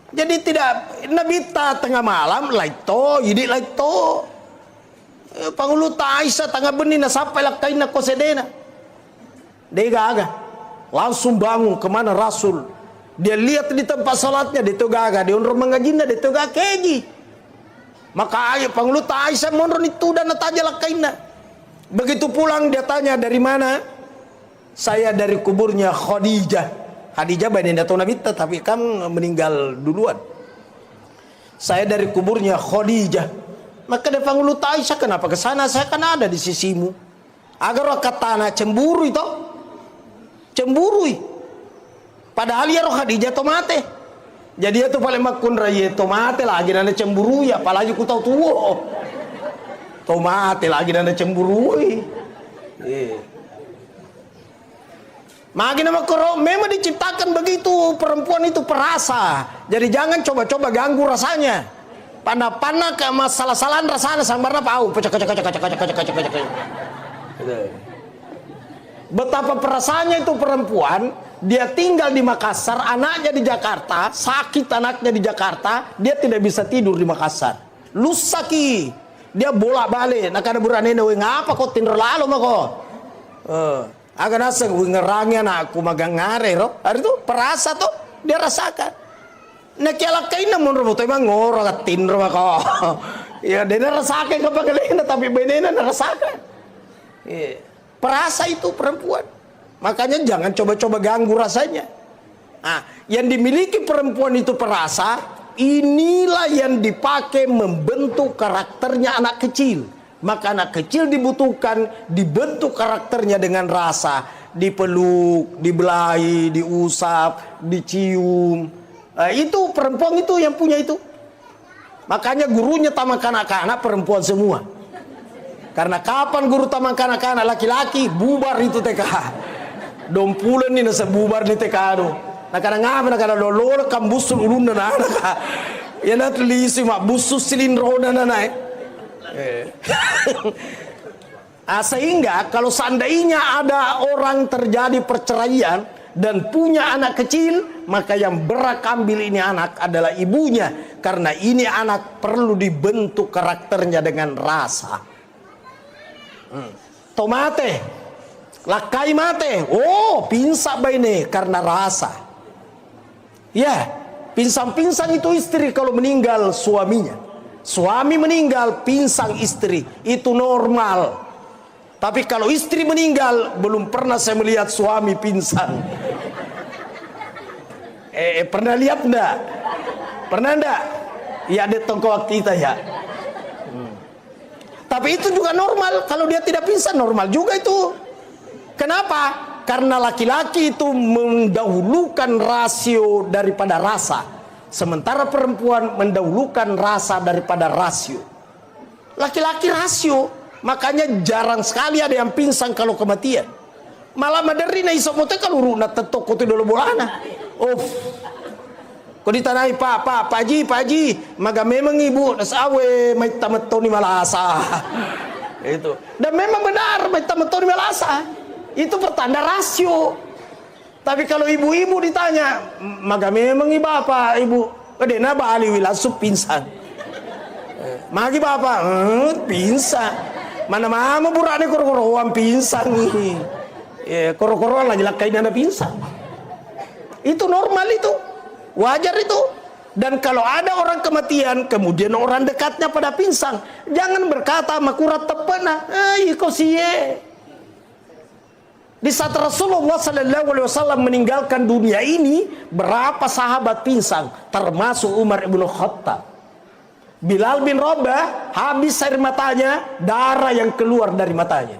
Jadi tidak nabita tengah malam laito yidi laito pangulu taisa tengah benih na sampai lakai na kosedena dega aga langsung bangun kemana Rasul dia lihat di tempat salatnya di togaga di onro mangajina di toga keji maka ayo pangulu taisa monro itu dan nataja lakai na begitu pulang dia tanya dari mana saya dari kuburnya Khadijah baginda tahu Nabi tapi kan meninggal duluan. Saya dari kuburnya Khadijah. Maka dia panggil Aisyah kenapa ke sana? Saya kan ada di sisimu. Agar katana cemburu itu. Cemburu. Padahal ya roh Khadijah tomate. Jadi itu paling makun raya tomate lagi nanda cemburu ya apalagi ku tahu tuwo. Tomate lagi nanda cemburu. Magi nama koro memang diciptakan begitu perempuan itu perasa. Jadi jangan coba-coba ganggu rasanya. Pana-pana ke masalah-salahan rasanya sambarna pau. Betapa perasanya itu perempuan, dia tinggal di Makassar, anaknya di Jakarta, sakit anaknya di Jakarta, dia tidak bisa tidur di Makassar. Lusaki. Dia bolak-balik, nak ada buranene ngapa kok tidur lalu mako. Agak nasa ngerangnya aku magang ngare roh. Hari itu perasa tuh dia rasakan. Nak kialakai na menurut emang ngoro katin roh mako. Ya dia rasakan kepakalena tapi benena rasakan. Perasa itu perempuan. Makanya jangan coba-coba ganggu rasanya. Yang dimiliki perempuan itu perasa, inilah yang dipakai membentuk karakternya anak kecil. Maka anak kecil dibutuhkan dibentuk karakternya dengan rasa, dipeluk, dibelai, diusap, dicium. Itu perempuan itu yang punya itu. Makanya gurunya taman kanak-kanak perempuan semua. Karena kapan guru taman kanak-kanak laki-laki bubar itu TK. Dompulan ini nasa bubar di TK do. Nah kadang ngapa nak kadang lolo kambusul ulun dan anak. Ya nak lisi mak busus silindro dan anak. Sehingga kalau seandainya ada orang terjadi perceraian dan punya anak kecil, maka yang berhak ambil ini anak adalah ibunya, karena ini anak perlu dibentuk karakternya dengan rasa. Tomate lakai mate, pinsak baine karena rasa. Ya, pinsang-pinsang itu istri kalau meninggal suaminya. Suami meninggal pinsang istri, itu normal. Tapi kalau istri meninggal, belum pernah saya melihat suami pingsan. Pernah lihat enggak? Pernah enggak? Ya ada tongkol kita ya. Tapi itu juga normal. Kalau dia tidak pingsan, normal juga itu. Kenapa? Karena laki-laki itu mendahulukan rasio daripada rasa, sementara perempuan mendahulukan rasa daripada rasio. Laki-laki rasio, makanya jarang sekali ada yang pingsan kalau kematian. Malah maderina isomote kalau runa tetok kote dulu bolana. Kau ditanai Pak Haji, maga memang ibu nasawe mai tamatoni malasa. Itu. Dan memang benar mai tamatoni malasa. Itu pertanda rasio. Tapi kalau ibu-ibu ditanya, maka memang bapak, ibu, kedena bali wilasuk pingsan. Magi bapak, pingsan. Mana mama burane koro-koroan pingsan nih. Koro-koroan lagi lakain anak pingsan. Itu normal itu, wajar itu. Dan kalau ada orang kematian, kemudian orang dekatnya pada pingsan, jangan berkata makurat tepena, kau siye. Di saat Rasulullah SAW meninggalkan dunia ini, berapa sahabat pingsan, termasuk Umar ibn Khattab. Bilal bin Rabah habis air matanya, darah yang keluar dari matanya.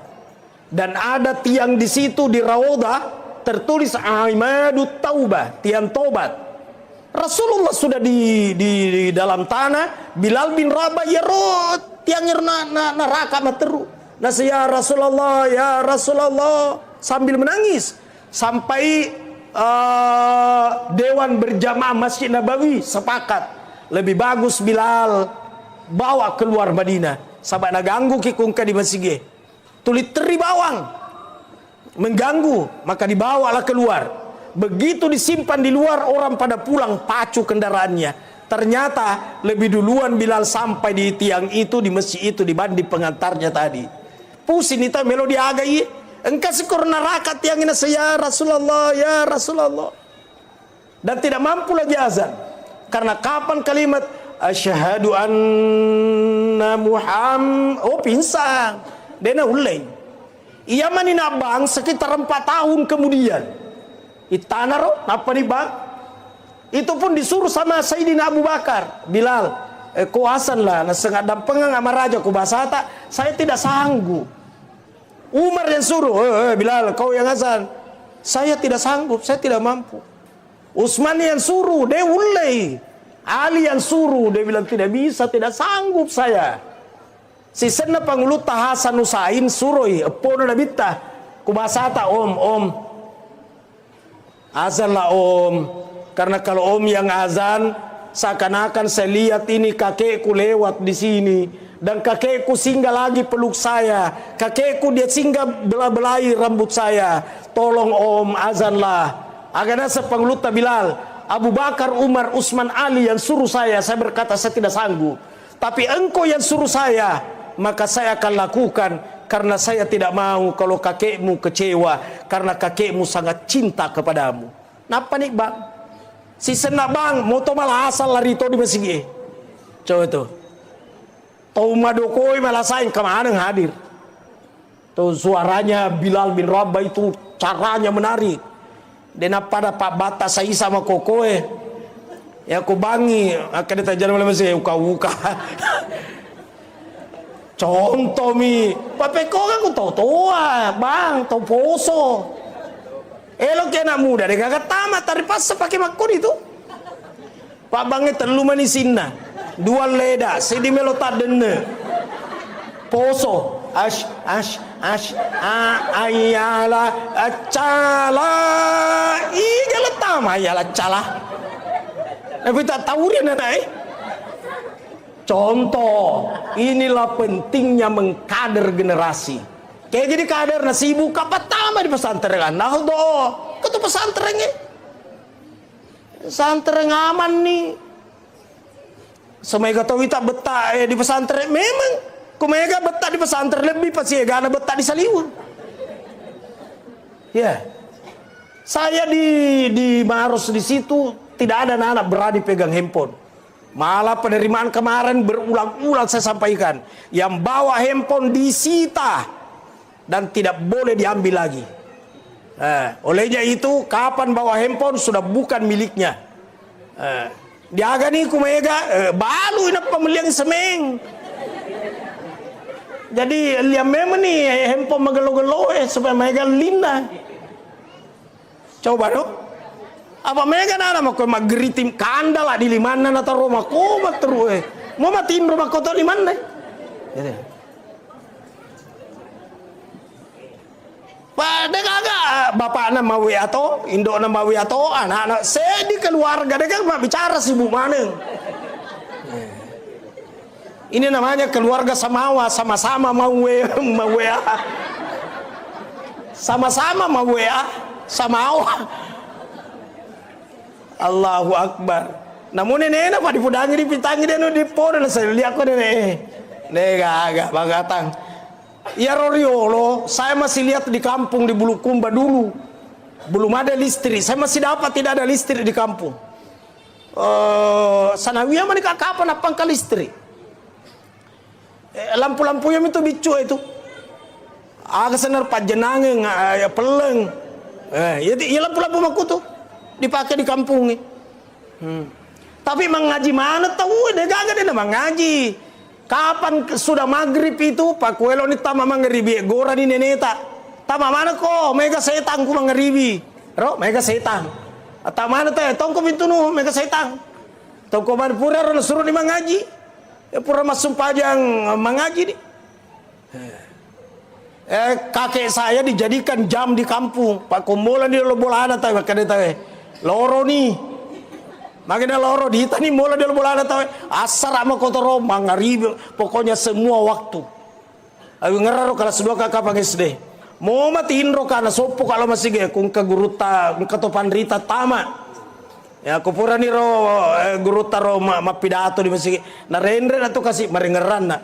Dan ada tiang di situ di Raudhah tertulis Aimadut Taubah, tiang tobat. Rasulullah sudah di dalam tanah, Bilal bin Rabah yerot tiangnya neraka materu. Nasi ya Rasulullah sambil menangis sampai dewan berjamaah Masjid Nabawi sepakat lebih bagus Bilal bawa keluar Madinah sampai naganggu kikungka di masjid tulit teri bawang mengganggu, maka dibawalah keluar. Begitu disimpan di luar, orang pada pulang pacu kendaraannya. Ternyata lebih duluan Bilal sampai di tiang itu, di masjid itu, dibanding pengantarnya tadi. Pusing itu melodi agai. Engkau sekur neraka tiang ini ya Rasulullah. Dan tidak mampu lagi azan. Karena kapan kalimat asyhadu anna Muhammad, pingsan. Dena ulai. Ia manina bang sekitar 4 tahun kemudian. Itanaro apa nih bang? Itu pun disuruh sama Sayyidina Abu Bakar. Bilal, kuasan lah, nasengah dampengang sama raja ku basata, saya tidak sanggup. Umar yang suruh, Bilal, kau yang azan. Saya tidak sanggup, saya tidak mampu. Utsman yang suruh, dia ulai. Ali yang suruh, dia bilang tidak bisa, tidak sanggup saya. Si senna pangulut Hasan Husain suruh, epono nabita, ku basata om. Azan lah om, karena kalau om yang azan, seakan-akan saya lihat ini kakekku lewat di sini, dan kakekku singgah lagi peluk saya, kakekku dia singgah belah-belahi rambut saya. Tolong om, azan lah. Agaknya sepangluta Bilal, Abu Bakar, Umar, Utsman, Ali yang suruh saya berkata saya tidak sanggup. Tapi engkau yang suruh saya, maka saya akan lakukan. Karena saya tidak mau kalau kakekmu kecewa, karena kakekmu sangat cinta kepadamu. Napa nih bang? Si senak bang, moto malah asal lari to di masjid. Coba tuh. Tau madokoi malah sayang kemana hadir. Tuh suaranya Bilal bin Rabah itu caranya menarik. Dan pada Pak Bata saya sama kokoe. Ya aku bangi, akan ditajar oleh masjid uka-uka. Contoh papeko kan ku tau toa, bang, tau poso. Elok ya anak muda, dia gak tamat, tari pas pakai makun itu. Pak bangnya terlalu manisinna, 2 leda, sedi melota dene. Poso, ayala, acala, jala tama, ayala cala. Tapi tak tahu dia nanai. Contoh, inilah pentingnya mengkader generasi. Kayak jadi kader nasi ibu kapatama di pesantren. Nah do, ketu pesantrennya. Pesantren aman nih. Semega tahu kita betah di pesantren. Memang, kumega betah di pesantren lebih pasti gana betah di Saliwun. Ya, saya di Maros di situ tidak ada anak berani pegang handphone. Malah penerimaan kemarin berulang-ulang saya sampaikan, yang bawa handphone disita. dan tidak boleh diambil lagi. Olehnya itu kapan bawa handphone sudah bukan miliknya. Diaga ni kumega balu ina pemeliang semeng. Jadi liam memang ni handphone magelo-gelo supaya mega linda. Coba dong. Apa mega nana mau magritim kandala di limana nata rumah koma terus mau matiin rumah kotor di mana? Pada kagak bapak nama we atau indok nama we atau anak-anak saya di keluarga dia kan bicara sibuk mana. Ini namanya keluarga samawa, sama-sama mau WA. Sama-sama mau WA, samawa. Allahu Akbar. Namun ini apa dipudangi dipitangi dia nu dipon saya lihat kok ini. Nega bagatang. Ya Roriolo, saya masih lihat di kampung di Bulukumba dulu. Belum ada listrik. Saya masih dapat tidak ada listrik di kampung. Sanawiyah mana kapan apa angka listrik? Lampu-lampu yang itu bicu itu. Agak senar pajenangeng ya peleng. Ya lampu-lampu maku tuh dipakai di kampung nih. Tapi mengaji mana tahu dia gagak dia mengaji. Kapan sudah maghrib itu Pak Kuelo ni tama mangeribi gora ni neneta. Tama mana ko mega setan ku mangeribi. Ro mega setan. Tama mana teh tongko pintu nu mega setan. Tongko man pura ro suruh ni mengaji. Ya pura masuk pajang mengaji ni. Kakek saya dijadikan jam di kampung. Pak Kombola ni lo bola ada tahu kadang tahu. Loro ni. Makanya loro di tani mola dia bola ada tahu asar sama kotor mangaribi pokoknya semua waktu. Ayo ngeraro kalau sudah kakak panggil SD. Mau matiin ro karena sopo kalau masih ge kung ke guruta ketopan rita tamat. Ya kupura ni ro guruta ro mapidato di masih na rendre atau kasih marengeran na.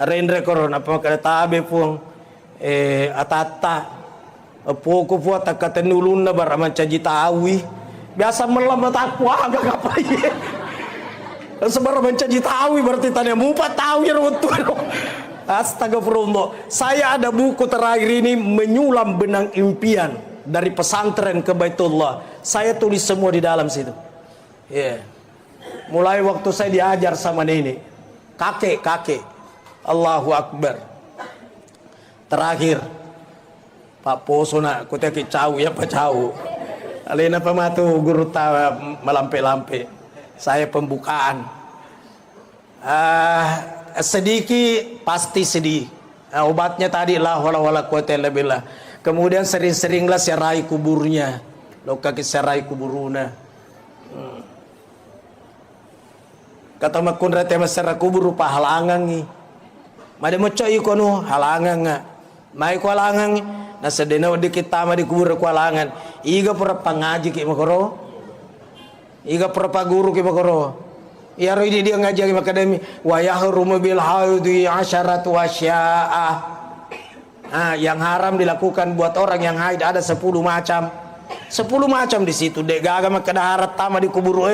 Rendre koron apa kada tabe pung atata. Poko puat katenulun na bar mancaji tawi. Biasa melambat aku agak apa ya. Sebar mencaji tahu berarti tanya mupat tahu ya rutu. Astagfirullah. Saya ada buku terakhir ini menyulam benang impian dari pesantren ke Baitullah. Saya tulis semua di dalam situ. Mulai waktu saya diajar sama nenek, kakek. Allahu Akbar. Terakhir Pak Poso nak kuteki cau ya Pak cau. Alena pematu guru tawa melampe-lampe. Saya pembukaan. Sedikit pasti sedih. Obatnya tadi la wala wala quwata illa billah. Kemudian sering-seringlah serai kuburnya. Loka ki serai kuburuna. Kata makun rete masara kubur rupa halangan ni. Made moco ikono halangan nga. Mai ko halangan na sedena dikit tama di kubur ko halangan. Iga pura pangaji ki makoro. Iga pura paguru ki makoro. Ya ro dia ngaji ki akademi wa yahrumu bil haudi asharatu asya'a. Yang haram dilakukan buat orang yang haid ada 10 macam. 10 macam di situ dek gaga makadaharat tama di kubur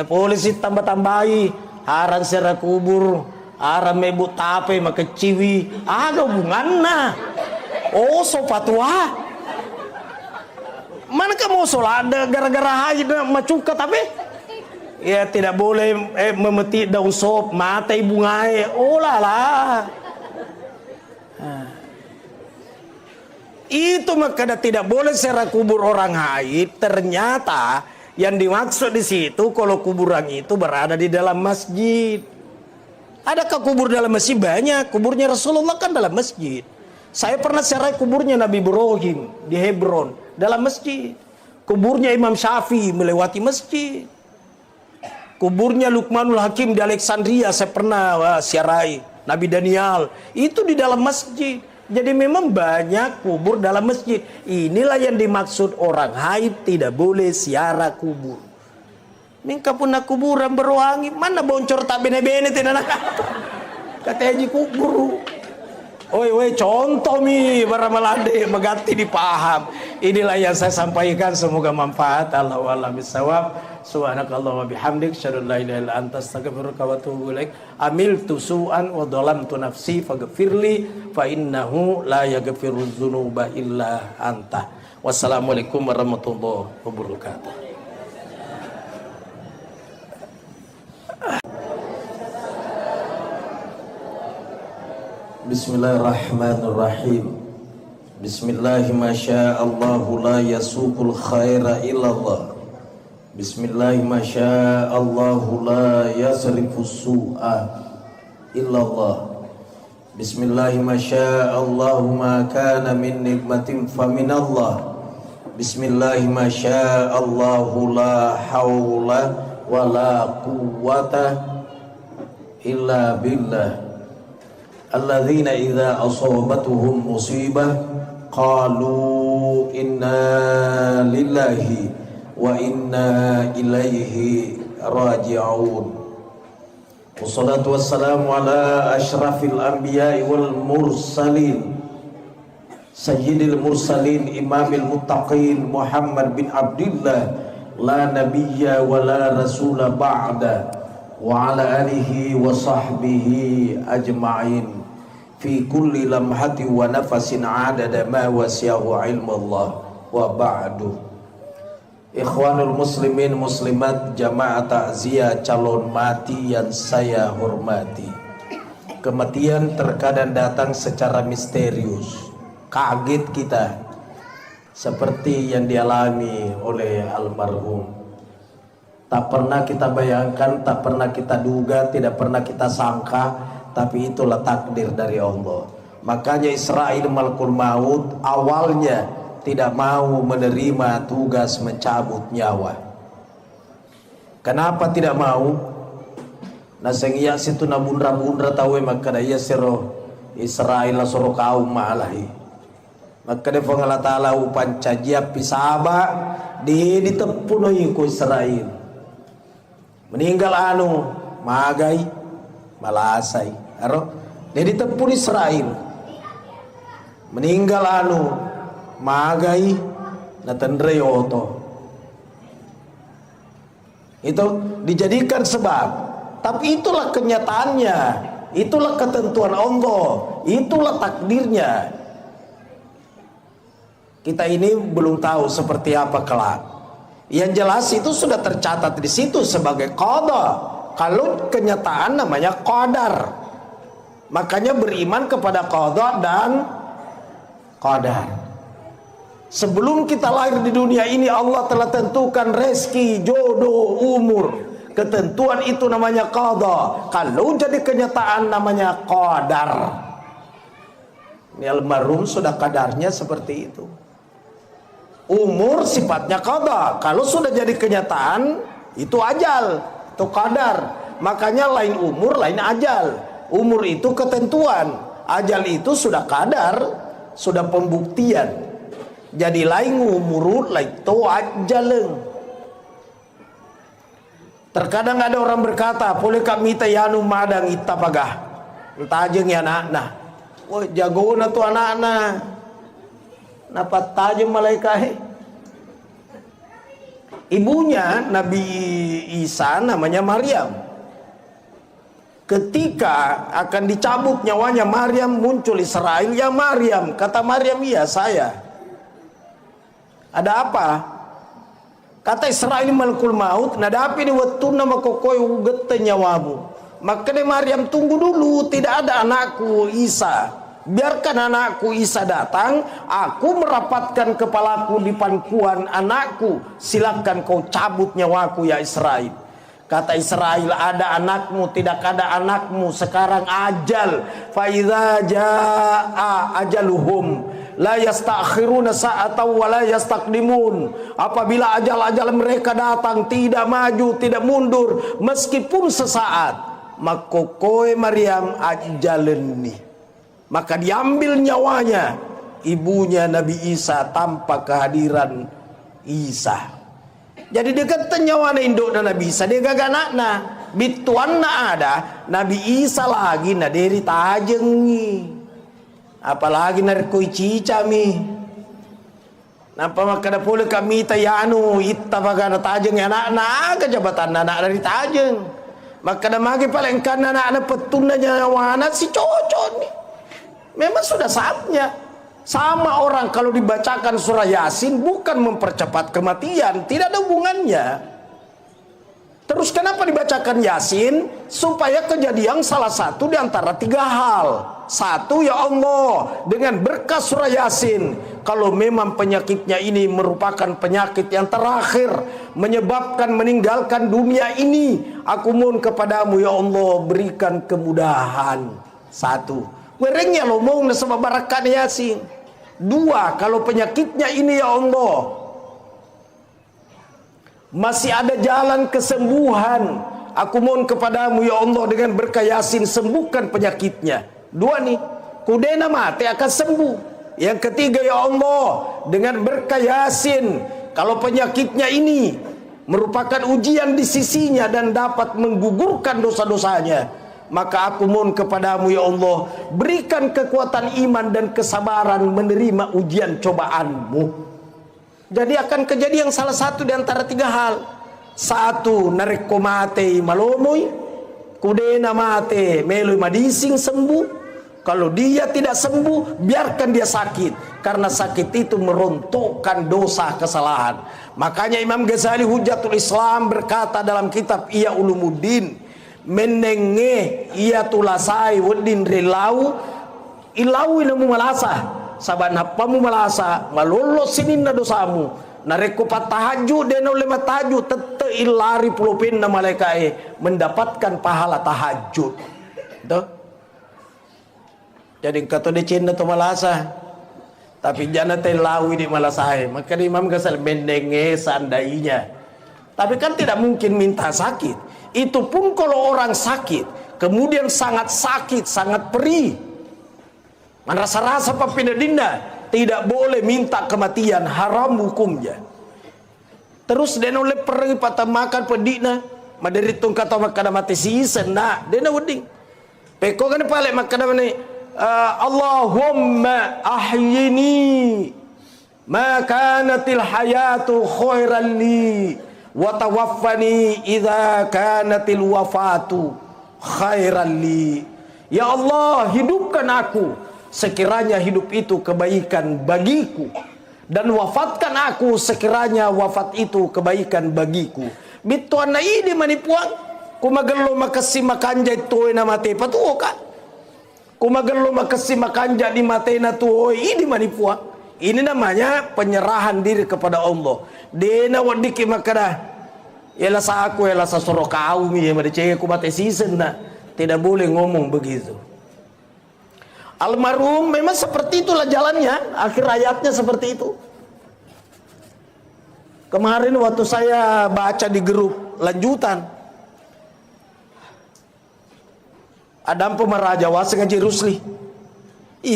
polisi tambah-tambahi haram sera kubur, haram mebu tape makeciwi. Ada hubunganna. Oh so fatwa. Mana kamu sholat gara-gara haid macuka tapi ya tidak boleh memetik daun sop mata ibu ngai. Oh lala. Itu makanya tidak boleh secara kubur orang haid. Ternyata yang dimaksud di situ kalau kuburan itu berada di dalam masjid. Adakah kubur dalam masjid? Banyak. Kuburnya Rasulullah kan dalam masjid. Saya pernah serai kuburnya Nabi Ibrahim di Hebron dalam masjid. Kuburnya Imam Syafi'i melewati masjid. Kuburnya Luqmanul Hakim di Alexandria saya pernah siarai. Nabi Daniel itu di dalam masjid. Jadi memang banyak kubur dalam masjid. Inilah yang dimaksud orang haid tidak boleh siara kubur. Mingka pun nak kuburan berwangi mana boncor tak bene-bene tidak nak. Katanya kubur. Oi contoh mi baramalade megati dipaham. Inilah yang saya sampaikan, semoga manfaat. Allahu a'lam bishawab. Subhanakallahumma bihamdik, asyhadu an la ilaha illa anta, astaghfiruka wa atubu ilaik. Amiltu su'an wa dhalamtu nafsi faghfirli fa innahu la yaghfiru dzunuba illa anta. Wassalamualaikum warahmatullahi wabarakatuh. Bismillahirrahmanirrahim. Bismillahi masya'allahu la yasuqul khaira illallah. Bismillahi masya'allahu la yasrifus su'a illallah. Bismillahi masya'allahu ma kana min nikmatin faminallah. Bismillahi masya'allahu la hawla wa la quwwata illa billah. Alladzina idza asabatuhum musibah qalu inna lillahi wa inna ilaihi raji'un. Wassalatu wassalamu ala asyrafil anbiya'i wal mursalin sayyidil mursalin imamil muttaqin Muhammad bin Abdullah la nabiyya wa la rasula ba'da wa ala alihi wa sahbihi ajma'in fi kulli lamhati wa nafasin adada ma wasiyahu ilmallah wa ba'du. Ikhwanul muslimin muslimat, jamaah takziah calon mati yang saya hormati. Kematian terkadang datang secara misterius, kaget kita, seperti yang dialami oleh almarhum. Tak pernah kita bayangkan, tak pernah kita duga, tidak pernah kita sangka, tapi itulah takdir dari Allah. Makanya Israil Malakul Maut awalnya tidak mau menerima tugas mencabut nyawa. Kenapa tidak mau? Nah sengiya situ na bundra-bundra tahu maka daya siro Israel soro kaum malahi. Maka dia Allah Ta'ala upan cajiap pisaba di ditepunoi ku Israel. Meninggal anu magai malasai aro dia ditepun Israel. Meninggal anu magai natandre oto. Itu dijadikan sebab, tapi itulah kenyataannya, itulah ketentuan Allah, itulah takdirnya. Kita ini belum tahu seperti apa kelak. Yang jelas itu sudah tercatat di situ sebagai qada. Kalau kenyataan namanya qadar. Makanya beriman kepada qada dan qadar. Sebelum kita lahir di dunia ini Allah telah tentukan rezeki, jodoh, umur. Ketentuan itu namanya qada. Kalau jadi kenyataan namanya qadar. Ini almarhum sudah kadarnya seperti itu. Umur sifatnya qada. Kalau sudah jadi kenyataan itu ajal, itu qadar. Makanya lain umur, lain ajal. Umur itu ketentuan, ajal itu sudah qadar, sudah pembuktian. Jadi lain umur, lain to ajaleng. Terkadang ada orang berkata, "Boleh kami tayanu madang ita pagah." Tajeng ya anak-anak. Oh, jago na tu anak-anak. Napa tajam malaikat? Ibunya Nabi Isa namanya Maryam. Ketika akan dicabut nyawanya Maryam, muncul Israel. "Ya Maryam," kata Maryam, "iya saya." Ada apa? Kata Israel Malakul Maut, "Nadapi ni wattuna makokoy ugette nyawamu." Maka dia Maryam, "Tunggu dulu, tidak ada anakku Isa. Biarkan anakku Isa datang, aku merapatkan kepalaku di pangkuan anakku. Silakan kau cabut nyawaku ya Israel." Kata Israel, "Ada anakmu, tidak ada anakmu, sekarang ajal. Fa idza jaa ajaluhum la yastakhiruna sa'atan wa la yastaqdimun." Apabila ajal-ajal mereka datang, tidak maju, tidak mundur meskipun sesaat. Maka koe Maryam ajaleni. Maka diambil nyawanya ibunya Nabi Isa tanpa kehadiran Isa. Jadi dia kata nyawana induk dan Nabi Isa dia gagak nakna bituan na ada Nabi Isa lagi na deri tajengi apalagi narkoi cica mi Napa makana pula kami tayanu itta bagana tajeng anak-anak jabatan anak dari tajeng. Makana magi paling kan anak-anak petunanya wana si cocok nih. Memang sudah saatnya. Sama orang kalau dibacakan surah Yasin bukan mempercepat kematian, tidak ada hubungannya. Terus kenapa dibacakan Yasin? Supaya kejadian salah satu di antara 3 hal. Satu, ya Allah, dengan berkah surah Yasin, kalau memang penyakitnya ini merupakan penyakit yang terakhir, menyebabkan meninggalkan dunia ini, aku mohon kepadamu ya Allah, berikan kemudahan. Satu, werengnya lo mau sama barakat Yasin. 2, kalau penyakitnya ini ya Allah masih ada jalan kesembuhan, aku mohon kepadamu ya Allah dengan berkah Yasin sembuhkan penyakitnya. 2 nih, kudena mati akan sembuh. Yang ketiga, ya Allah dengan berkah Yasin, kalau penyakitnya ini merupakan ujian di sisinya dan dapat menggugurkan dosa-dosanya, maka aku mohon kepadamu ya Allah berikan kekuatan iman dan kesabaran menerima ujian cobaanmu. Jadi akan kejadian salah satu di antara 3 hal. 1, nareko mate malomoy, kudena mate meloy madising sembuh. Kalau dia tidak sembuh, biarkan dia sakit, karena sakit itu merontokkan dosa kesalahan. Makanya Imam Ghazali Hujjatul Islam berkata dalam kitab Ihya Ulumuddin, menenge ia tulasai wadin rilau ilau ilamu malasah. Saban hapamu malasa malolos sinin na dosamu nareko patahajud den oleh mataju tete ilari pulupin na malaikai mendapatkan pahala tahajud. Tuh. Jadi kata de cinna to malasa tapi jana te lawi di malasai. Maka Imam Ghazali mendenge seandainya. Tapi kan tidak mungkin minta sakit. Itu pun kalau orang sakit kemudian sangat sakit, sangat perih, rasa-rasa papinadinda, tidak boleh minta kematian, haram hukumnya. Terus dena oleh pergi patamakan pedina maderitung kata makana mati sisen na dena weding peko kan pale makana mani Allahumma ahyini ma kanatil hayatu khairan li wa tawaffani idza kanatil wafatu khairan li. Ya Allah, hidupkan aku sekiranya hidup itu kebaikan bagiku, dan wafatkan aku sekiranya wafat itu kebaikan bagiku. Bituan na ini manipuan kumagalo makasi makanja ito na mate patuo ka kumagalo makasi makanja di mate na tuo ini manipuan. Ini namanya penyerahan diri kepada Allah. Dena wadiki makana yala sa aku yala sa sorokau mi madicenge ku mate season na. Tidak boleh ngomong begitu. Almarhum memang seperti itulah jalannya, akhir hayatnya seperti itu. Kemarin waktu saya baca di grup lanjutan, ada pemeraja wasi ngaji Rusli,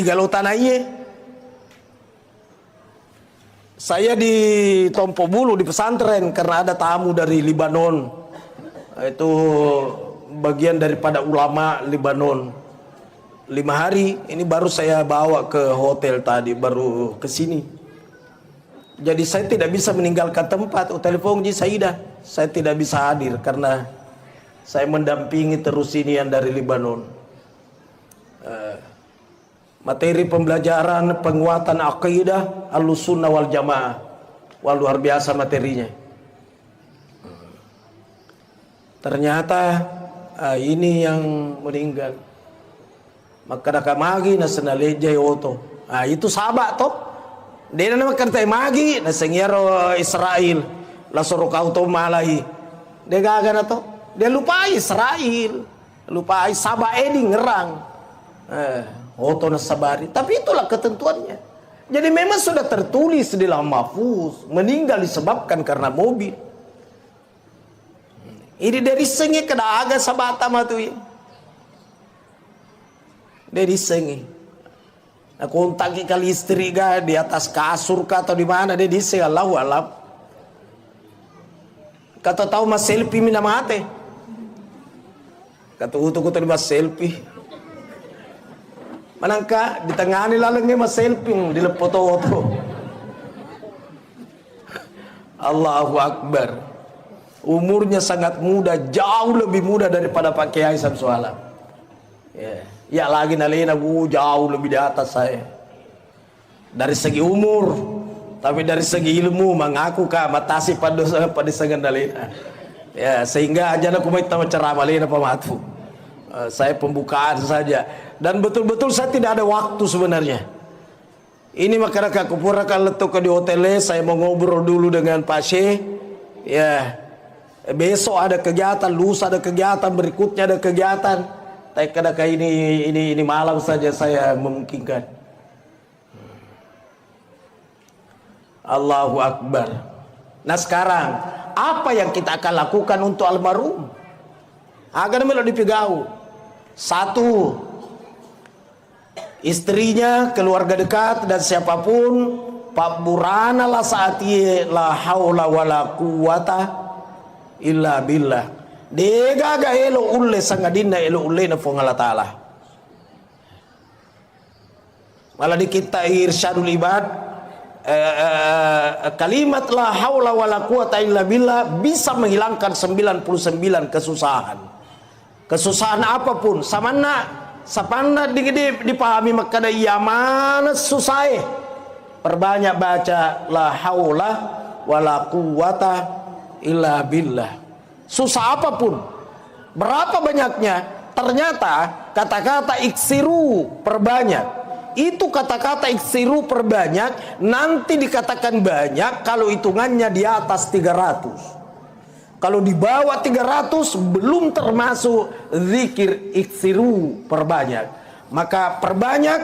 galau tanahnya. Saya di Tompo Bulu di pesantren karena ada tamu dari Libanon, itu bagian daripada ulama Libanon. 5 hari ini baru saya bawa ke hotel tadi, baru ke sini. Jadi saya tidak bisa meninggalkan tempat. Telepon Ji Saidah, saya tidak bisa hadir karena saya mendampingi terus ini yang dari Libanon. Materi pembelajaran penguatan akidah Ahlussunnah wal Jamaah. Wah, luar biasa materinya. Ternyata ini yang meninggal. Maka nakamagi na sanalejay oto. Itu sabak to. Dia nama kertai magi na sengyaro Israel. Lasoro kauto malahi. Dia gaga na to. Dia lupa Israel. Lupa sabak edi ngerang. Oto na sabari. Tapi itulah ketentuannya. Jadi memang sudah tertulis di Lauh Mahfuz. Meninggal disebabkan karena mobil. Ini dari sengi kada aga sabata matu ya. Dari sengi. Aku kontak kali istri ga di atas kasur ka atau di mana dia dise Allahu alam. Kata tahu mas selfie mina mate. Kata utuk tadi mas selfie. Manangka di tengah ni lalangnya mas selfie di lepoto. Allahu Akbar. Umurnya sangat muda, jauh lebih muda daripada Pak Kiai Samsualam. Ya lagi nalena jauh lebih di atas saya. Dari segi umur, tapi dari segi ilmu mengaku matasi pada sangan nalena. Ya, sehingga aja aku mau ceramah lena pematu. Saya pembukaan saja. Dan betul-betul saya tidak ada waktu sebenarnya. Ini makanya aku pura kalau letuk di hotelnya, saya mau ngobrol dulu dengan Pak Syekh. Ya. Besok ada kegiatan, lusa ada kegiatan, berikutnya ada kegiatan. Tapi kadang ini malam saja saya memungkinkan. Allahu Akbar. Nah sekarang apa yang kita akan lakukan untuk almarhum? Agar melo dipegau. Satu, istrinya, keluarga dekat dan siapapun, Pak Burana lah saat ia la haula wala quwata illa billah. Dega ga elo ulle sangadina elo ulle na Allah Ta'ala. Malah di kita irsyadul ibad, kalimat la haula wala quwata illa billah bisa menghilangkan 99 kesusahan. Kesusahan apapun, sapana dipahami makada iya mana susah. Perbanyak baca la haula wala quwata illa billah. Susah apapun, berapa banyaknya, ternyata kata-kata iksiru perbanyak. Itu kata-kata iksiru perbanyak nanti dikatakan banyak kalau hitungannya di atas 300. Kalau di bawah 300 belum termasuk zikir iksiru perbanyak. Maka perbanyak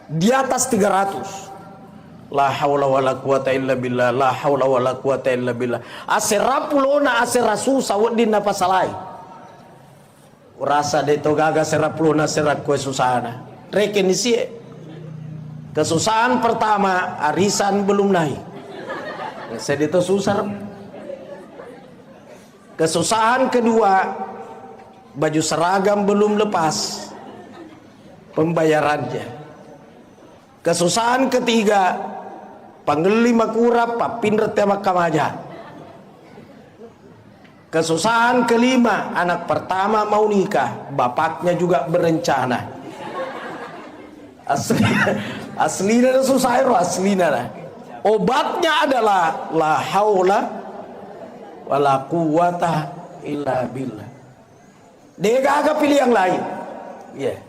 di atas 300. La haula wala quwata illa billah, la haula wala quwata illa billah. Aserapulona aserasusah wadin apa salai. Urasa de togaga serapulona serak kue susana. Reken isi. Kesusahan pertama, arisan belum naik. Saya itu susah. Kesusahan kedua, baju seragam belum lepas pembayarannya. Kesusahan ketiga, panglima kurap papindret tema kamaja. Kesusahan kelima, anak pertama mau nikah, bapaknya juga berencana. Aslina susah itu aslina. Obatnya adalah la haula wala quwata illa billah. Dia gak pilih yang lain. Ya.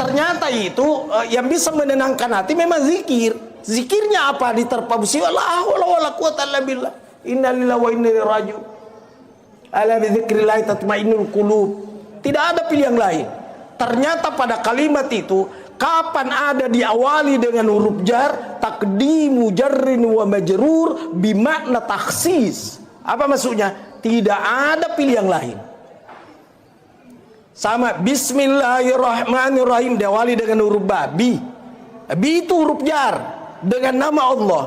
Ternyata itu yang bisa menenangkan hati memang zikir. Zikirnya apa? Diterpa musibah la haula wala quwata illa billah. Inna lillahi wa inna ilaihi raji'un. Ala bi dzikrillah tatmainnul qulub. Tidak ada pilihan lain. Ternyata pada kalimat itu kapan ada diawali dengan huruf jar, taqdimu jarrin wa majrur bimakna takhsis. Apa maksudnya? Tidak ada pilihan lain. Sama bismillahirrahmanirrahim diawali dengan huruf ba. Bi itu huruf jar dengan nama Allah.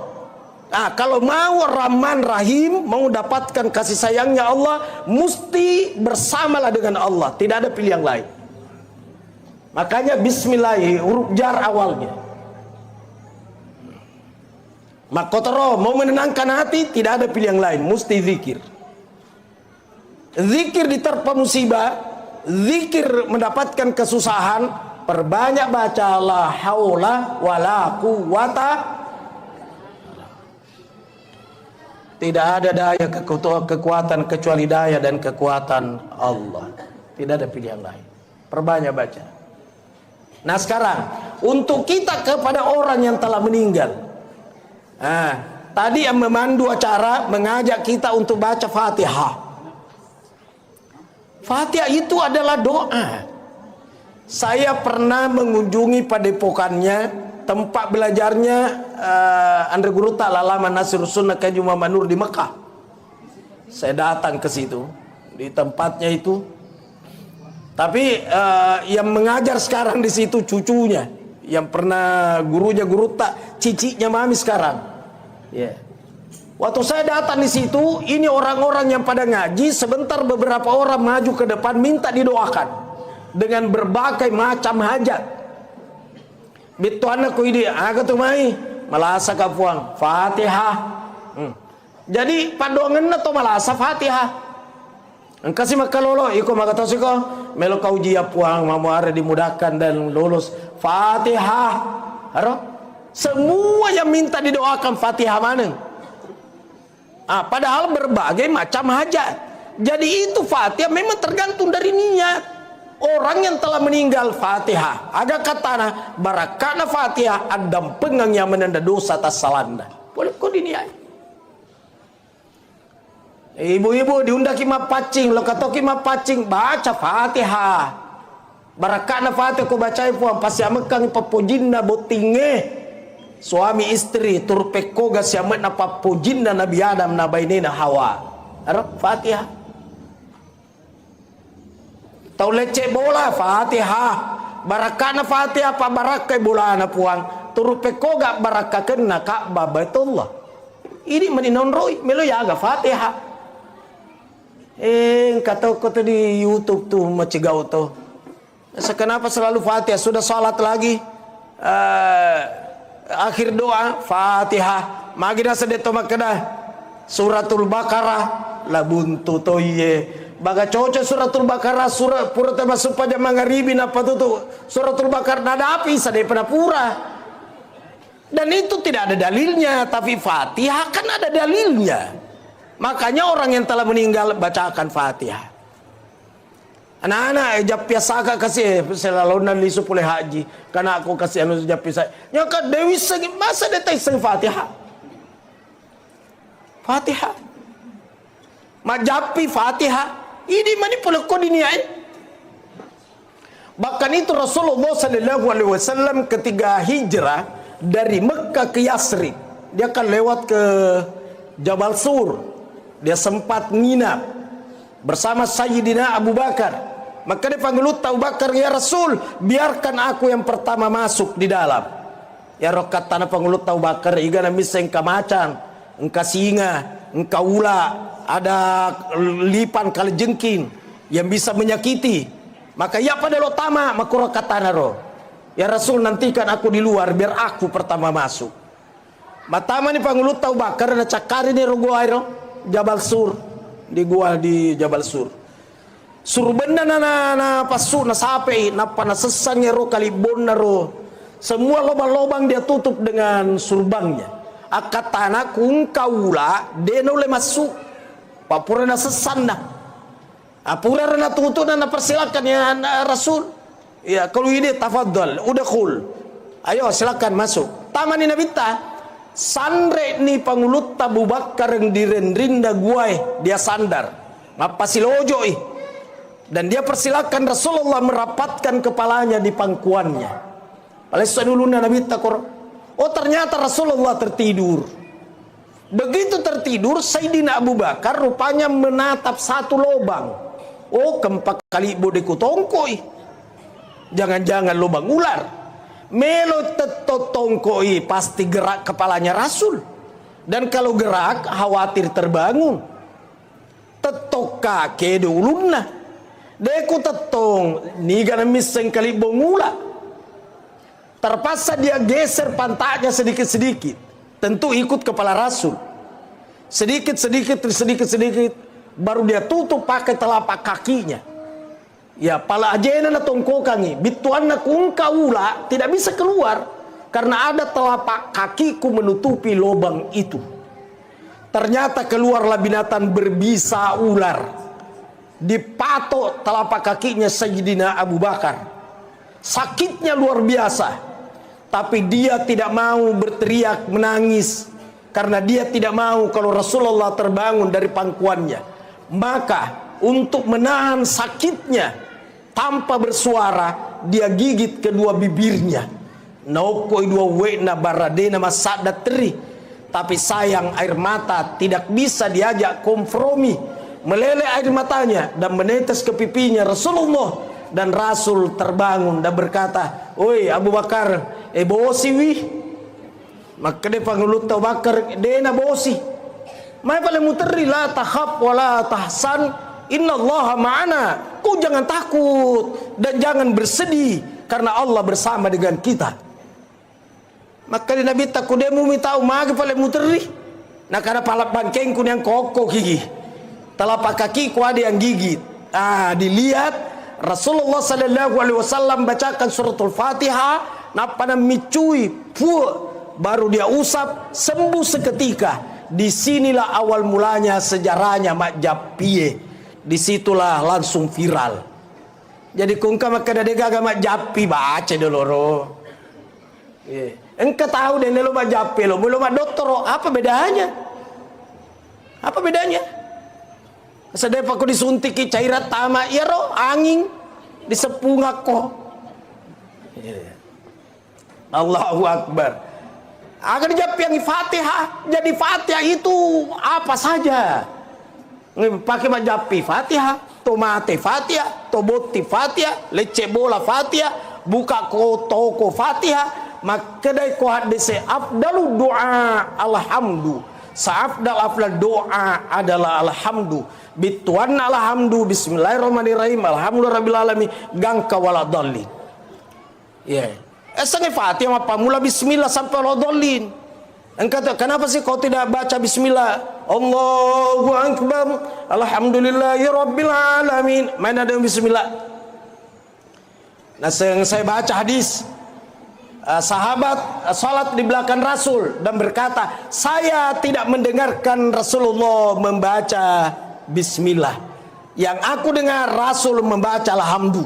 Nah, kalau mau Rahman Rahim, mau dapatkan kasih sayangnya Allah, mesti bersamalah dengan Allah, tidak ada pilihan lain. Makanya bismillah huruf jar awalnya. Makotoro mau menenangkan hati, tidak ada pilihan lain, mesti zikir. Zikir diterpa musibah, zikir mendapatkan kesusahan, perbanyak baca la haula wala quwata. Tidak ada daya kekuatan kecuali daya dan kekuatan Allah. Tidak ada pilihan lain. Perbanyak baca. Nah sekarang untuk kita kepada orang yang telah meninggal. Nah, tadi yang memandu acara mengajak kita untuk baca Fatihah. Fatihah itu adalah doa. Saya pernah mengunjungi padepokannya, tempat belajarnya Andre Guru Ta'ala Nasir Sunnah Kaji Muhammad Nur di Mekah. Saya datang ke situ, di tempatnya itu. Tapi yang mengajar sekarang di situ cucunya, yang pernah gurunya Guru Tak, ciciknya mami sekarang. Yeah. Waktu saya datang di situ, ini orang-orang yang pada ngaji, sebentar beberapa orang maju ke depan minta didoakan dengan berbagai macam hajat. Bitu anakku ini, agak tu mai, malasa kapuang, Fatihah. Jadi padongan na to malasa Fatihah. Ang kasi makalolo, iko magatos ko, melo ka ujiya puang mamuara dimudahkan dan lulus. Fatihah. Haro? Semua yang minta didoakan Fatihah mana? Padahal berbagai macam hajat. Jadi itu Fatihah memang tergantung dari niat. Orang yang telah meninggal Fatihah. Ada katana barakana Fatihah adam pengang yang menanda dosa tas salanda. Boleh kau diniai. Ibu-ibu diundang kima pacing, lo kata kima pacing baca Fatihah. Barakana Fatihah kau bacai puang pasti amekang papojinna botinge. Suami istri turpekoga siamet na papojinna Nabi Adam na bainena Hawa. Arab Fatihah. Tau lecek bola Fatihah. Barakana Fatihah apa barakai bola na puang. Turpekoga barakakan na Ka'bah Baitullah. Ini meninonroi melo yaga Fatihah. Kata kata di YouTube tuh macigau tuh. Kenapa selalu Fatihah? Sudah salat lagi. Akhir doa Fatihah. Magina sedeto makana Suratul Baqarah la buntu toye. Baga cocok Suratul Baqarah surah pura termasuk pada mangaribi apa tuh Suratul Baqarah nada api sadai pada pura. Dan itu tidak ada dalilnya, tapi Fatihah kan ada dalilnya. Makanya orang yang telah meninggal bacakan Fatihah. Anak-anak japia saka kasih selalu lisu pulih haji karena aku kasih anu japia saya. Nyaka Dewi segi masa detai seng Fatihah. Fatihah. Majapi Fatihah. Ini mani pulih kau diniai. Bahkan itu Rasulullah sallallahu alaihi wasallam ketika hijrah dari Mekah ke Yasrib, dia akan lewat ke Jabal Sur. Dia sempat nginap bersama Sayyidina Abu Bakar. Maka dia panggil Abu Bakar, ya Rasul, biarkan aku yang pertama masuk di dalam. Ya rokat tanah panggil Abu Bakar, iga na misa engka macan, engka singa, engka ula, ada lipan kali jengking yang bisa menyakiti. Maka ya pada lo tama makuro katana ro. Ya Rasul, nantikan aku di luar biar aku pertama masuk. Matama ni pangulut Abu Bakar na cakari ni rogo airo Jabal Sur, di gua di Jabal Sur. Surbenda na pasu na sape na panasesangnya ro kalibon na ro. Semua lobang-lobang dia tutup dengan surbangnya. Akatana kung kaula deno le masuk. Papura na sesan na. Apura na tutup na persilakan ya Rasul. Ya kalau ini tafadhal, udkhul. Ayo silakan masuk. Taman ni nabita. Sandre ni pangulut Abu Bakar yang direndrinda guai dia sandar ngapasilojo dan dia persilakan Rasulullah merapatkan kepalanya di pangkuannya. Alaihissaluluna Nabi takor. Oh ternyata Rasulullah tertidur. Begitu tertidur Sayyidina Abu Bakar rupanya menatap satu lubang. Oh keempat kali bodeku tongkoi. Jangan-jangan lubang ular. Melo tetotongkoi pasti gerak kepalanya Rasul. Dan kalau gerak khawatir terbangun. Tetoka kedo ulunna. Deku tetong niga miseng kali bongula. Terpaksa dia geser pantatnya sedikit-sedikit. Tentu ikut kepala Rasul. Sedikit-sedikit baru dia tutup pakai telapak kakinya. Ya pala ajena na tongkokangi bituan na kung kaula tidak bisa keluar karena ada telapak kakiku menutupi lubang itu. Ternyata keluarlah binatang berbisa ular. Dipatok telapak kakinya Sayyidina Abu Bakar. Sakitnya luar biasa. Tapi dia tidak mau berteriak menangis karena dia tidak mau kalau Rasulullah terbangun dari pangkuannya. Maka untuk menahan sakitnya tanpa bersuara dia gigit kedua bibirnya. Naukoi dua wena baradena masada teri. Tapi sayang air mata tidak bisa diajak kompromi. Meleleh air matanya dan menetes ke pipinya Rasulullah. Dan Rasul terbangun dan berkata, "Oi Abu Bakar, bosi wih." Maka dia panggil Abu Bakar, "Dena bosi. Mai paling muteri la takhaf wala tahsan. Innallaha ma'ana." Kau jangan takut dan jangan bersedih karena Allah bersama dengan kita. Maka Nabi takut dia mau tahu magi paling muteri. Nah karena palap bangkengku yang kokoh gigi, telapak kakiku ada yang gigit. Dilihat Rasulullah sallallahu alaihi wasallam bacakan suratul Fatihah, napana micui, baru dia usap, sembuh seketika. Disinilah awal mulanya sejarahnya Mak Japie. Disitulah langsung viral. Jadi kungka maka dadega Mak Japi baca dulu. Engkau tahu deh lo Mak Japi lo, belum Mak dokter, apa bedanya? Apa bedanya? Sedep aku disuntiki cairan tama, ya roh angin disepung aku. Allahu Akbar. Agar Japi yang Fatihah, jadi Fatihah itu apa saja. Pakai Mak Japi Fatihah, tomate Fatihah, toboti Fatihah, lece bola Fatihah, buka toko Fatihah. Maka dari ko hadise afdalu doa alhamdu. Afdal doa adalah alhamdu. Bituan alhamdu, bismillahirrahmanirrahim, alhamdulillahirabbil alamin, gangka wala dallin. Esangnya Fatihah apa mula bismillah sampai wala dallin. Engkau kenapa sih kau tidak baca bismillah? Allahu akbar, alhamdulillahirabbil alamin. Mana ada bismillah? Nah, saya baca hadis sahabat salat di belakang Rasul dan berkata, saya tidak mendengarkan Rasulullah membaca bismillah. Yang aku dengar Rasul membaca alhamdu.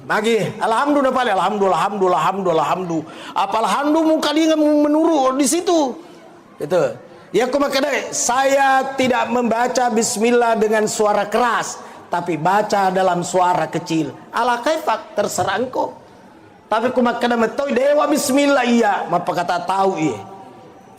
Lagi alhamdulillah paling alhamdulillah. Apa alhamdu muka dia menurut di situ. Itu. Ya aku makanya saya tidak membaca bismillah dengan suara keras, tapi baca dalam suara kecil. Ala kaifak terserah engkau. Tapi aku makanya metoi dewa bismillah iya, apa kata tahu iya.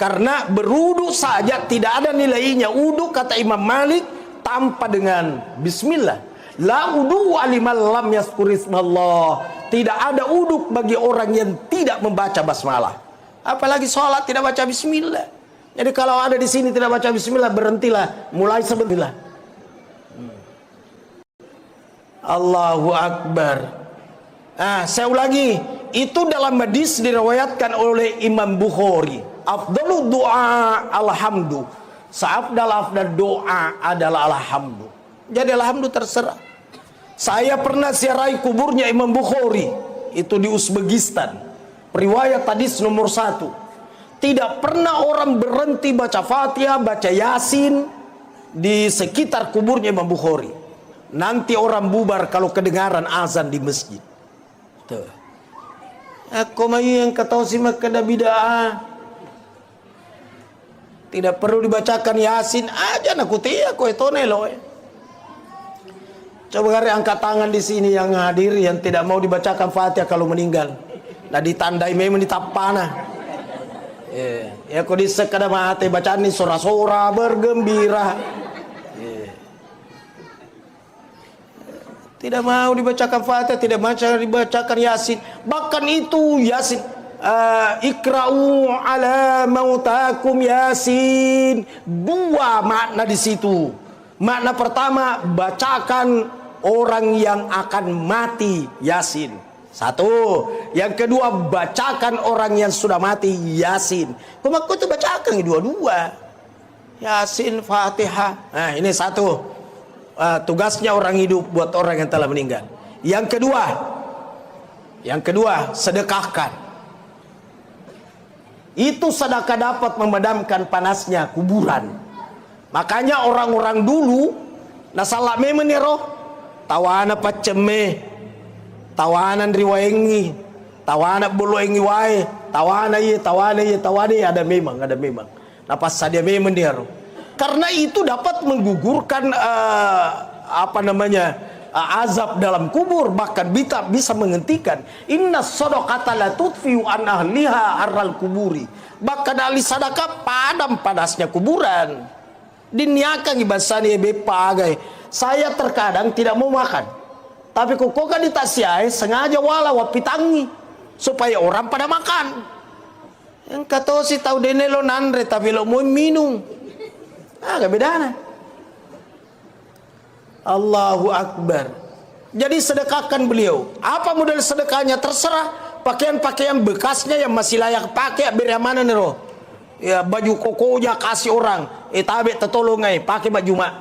Karena berudu saja tidak ada nilainya. Udu kata Imam Malik tanpa dengan bismillah. La udu aliman lam yazkurismallah. Tidak ada uduk bagi orang yang tidak membaca basmalah. Apalagi sholat tidak baca bismillah. Jadi kalau ada di sini tidak baca bismillah, berhentilah, mulai sebentar. Allahu Akbar. Saya ulangi, itu dalam hadis diriwayatkan oleh Imam Bukhari. Afdalu doa alhamdu. Afdal doa adalah alhamdu. Jadi alhamdu terserah. Saya pernah ziarahi kuburnya Imam Bukhari, itu di Uzbekistan. Riwayat hadis nomor 1. Tidak pernah orang berhenti baca Fatihah, baca Yasin di sekitar kuburnya Imam Bukhari. Nanti orang bubar kalau kedengaran azan di masjid. Tuh. Aku mayu yang kata si makada bid'ah. Tidak perlu dibacakan Yasin aja nakuti aku itu nelo. Coba hari angkat tangan di sini yang hadir yang tidak mau dibacakan Fatihah kalau meninggal. Nah ditandai memang ditapana. Ya kau disekada mati bacaan ini sora-sora bergembira. Tidak mau dibacakan Fatihah, tidak mau dibacakan Yasin. Bahkan itu Yasin, ikra'u ala mautakum Yasin. 2 makna di situ. Makna pertama, bacakan orang yang akan mati Yasin. 1. Yang kedua, bacakan orang yang sudah mati Yasin. Kau itu bacakan dua-dua. Yasin, Fatihah. Nah ini 1. Tugasnya orang hidup buat orang yang telah meninggal. Yang kedua, sedekahkan. Itu sedekah dapat memadamkan panasnya kuburan. Makanya orang-orang dulu nasalak memang ya roh, tawana paceme, tawanan riwayengi, tawana buluengi wae, tawana ada memang. Napas sadia memang dia roh. Karena itu dapat menggugurkan azab dalam kubur, bahkan bisa menghentikan. Inna shadaqata la tudfi'u an ahliha harral kuburi. Bahkan ahli sedekah padam panasnya kuburan. Diniakan ibasani bepagai. Saya terkadang tidak mau makan, tapi kok kan ditasiai sengaja wala wapitangi supaya orang pada makan. Yang kata si tahu dene lo nandre tapi lo mau minum. Gak bedana. Allahu Akbar. Jadi sedekahkan beliau. Apa model sedekahnya terserah. Pakaian-pakaian bekasnya yang masih layak pakai biar mana nih roh. Ya baju kokonya kasih orang, tabe tertolong pakai baju mak.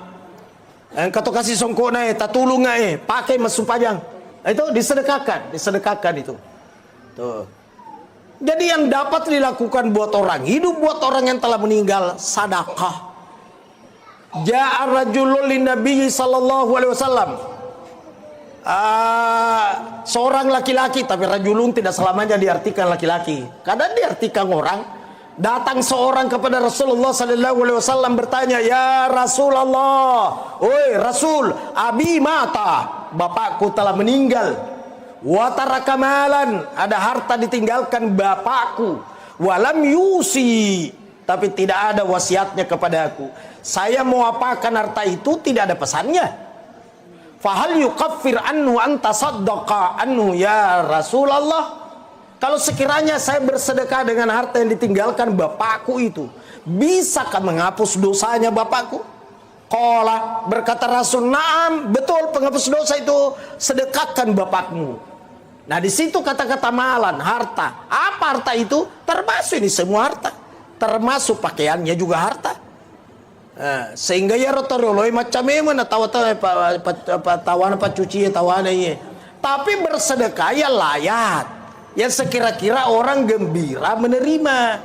Kata kasih songkok tertolong pakai masuk pajang. Itu disedekahkan itu. Tuh. Jadi yang dapat dilakukan buat orang hidup, buat orang yang telah meninggal, sedekah. Ja'a rajulun linnabi sallallahu alaihi wasallam. Seorang laki-laki, tapi rajulun tidak selamanya diartikan laki-laki. Kadang diartikan orang. Datang seorang kepada Rasulullah sallallahu alaihi wasallam bertanya, "Ya Rasulullah, oi Rasul, abi mata, bapakku telah meninggal. Wa taraka malan, ada harta ditinggalkan bapakku. Walam yusi, tapi tidak ada wasiatnya kepadaku. Saya mau apakan harta itu, tidak ada pesannya. Fahal yukaffir anhu anta saddaqa anhu ya Rasulullah." Kalau sekiranya saya bersedekah dengan harta yang ditinggalkan bapakku itu, bisakah menghapus dosanya bapakku? Qala, berkata Rasul, "Na'am, betul, penghapus dosa itu sedekahkan bapakmu." Nah, di situ kata-kata malan, harta. Apa harta itu? Termasuk ini semua harta. Termasuk pakaiannya juga harta. Sehingga ya rotoroloi macam mana tawana apa cuci tawana ini. Tapi bersedekah ya layak. Yang sekira-kira orang gembira menerima.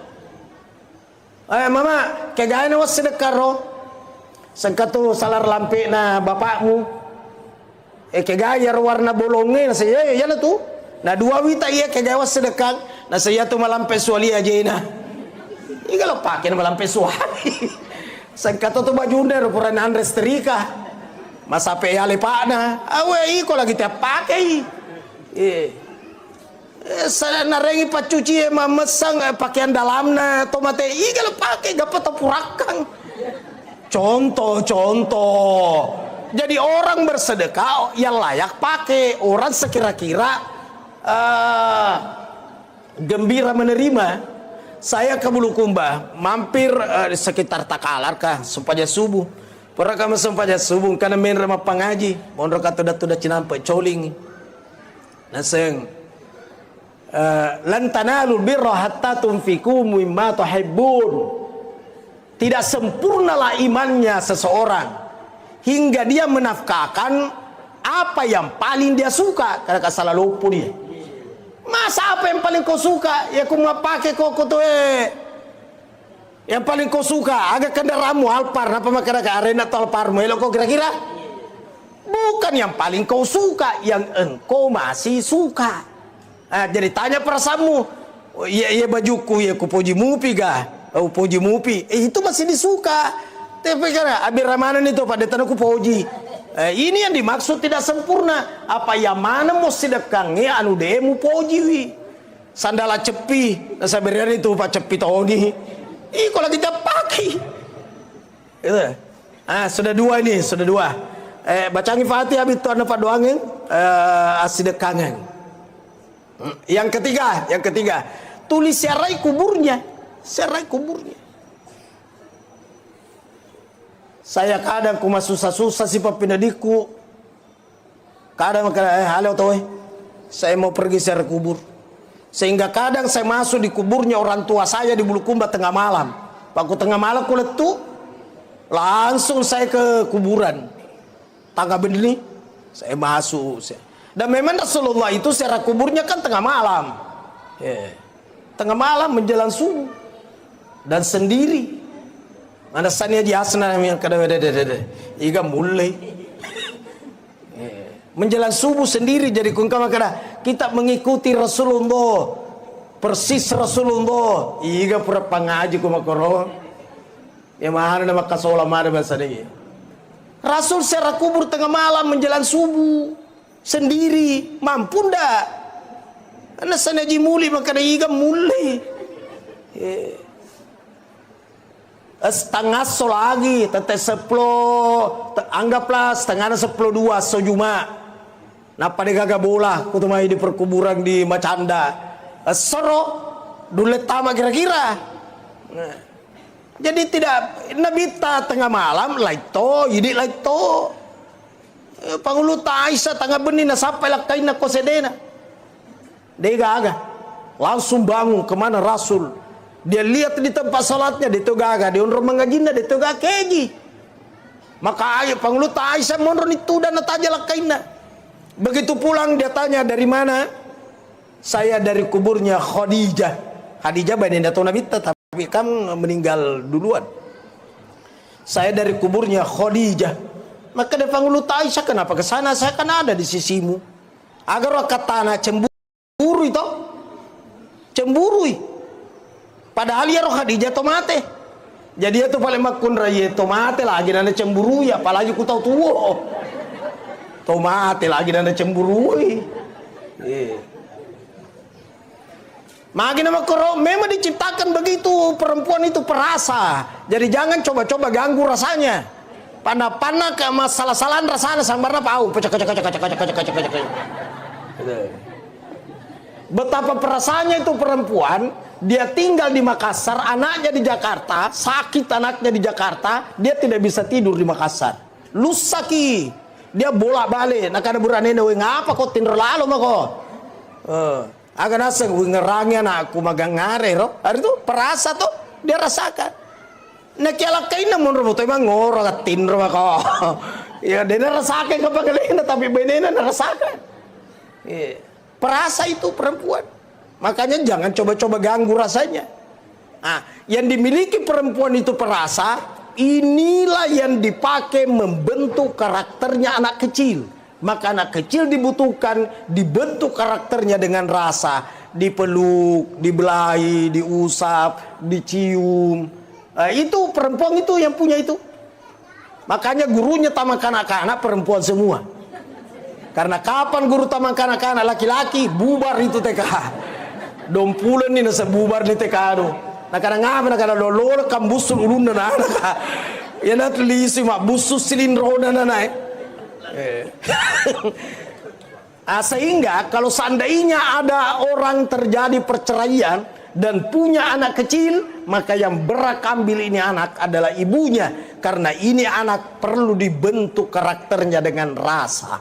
Mama, kagaya was sedekah roh. Sengkatu salar lampe na bapakmu. Kagaya warna bolongnya saya ya na tu. Nah dua wita iya kagaya was sedekah. Nah saya tu malampe suali aja na. Ini kalau pakai malampe suali. Sengkatu tu bajunda rupuran Andres Terika. Masa pe ale pak na. Awe iko lagi tiap pakai. Saya narengi pacuci mamesang pakaian dalamnya tomate kalau pakai gak petapurakan. Contoh. Jadi orang bersedekah yang layak pakai, orang sekira-kira gembira menerima. Saya ke Bulukumba mampir di sekitar Takalar kah supaya subuh. Pernah kami supaya subuh karena main rumah pengaji. Mondok kata dah cinampe coling. Naseng lan tanalul birra hatta tunfiqu mimma tuhibbun. Tidak sempurnalah imannya seseorang hingga dia menafkahkan apa yang paling dia suka. Karena salah lupa dia. Masa apa yang paling kau suka? Ya aku mau pakai koko tuh yang paling kau suka agak kendaraanmu Alphard apa makanya ke arena atau Alphard melo kau kira-kira? Bukan yang paling kau suka, yang engkau masih suka. Jadi tanya perasaanmu, iya bajuku, ya ku puji mupi ga, puji mupi, itu masih disuka. Tapi karena abir ramanan itu pada tanahku puji. Ini yang dimaksud tidak sempurna. Apa yang mana mau sedekangnya anu demu puji wi. Sandala cepi, sabaran itu pak cepi toni. Kalau kita pakai, itu. Sudah dua ini, sudah dua. Bacangi Fatihah itu anu pak doangin, asidekangan. Yang ketiga, tulis serai kuburnya. Saya kadang kuma susah-susah si papinadiku. Kadang halo toh, saya mau pergi serai kubur. Sehingga kadang saya masuk di kuburnya orang tua saya di Bulukumba tengah malam. Waktu tengah malam ku letu, langsung saya ke kuburan. Tangga benih, saya masuk. Dan memang Rasulullah itu secara kuburnya kan tengah malam. Tengah malam menjelang subuh. Dan sendiri. Mana sania jasna yang kada-kada. Iga mulai. Menjelang subuh sendiri jadi kungkama kada. Kita mengikuti Rasulullah. Persis Rasulullah. Iga pura pangaji kumakoro. Ya mana nama kasola mana bahasa dia. Rasul secara kubur tengah malam menjelang subuh. Sendiri mampu ndak? Karena sanaji muli maka iga muli. Setengah so lagi, tete 10, anggaplah setengah 10-2 sojuma. Napa de gaga bola, kutumai di perkuburan di Macanda. Soro dulet tama kira-kira. Jadi tidak nabita tengah malam laito, yidi laito. Pangulo Aisyah tangga benih na sampai lakai na kosedena. Dega aga langsung bangun kemana Rasul. Dia lihat di tempat sholatnya, dia togaga, dia undur mengajinda, dia togaga keji. Maka ayah pangluta Aisyah monron itu dan natajalak kaina. Begitu pulang dia tanya dari mana? Saya dari kuburnya Khadijah. Khadijah baginda Nabi tapi kan meninggal duluan. Saya dari kuburnya Khadijah. Maka dia pangluta Aisyah, kenapa ke sana? Saya kan ada di sisimu. Agar katana cemburu itu. Cemburu. Padahal ya roh Khadijah tomate. Jadi itu paling makun raya tomate lagi dan cemburu ya, apalagi ku tahu tuwo. Tomate lagi dan cemburu. Makin nama koro memang diciptakan begitu, perempuan itu perasa. Jadi jangan coba-coba ganggu rasanya. Panah-panah ke masalah-salahan rasanya sambarna pau. Betapa perasaannya itu perempuan. Dia tinggal di Makassar, anaknya di Jakarta, sakit anaknya di Jakarta, dia tidak bisa tidur di Makassar. Lusaki, dia bolak-balik. Nak ada burane ngapa kok tidur lalu mako? Agak nasa ngerangi anakku magang ngare roh. Hari itu perasa tuh dia rasakan. Nak kialak kaina menurut emang ngorong tidur mako. Ya dia rasakan kepanggilnya tapi benena rasakan. Perasa itu perempuan. Makanya jangan coba-coba ganggu rasanya. Nah, yang dimiliki perempuan itu perasa, inilah yang dipakai membentuk karakternya anak kecil. Maka anak kecil dibutuhkan dibentuk karakternya dengan rasa, dipeluk, dibelai, diusap, dicium. Itu perempuan itu yang punya itu. Makanya gurunya taman kanak-kanak perempuan semua. Karena kapan guru taman kanak-kanak laki-laki bubar itu TK. Dompulan ni nasa bubar ni tekado. Nakana lolo kambusul ulun na na. Yan at lisi mak busus silindro na na. Sehingga kalau seandainya ada orang terjadi perceraian dan punya anak kecil, maka yang berhak ambil ini anak adalah ibunya, karena ini anak perlu dibentuk karakternya dengan rasa.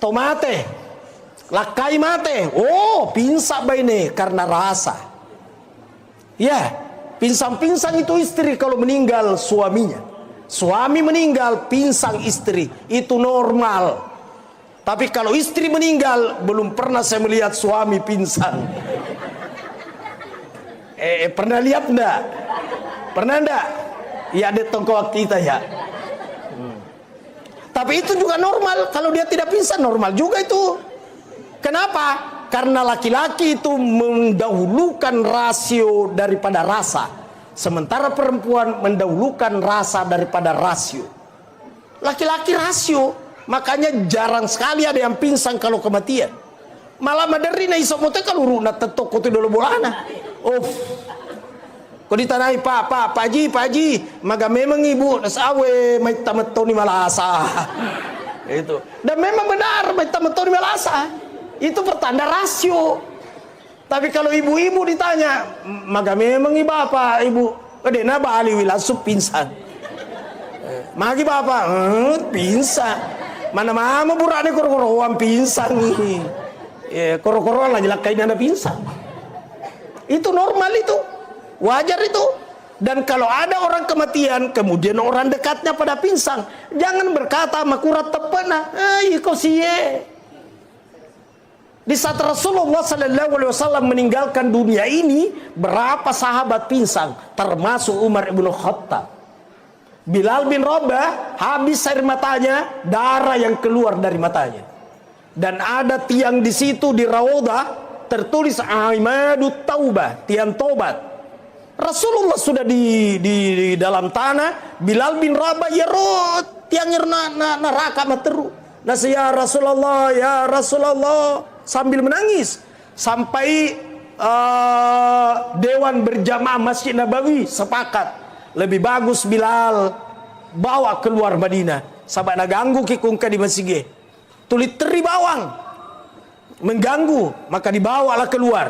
Tomate lakai mate, oh pinsak baine karena rasa. Ya, pinsang-pinsang itu istri kalau meninggal suaminya. Suami meninggal pinsang istri, itu normal. Tapi kalau istri meninggal, belum pernah saya melihat suami pinsang. Pernah lihat enggak? Pernah enggak? Ya ada tongkawak kita ya. Tapi itu juga normal, kalau dia tidak pinsang normal juga itu. Kenapa? Karena laki-laki itu mendahulukan rasio daripada rasa. Sementara perempuan mendahulukan rasa daripada rasio. Laki-laki rasio. Makanya jarang sekali ada yang pingsan kalau kematian. Malah madari na isomote kalau na tetok kote dulu bolana. Kau ditanai Pak Haji, maga memang ibu nasawe may tamatoni malasa. Itu. Dan memang benar may tamatoni malasa. Itu pertanda rasio. Tapi kalau ibu-ibu ditanya, maga memang bapak ibu, kadena bali wilasuk pinsan. Magi bapak, pinsan. Mana mama burane koro-koroan pinsan nih. Koro-koroan lagi lakain ada pinsan. Itu normal itu, wajar itu. Dan kalau ada orang kematian, kemudian orang dekatnya pada pinsang, jangan berkata makurat tepena, kau siye. Di saat Rasulullah SAW meninggalkan dunia ini, berapa sahabat pinsang, termasuk Umar ibn Khattab. Bilal bin Rabah habis air matanya, darah yang keluar dari matanya. Dan ada tiang di situ di Raudhah tertulis Aimadut Taubah, tiang tobat. Rasulullah sudah di dalam tanah, Bilal bin Rabah ya rot tiangnya neraka materu. Nasi ya Rasulullah sambil menangis sampai dewan berjamaah Masjid Nabawi sepakat lebih bagus Bilal bawa keluar Madinah sampai naganggu kikungka di masjid tulit teri bawang mengganggu, maka dibawalah keluar.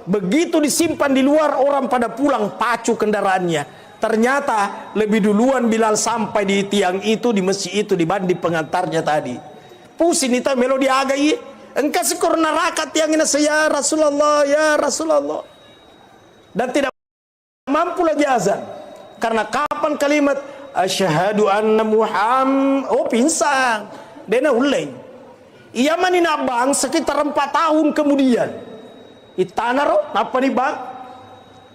Begitu disimpan di luar, orang pada pulang pacu kendaraannya. Ternyata lebih duluan Bilal sampai di tiang itu, di masjid itu, dibanding pengantarnya tadi. Pusing itu melodi agai, engkau sekur neraka tiang ini saya Rasulullah, ya Rasulullah. dan tidak mampu lagi azan. Karena kapan kalimat asyhadu anna Muhammad, oh pingsan. Dena ulai. Ia manina bang sekitar 4 tahun kemudian. Itanaro apa nih bang?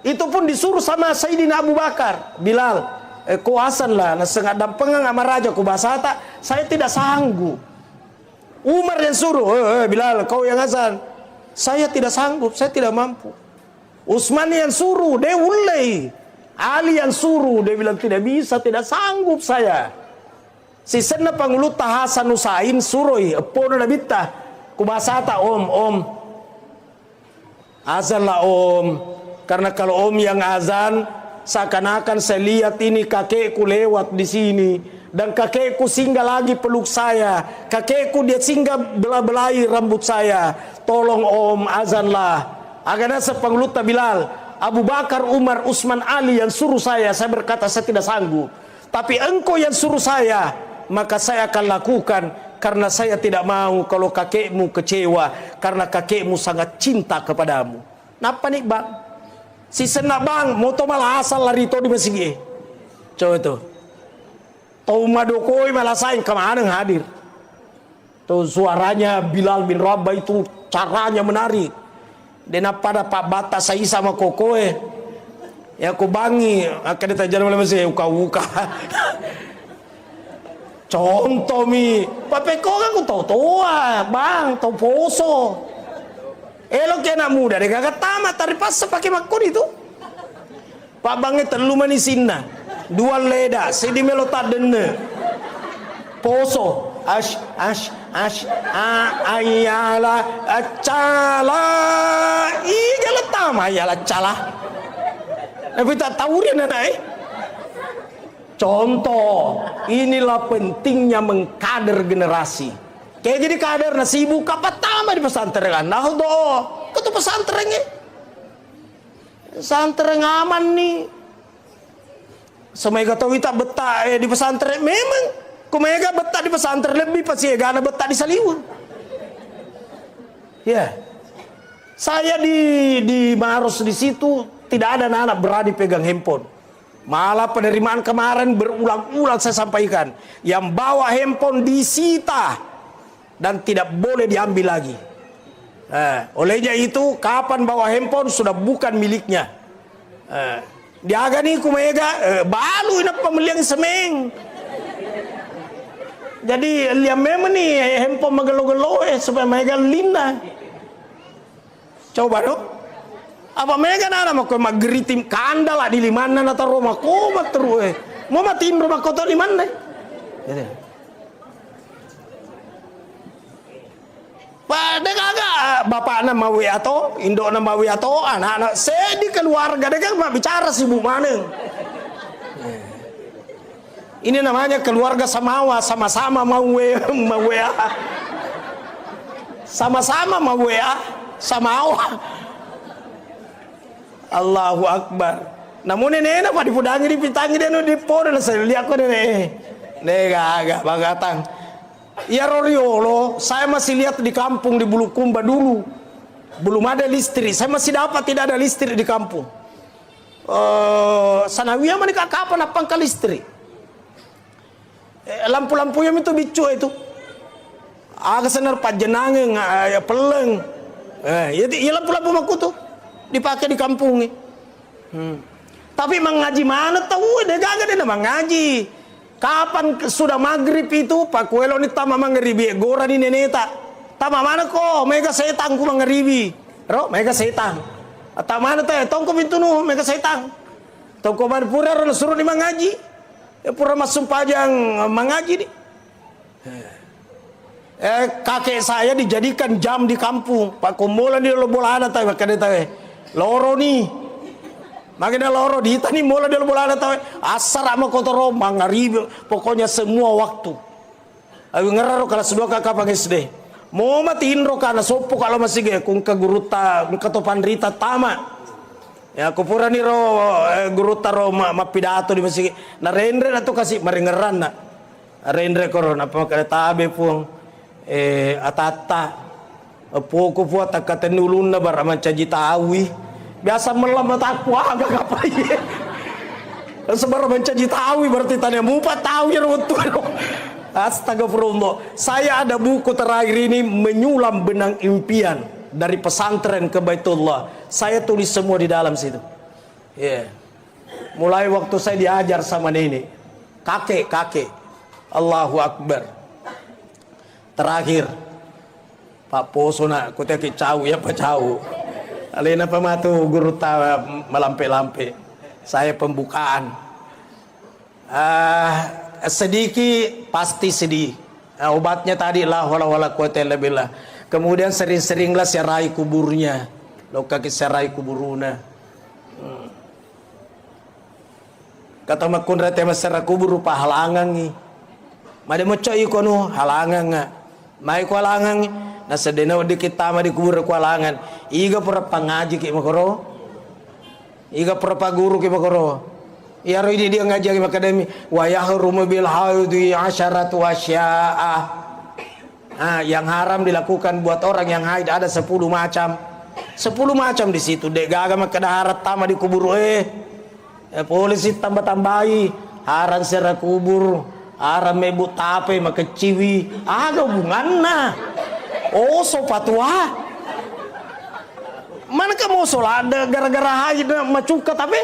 Itu pun disuruh sama Sayyidina Abu Bakar, Bilal, kuasan lah, nasengah dampengang sama raja ku basata, saya tidak sanggup. Umar yang suruh, Bilal kau yang azan. Saya tidak sanggup, saya tidak mampu. Utsman yang suruh, dia ulai. Ali yang suruh, dia bilang tidak bisa, tidak sanggup saya. Si senna panguluta Hasan Husain suroi, epono na bitta. Kubasata om. Azan lah om. Karena kalau om yang azan, seakan-akan saya lihat ini kakekku lewat di sini. Dan kakekku singgah lagi peluk saya. Kakekku dia singgah belah-belahi rambut saya. Tolong om, azanlah. Agaknya sepanguluta Bilal. Abu Bakar, Umar, Utsman, Ali yang suruh saya berkata saya tidak sanggup. Tapi engkau yang suruh saya, maka saya akan lakukan. Karena saya tidak mau kalau kakekmu kecewa. Karena kakekmu sangat cinta kepadamu. Napa nih bang? Si senak bang, mau malah asal lari to di masjid. Coba tuh. Tau madokoi malah sayang kemana hadir. Tuh suaranya Bilal bin Rabah itu caranya menarik. Dan pada Pak Bata saya sama kokoe ya aku bangi akan ditajar oleh masih uka contoh mi papeko kan aku tahu tua bang tahu poso elok ya anak muda dia kagak tamat tari pas pakai makun itu Pak Bang terlalu manisinna dua leda sedi melota dene poso ayala acala igala tama ayala cala tapi tak tahu dia nanai contoh inilah pentingnya mengkader generasi kayak jadi kader na sibuk apa tama di pesantren nah do ketu pesantrennya pesantren aman nih semai kata wita betah di pesantren memang kumega betah di pesantren lebih pasti gana betah di Saliwun. Ya, saya di Maros di situ tidak ada anak berani pegang handphone. Malah penerimaan kemarin berulang-ulang saya sampaikan, yang bawa handphone disita dan tidak boleh diambil lagi. Olehnya itu kapan bawa handphone sudah bukan miliknya. Dia agak nih kumega balu ina pembelian semeng. Jadi liam memang nih handphone magelo-gelo supaya mereka linda. Coba dong. Apa mereka nana mau magritim kanda lah di limana nata rumah komat terus mau matiin rumah kotor di mana? Pada kagak bapak nama WA atau indok nama WA atau anak-anak saya di keluarga dia kan bicara sih bu mana? Ini namanya keluarga Samawa, sama-sama mau WA. Sama-sama mau WA, Samawa. Allahu Akbar. Namun ini apa dipudangi dipitangi dia di podo saya lihat kok ini. Agak bagatang. Ya Roriolo, saya masih lihat di kampung di Bulukumba dulu. Belum ada listrik. Saya masih dapat tidak ada listrik di kampung. Sanawiyah mana kapan apa ke listrik? Lampu-lampu yang itu bicu itu agak senar pajenangeng ya peleng ya lampu-lampu maku tuh dipakai di kampung tapi mengaji mana tahu dia gagak dia mengaji kapan sudah maghrib itu Pak Kuelo ini tama mangribi gora di neneta tama mana kok mega setan ku mangribi ro mega setan tama mana teh tongko pintu nu mega setan tongko man pura ro suruh di mengaji ya pura masuk pajang mengaji nih. Kakek saya dijadikan jam di kampung. Pak Kumbola di Lobolana tahu makanya tahu. Loro nih. Makanya loro di nih mola di Lobolana tahu. Asar sama kotor mangaribi pokoknya semua waktu. Ayo ngeraro kelas 2 kakak pang SD. Mau matiin ro kana sopo kalau masih ge kung ka guruta katopan rita tama. Ya aku pura nih ro guru taro pidato di masjid na rendre atau kasih marengeran na rendre koron apa makanya tabe pun atata poko po atakatenulun na baraman caji tawi Biasa melamat aku agak apa ya. Sebar mencaji tahu berarti tanya mupat tahu ya betul. Astagfirullah. Saya ada buku terakhir ini menyulam benang impian dari pesantren ke Baitullah. Saya tulis semua di dalam situ. Ya. Mulai waktu saya diajar sama nenek, kakek. Allahu Akbar. Terakhir Pak Poso nak aku teki cau ya Pak cau. Alena pematu guru tawa melampe-lampe. Saya pembukaan. Sedikit pasti sedih. Obatnya tadi la haula wala quwata illa billah. Kemudian sering-seringlah serai kuburnya. Lo kaki serai kuburuna. Kata makun rete masara kubur rupa halangan ni. Made moco ikono halangan nga. Mai ko halangan na sedena dikit tama di kubur ko halangan. Iga pura pangaji ki makoro. Iga pura paguru ki makoro. Ya ini dia ngaji di akademi wa yahrumu bil haudi asharatu asya'a. Yang haram dilakukan buat orang yang haid ada 10 macam. 10 macam di situ dek gaga makadaharat tama di kubur polisi tambah-tambahi haram sera kubur, haram mebu tape makeciwi. Ada hubunganna. Oh so fatwa. Mana kamu solada gara-gara haid macuka tapi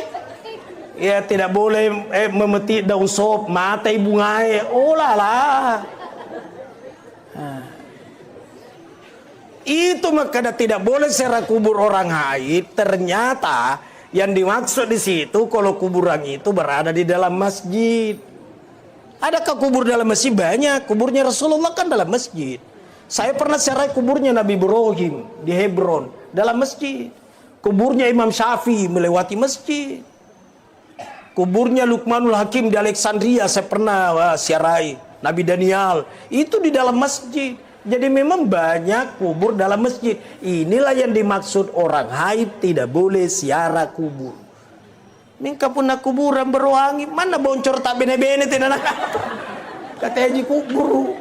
ya tidak boleh memetik daun sop mata ibu ngae. Oh lala. Itu makanya tidak boleh serak kubur orang haid. Ternyata yang dimaksud di situ kalau kuburan itu berada di dalam masjid. Adakah kubur dalam masjid? Banyak. Kuburnya Rasulullah kan dalam masjid. Saya pernah serai kuburnya Nabi Ibrahim di Hebron dalam masjid. Kuburnya Imam Syafi'i melewati masjid. Kuburnya Luqmanul Hakim di Alexandria saya pernah siarai. Nabi Daniel itu di dalam masjid. Jadi memang banyak kubur dalam masjid. Inilah yang dimaksud orang haid tidak boleh siara kubur. Mingka pun nak kuburan berwangi. Mana boncor tak bene-bene tidak nak. Kata haji kubur.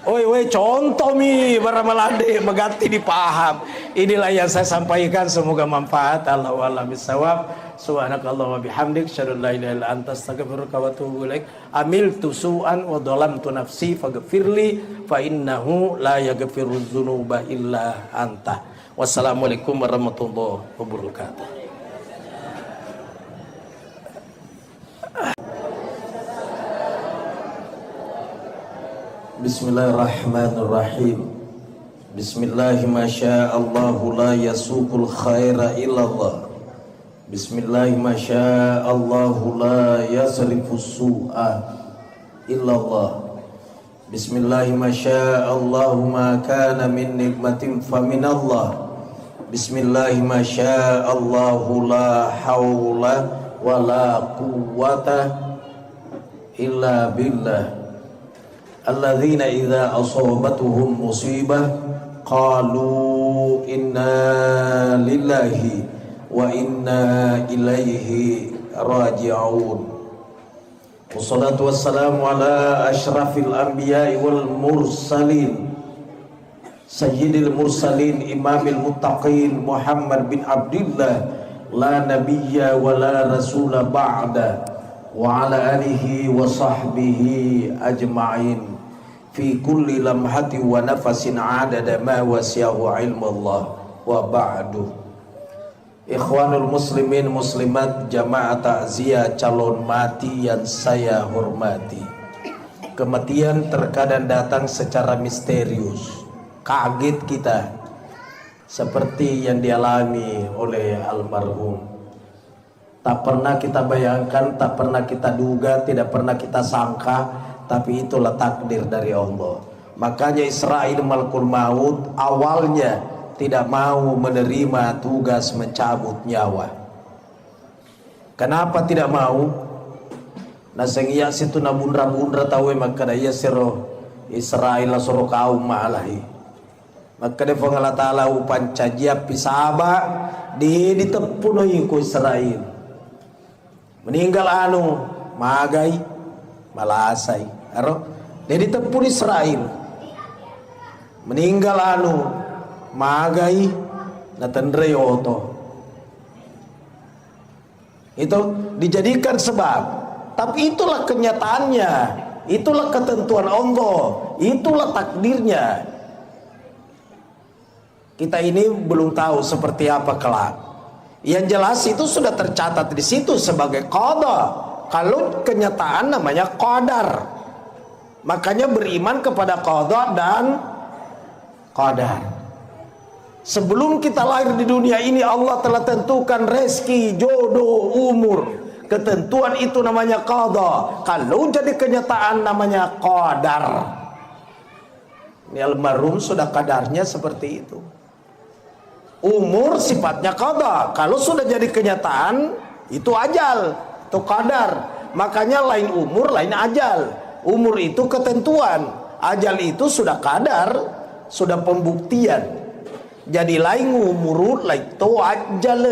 Oi contoh mi baramalade megati dipaham. Inilah yang saya sampaikan, semoga manfaat. Allahu a'lam bishawab. Subhanakallahumma bihamdik asyhadu an la ilaha illa anta astaghfiruka wa atubu ilaik. Amiltu su'an wa dhalamtu nafsi faghfirli fa innahu la yaghfiru dzunuba illa anta. Wassalamualaikum warahmatullahi wabarakatuh. Bismillahirrahmanirrahim. Bismillahi masya'allahu la yasuqul khaira illallah. Bismillahi masya'allahu la yasrifus su'a illallah. Bismillahi masya'allahu ma kana min nikmatin faminallah. Bismillahi masya'allahu la hawla wa la quwwata illa billah. Alladzina idza asabatuhum musibah qalu inna lillahi wa inna ilaihi raji'un. Wassalatu wassalamu ala asyrafil anbiya'i wal mursalin sayyidil mursalin imamil muttaqin Muhammad bin Abdullah la nabiyya wa la rasula ba'da wa ala alihi wa sahbihi ajma'in fi kulli lamhati wa nafasin adada ma wasiyahu ilmullah wa ba'du. Ikhwanul muslimin muslimat jamaah takziah calon mati yang saya hormati. Kematian terkadang datang secara misterius, kaget kita, seperti yang dialami oleh almarhum. Tak pernah kita bayangkan, tak pernah kita duga, tidak pernah kita sangka, tapi itulah takdir dari Allah. Makanya Israil malakul maut awalnya tidak mau menerima tugas mencabut nyawa. Kenapa tidak mau? Nasengiya situ na bundra-bundra tahu maka daya siro Israel la soro kaum malahi. Maka de Allah taala upan cajiap pisaba di ditepunoi ku Israel. Meninggal anu magai malasai aro jadi tepun Israel meninggal anu magai na tendre oto Itu dijadikan sebab. Tapi itulah kenyataannya, itulah ketentuan Allah, itulah takdirnya. Kita ini belum tahu seperti apa kelak. Yang jelas itu sudah tercatat di situ sebagai qada. Kalau kenyataan namanya qadar. Makanya beriman kepada qada dan qadar. Sebelum kita lahir di dunia ini Allah telah tentukan rezeki, jodoh, umur. Ketentuan itu namanya qada. Kalau jadi kenyataan namanya qadar. Ini almarhum sudah kadarnya seperti itu. Umur sifatnya qada. Kalau sudah jadi kenyataan itu ajal, itu qadar. Makanya lain umur, lain ajal. Umur itu ketentuan, ajal itu sudah qadar, sudah pembuktian. Jadi lain umur, lain itu ajal.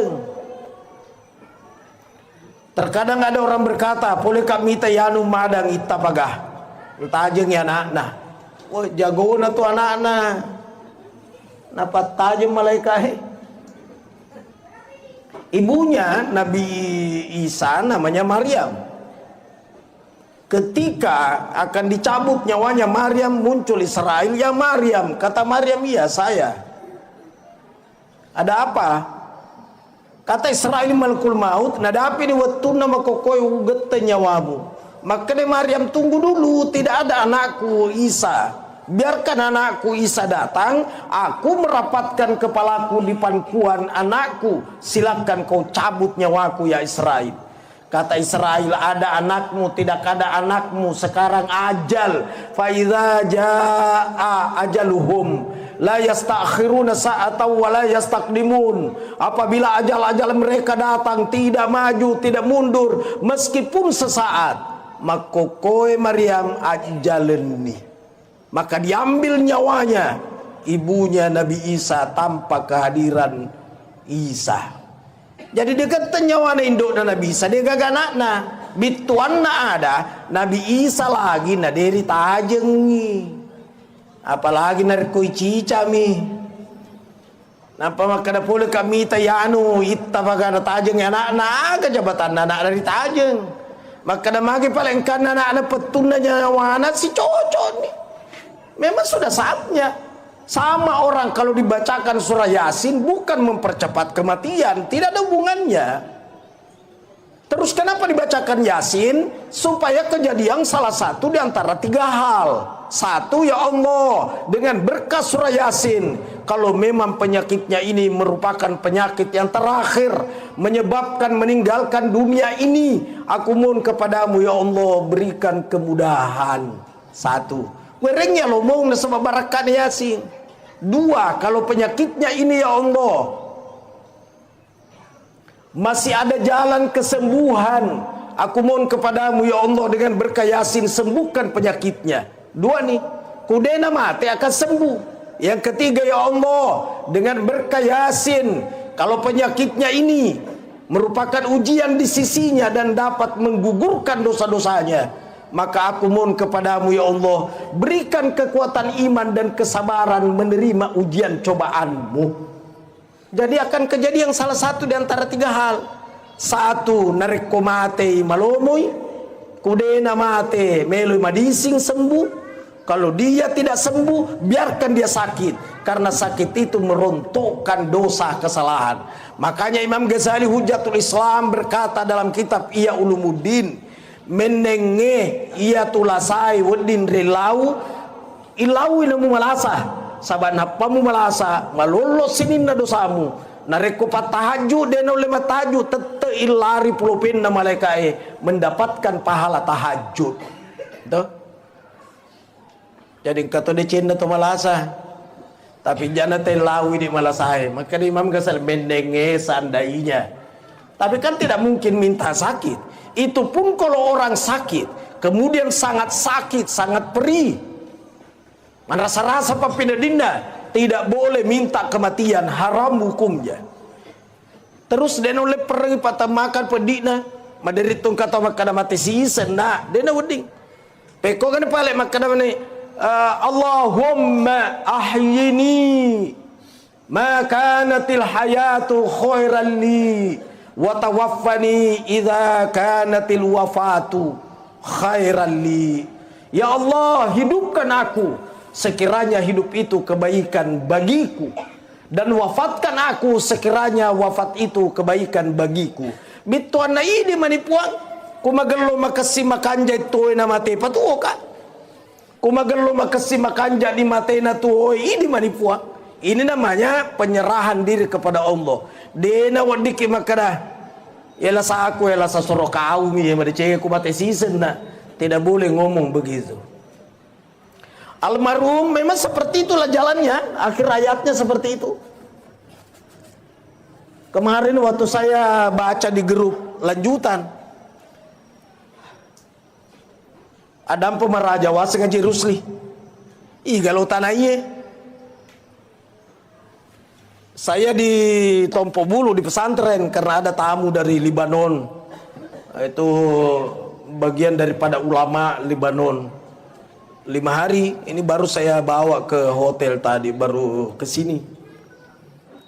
Terkadang ada orang berkata, boleh kami tayanu madang itapagah. Tajeng ya anak-anak. Wah jago na tu anak-anak. Napa tajam malaikat. Ibunya Nabi Isa namanya Maryam. Ketika akan dicabut nyawanya Maryam, muncul Israel, ya Maryam. Kata Maryam, iya saya. Ada apa? Kata Israel malakul maut, nadapi ni wattuna makokoy ugette nyawamu. Maka Maryam tunggu dulu, tidak ada anakku Isa. Biarkan anakku Isa datang, aku merapatkan kepalaku di pangkuan anakku. Silakan kau cabut nyawaku ya Israel. Kata Israel, ada anakmu, tidak ada anakmu. Sekarang ajal. Faidza jaa ajaluhum la yastakhiruna sa'atan wa la yastaqdimun. Apabila ajal-ajal mereka datang, tidak maju, tidak mundur meskipun sesaat. Makokoe Maryam ajaleni. Maka diambil nyawanya ibunya Nabi Isa tanpa kehadiran Isa. Jadi dia kata nyawa induk dan Nabi Isa dia gagak nakna. Bituan na ada Nabi Isa lagi na deri tajengi. Apalagi narkoi cica mi. Napa makana pula kami tayanu itta bagana tajeng anak-anak ke jabatan anak dari tajeng. Makana magi paling kan anak-anak petuna nyawana si cocok nih. Memang sudah saatnya. Sama orang kalau dibacakan surah Yasin bukan mempercepat kematian, tidak ada hubungannya. Terus kenapa dibacakan Yasin? Supaya kejadian salah satu di antara tiga hal. Satu, ya Allah, dengan berkah surah Yasin, kalau memang penyakitnya ini merupakan penyakit yang terakhir, menyebabkan meninggalkan dunia ini, aku mohon kepadamu ya Allah, berikan kemudahan. Satu, werengnya lo mau sebab barakat Yasin. Dua, kalau penyakitnya ini ya Allah masih ada jalan kesembuhan, aku mohon kepadamu ya Allah dengan berkah Yasin sembuhkan penyakitnya. Dua nih, kudena mati akan sembuh. Yang ketiga ya Allah dengan berkah Yasin, kalau penyakitnya ini merupakan ujian di sisinya dan dapat menggugurkan dosa-dosanya, maka aku mohon kepadamu ya Allah, berikan kekuatan iman dan kesabaran menerima ujian cobaanmu. Jadi akan kejadian salah satu di antara tiga hal. Satu, nareko mate malomoy, kudena mate meloy madising sembuh. Kalau dia tidak sembuh, biarkan dia sakit, karena sakit itu merontokkan dosa kesalahan. Makanya Imam Ghazali Hujjatul Islam berkata dalam kitab Ihya Ulumuddin, menenge ia tulasai wadin rilau ilau ilamu malasa saban hapamu malasa malolo sinin na dosamu nareko patahaju deno lema tahajud tete ilari pulupin na malaikai mendapatkan pahala tahajud. Tuh. Jadi kata de cinta to malasa tapi jana te lawi di malasai. Maka Imam Ghazali menenge seandainya. Tapi kan tidak mungkin minta sakit. Itu pun kalau orang sakit, kemudian sangat sakit, sangat perih, merasa-rasa papina dinda, tidak boleh minta kematian, haram hukumnya. Terus dia oleh pergi patah makan pedina, maderitung kata makan mati sisen, nah dia wedding. Peko kan pale makan ni, Allahumma ahyini, ma kanatil hayatu khairan li. wa tawaffani idza kanatil wafatu khairan li. Ya Allah, hidupkan aku sekiranya hidup itu kebaikan bagiku, dan wafatkan aku sekiranya wafat itu kebaikan bagiku. Bituan na ini manipuang kumagalo makasi makanja ito na mate patuo ka. Kumagalo makasi makanja di mate na tuo ini manipuang. Ini namanya penyerahan diri kepada Allah. Dena wadiki makada. Yala sa aku, yala sa sorokau mi ya madicenge ku mate season na. Tidak boleh ngomong begitu. Almarhum memang seperti itulah jalannya, akhir hayatnya seperti itu. Kemarin waktu saya baca di grup lanjutan, ada pemeraja wasa ngaji Rusli. Ih galau tanahnya. Saya di Tompo Bulu di pesantren karena ada tamu dari Libanon. Itu bagian daripada ulama Libanon. 5 hari ini baru saya bawa ke hotel tadi, baru ke sini.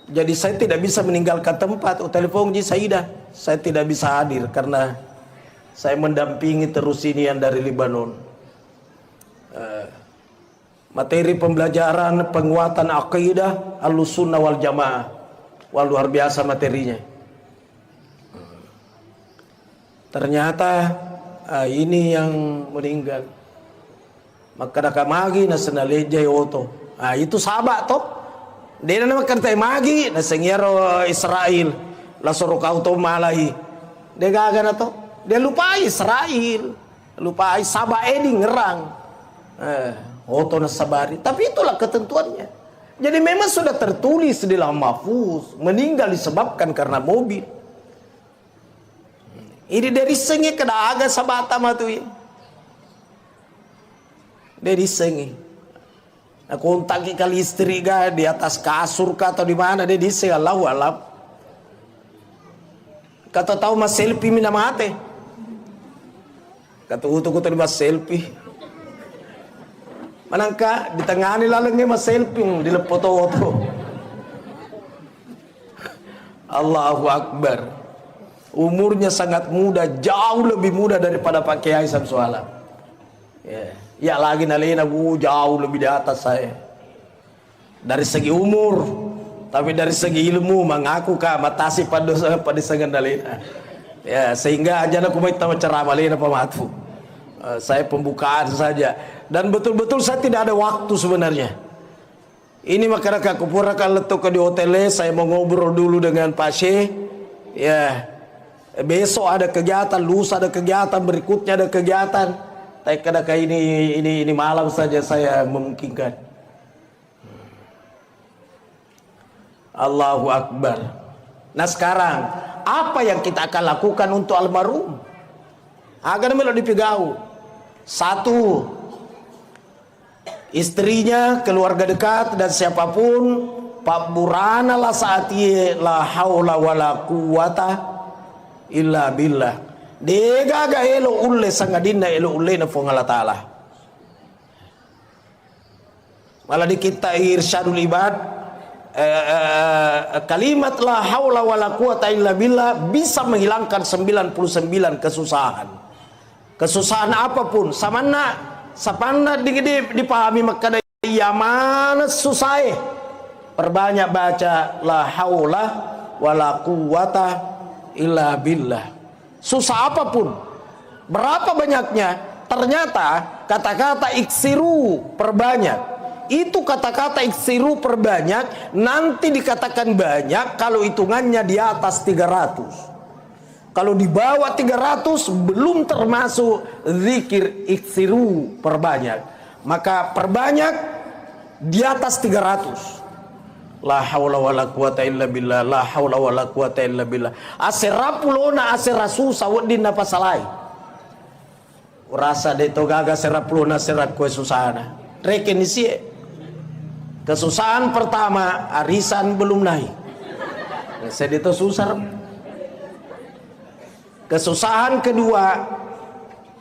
Jadi saya tidak bisa meninggalkan tempat. Telepon Ji Saidah, saya tidak bisa hadir karena saya mendampingi terus ini yang dari Libanon. Materi pembelajaran penguatan akidah Ahlussunnah wal Jamaah. Wah, luar biasa materinya. Ternyata ini yang meninggal. Maka dah magi na senaleja yoto. Itu sahabat toh. Dia nama kata magi na sengiaro Israel. La suruh kau to malai. Dia gaga na to. Dia lupa Israel. Lupa sabak edi ngerang. Oto na sabari. Tapi itulah ketentuannya. Jadi memang sudah tertulis di lauh mahfuz. Meninggal disebabkan karena mobil. Ini dari sengi kena aga sabata matu ya. Dari sengi. Nah, kontak kali istri ga di atas kasur kah atau di mana dia diseng Allahu alam. Kata tahu mas selfie mina mate. Kata utuk tadi mas selfie. Manangka di tengah ni lalengnya mas selfie di lepoto-foto. Allahu Akbar. Umurnya sangat muda, jauh lebih muda daripada Pak Kiai Samsualam. Ya lagi nalena jauh lebih di atas saya. Dari segi umur, tapi dari segi ilmu mengaku kah matasi pada sangan nalena. Ya sehingga aja aku mau ceramah lena pematu. Saya pembukaan saja. Dan betul-betul saya tidak ada waktu sebenarnya. Ini makanya aku pura kalau letuk di hotelnya saya mau ngobrol dulu dengan Pak Syekh. Ya. Besok ada kegiatan, lusa ada kegiatan, berikutnya ada kegiatan. Tapi kadang ini malam saja saya memungkinkan. Allahu Akbar. Nah sekarang apa yang kita akan lakukan untuk almarhum? Agar melo dipegau. 1, istrinya, keluarga dekat dan siapapun Pak Burana la saati la haula wala quwata illa billah. Dega ga elo ulle sangadina elo ulle na Allah Ta'ala. Malah di kita irsyadul ibad kalimat la haula wala quwata illa billah bisa menghilangkan 99 kesusahan. Kesusahan apapun samana sapana dipahami maka ya mana susah. Perbanyak baca la haula wala quwata illa billah. Susah apapun, berapa banyaknya, ternyata kata-kata iksiru perbanyak. Itu kata-kata iksiru perbanyak nanti dikatakan banyak kalau hitungannya di atas 300. Kalau di bawah 300 belum termasuk zikir iksiru perbanyak. Maka perbanyak di atas 300. La haula wala quwata illa billah, la haula wala quwata illa billah. Aserapulona aserasusah wadin napasalai. Urasa de togaga serapulona serat kue susana. Reken isi. Kesusahan pertama, arisan belum naik. Saya itu susah. Kesusahan kedua,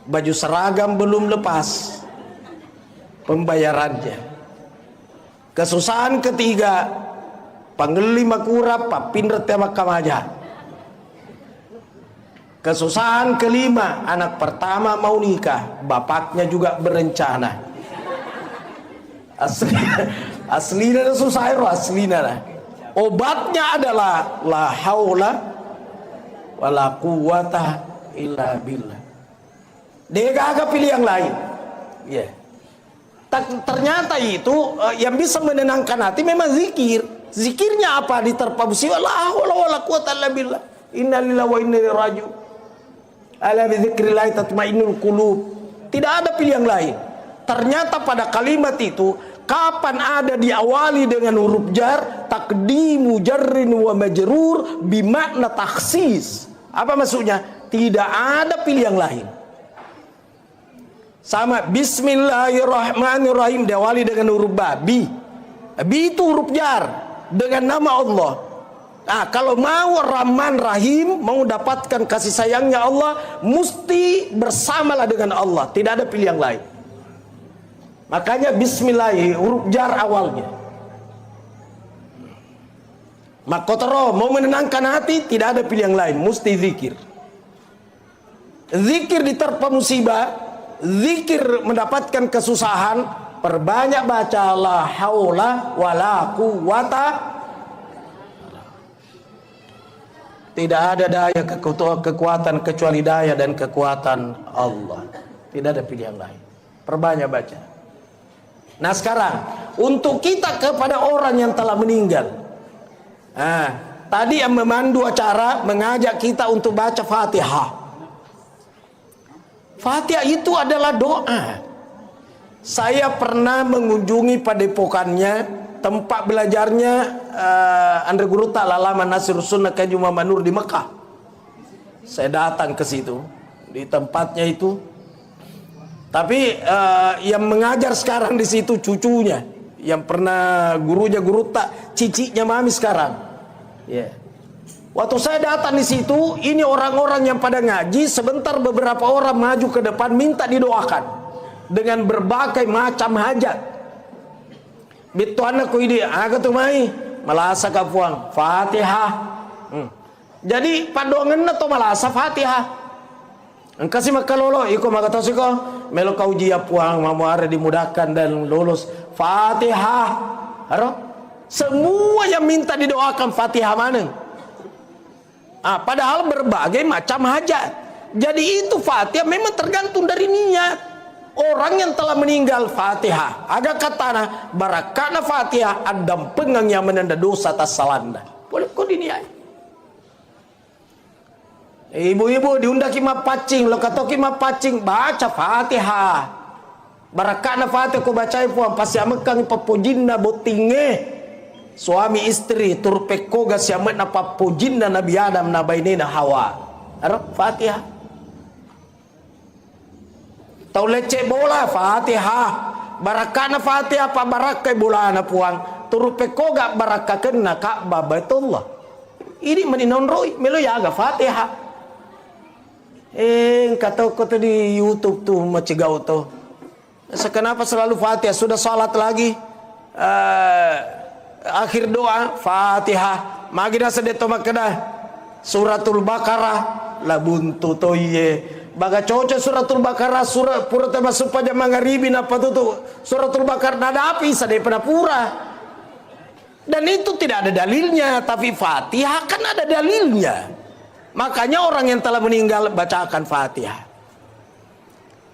baju seragam belum lepas pembayarannya. Kesusahan ketiga, panggeli makurap papindret tema kamaja. Kesusahan kelima, anak pertama mau nikah, bapaknya juga berencana. Aslina susah itu aslina. Obatnya adalah la haula wala quwata illa billah. Dia gak pilih yang lain. Ya. Ternyata itu yang bisa menenangkan hati memang zikir. Zikirnya apa? Diterpa musibah, la haula wala quwata illa billah. Inna lillahi wa inna ilaihi raji'un. Ala bi dzikrillah tatmainnul qulub. Tidak ada pilihan lain. Ternyata pada kalimat itu, kapan ada diawali dengan huruf jar, taqdimu jarrin wa majrur bimakna takhsis. Apa maksudnya? Tidak ada pilihan lain. Sama bismillahirrahmanirrahim diawali dengan huruf ba, bi. Bi itu huruf jar dengan nama Allah. Nah, kalau mau Rahman Rahim, mau dapatkan kasih sayangnya Allah, mesti bersamalah dengan Allah, tidak ada pilihan lain. Makanya bismillah huruf jar awalnya. Makotoro mau menenangkan hati, tidak ada pilihan lain, mesti zikir. Zikir diterpa musibah, zikir mendapatkan kesusahan, perbanyak baca la haula wala quwata. Tidak ada daya kekuatan kecuali daya dan kekuatan Allah. Tidak ada pilihan lain. Perbanyak baca. Nah sekarang untuk kita kepada orang yang telah meninggal. Nah, tadi yang memandu acara mengajak kita untuk baca Fatihah. Fatihah itu adalah doa. Saya pernah mengunjungi padepokannya, tempat belajarnya Andre Guru Ta'ala Lama Nasir Sunnah Kaji Muhammad Nur di Mekah. Saya datang ke situ, di tempatnya itu. Tapi yang mengajar sekarang di situ cucunya, yang pernah gurunya Guru Tak, ciciknya mami sekarang. Ya. Waktu saya datang di situ, ini orang-orang yang pada ngaji, sebentar beberapa orang maju ke depan minta didoakan dengan berbagai macam hajat. Bitu anakku ini, aku tuh mai malasa kapuang Fatihah. Jadi padongan na to malasa Fatihah. Engkasi makalolo, iko makatosiko, melo kau jia puang mamuare dimudahkan dan lulus Fatihah. Haro? Semua yang minta didoakan Fatihah mana? Padahal berbagai macam hajat. Jadi itu Fatihah memang tergantung dari niat. Orang yang telah meninggal Fatihah. Ada katana barakana Fatihah adam pengang yang menanda dosa tas salanda. Boleh kau diniai. Ibu-ibu diundaki ma pacing, lo katoki ma pacing baca Fatihah. Barakana Fatihah ko bacai puang pasti amekang papojinna botinge. Suami istri turpekoga siamet na papojinna Nabi Adam na bainena Hawa. Arab Fatihah. Tau leceh bola Fatihah. Barakana Fatihah apa barakai bola na puang. Turpekoga baraka kena Ka'bah Baitullah. Ini meninon roy melo yaga Fatihah. Kata ko tuh di YouTube tuh macigau tuh. Kenapa selalu Fatihah? Sudah salat lagi. Akhir doa Fatihah. Magina sedeto makena Suratul Baqarah la buntu toye. Baga coco Suratul Baqarah surat pura termasuk pada mangaribi apa tuh Suratul Baqarah nada api sadai pada pura. Dan itu tidak ada dalilnya, tapi Fatihah kan ada dalilnya. Makanya orang yang telah meninggal bacakan Fatihah.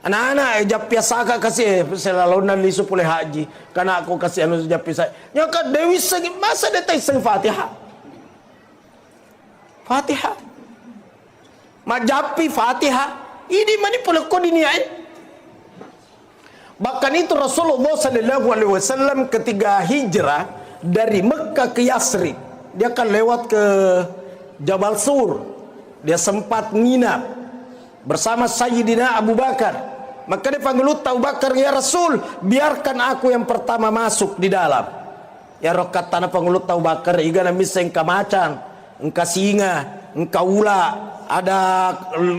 Anak-anak japia saka kasih selalu nali supule haji karena aku kasih anu japia saya. Nyaka Dewi segi masa detai seng Fatihah. Fatihah. Majapi Fatihah. Ini mani pula kau diniai. Bahkan itu Rasulullah sallallahu alaihi wasallam ketika hijrah dari Mekah ke Yasrib, dia akan lewat ke Jabal Sur. Dia sempat nginap bersama Sayyidina Abu Bakar. Maka dia panggil Abu Bakar, ya Rasul, biarkan aku yang pertama masuk di dalam. Ya rokat tanah panggil Abu Bakar, iga na misa engka macan, engka singa, engka ula, ada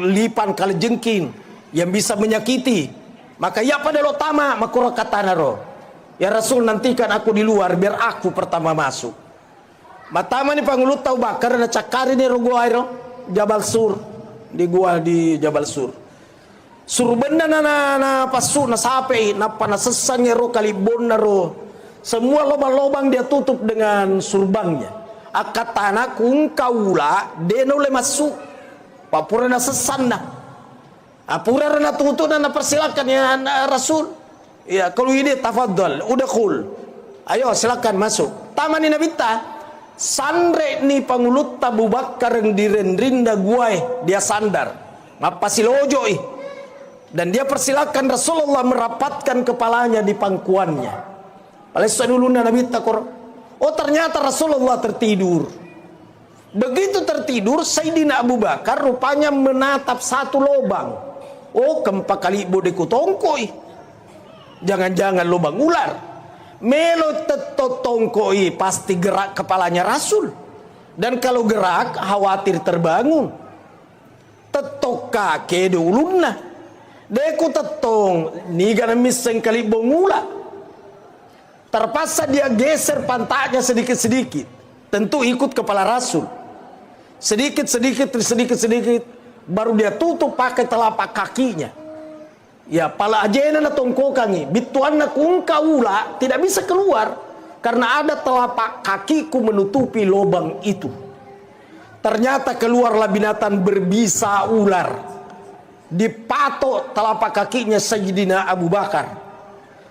lipan kali jengking yang bisa menyakiti. Maka ya pada lo tama makuro katana ro. Ya Rasul, nantikan aku di luar biar aku pertama masuk. Matama ni pangulut Abu Bakar na cakari ni rogo airo Jabal Sur. di gua di Jabal Sur. Suruh benda na pasu na sape na panasesangnya ro kalibon na ro. Semua lobang-lobang dia tutup dengan surbangnya. Akatana kung kaula deno le masuk. Papura na sesan na. Apura na tutup na persilakan ya Rasul. Ya kalau ini tafadhal udkhul. Ayo silakan masuk. Tamani nabita. Sandre ni pangulut Abu Bakar yang direndrinda guai dia sandar. Mapasilojo dan dia persilakan Rasulullah merapatkan kepalanya di pangkuannya. Palestina dulu Nabi takor. Oh ternyata Rasulullah tertidur. Begitu tertidur Sayyidina Abu Bakar rupanya menatap satu lubang. Oh kempa kali bodeku tongkoi. Jangan-jangan lubang ular. Melo tetotongkoi pasti gerak kepalanya Rasul. Dan kalau gerak khawatir terbangun. Tetoka kede ulunna. Deku tetong niga na miseng kali bongula. Terpaksa dia geser pantatnya sedikit-sedikit. Tentu ikut kepala Rasul. Sedikit-sedikit baru dia tutup pakai telapak kakinya. Ya pala ajena na tongkokangi bituan na kung kaula tidak bisa keluar karena ada telapak kakiku menutupi lubang itu. Ternyata keluarlah binatang berbisa ular. Dipatok telapak kakinya Sayyidina Abu Bakar.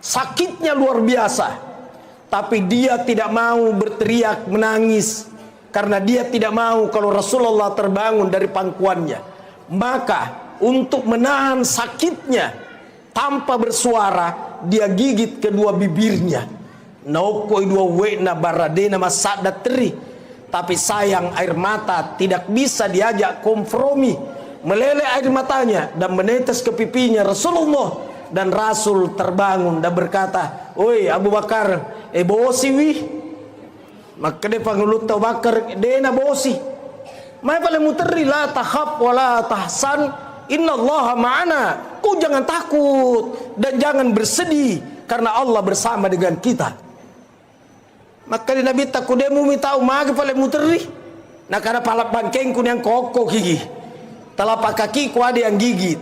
Sakitnya luar biasa. Tapi dia tidak mau berteriak menangis. Karena dia tidak mau kalau Rasulullah terbangun dari pangkuannya. Maka untuk menahan sakitnya tanpa bersuara dia gigit kedua bibirnya. Naukoi dua wena baradena masada teri. Tapi sayang air mata tidak bisa diajak kompromi. Meleleh air matanya dan menetes ke pipinya Rasulullah. Dan Rasul terbangun dan berkata, "Oi Abu Bakar, bosi wih." Maka dia pangulut Abu Bakar, "Dena bosi. Mai paling muteri la tahab wala tahsan, innallaha ma'ana." Kau jangan takut dan jangan bersedih karena Allah bersama dengan kita. Maka dia Nabi takut dia mau minta umage paling muteri. Nah karena palap bangkengku yang kokoh gigi. Telapak kakiku ada yang gigit.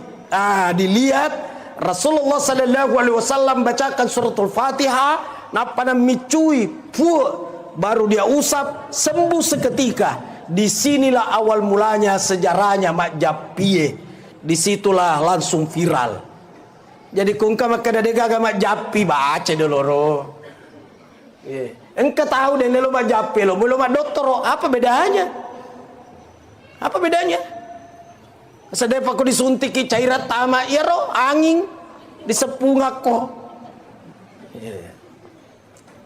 Dilihat Rasulullah sallallahu alaihi wasallam bacakan suratul Fatihah, napa micui, baru dia usap, sembuh seketika. Disinilah awal mulanya sejarahnya Mak Japie. Disitulah langsung viral. Jadi kungka maka dadega Mak Japi baca dulu. Engkau tahu deh lo Mak Japi lo, belum Mak dokter apa bedanya? Apa bedanya? Sedep aku disuntiki cairan tama ya roh angin disepung aku.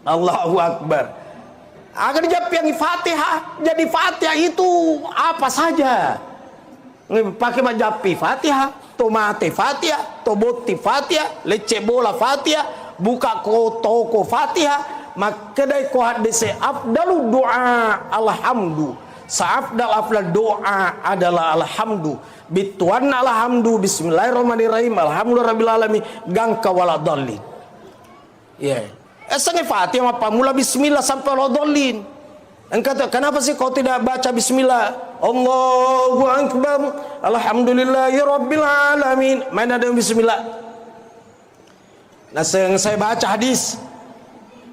Allahu Akbar. Agar jawab yang Fatihah, jadi Fatihah itu apa saja. Pakai majapi Fatihah, tomate Fatihah, toboti Fatihah, lece bola Fatihah, buka toko Fatihah, maka dai ko hadise afdalu doa alhamdu. Afdal doa adalah alhamdu. Bituan alhamdu bismillahirrahmanirrahim alhamdulillahirabbil alamin gangka waladallin. Esangnya Fatihah apa mula bismillah sampai waladallin. Engkau kenapa sih kau tidak baca bismillah? Allahu akbar alhamdulillahirabbil alamin. Mana ada bismillah? Nah, saya baca hadis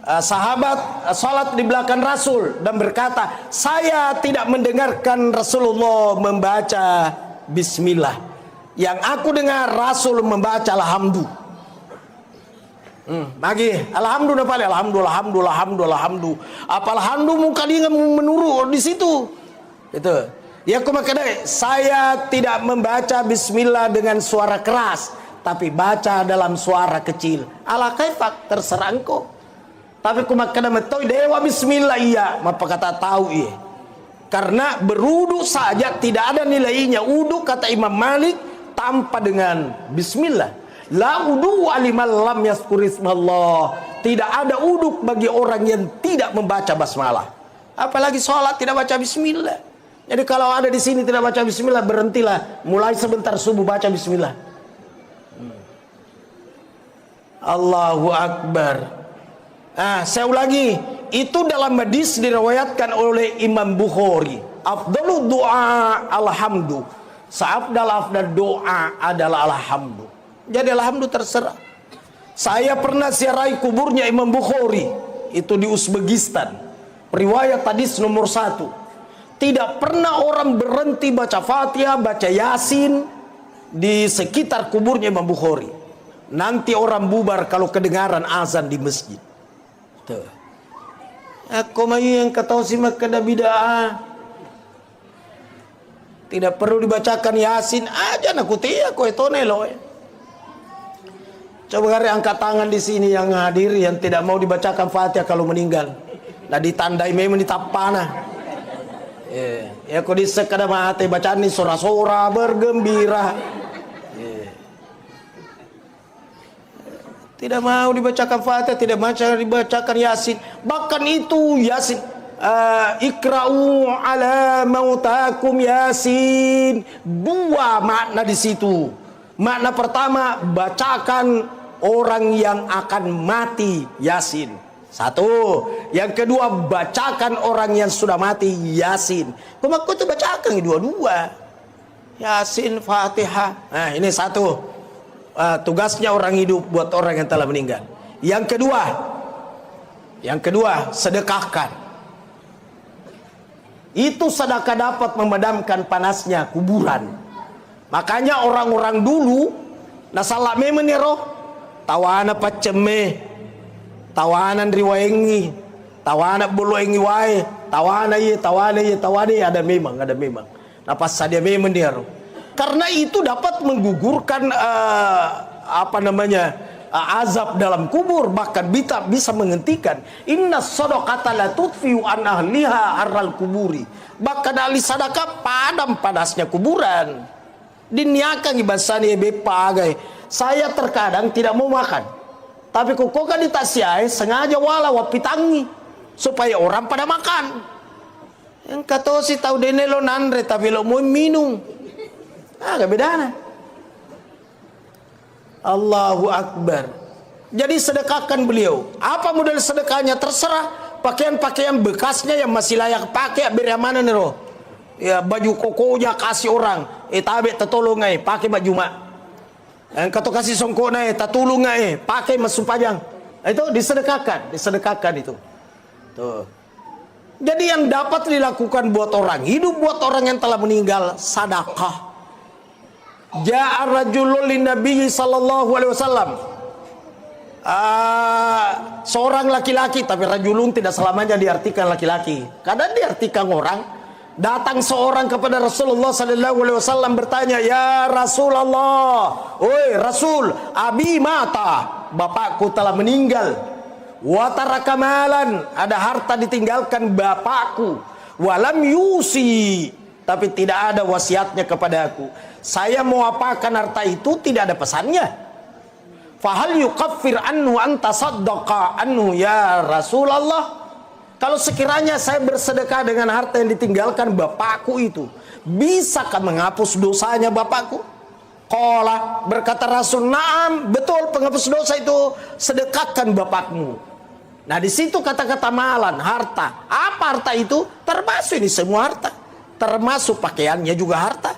sahabat salat di belakang Rasul dan berkata, saya tidak mendengarkan Rasulullah membaca bismillah. Yang aku dengar Rasul membaca alhamdu. Bagi alhamdulillah paling alhamdulillah. Apa alhamdu muka dia menurut di situ. Itu. Ya aku makanya saya tidak membaca bismillah dengan suara keras, tapi baca dalam suara kecil. Ala kaifak terserah engkau. Tapi aku makanya metoi dewa bismillah iya, apa kata tahu iya. Karena berudu saja tidak ada nilainya. Udu kata Imam Malik tanpa dengan bismillah. La udu aliman lam yazkurismallah. Tidak ada uduk bagi orang yang tidak membaca basmalah. Apalagi sholat tidak baca bismillah. Jadi kalau ada di sini tidak baca bismillah, berhentilah. Mulai sebentar subuh baca bismillah. Allahu Akbar. Saya ulangi, itu dalam hadis diriwayatkan oleh Imam Bukhari. Afdalu doa alhamdu. Seafdal-afdal doa adalah alhamdulillah. Jadi alhamdulillah terserah. Saya pernah ziarahi kuburnya Imam Bukhari, itu di Uzbekistan. Riwayat hadis nomor 1. Tidak pernah orang berhenti baca Fatihah, baca Yasin di sekitar kuburnya Imam Bukhari. Nanti orang bubar kalau kedengaran azan di masjid. Tuh. Aku mau yang kata si makada bid'ah. Tidak perlu dibacakan Yasin aja nak kutia ko itu nelo. Coba hari angkat tangan di sini yang hadir yang tidak mau dibacakan Fatihah kalau meninggal. Nah ditandai memang ditapana. Ya kau disek kada mati bacaan ni sora-sora bergembira. Tidak mau dibacakan Fatihah, tidak mau dibacakan Yasin. Bahkan itu Yasin, ikra'u ala mautakum Yasin. 2 makna di situ. Makna pertama, bacakan orang yang akan mati Yasin. 1. Yang kedua, bacakan orang yang sudah mati Yasin. Kau itu bacakan dua-dua. Yasin, Fatihah. Nah ini 1. Tugasnya orang hidup buat orang yang telah meninggal. Yang kedua, sedekahkan. Itu sedekah dapat memadamkan panasnya kuburan. Makanya orang-orang dulu nasalah memang ya roh tawana paceme, tawanan riwayengi, tawana buluengi wae, tawana ada memang. Nah pas dia memang dia roh. Karena itu dapat menggugurkan azab dalam kubur, bahkan bisa menghentikan. Inna shadaqata la tudfi'u an ahliha arral kuburi. Bahkan ahli sedekah padam panasnya kuburan. Diniakan ibasani bepagai. Saya terkadang tidak mau makan, tapi kok kan ditasiai sengaja wala wapitangi supaya orang pada makan. Yang kata si tahu dene lo nandre tapi lo mau minum. Agak bedana. Allahu Akbar. Jadi sedekahkan beliau. Apa model sedekahnya terserah. Pakaian-pakaian bekasnya yang masih layak pakai beri mana nih roh. Ya baju kokonya kasih orang. Tabe tertolong pakai baju mak. Kata kasih songkok tatulung pakai masuk pajang. Itu disedekahkan itu. Tuh. Jadi yang dapat dilakukan buat orang hidup, buat orang yang telah meninggal, sedekah. Ja'a rajulun lin Nabi sallallahu alaihi wasallam. Seorang laki-laki, tapi rajulun tidak selamanya diartikan laki-laki. Kadang diartikan orang. Datang seorang kepada Rasulullah sallallahu alaihi wasallam bertanya, "Ya Rasulullah, oi Rasul, abi mata, bapakku telah meninggal. Wa taraka malan, ada harta ditinggalkan bapakku. Walam yusi, tapi tidak ada wasiatnya kepada aku. Saya mau apakan harta itu, tidak ada pesannya. Fahal yukaffir anhu anta saddaqa anhu ya Rasulullah. Kalau sekiranya saya bersedekah dengan harta yang ditinggalkan bapakku itu, bisakah menghapus dosanya bapakku?" Qala, berkata Rasul, "Na'am, betul, penghapus dosa itu sedekahkan bapakmu." Nah di situ kata-kata malan, harta. Apa harta itu? Termasuk ini semua harta. Termasuk pakaiannya juga harta.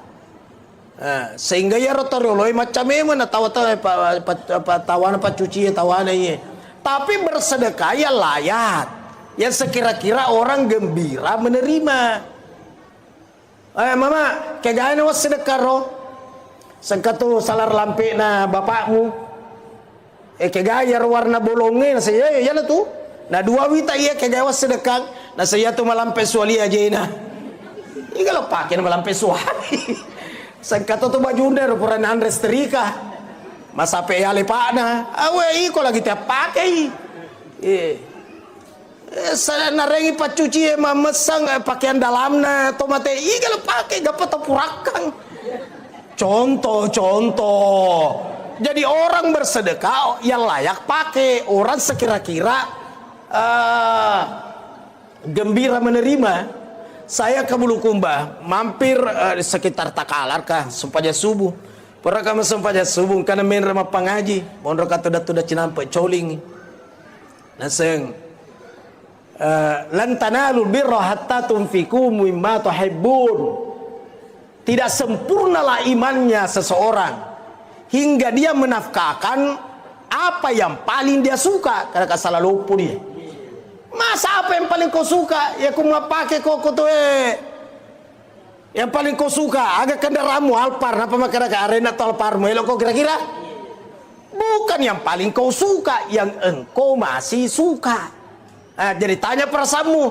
Sehingga ya rotoroloi macam mana tawana cuci tawana ye. Tapi bersedekah ya layak, yang sekira-kira orang gembira menerima. Mama kegaya was sedekah roh sengkatu salar lampe na bapakmu kegaya warna bolongnya saya ya na tu na 2 wita iya kegaya was sedekah na saya tu malampe suali aja na ini kalau pakai malampe suali sengkatu tu bajunda rupuran Andres Terika masa pe ale pakna awe iko lagi tiap pakai saya narengi pacuci mamesang pakaian dalamnya tomate kalau pakai dapat tepurakan. Contoh jadi orang bersedekah yang layak pakai, orang sekira-kira gembira menerima. Saya ke Bulukumba mampir di sekitar Takalar kah supaya subuh pernah kami supaya subuh karena main rumah pengaji mondok atau datu cinampe coling naseng lan tanalul birra hatta tunfiqu mimma tuhibbun. Tidak sempurnalah imannya seseorang hingga dia menafkahkan apa yang paling dia suka. Karena salah lupa dia. Masa apa yang paling kau suka? Ya kau mau pakai kok tuh yang paling kau suka agak kendaraanmu Alphard apa makanya ke arena atau Alphardmu elok kau kira-kira? Bukan yang paling kau suka, yang engkau masih suka. Nah, jadi tanya perasaanmu.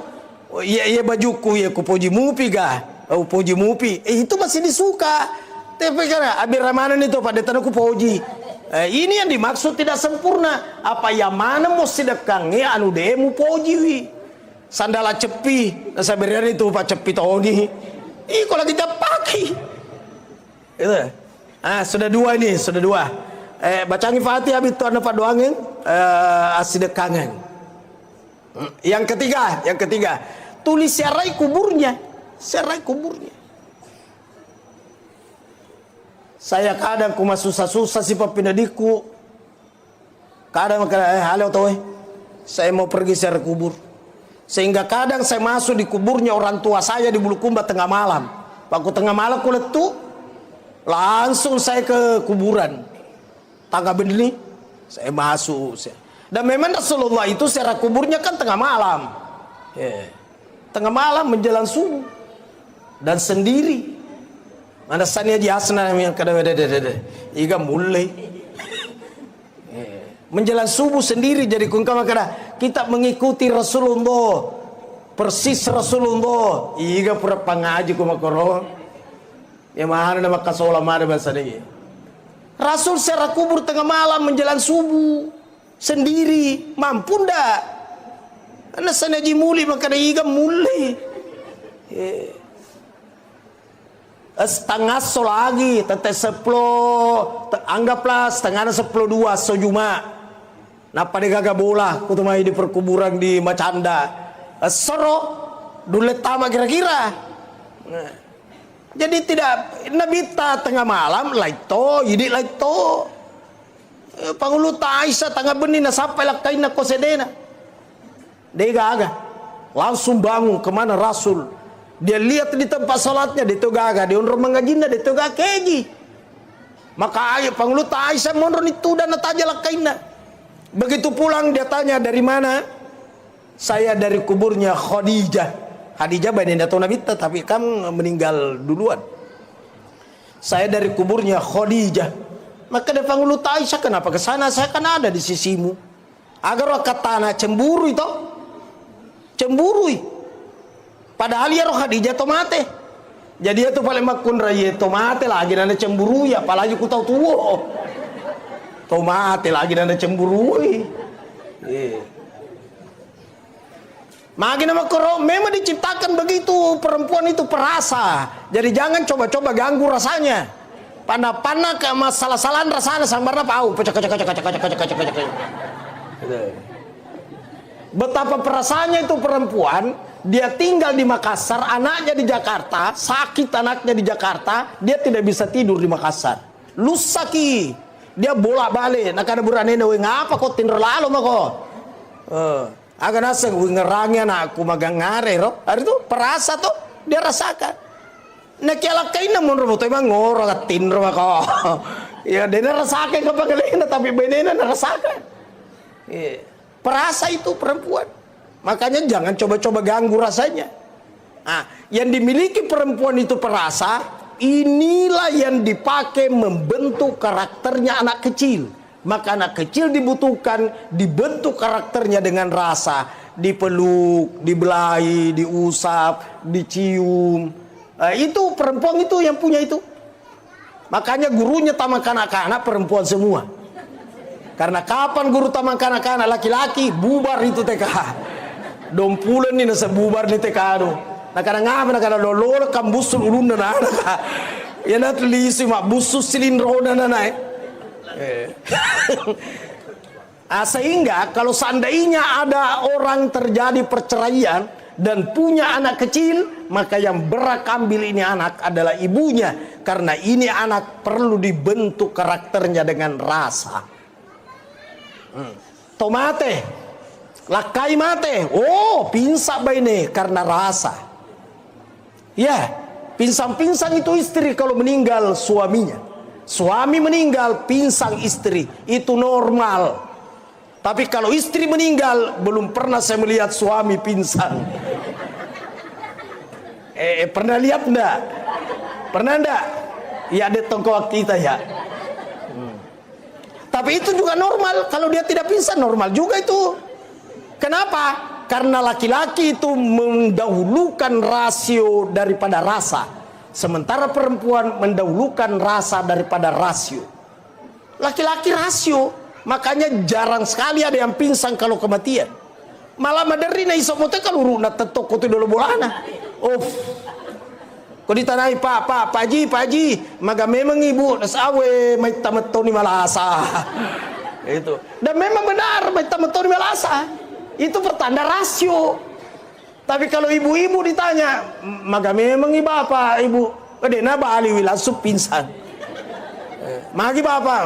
Iya bajuku ya ku puji mupi ga? Oh puji mupi. Itu masih disuka. Tapi kan abir ramanan itu pada tanahku puji. Ini yang dimaksud tidak sempurna. Apa yang mana mau sedekangnya anu demu puji wi. Sandala cepi, sabarian itu pak cepi toni. Kalau kita pakai. Itu. Sudah dua ini, sudah dua. Bacangi Fatihah itu anda pak doangin asidekangan. Yang ketiga, tulis serai kuburnya. Saya kadang kuma susah-susah si papinadiku. Kadang halo tau saya mau pergi serai kubur. Sehingga kadang saya masuk di kuburnya orang tua saya di Bulukumba tengah malam. Waktu tengah malam ku letu, langsung saya ke kuburan. Tangga begini, saya masuk. Dan memang Rasulullah itu secara kuburnya kan tengah malam. Tengah malam menjelang subuh. Dan sendiri. Mana sania jasna yang kada iga mulai. Menjelang subuh sendiri jadi kungkama kada kita mengikuti Rasulullah. Persis Rasulullah. Iga pura pangaji ku makoro. Ya mana nama kasola mana bahasa ini. Rasul secara kubur tengah malam menjelang subuh sendiri mampu ndak? Karena sana jimuli maka ada iga mulai. Setengah so lagi tete 10 anggaplah setengah 10:02 sojuma. Napa de gaga bola kutumai di perkuburan di Macanda. Soro dule tama kira-kira. Jadi tidak nabita tengah malam laito yidi laito pangulu taisa tengah benih na sampai lakai na kosedena dega aga langsung bangun kemana Rasul dia lihat di tempat salatnya di togaga di unro mangajinda di togaga keji maka ayo pangulu taisa monro itu dan nataja lakai na begitu pulang dia tanya dari mana saya dari kuburnya Khadijah badan atau nabita tapi kamu meninggal duluan. Saya dari kuburnya Khadijah. Maka dia panggil Aisyah kenapa ke sana? Saya kan ada di sisimu. Agar katana cemburu itu. Cemburu. Padahal ya roh Khadijah tomate. Jadi itu paling makun raya tomate lagi nana cemburu ya apalagi ku tahu tuwo. Tomate lagi nana cemburu. Makin nama koro memang diciptakan begitu perempuan itu perasa. Jadi jangan coba-coba ganggu rasanya. Pana-pana ke masalah-salahan rasanya sambarna pau. Betapa perasaannya itu perempuan, dia tinggal di Makassar, anaknya di Jakarta, sakit anaknya di Jakarta, dia tidak bisa tidur di Makassar. Lusaki. Dia bolak-balik. Nak ada buranena we ngapa kok tinro lalu mako. Agak nasa ngerangi anakku magang ngare roh. Hari itu perasa tuh dia rasakan. Nak kialakain namun robot emang ngoro katin roh mako. Ya dia rasakan kepagalena tapi benena rasakan. Perasa itu perempuan. Makanya jangan coba-coba ganggu rasanya. Nah, yang dimiliki perempuan itu perasa, inilah yang dipakai membentuk karakternya anak kecil. Maka anak kecil dibutuhkan dibentuk karakternya dengan rasa, dipeluk, dibelai, diusap, dicium. Itu perempuan itu yang punya itu. Makanya gurunya tamak anak-anak perempuan semua. Karena kapan guru tamak anak-anak laki-laki bubar itu TK. Dompulan ini nasa bubar ni TK do. Nak ngapa nak lolo kambusul ulun na anak. Ya nat lisi mak busus silindro na na. Sehingga kalau seandainya ada orang terjadi perceraian dan punya anak kecil, maka yang berhak ambil ini anak adalah ibunya, karena ini anak perlu dibentuk karakternya dengan rasa. Tomate lakai mate, oh pinsa baine karena rasa. Ya, Pinsang-pinsang itu istri kalau meninggal suaminya. Suami meninggal pinsang istri, itu normal. Tapi kalau istri meninggal, belum pernah saya melihat suami pinsang. Pernah lihat enggak? Pernah enggak? Ya, ada tongkol kita ya. Tapi itu juga normal. Kalau dia tidak pingsan, normal juga itu. Kenapa? Karena laki-laki itu mendahulukan rasio daripada rasa, sementara perempuan mendahulukan rasa daripada rasio. Laki-laki rasio, makanya jarang sekali ada yang pingsan kalau kematian. Malah madari na isok mote kan uruna tetok kote dulu bolana. Kau ditanai Pak Haji, maga memang ibu nasawe may tamatoni malasa. Itu. Dan memang benar may tamatoni malasa. Itu pertanda rasio. Tapi kalau ibu-ibu ditanya, maga memang bapak ibu, na bali langsung pingsan. Magi bapak,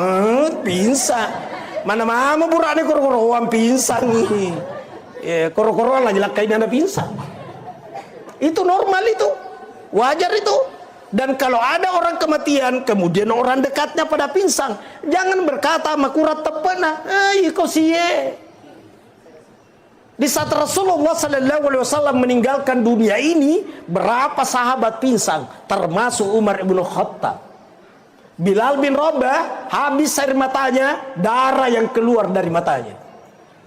pingsan. Mana mama burane koro-koroan pingsan nih. Koro-koroan lagi lakain anda pingsan. Itu normal itu. Wajar itu. Dan kalau ada orang kematian, kemudian orang dekatnya pada pingsan, jangan berkata makurat tepena, kau siye. Di saat Rasulullah SAW meninggalkan dunia ini, berapa sahabat pingsan, termasuk Umar ibn Khattab. Bilal bin Rabah habis air matanya, darah yang keluar dari matanya.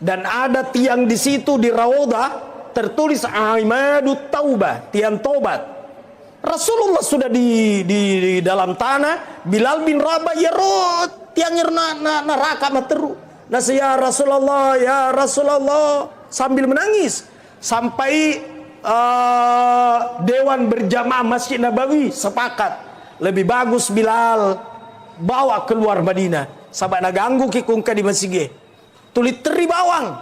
Dan ada tiang di situ di Rawadah tertulis Aimadut Taubah, tiang tobat. Rasulullah sudah di dalam tanah, Bilal bin Rabah yerot tiangnya neraka materu. Nasi ya Rasulullah sambil menangis sampai dewan berjamaah Masjid Nabawi sepakat lebih bagus Bilal bawa keluar Madinah sabak naganggu kikungka di masjid tulit teri bawang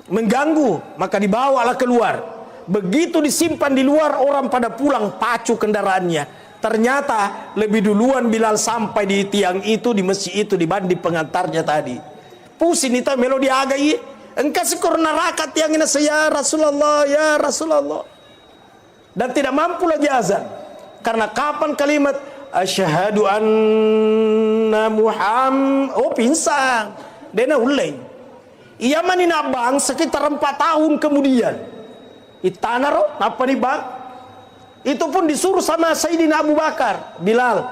mengganggu, maka dibawalah keluar. Begitu disimpan di luar, orang pada pulang pacu kendaraannya. Ternyata lebih duluan Bilal sampai di tiang itu, di masjid itu, dibanding pengantarnya tadi. Pusing itu melodi agai, engkau sekur neraka tiang ini ya Rasulullah. Dan tidak mampu lagi azan. Karena kapan kalimat asyhadu anna Muhammad, pingsan. Dena ulai. Ia manina bang sekitar 4 tahun kemudian. Itanaro, apa nih bang? Itu pun disuruh sama Sayyidina Abu Bakar. Bilal,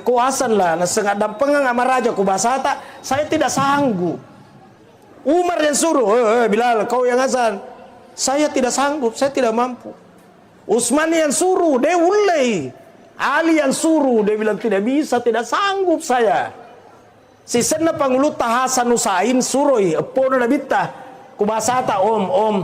kuasan lah, nasengat dampengang sama raja ku basata, saya tidak sanggup. Umar yang suruh, Bilal, kau yang azan. Saya tidak sanggup, saya tidak mampu. Utsman yang suruh, dia ulai. Ali yang suruh, dia bilang tidak bisa, tidak sanggup saya. Si senna pangulut Hasan Husain suroi pono nabita kubasata om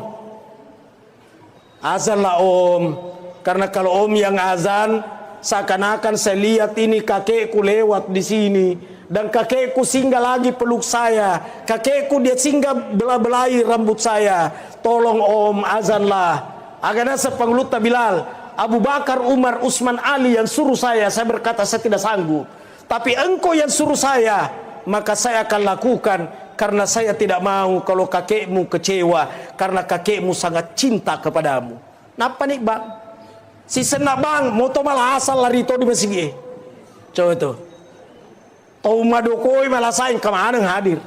azan lah om, karena kalau om yang azan seakan-akan saya lihat ini kakekku lewat di sini dan kakekku singgah lagi peluk saya, kakekku dia singgah belah-belahi rambut saya, tolong om azan lah. Agaknya sepangulut Bilal, Abu Bakar, Umar, Utsman, Ali yang suruh saya berkata saya tidak sanggup, tapi engkau yang suruh saya, maka saya akan lakukan, karena saya tidak mau kalau kakekmu kecewa, karena kakekmu sangat cinta kepadamu. Napa nih bang? Si senak bang, moto malah asal lari to di masjid. Coba tuh. Tau madokoi malah saing kemana hadir.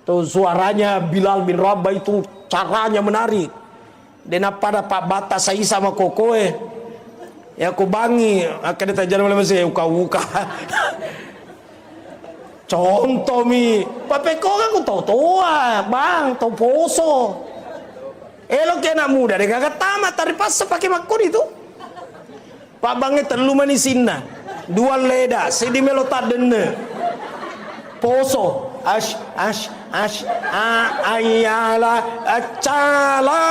Tuh suaranya Bilal bin Rabah itu caranya menarik. Dan pada Pak Bata saya sama kokoe. Ya aku bangi, akan ditajar oleh masjid uka-uka. Contoh mi, papeko kan ku tau toa, bang, tau poso. Elok ya anak muda, dia kagak tamat tari pas pakai makun itu. Pak bangnya terlalu manisinna, 2 leda, sedi melota dene. Poso, ayala, acala,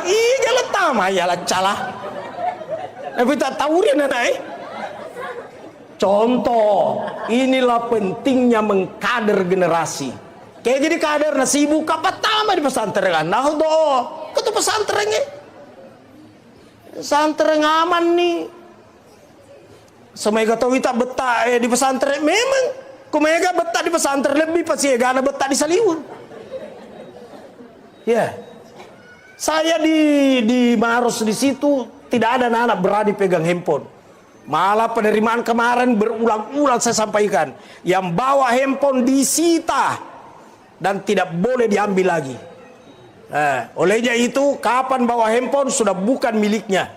iya letam, ayala cala. Tapi tak tahu dia anak Contoh, inilah pentingnya mengkader generasi. Kayak jadi kader nasi ibu kapan tama di pesantren. Nah doh, kau pesantrennya, pesantren aman nih. Semega tahu kita betah di pesantren. Memang, kumega betah di pesantren lebih pasti gana betah di Saliwun. Ya, saya di Maros di situ tidak ada anak berani pegang handphone. Malah penerimaan kemarin berulang-ulang saya sampaikan, yang bawa handphone disita dan tidak boleh diambil lagi. Olehnya itu kapan bawa handphone sudah bukan miliknya.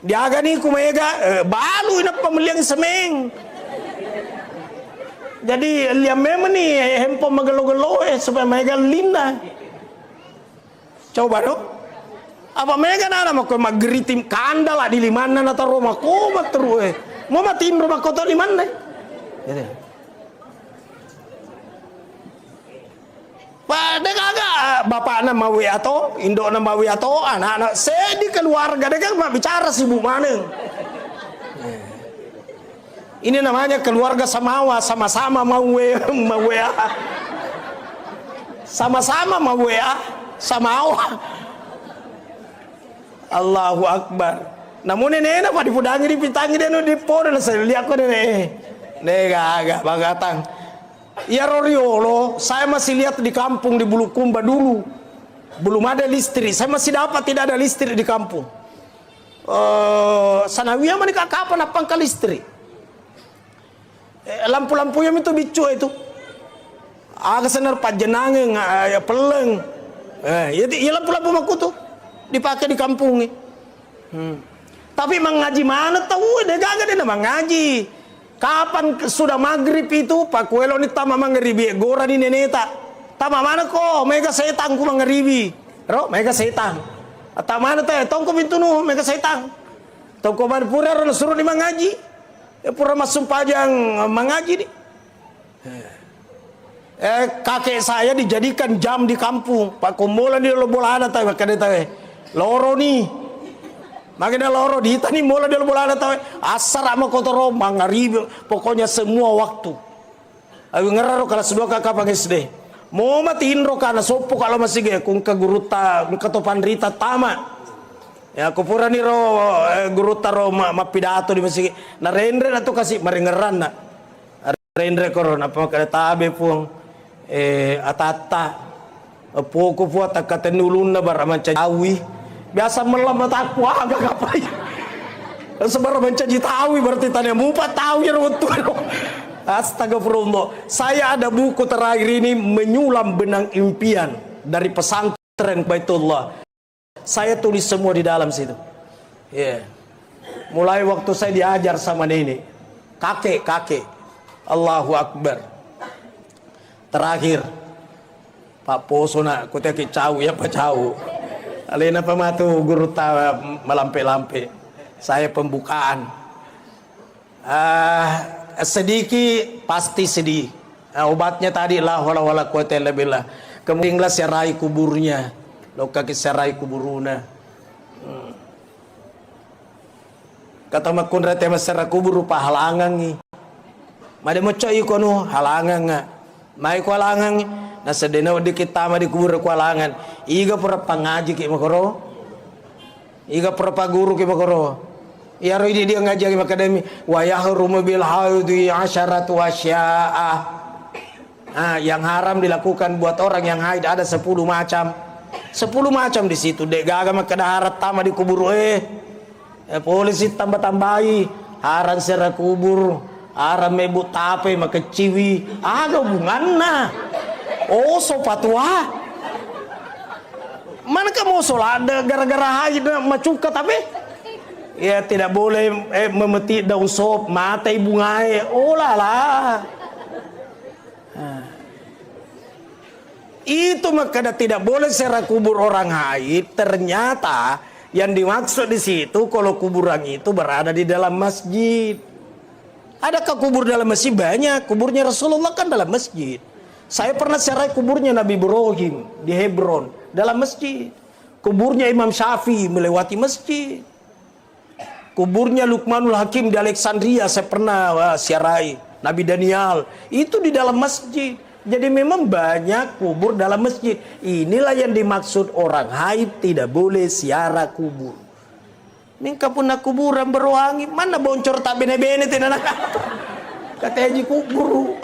Dia agak nih kumega balu ina pembelian semeng. Jadi lihat memang nih handphone magelo-gelo supaya mega linda. Coba dong. Apa mega nana mau magritim kanda lah di limana atau rumah komat terus mau matiin rumah kotor di mana? Gitu. Pada kagak bapak nama we atau indok nama we atau anak-anak saya di keluarga dia kan bicara sih bu mana? Ini namanya keluarga samawa, sama-sama mau WA. Sama-sama mau WA, samawa. Allahu Akbar. Namun ini apa dipudangi di pitangi dia di podel saya lihat kok ini. Agak bagatang. Ya Roriolo, saya masih lihat di kampung di Bulukumba dulu. Belum ada listrik. Saya masih dapat tidak ada listrik di kampung. Sanawiyah menikah kapan apa ke listrik? Lampu-lampu yang itu bicu itu agak senar pajenangeng ya peleng ya lampu-lampu maku tuh dipakai di kampung tapi mengaji mana tahu dia gagak dia mengaji kapan sudah maghrib itu Pak Kuelo ini tama mangeribi gora di neneta tama mana kok mega setan ku mangeribi ro mega setan atau mana teh tongko pintu nu mega setan tongko mana pura ro suruh di mengaji pura masuk pajang mengaji nih. Kakek saya dijadikan jam di kampung. Pak Kumbola di bola ada tahu makanya tahu. Loro nih. Makanya loro di tani bola di bola ada tahu. Asar sama kotor mangaribi pokoknya semua waktu. Ayo ngeraro kalau sedua kakak pakai SD. Mau matiin ro kana sopo kalau masih ge kung ka guruta ketopan rita tama. Ya kupura ni ro guru taro pidato di masjid na rendre atau kasih maringeran na rendre koron apa kada tabe pung atata poko puat katenulun na bar manca awi biasa melam aku agak ngapai sebar manca jitawi berarti tanya mupat tahu ya rutu astagfirullah. Saya ada buku terakhir ini menyulam benang impian dari pesantren Baitullah. Saya tulis semua di dalam situ. Mulai waktu saya diajar sama nenek, kakek. Allahu Akbar. Terakhir, Pak Poso nak kuteki cau ya Pak cau. Alena pematu guru ta melampe-lampe. Saya pembukaan. Sedikit pasti sedih. Obatnya tadi la hawla wala quwata illa billah. Kemudian serai kuburnya. Loka kisarai kuburuna. Kata makun rete masara kubur rupa halangan ni. Made mo coy ko no halangan nga. Mai ko halangan na sedena di kita ma di kubur ko halangan. Iga pura pangaji ki makoro. Iga pura paguru ki makoro. Ya ro dia ngaji ki akademi wa yahrumu bil haudi asharatu asya'a. Yang haram dilakukan buat orang yang haid ada 10 macam. 10 macam di situ dek gaga makadaharat tama di kubur polisi tambah-tambahi haran sera kubur haram mebu tape makeciwi ada hubunganna so patwa mana kamu solada gara-gara haid macuka tapi ya tidak boleh memetik daun sop mata bungae lala. Itu maka tidak boleh secara kubur orang haid. Ternyata yang dimaksud di situ kalau kuburan itu berada di dalam masjid. Adakah kubur dalam masjid? Banyak. Kuburnya Rasulullah kan dalam masjid. Saya pernah serai kuburnya Nabi Ibrahim di Hebron dalam masjid. Kuburnya Imam Syafi'i melewati masjid. Kuburnya Luqmanul Hakim di Alexandria saya pernah serai. Nabi Daniel itu di dalam masjid. Jadi memang banyak kubur dalam masjid. Inilah yang dimaksud orang haid tidak boleh ziarah kubur. Ningka pun nak kuburan berwangi mana boncor tak bene-bene tidak nak. Kata haji kubur.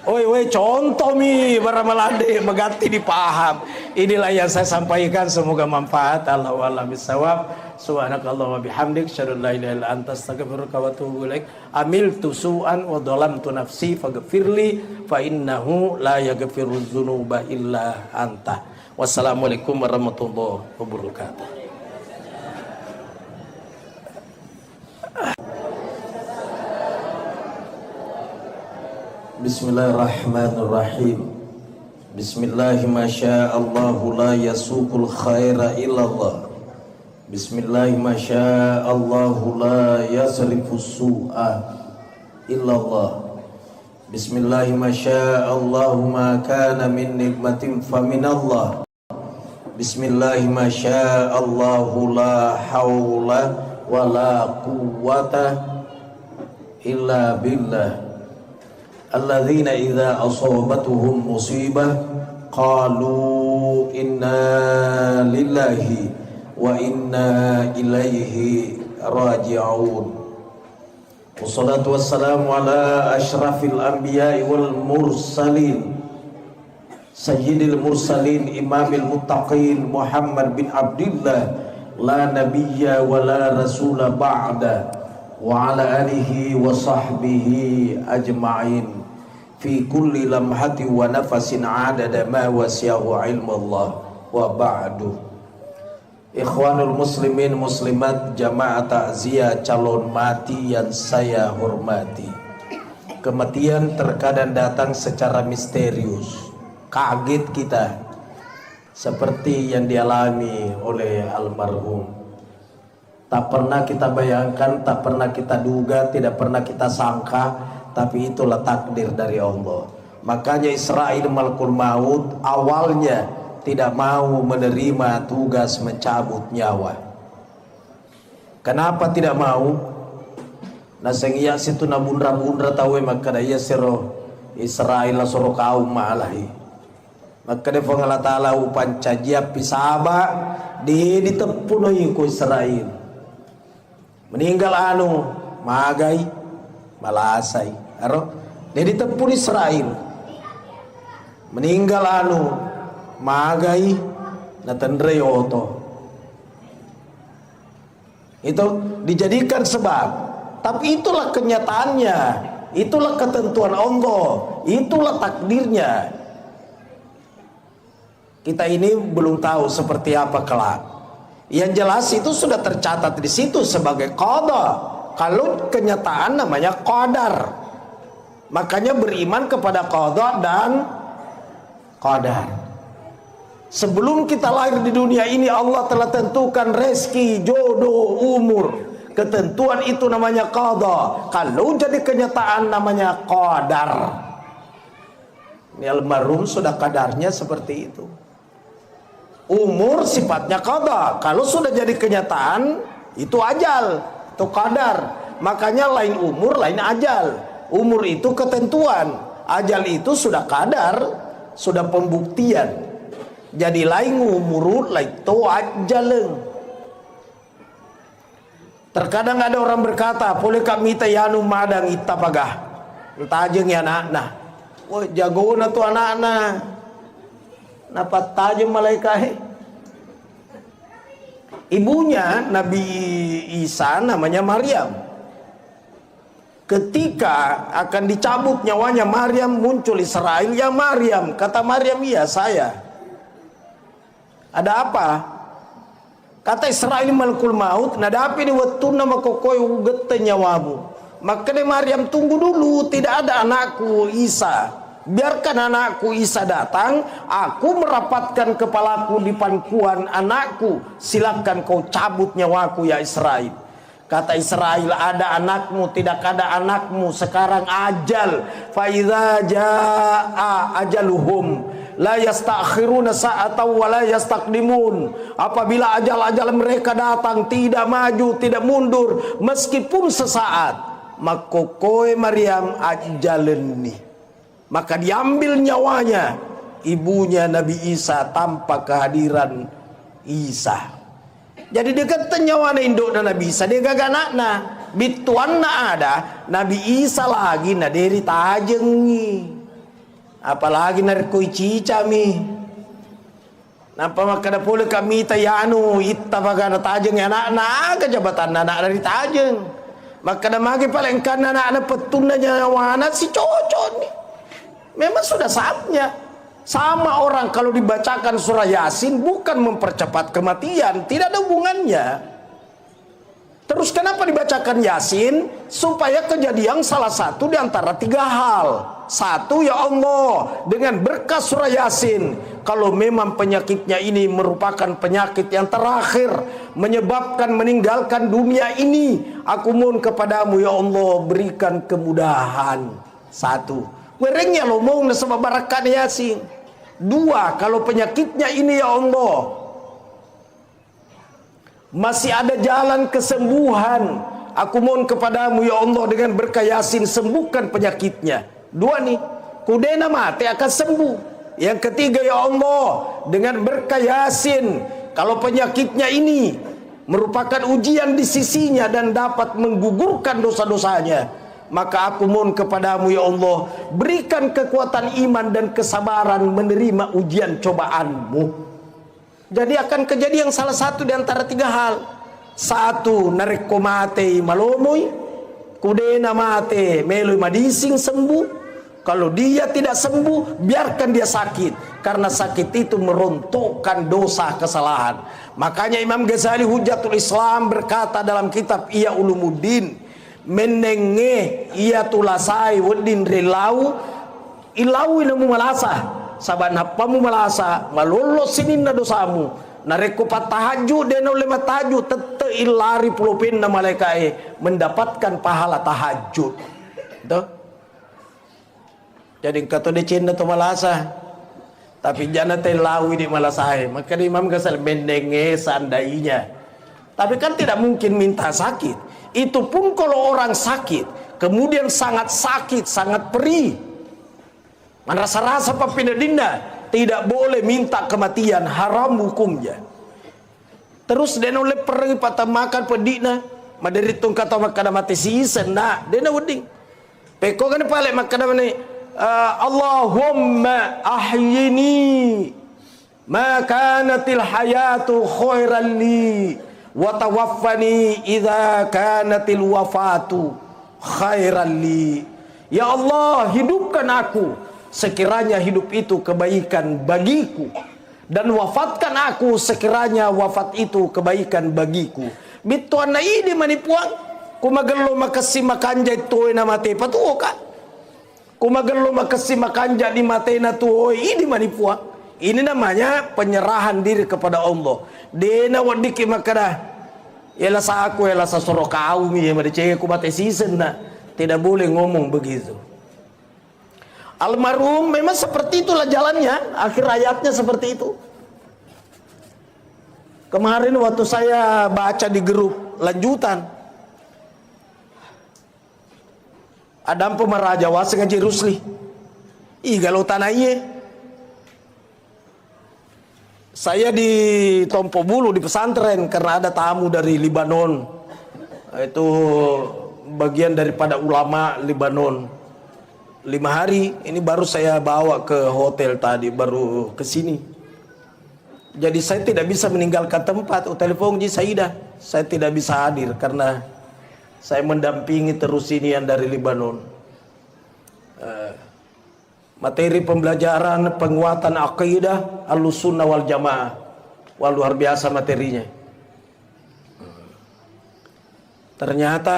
Oi, contoh mi baramalade megati dipaham. Inilah yang saya sampaikan, semoga manfaat. Allahu a'lam bishawab. Subhanakallah wa bihamdik, asyhadu an la ilaha illa anta, astaghfiruka wa atubu ilaik. Amiltu su'an wa dhalamtu nafsi faghfirli fa innahu la yaghfiru dzunuba illa anta. Wassalamualaikum warahmatullahi wabarakatuh. Bismillahirrahmanirrahim. Bismillahi masyaallahu la yasuqul khaira illallah. Bismillahi masyaallahu la yasrifus su'a illallah. Bismillahi masyaallahu ma kana min nikmatin faminallah. Bismillahi masyaallahu la haula wala quwwata illa billah. Alladzina idza asabatuhum musibah qalu inna lillahi wa inna ilaihi raji'un. Wassalatu wassalamu ala asyrafil anbiya'i wal mursalin sayyidil mursalin imamil muttaqin Muhammad bin Abdillah la nabiyya wa la rasula ba'da wa ala alihi wa sahbihi ajma'in fi kulli lamhati wa nafasin adada ma wasi'ahu ilmullah wa ba'du. Ikhwanul muslimin muslimat, jamaah takziah calon mati yang saya hormati. Kematian terkadang datang secara misterius, kaget kita, seperti yang dialami oleh almarhum. Tak pernah kita bayangkan, tak pernah kita duga, tidak pernah kita sangka, tapi itulah takdir dari Allah. Makanya Israil Malakul Maut awalnya tidak mau menerima tugas mencabut nyawa. Kenapa tidak mau? Nah sengiya situ na bundra-bundra tahu maka daya siro Israel soro kaum malahi. Maka dia Allah Ta'ala upanca jiap pisaba di ditepunoi ku Israel. Meninggal anu magai malasai aro dia ditepun Israel. Meninggal anu magai natandre oto. Itu dijadikan sebab, tapi itulah kenyataannya, itulah ketentuan Allah, itulah takdirnya. Kita ini belum tahu seperti apa kelak. Yang jelas itu sudah tercatat di situ sebagai qada. Kalau kenyataan namanya qadar. Makanya beriman kepada qada dan qadar. Sebelum kita lahir di dunia ini Allah telah tentukan rezeki, jodoh, umur. Ketentuan itu namanya qada. Kalau jadi kenyataan namanya qadar. Ini almarhum sudah kadarnya seperti itu. Umur sifatnya qada. Kalau sudah jadi kenyataan itu ajal, itu qadar. Makanya lain umur, lain ajal. Umur itu ketentuan, ajal itu sudah qadar, sudah pembuktian. Jadi lain umur, lain to ajaleng. Terkadang ada orang berkata, "Boleh kami tayanu madang ita pagah." Tajeng ya anak-anak. Oh, jago na tu anak-anak. Napa tajam malaikat? Ibunya Nabi Isa namanya Maryam. Ketika akan dicabut nyawanya Maryam, muncul Israel. "Ya Maryam," kata Maryam, "iya saya." Ada apa? Kata Israel Malakul Maut, "Nadapi ni wattuna makokoy ugette nyawamu." Maka dia Maryam, "Tunggu dulu, tidak ada anakku Isa. Biarkan anakku Isa datang, aku merapatkan kepalaku di pangkuan anakku. Silakan kau cabut nyawaku ya Israel." Kata Israel, "Ada anakmu, tidak ada anakmu. Sekarang ajal. Fa idza jaa ajaluhum la yastakhiruna sa'atan wa la yastaqdimun." Apabila ajal-ajal mereka datang, tidak maju, tidak mundur meskipun sesaat. Makokoe Maryam ajaleni. Maka diambil nyawanya ibunya Nabi Isa tanpa kehadiran Isa. Jadi dia kata nyawana induk dan Nabi Isa dia gagak nakna bituan na ada Nabi Isa lagi na deri tajengi. Apalagi narikoi cica mi. Napa makada pula kami tayanu itta pagana tajeng anak-anak jabatan anak dari tajeng. Makada magi paling kan anak-anak petunanya wana si cocok nih. Memang sudah saatnya. Sama orang kalau dibacakan surah Yasin bukan mempercepat kematian, tidak ada hubungannya. Terus kenapa dibacakan Yasin? Supaya kejadian salah satu di antara 3 hal. Satu, ya Allah, dengan berkah surah Yasin, kalau memang penyakitnya ini merupakan penyakit yang terakhir, menyebabkan meninggalkan dunia ini, aku mohon kepadamu ya Allah, berikan kemudahan. Satu, werengnya lo mau nasabah barakat Yasin. 2, kalau penyakitnya ini ya Allah masih ada jalan kesembuhan, aku mohon kepadamu ya Allah dengan berkah Yasin sembuhkan penyakitnya. 2 nih, kudena mati akan sembuh. Yang ketiga, ya Allah dengan berkah Yasin, kalau penyakitnya ini merupakan ujian di sisinya dan dapat menggugurkan dosa-dosanya, maka aku mohon kepadamu ya Allah berikan kekuatan iman dan kesabaran menerima ujian cobaanmu. Jadi akan kejadian salah satu di antara 3 hal. 1, nareko mate malomoy, kudena mate meloy madising sembuh. Kalau dia tidak sembuh, biarkan dia sakit, karena sakit itu merontokkan dosa kesalahan. Makanya Imam Ghazali Hujjatul Islam berkata dalam kitab Ihya Ulumuddin, menenge ia tulasai wadin rilau ilau ilamu malasah. Saban hapamu malasa malolos sinin na dosamu nareko patahajud dan oleh matahajud tete ilari pulupin na malaikai mendapatkan pahala tahajud. Tuh. Jadi kata de cinta tu malasa tapi jangan telawi di malasai. Maka Imam Ghazali mendenge seandainya. Tapi kan tidak mungkin minta sakit. Itu pun kalau orang sakit kemudian sangat sakit, sangat perih, rasa-rasa papinadinda, tidak boleh minta kematian, haram hukumnya. Terus dena oleh pergi patamakan pedina maderitung kata makana mati season nah dena wedding peko kan pale makana mani Allahumma ahyini ma kanatil hayatu khairan li wa tawaffani idza kanatil wafatu khairan li. Ya Allah, hidupkan aku sekiranya hidup itu kebaikan bagiku, dan wafatkan aku sekiranya wafat itu kebaikan bagiku. Bituan na ini manipuang kumagalo makasi makanja ito na mate patuo ka, kumagalo makasi makanja di mate na tuo ini manipuang. Ini namanya penyerahan diri kepada Allah. Dena wadiki makana yala sa aku yala sa sorokau mi madicenge ku mate season na, tidak boleh ngomong begitu. Almarhum memang seperti itulah jalannya, akhir hayatnya seperti itu. Kemarin waktu saya baca di grup lanjutan, ada pemeraja wasi ngaji Rusli, galau tanahnya. Saya di Tompo Bulu di pesantren karena ada tamu dari Libanon, itu bagian daripada ulama Libanon. 5 hari ini baru saya bawa ke hotel tadi, baru ke sini. Jadi saya tidak bisa meninggalkan tempat. Telepon Ji Saidah, saya tidak bisa hadir karena saya mendampingi terus ini yang dari Libanon. Materi pembelajaran penguatan akidah Ahlussunnah wal Jamaah. Wah, luar biasa materinya. Ternyata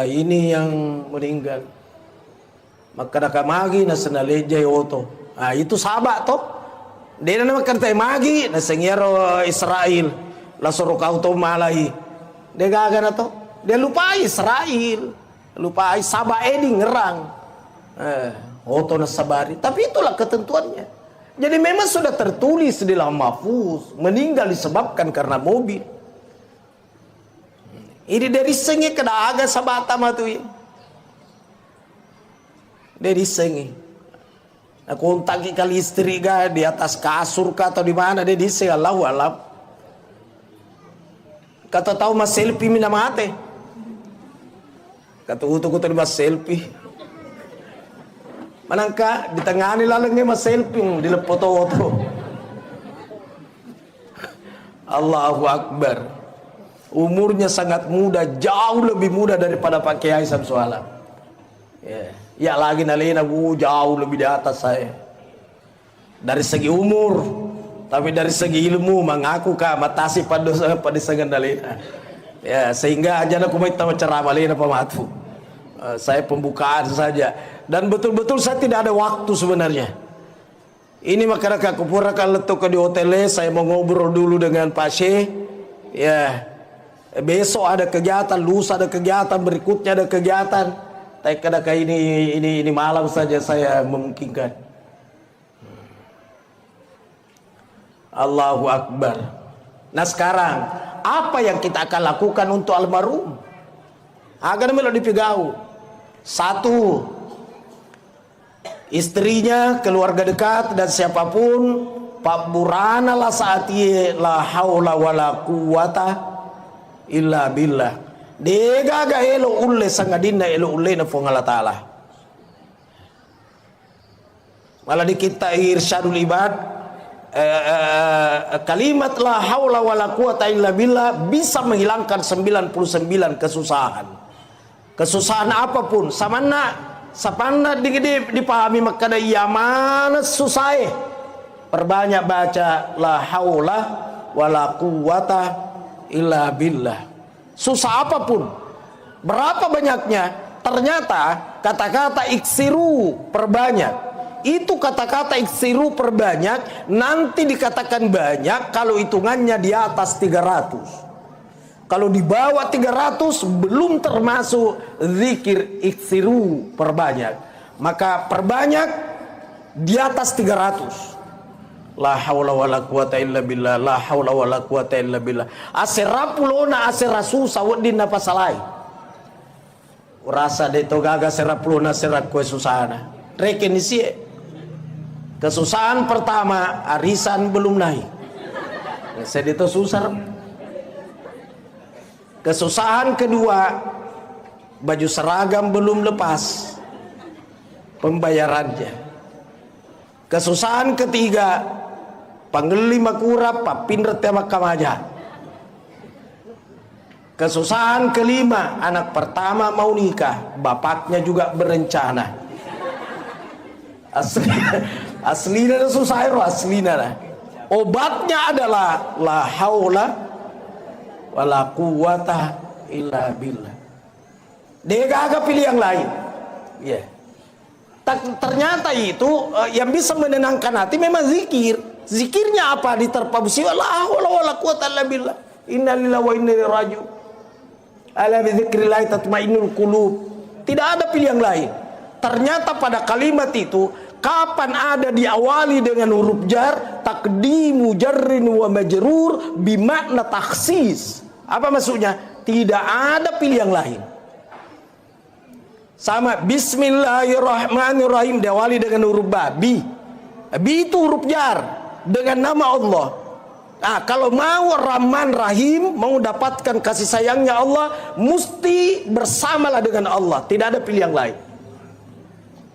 ini yang meninggal. Maka nakamagi na sanalejay oto. Itu sabak to. Dia na makartay magi na sengyero Israel. Lasoro kauto malay. Dia gaga na to. Dia lupa Israel. Lupa sabak eding ngerang. Oto na sabari. Tapi itulah ketentuannya. Jadi memang sudah tertulis di Lauh Mahfuz. Meninggal disebabkan karena mobil. Ini dari sengi kada aga sabata matu ya. Dari sengi. Aku kontak kali istri ga di atas kasur ka atau di mana dia dise Allahu alam. Kata tahu mas selfie mina mate. Kata utuk mas selfie. Manangka di tengah ni lalengnya mas selfie di foto-foto. Allahu Akbar. Umurnya sangat muda, jauh lebih muda daripada Pak Kiai Samsualam. Ya lagi nalena jauh lebih di atas saya. Dari segi umur, tapi dari segi ilmu mengaku kah matasi pada sangan nalena. Ya sehingga aja aku mau ceramah lena pematu. Saya pembukaan saja. Dan betul-betul saya tidak ada waktu sebenarnya. Ini makanya aku pura kalau letuk di hotelnya, saya mau ngobrol dulu dengan Pak Syekh. Ya, besok ada kegiatan, lusa ada kegiatan, berikutnya ada kegiatan. Tapi kadang ini malam saja saya memungkinkan. Allahu Akbar. Nah sekarang apa yang kita akan lakukan untuk almarhum? Agar melo dipegau. Satu, istrinya, keluarga dekat dan siapapun Pak Burana lah saat ia la haula wala quwata illa billah. Dega ga elo ulle sangadina elo ulle na Allah taala. Malah di kita irsyadul ibad kalimat la haula wala quwata illa billah bisa menghilangkan 99 kesusahan. Kesusahan apapun sapana dipahami makana iya mana susah. Perbanyak baca la haula wala quwata illa billah. Susah apapun, berapa banyaknya, ternyata kata-kata iksiru perbanyak. Itu kata-kata iksiru perbanyak nanti dikatakan banyak kalau hitungannya di atas 300. Kalau di bawah 300 belum termasuk zikir iksiru perbanyak. Maka perbanyak di atas 300. La haula wala quwata illa billah, la haula wala quwata illa billah. Aserapulona aserasu sawdin napa salai. Rasa de togaga serapulona serat kue susana. Reken isi. Kesusahan pertama arisan belum naik. Saya itu susah. Kesusahan kedua, baju seragam belum lepas pembayarannya. Kesusahan ketiga, panggeli makura papindret tema kamaja. Kesusahan kelima, anak pertama mau nikah, bapaknya juga berencana. Aslina susah aslina. Obatnya adalah la haula wala quwata illa billah. Dia gak pilih yang lain. Ya. Ternyata itu yang bisa menenangkan hati memang zikir. Zikirnya apa? Diterpa musibah la haula wala quwata illa billah. Inna lillahi wa inna ilaihi raji'un. Ala bi dzikrillah tatmainnul qulub. Tidak ada pilihan lain. Ternyata pada kalimat itu kapan ada diawali dengan huruf jar, takdimu jarrin wa majrur bimakna takhsis. Apa maksudnya? Tidak ada pilihan lain. Sama bismillahirrahmanirrahim diawali dengan huruf ba, bi. Bi itu huruf jar dengan nama Allah. Nah, kalau mau Rahman Rahim, mau dapatkan kasih sayangnya Allah, mesti bersamalah dengan Allah. Tidak ada pilihan lain.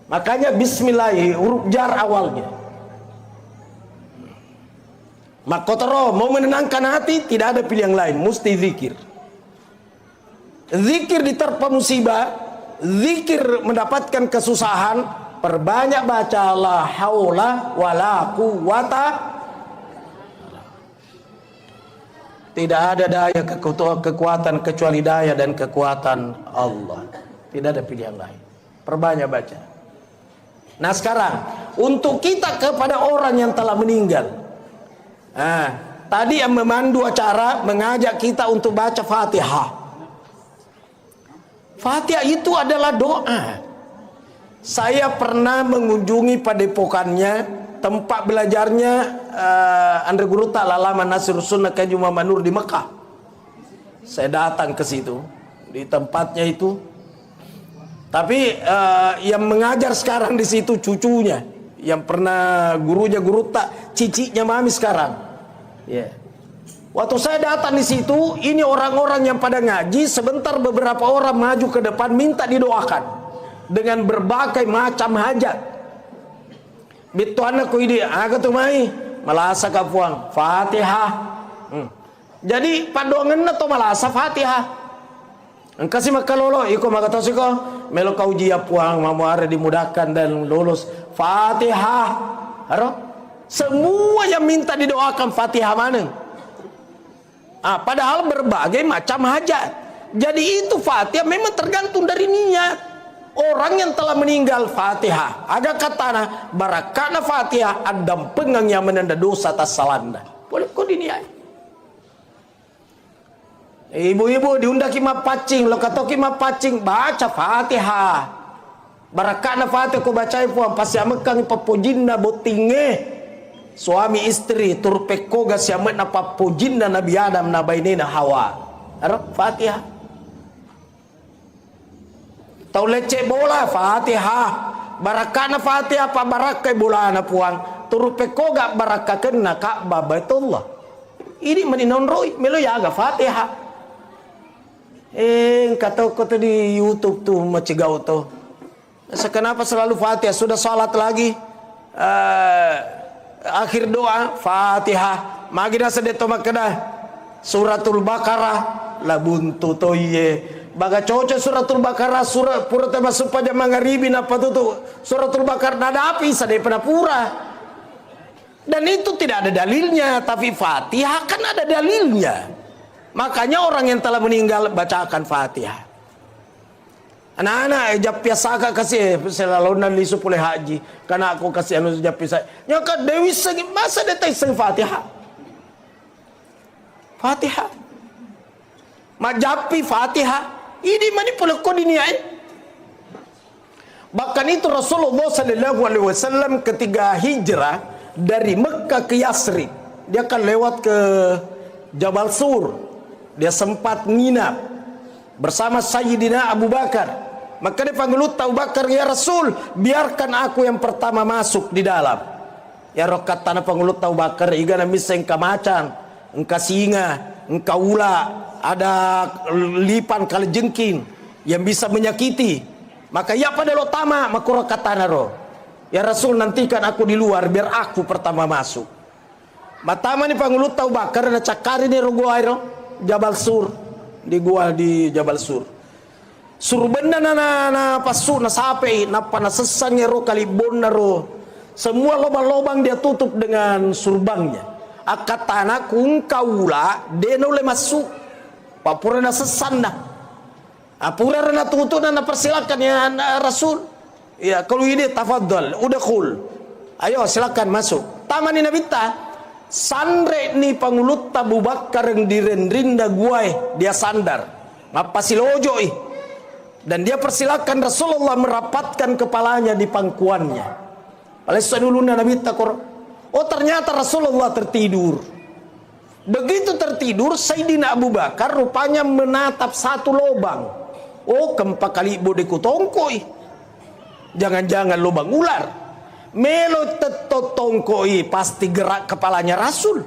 Makanya bismillah huruf jar awalnya. Makotoro mau menenangkan hati, tidak ada pilihan lain, mesti zikir. Zikir diterpa musibah, zikir mendapatkan kesusahan, perbanyak baca la haula wala quwata. Tidak ada daya kekuatan kecuali daya dan kekuatan Allah. Tidak ada pilihan lain. Perbanyak baca. Nah sekarang untuk kita kepada orang yang telah meninggal. Nah, tadi yang memandu acara mengajak kita untuk baca Fatihah. Fatihah itu adalah doa. Saya pernah mengunjungi padepokannya, tempat belajarnya Andre Guru Ta'ala Nasir Sunnah Kaji Muhammad Nur di Mekah. Saya datang ke situ, di tempatnya itu. Tapi yang mengajar sekarang di situ cucunya, yang pernah gurunya guru tak, ciciknya mami sekarang. Ya. Waktu saya datang di situ, ini orang-orang yang pada ngaji, sebentar beberapa orang maju ke depan minta didoakan dengan berbagai macam hajat. Bituan aku ini aga tu mai malasa ka puang Fatihah. Jadi padongan na to malasa Fatihah. Ang kasi makalolo iko magatos ko melo ka ujiya puang mamuara dimudahkan dan lulus Fatihah. Haro? Semua yang minta didoakan Fatihah mana? Padahal berbagai macam hajat. Jadi itu Fatihah memang tergantung dari niat. Orang yang telah meninggal Fatihah. Ada katana barakana Fatihah adam pengang yang menanda dosa tas salanda. Boleh kau diniai. Ibu-ibu diundang kima pacing, lo kata kima pacing baca Fatihah. Barakana Fatihah kau bacai puang pasti amekang papojinna botinge. Suami istri turpeko gas yamet na papojinna Nabi Adam na bainena Hawa. Arab Fatihah. Tau lecek bola Fatihah. Barakana Fatihah apa barakai bola na puang. Turupeko gak baraka kena Ka'bah Baitullah. Ini meninon roy melo yaga Fatihah. Kata kata di YouTube tuh macigau tuh. Kenapa selalu Fatihah? Sudah salat lagi. Akhir doa Fatihah. Magina sedeto makana Suratul Baqarah la buntu toye. Baga cocok suratul Baqarah surah pura tema supaya mangaribi apa tuh suratul Baqarah nada api sadai pernah pura. Dan itu tidak ada dalilnya, tapi Fatihah kan ada dalilnya. Makanya orang yang telah meninggal bacakan Fatihah. Anak-anak biasa kakak kasih selalu nanti supuleh haji karena aku kasih anu japisa. Nyaka Dewi segi masa detai seng Fatihah. Fatihah. Majapi Fatihah. Ini mani pula kau diniai. Bahkan itu Rasulullah Sallallahu Alaihi Wasallam ketika hijrah dari Mekah ke Yasrib, dia akan lewat ke Jabal Sur. Dia sempat nginap bersama Sayyidina Abu Bakar. Maka dia panggil Abu Bakar, ya Rasul, biarkan aku yang pertama masuk di dalam. Ya rokat tanah panggil Abu Bakar, iga na misa engka macan, engka singa, engka ula. Ada lipan kali jengking yang bisa menyakiti. Maka ya pada lo tama makura katana ro. Ya Rasul nantikan aku di luar biar aku pertama masuk. Matama ni pangulut Abu Bakar na cakari ni rogo airo Jabal Sur di gua di Jabal Sur. Surbenda na pasu na sape na panasesangnya ro kalibon na ro. Semua lobang-lobang dia tutup dengan surbangnya. Akatana kung kaula deno le masuk. Papura na sesanda. Apura na tutu na persilakan ya Rasul. Ya kalau ini tafadhal, udkhul. Ayo silakan masuk. Tamani nabita sandre ni pangulut Abu Bakar yang direndrinda guai dia sandar. Ngapasilojo ih. Dan dia persilakan Rasulullah merapatkan kepalanya di pangkuannya. Oleh saduluna nabita kor. Oh ternyata Rasulullah tertidur. Begitu tertidur, Sayyidina Abu Bakar rupanya menatap satu lubang. Oh, kempa kali bodeku tongkoi. Jangan-jangan lubang ular. Melo teto tongkoi pasti gerak kepalanya Rasul.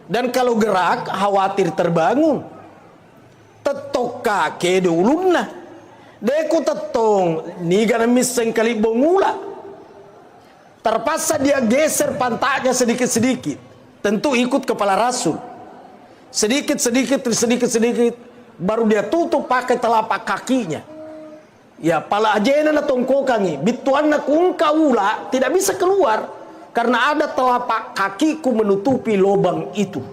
Dan kalau gerak, khawatir terbangun. Tetoka kedo ulumna. Deku tetong, niga miseng kali bongula. Terpaksa dia geser pantatnya sedikit-sedikit. Tentu ikut kepala Rasul. Sedikit baru dia tutup pakai telapak kakinya. Ya pala ajena na tongkokangi bituan na kung kaula tidak bisa keluar karena ada telapak kakiku menutupi lubang itu.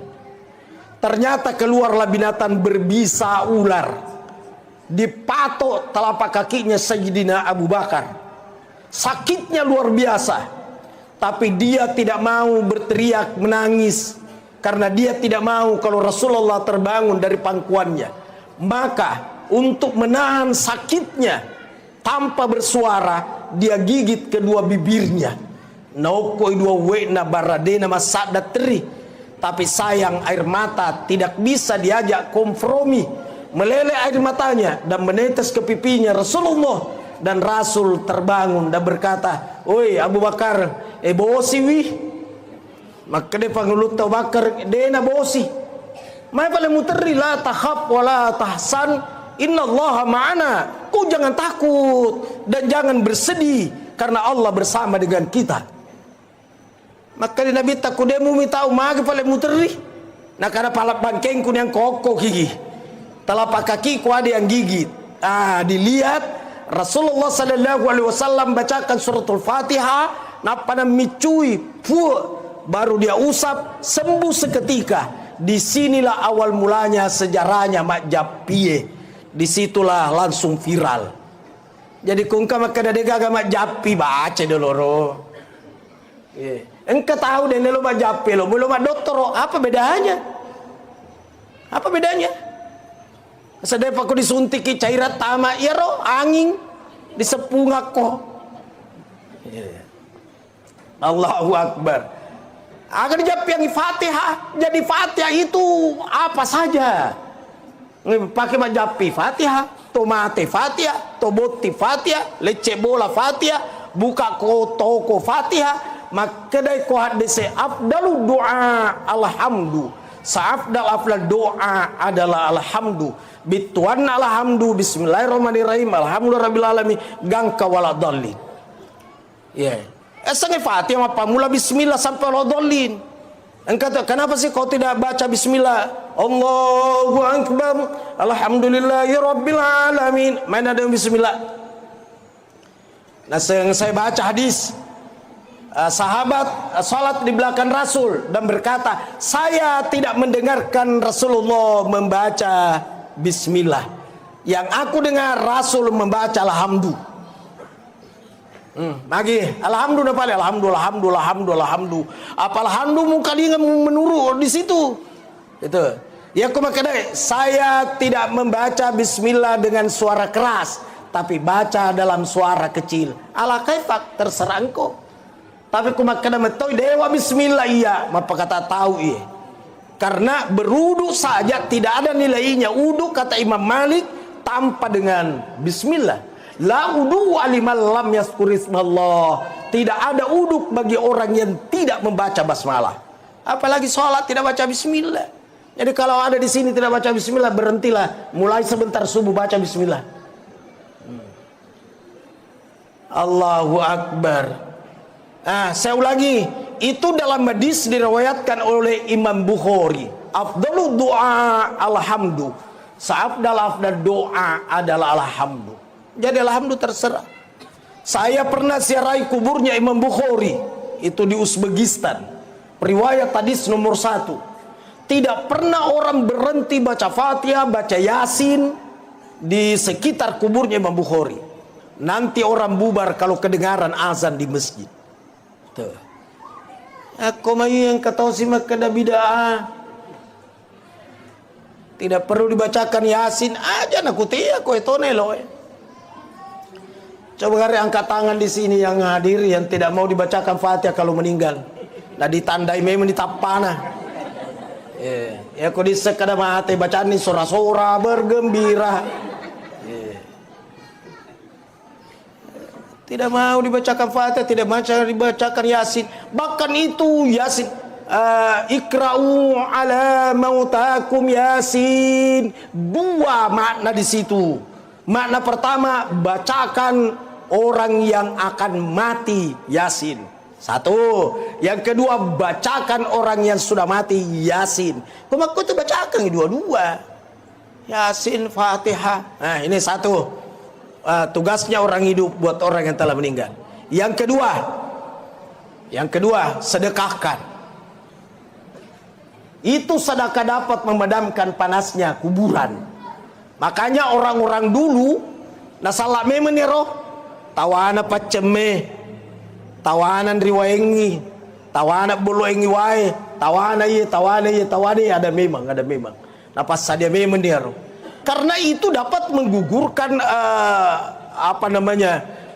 Ternyata keluarlah binatang berbisa ular. Dipatok telapak kakinya Sayyidina Abu Bakar. Sakitnya luar biasa. Tapi dia tidak mau berteriak menangis. Karena dia tidak mau kalau Rasulullah terbangun dari pangkuannya. Maka untuk menahan sakitnya tanpa bersuara dia gigit kedua bibirnya. Naukoi dua wena baradena masada teri. Tapi sayang air mata tidak bisa diajak kompromi. Meleleh air matanya dan menetes ke pipinya Rasulullah. Dan Rasul terbangun dan berkata, "Oi Abu Bakar, bosi wih." Maka dia panggil Abu Bakar, "Dena bosi. Mai pale muteri la takhaf wala tahsan, innallaha ma'ana." Kau jangan takut dan jangan bersedih karena Allah bersama dengan kita. Maka di Nabi takudemu minta umagi pale muteri. Nah karena pala bangkengku yang koko gigi. Telapak kaki ku ada yang gigit. Dilihat Rasulullah sallallahu alaihi wasallam bacakan suratul Fatihah, pada micui, baru dia usap, sembuh seketika. Disinilah awal mulanya sejarahnya Mak Japie. Disitulah langsung viral. Jadi kungka maka dadega Mak Japi baca dulu. Engkau tahu deh lo Mak Japi lo, belum Mak dokter lo, apa bedanya? Apa bedanya? Sedep aku disuntiki cairan tama, ya roh angin disepung aku. Allahu Akbar. Agar dijawab yang Fatihah, jadi Fatihah itu apa saja. Pakai majapi Fatihah, tomate Fatihah, toboti Fatihah, lece bola Fatihah, buka toko Fatihah, maka dai ko hadise afdalu doa alhamdu. Afdal doa adalah alhamdu. Bituan alhamdu, bismillahirrahmanirrahim, alhamdulillahirabbil alamin, gangka waladallin. Esangnya Fatihah apa mula bismillah sampai waladallin. Engkau kenapa sih kau tidak baca bismillah? Allahu akbar, alhamdulillahirabbil alamin. Mana ada bismillah? Nah, saya baca hadis sahabat salat di belakang Rasul dan berkata, saya tidak mendengarkan Rasulullah membaca bismillah. Yang aku dengar Rasul membaca alhamdu. Lagi alhamdulillah paling alhamdulillah. Apa alhamdu muka dia menurut di situ. Itu. Ya aku makanya saya tidak membaca bismillah dengan suara keras, tapi baca dalam suara kecil. Ala kaifak terserah engkau. Tapi aku makanya metoi dewa bismillah iya, apa kata tahu iya. Karena beruduk saja tidak ada nilainya. Uduk kata Imam Malik tanpa dengan bismillah. La udu aliman lam yazkurismallah. Tidak ada uduk bagi orang yang tidak membaca basmalah. Apalagi sholat tidak baca bismillah. Jadi kalau ada di sini tidak baca bismillah, berhentilah. Mulai sebentar subuh baca bismillah. Allahu Akbar. Saya ulangi, itu dalam hadis diriwayatkan oleh Imam Bukhari. Afdalu doa alhamdu. Afdal doa adalah alhamdu. Jadi alhamdulillah terserah. Saya pernah ziarahi kuburnya Imam Bukhari, itu di Uzbekistan. Riwayat hadis nomor 1. Tidak pernah orang berhenti baca Fatihah, baca Yasin di sekitar kuburnya Imam Bukhari. Nanti orang bubar kalau kedengaran azan di masjid. Tuh. Aku mau yang kata si makada bid'ah. Tidak perlu dibacakan Yasin aja nak kutia ko itu nelo. Coba hari angkat tangan di sini yang hadir yang tidak mau dibacakan Fatihah kalau meninggal. Nah ditandai memang ditapana. Ya kau disekada mati bacaan ini sora-sora bergembira. Tidak mau dibacakan Fatihah, tidak mau dibacakan Yasin. Bahkan itu Yasin, ikra'u ala mautakum Yasin. 2 makna di situ. Makna pertama, bacakan orang yang akan mati Yasin. 1. Yang kedua, bacakan orang yang sudah mati Yasin. Kau itu bacakan dua-dua. Yasin, Fatihah. Nah ini 1. Tugasnya orang hidup buat orang yang telah meninggal. Yang kedua, sedekahkan. Itu sedekah dapat memadamkan panasnya kuburan. Makanya orang-orang dulu nasalak memang nih roh tawana paceme, tawanan riwayengi, tawana buluengi wae, tawana ada memang. Napas sadia memang dia roh. Karena itu dapat menggugurkan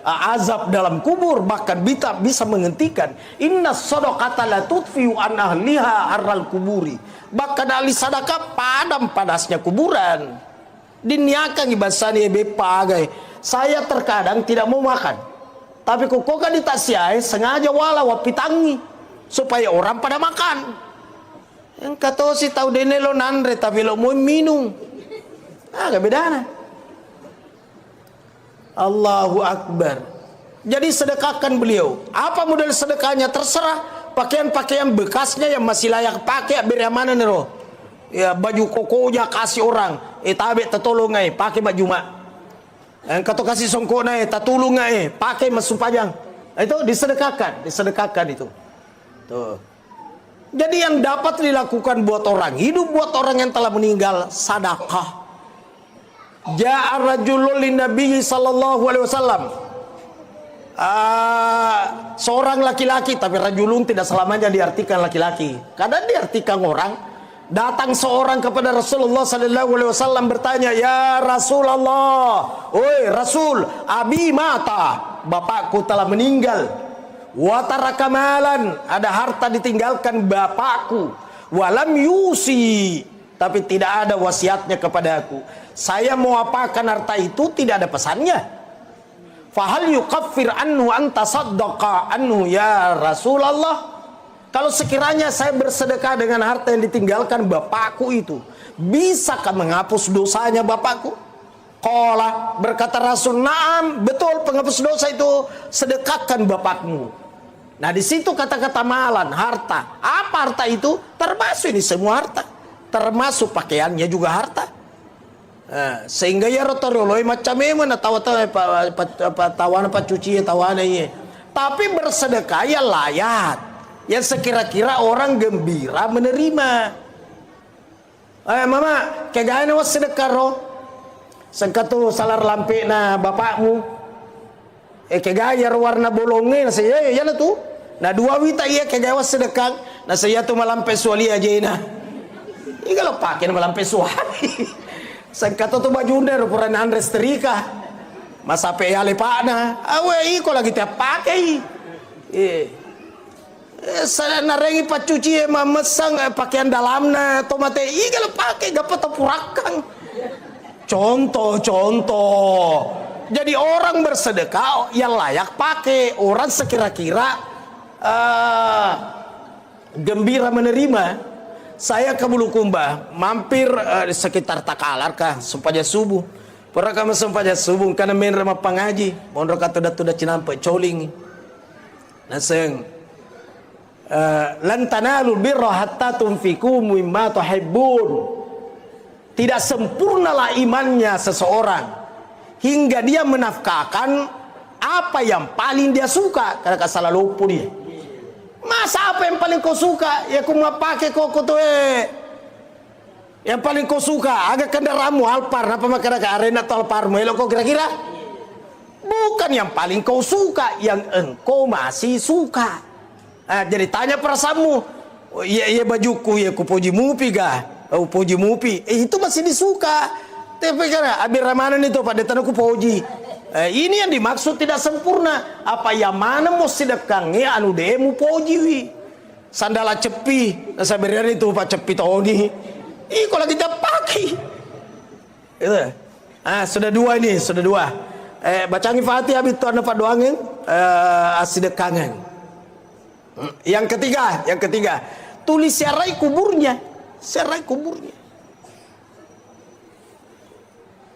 azab dalam kubur, bahkan bisa menghentikan. Inna shadaqata la tudfi'u an ahliha arral kuburi. Bahkan ahli sedekah padam panasnya kuburan. Diniakan ibasani bepagai. Saya terkadang tidak mau makan, tapi kok kan ditasiai sengaja walau pitangi supaya orang pada makan. Yang kata si tahu dene lo nandre tapi lo mau minum. Gak bedana. Allahu Akbar. Jadi sedekahkan beliau. Apa model sedekahnya terserah. pakaian-pakaian bekasnya yang masih layak pakai biar mana nih roh. Ya baju kokonya kasih orang, tabe tertolong pakai baju mak. Kata kasih songkok tatulung pakai masuk pajang. Itu disedekahkan itu. Tuh. Jadi yang dapat dilakukan buat orang hidup, buat orang yang telah meninggal, sedekah. Ja'a rajulun linnabi sallallahu alaihi wasallam. Seorang laki-laki, tapi rajulun tidak selamanya diartikan laki-laki. Kadang diartikan orang. Datang seorang kepada Rasulullah sallallahu alaihi wasallam bertanya, "Ya Rasulullah, oi Rasul, abi mata, bapakku telah meninggal. Wa taraka malan, ada harta ditinggalkan bapakku. Walam yusi, tapi tidak ada wasiatnya kepada aku. Saya mau apakan harta itu, tidak ada pesannya. Fahal yukaffir anhu anta saddaqa anhu ya Rasulullah?" Kalau sekiranya saya bersedekah dengan harta yang ditinggalkan bapakku itu, bisakah menghapus dosanya bapakku? Qala, berkata Rasul, "Na'am, betul, penghapus dosa itu sedekahkan bapakmu." Nah, di situ kata-kata malan, harta. Apa harta itu? Termasuk ini semua harta. Termasuk pakaiannya juga harta. Sehingga ya rotoroloi macam mana tawana cuci tawana ini. Tapi bersedekah ya layak. Yang sekira-kira orang gembira menerima. Mama, kagaya was sedekah roh. Sengkatu salar lampe na bapakmu. Kagaya warna bolongnya saya ya tu. Nah dua wita iya kagaya was sedekah. Nah saya tu malampe suali aja na. Kalau pakai malampe suali. Sengkatu tu bajunder puran Andres Terika. Masa pe ale pakna. Awe iko lagi tiap pakai. Saya narengi pacuci mamesang pakaian dalamnya tomate kalau pakai gak purakan. Contoh. Jadi orang bersedekah yang layak pakai, orang sekira-kira gembira menerima. Saya ke Bulukumba mampir di sekitar Takalar kah sempaja subuh. Pernah kami sempaja subuh karena main rumah pengaji mondok atau cinampe coling. Naseng lan tanalul birra hatta tunfiqu mimma tuhibbun. Tidak sempurnalah imannya seseorang hingga dia menafkahkan apa yang paling dia suka. Karena salah lupa dia. Masa apa yang paling kau suka? Ya kau mau pakai koko tuh yang paling kau suka agak kendaraanmu Alphard apa makanya ke arena atau Alphard melo kau kira-kira? Bukan yang paling kau suka, yang engkau masih suka. Jadi tanya perasaanmu, ya bajuku ya ku puji mupi ga, puji mupi, itu masih disuka. Tapi karena abir ramanan itu pada tanahku puji. Ini yang dimaksud tidak sempurna. Apa yang mana mau sedekangnya anu demu puji. Sandala cepi, sabaran itu pak cepi toni. Kalau kita pakai, itu. Sudah dua ini, sudah dua. Bacangi Fatihah itu anda pak doangin, asidekangan. Yang ketiga, tulis serai kuburnya.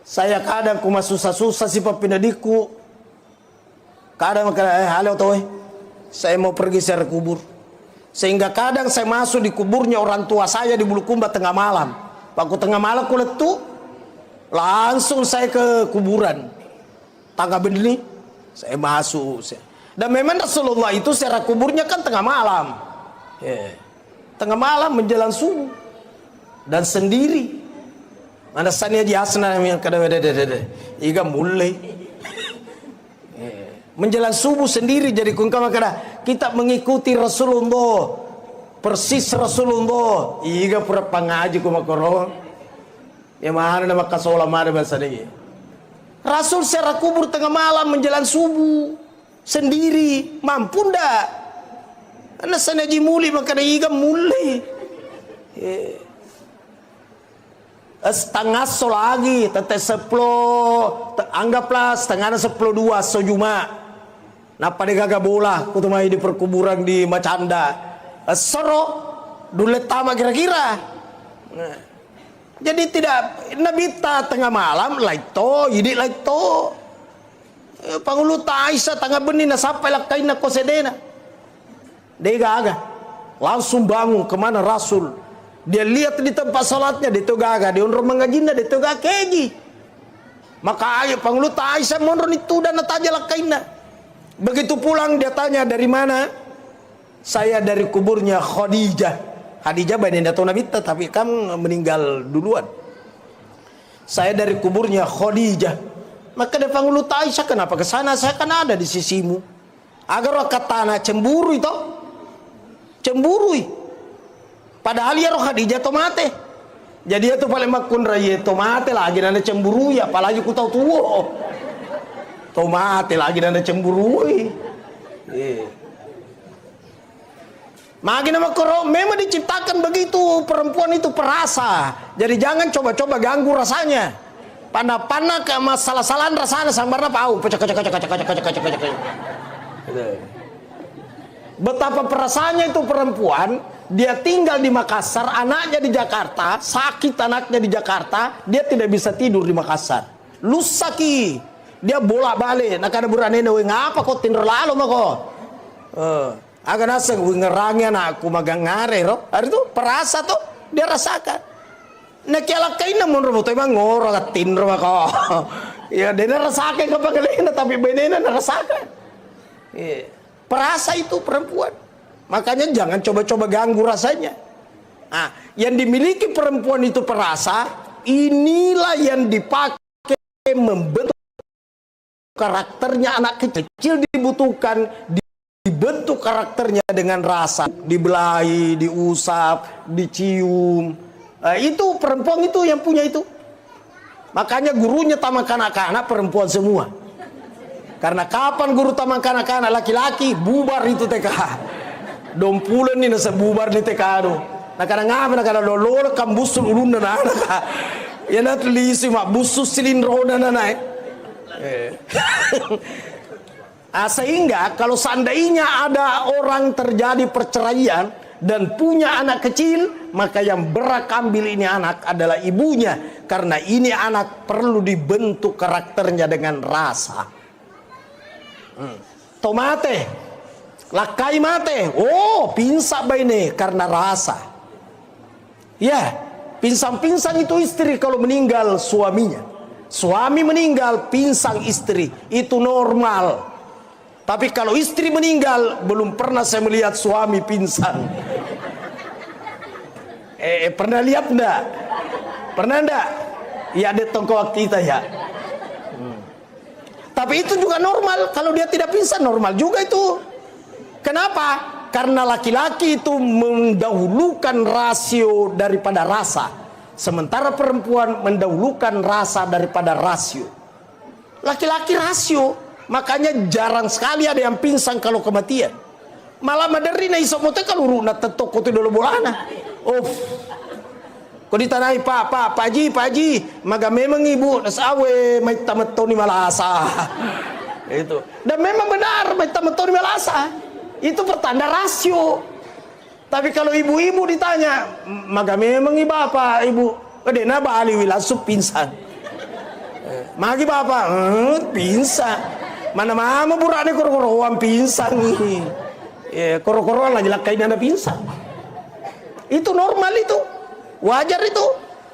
Saya kadang kuma susah-susah si papinadiku. Kadang halo toh, saya mau pergi serai kubur. Sehingga kadang saya masuk di kuburnya orang tua saya di Bulukumba tengah malam. Waktu tengah malam aku letu, langsung saya ke kuburan. Tangga bendini, saya masuk. Dan memang Rasulullah itu secara kuburnya kan tengah malam. Tengah malam menjelang subuh. Dan sendiri. Mana sania jasna yang kada-kada. Iga mulai. Menjelang subuh sendiri jadi kungkama kada. Kita mengikuti Rasulullah. Persis Rasulullah. Iga pura pangaji kumakoro. Ya mahana nama kasola mare bahasa ini. Rasul secara kubur tengah malam menjelang subuh. Sendiri mampu ndak? Karena sana jimuli maka iga mulai. Setengah so lagi, tete 10, anggaplah setengah 10:02 sojuma. Napa de gaga bola kutumai di perkuburan di Macanda. Soro dulet tama kira-kira. Jadi tidak nabita tengah malam laito, yidi laito. Pangulu Aisyah tangga benih na sampai lah kain na kosedena. Dega aga. langsung bangun kemana Rasul. Dia lihat di tempat salatnya di togaga, di undur mengajinda di togaga keji. Maka ayo panglut Aisyah monron itu dan natajalah kaina. Begitu pulang dia tanya dari mana? Saya dari kuburnya Khadijah. Khadijah baginda Nabi tapi kamu meninggal duluan. Saya dari kuburnya Khadijah. Maka dia panglut Aisyah, kenapa ke sana? Saya kan ada di sisimu. Agar katana cemburu itu. Cemburu. Padahal ya roh Khadijah to mate. Jadi itu paling makun raya to mate lagi nanda cemburu ya, apalagi ku tahu tuwo. To mate lagi nanda cemburu. Magi nama koro memang diciptakan begitu, perempuan itu perasa. Jadi jangan coba-coba ganggu rasanya. Pana-pana ke masalah-salahan rasanya sambarna pau. Betapa perasaannya itu perempuan. Dia tinggal di Makassar, anaknya di Jakarta, sakit anaknya di Jakarta, dia tidak bisa tidur di Makassar. Lusaki, dia bolak-balik. Nak ada burane ngapa kok tidur lalu mah kok. Agak nasa ngerangi anakku magang ngare roh. Hari itu perasa tuh dia rasakan. Nak kelak kaina mun rubuh emang ngoro tidur mah kok. Ya dia rasakan kepagalena tapi benena rasakan. Perasa itu perempuan. Makanya jangan coba-coba ganggu rasanya. Nah, yang dimiliki perempuan itu perasa, inilah yang dipakai membentuk karakternya anak kecil dibutuhkan, dibentuk karakternya dengan rasa, dibelai, diusap, dicium. Itu perempuan itu yang punya itu. Makanya gurunya tamak anak-anak perempuan semua. Karena kapan guru tamak anak-anak laki-laki bubar itu TK. Dompulan ni nasa bubar ni tekado. Nakana lolo kambusul ulun na na. Yan at lisi mak busus silindro na na. Sehingga kalau seandainya ada orang terjadi perceraian dan punya anak kecil, maka yang berhak ambil ini anak adalah ibunya, karena ini anak perlu dibentuk karakternya dengan rasa. Tomate lakai mate, oh pinsak baine karena rasa. Ya, pinsang-pinsang itu istri kalau meninggal suaminya. Suami meninggal pinsang istri, itu normal. Tapi kalau istri meninggal, belum pernah saya melihat suami pinsang. Pernah lihat enggak? Pernah enggak? Ya ada tongkol kita ya. Tapi itu juga normal, kalau dia tidak pinsang normal juga itu. Kenapa? Karena laki-laki itu mendahulukan rasio daripada rasa. Sementara perempuan mendahulukan rasa daripada rasio. Laki-laki rasio. Makanya jarang sekali ada yang pingsan kalau kematian. Malah madari na isomote kalau na tetok kote dulu bolana. Kau ditanai Pak Haji, maga memang ibu nasawe may tamatto ni malasa. Itu. Dan memang benar may tamatto ni malasa. Itu pertanda rasio. Tapi kalau ibu-ibu ditanya, maga memang bapak ibu, kadena bali wilasuk pinsan. Magi bapak, pinsan. Mana mama burane koro-koroan pinsan nih. Koro-koroan lagi lakain ada pinsan. Itu normal itu, wajar itu.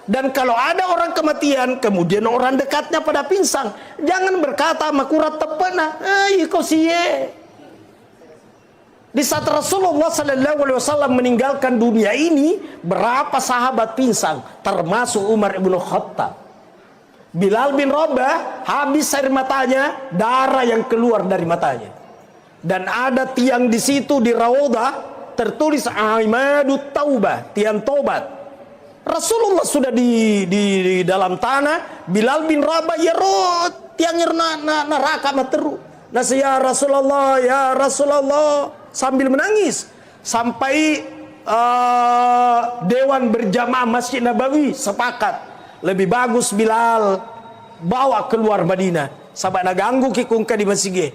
Dan kalau ada orang kematian, kemudian orang dekatnya pada pinsang, jangan berkata makurat tepena, kau siye. Di saat Rasulullah SAW meninggalkan dunia ini, berapa sahabat pingsan, termasuk Umar ibn Khattab. Bilal bin Rabah habis air matanya, darah yang keluar dari matanya. Dan ada tiang di situ di Raudhah tertulis Aimadut Taubah, tiang tobat. Rasulullah sudah di dalam tanah, Bilal bin Rabah ya roh tiangnya neraka materu. Nasi ya Rasulullah sambil menangis sampai dewan berjamaah Masjid Nabawi sepakat lebih bagus Bilal bawa keluar Madinah sabak naganggu kikungka di masjid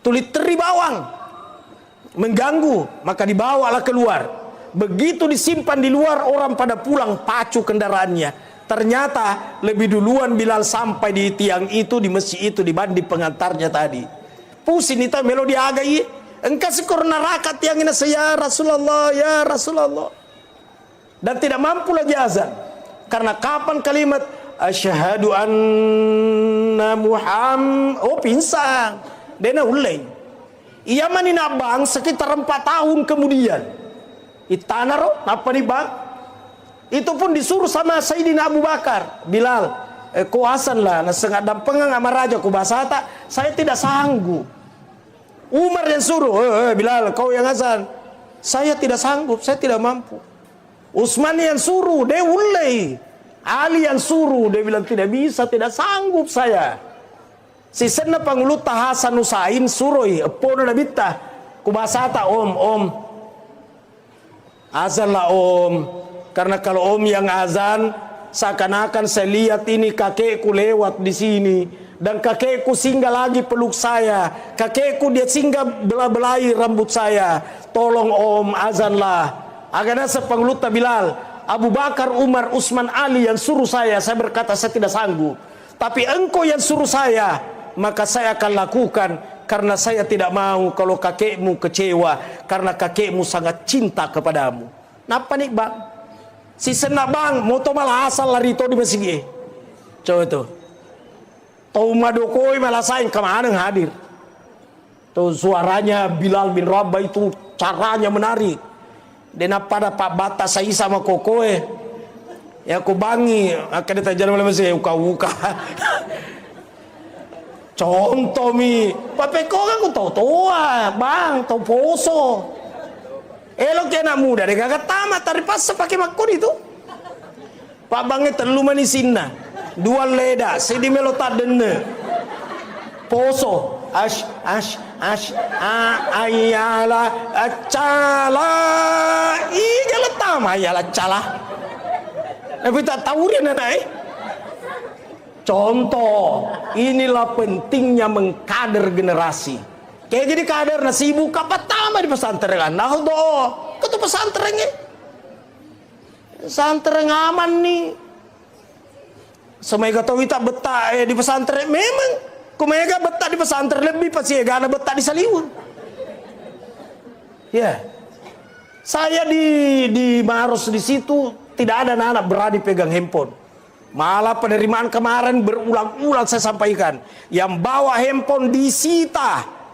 tulit teri bawang mengganggu, maka dibawalah keluar. Begitu disimpan di luar, orang pada pulang pacu kendaraannya. Ternyata lebih duluan Bilal sampai di tiang itu, di masjid itu, dibanding pengantarnya tadi. Pusing itu melodi agai. Engkau sekur neraka tiang ini ya Rasulullah, ya Rasulullah. Dan tidak mampu lagi azan. Karena kapan kalimat asyhadu anna Muhammad, oh pinsang. Dena ulai. Ia manina bang sekitar 4 tahun kemudian. Itanaro, apa nih bang? Itu pun disuruh sama Sayyidina Abu Bakar. Bilal, ku asan lah, nasengah dan pengang sama raja ku basata, saya tidak sanggup. Umar yang suruh, Bilal, kau yang azan. Saya tidak sanggup, saya tidak mampu. Utsman yang suruh, dia ulai. Ali yang suruh, dia bilang tidak bisa, tidak sanggup saya. Si senna panguluta Hasan Husain suruh, pono na bitta. Kubasata om. Azan lah om. Karena kalau om yang azan, seakan-akan saya lihat ini kakekku lewat di sini. Dan kakekku singgah lagi peluk saya. Kakekku dia singgah belah-belahi rambut saya. Tolong om, azanlah. Agaknya sepangluta Bilal, Abu Bakar, Umar, Utsman, Ali yang suruh saya berkata saya tidak sanggup. Tapi engkau yang suruh saya, maka saya akan lakukan. Karena saya tidak mau kalau kakekmu kecewa. Karena kakekmu sangat cinta kepadamu. Napa nih bang? Si senak bang, moto malah asal lari to di masjid. Coba itu. Tau madokoi malah saing kemana hadir. Tuh suaranya Bilal bin Rabah itu caranya menarik. Dan pada Pak Bata saya sama kokoe. Ya aku bangi akan ditajar oleh masih uka-uka. Contoh mi, papeko kan aku tahu tua, bang, tahu poso. Elok ya anak muda, dia gak tamat tadi pas pakai makun itu. Pak bangnya terlalu manisinna, 2 leda, sedi melota dene. Poso, ayala acala, iya letama ayala cala. Tapi tak tahu dia nanai. Contoh, inilah pentingnya mengkader generasi. Kayak jadi kader na sibuk apa tama di pesantren. Nah do, ketu pesantrennya. Pesantren aman nih. Semega tahu kita betah di pesantren memang. Kumega betah di pesantren lebih pasti gana betah di Saliwun. Ya. Saya di Maros di situ tidak ada anak berani pegang handphone. Malah penerimaan kemarin berulang-ulang saya sampaikan. Yang bawa handphone disita.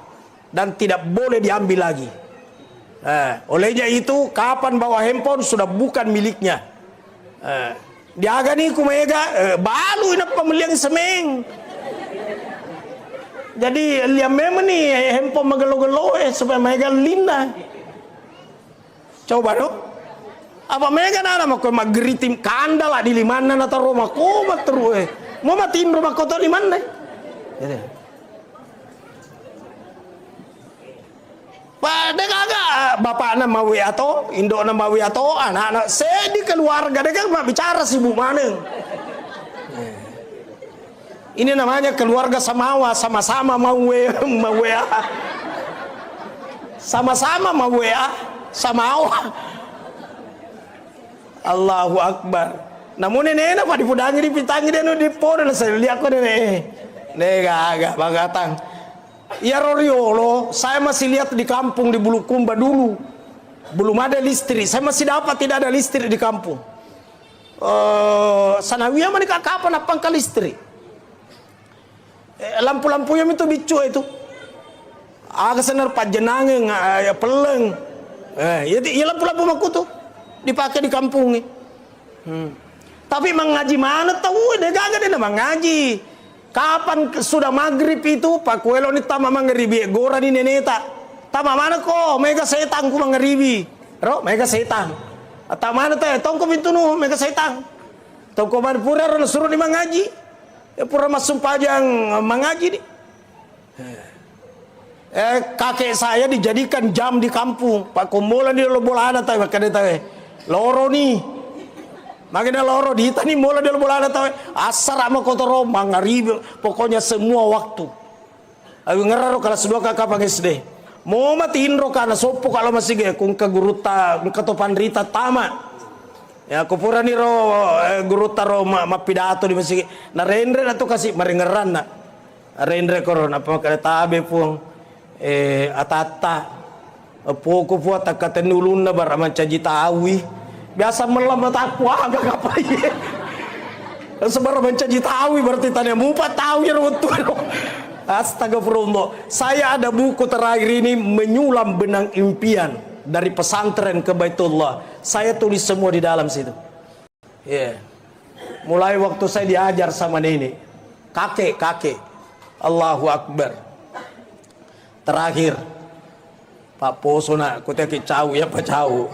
Dan tidak boleh diambil lagi. Olehnya itu kapan bawa handphone sudah bukan miliknya. Diaga nih kumega balu ina pembelian semeng. Jadi liam memang nih handphone magelo-gelo supaya mega linda. Coba dong. Apa mega nana mau kau magritim kandala di limana nata rumah komat terus mau matiin rumah kau di mana? Pada kagak bapak nama we atau indok nama we atau anak-anak saya di keluarga dia kan bicara sibuk mana? Ini namanya keluarga samawa, sama-sama mau WA, sama-sama mau WA, samawa. Allahu Akbar. Namun ini apa dipudangi dipitangi dia di pon saya lihat kok ini. Nega bagatang. Ya Roriolo, saya masih lihat di kampung di Bulukumba dulu. Belum ada listrik. Saya masih dapat tidak ada listrik di kampung. Sanawiyah mana kapan apa listrik? Lampu-lampu yang itu bicu itu. Agak senar pajenangeng ya peleng. Ya lampu-lampu maku tuh dipakai di kampung nih. Tapi mengaji mana tahu dia gagak dia mengaji. Kapan sudah maghrib itu Pak Kuelo ni tama mangribi gora ni neneta. Tama mana ko mega setan ku mangribi. Ro mega setan. Ata mana teh tongko pintu nu mega setan. Tongko man pura ro suruh ni mengaji. Ya pura masuk pajang mengaji ni. Kakek saya dijadikan jam di kampung. Pak Kumbola ni lo bola ada teh makane teh. Loro ni. Makanya loro di hitani mola dia bola ada tahu asar sama kotor mangaribi pokoknya semua waktu. Aku ngeraro kalau sedua kakak pakai SD. Mau matiin ro kana sopo kalau masih ge kung ke guruta ketopan rita tama. Ya aku pura ni ro guruta ro pidato di masih na rendre atau kasih marengeran na. Rendre koron apa kada tabe pung atata Poko buat kata nulun na baraman caji tawi. Biasa melamat aku agak apa ya. Sebaraman caji tawi berarti tanya mupat tawi betul. Astagfirullah. Saya ada buku terakhir ini menyulam benang impian dari pesantren ke Baitullah. Saya tulis semua di dalam situ. Ya. Mulai waktu saya diajar sama nenek, kakek. Allahu Akbar. Terakhir Pak Poso nak aku teki cau ya Pak cau.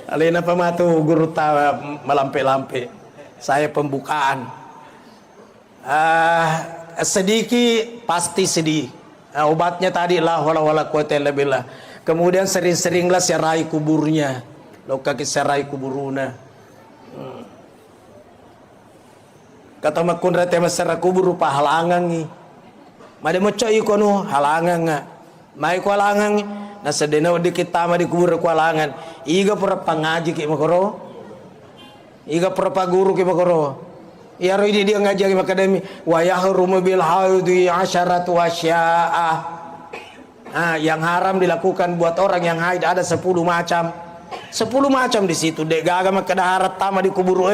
Alena pematu guru tawa melampe-lampe. Saya pembukaan. Sedikit pasti sedih. Obatnya tadi la hawla wala quwata illa billah. Kemudian sering-seringlah serai kuburnya. Lo kaki serai kuburuna. Kata makundra tema serai kubur rupa halangan ni. Made moco ikono halangan nga. Mai ko halangan na sedena dikit tama di kubur ko halangan. Iga pura pangaji ki makoro. Iga pura paguru ki makoro. Ya roh dia ngaji di akademi wa yahrumu bil haudi asharatu asya'a. Yang haram dilakukan buat orang yang haid ada 10 macam. 10 macam di situ dek gaga makadaharat tama di kubur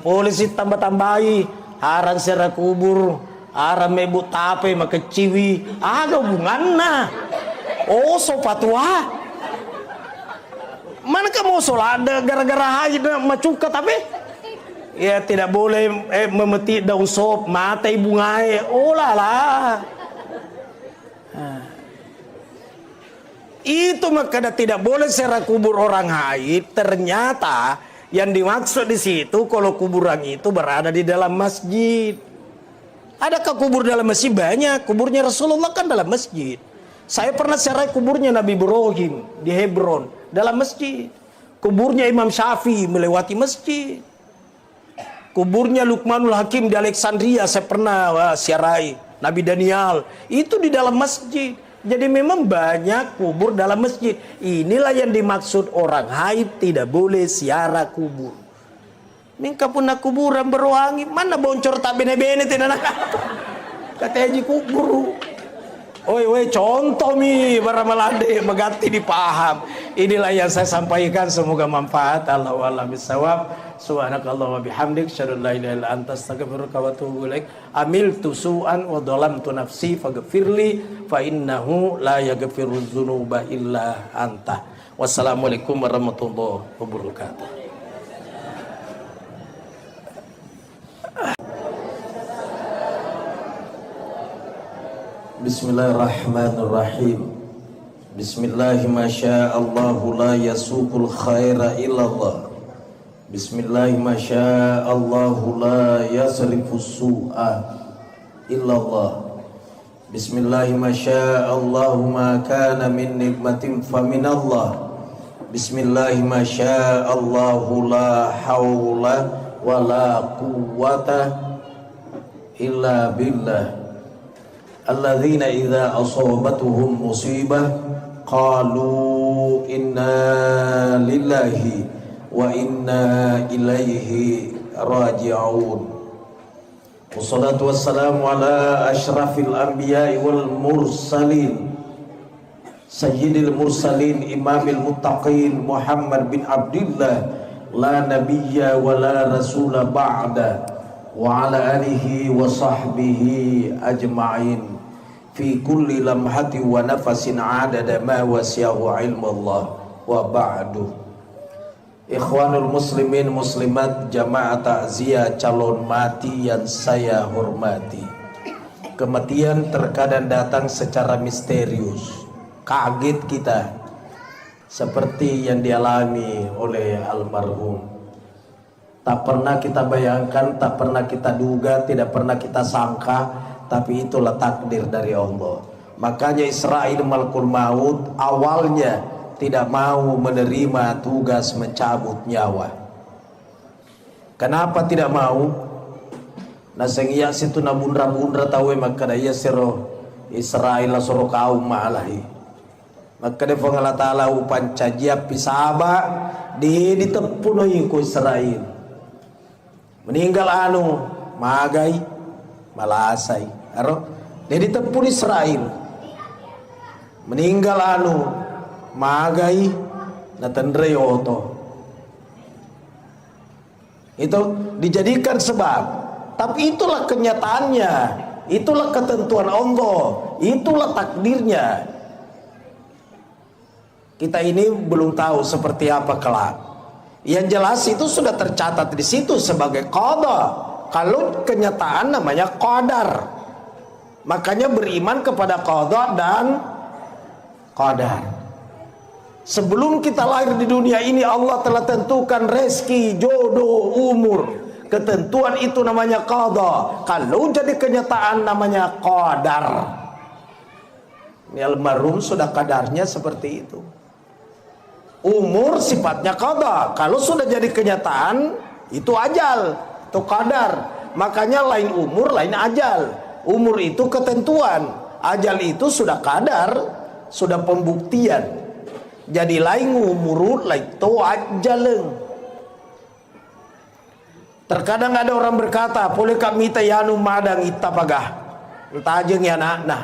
polisi tambah-tambahi haram sera kubur, haram mebu tape makeciwi. Ada hubunganna. Oh so fatwa. Mana kamu solada gara-gara haid macuka tapi ya tidak boleh memetik daun sop, mata ibu ngai. Oh lala. Itu makanya tidak boleh serak kubur orang haid. Ternyata yang dimaksud di situ kalau kuburan itu berada di dalam masjid. Adakah kubur dalam masjid? Banyak. Kuburnya Rasulullah kan dalam masjid. Saya pernah serak kuburnya Nabi Ibrahim di Hebron dalam masjid. Kuburnya Imam Syafi'i melewati masjid. Kuburnya Luqmanul Hakim di Alexandria saya pernah siarai. Nabi Daniel itu di dalam masjid. Jadi memang banyak kubur dalam masjid. Inilah yang dimaksud orang haid tidak boleh siara kubur. Mingka pun nak kuburan berwangi. Mana boncor tak bene-bene tidak nak. Kata haji kubur. Oi contoh mi baramalade megati dipaham. Inilah yang saya sampaikan, semoga manfaat. Allahu a'lam bishawab. Subhanakallahumma bihamdik asyhadu an la ilaha illa anta astaghfiruka wa atubu ilaik. Amiltu su'an wa dhalamtu nafsi faghfirli fa innahu la yaghfiru dzunuba illa anta. Wassalamualaikum warahmatullahi wabarakatuh. Bismillahirrahmanirrahim. Bismillahi masya'allahu la yasuqul khaira illallah. Bismillahi masya'allahu la yasrifus su'a illallah. Bismillahi masya'allahu ma kana min nikmatin faminallah. Bismillahi masya'allahu la hawla wa la quwwata illa billah. Alladzina idza asabatuhum musibah qalu inna lillahi wa inna ilaihi raji'un. Wassalatu wassalamu ala asyrafil anbiya'i wal mursalin sayyidil mursalin imamil muttaqin Muhammad bin Abdullah la nabiyya wa la rasula ba'da wa ala alihi wa sahbihi ajma'in fi kulli lamhati wa nafasin adada ma wasiyahu ilmallah wa ba'du. Ikhwanul muslimin muslimat jamaah takziah calon mati yang saya hormati. Kematian terkadang datang secara misterius, kaget kita, seperti yang dialami oleh almarhum. Tak pernah kita bayangkan, tak pernah kita duga, tidak pernah kita sangka, tapi itulah takdir dari Allah. Makanya Israil malakul maut awalnya tidak mau menerima tugas mencabut nyawa. Kenapa tidak mau? Nasengiya situ na bundra-bundra tahu maka daya siro Israel la soro kaum malahi. Maka de Allah taala upan cajiap pisaba di ditepunoi ku Israel. Meninggal anu magai malasai. Aro di ditepun Israel. Meninggal anu magai na tandrei oto. Itu dijadikan sebab, tapi itulah kenyataannya, itulah ketentuan Allah, itulah takdirnya. Kita ini belum tahu seperti apa kelak. Yang jelas itu sudah tercatat di situ sebagai qada. Kalau kenyataan namanya qadar. Makanya beriman kepada qada dan qadar. Sebelum kita lahir di dunia ini, Allah telah tentukan rezeki, jodoh, umur. Ketentuan itu namanya qada. Kalau jadi kenyataan namanya qadar. Ini almarhum sudah kadarnya seperti itu. Umur sifatnya qada. Kalau sudah jadi kenyataan, itu ajal, itu qadar. Makanya lain umur, lain ajal. Umur itu ketentuan, ajal itu sudah qadar, sudah pembuktian. Jadi lain umur, lain itu ajaleng. Terkadang ada orang berkata, boleh kami tayanu madang itapagah. Tajeng ya anak-anak.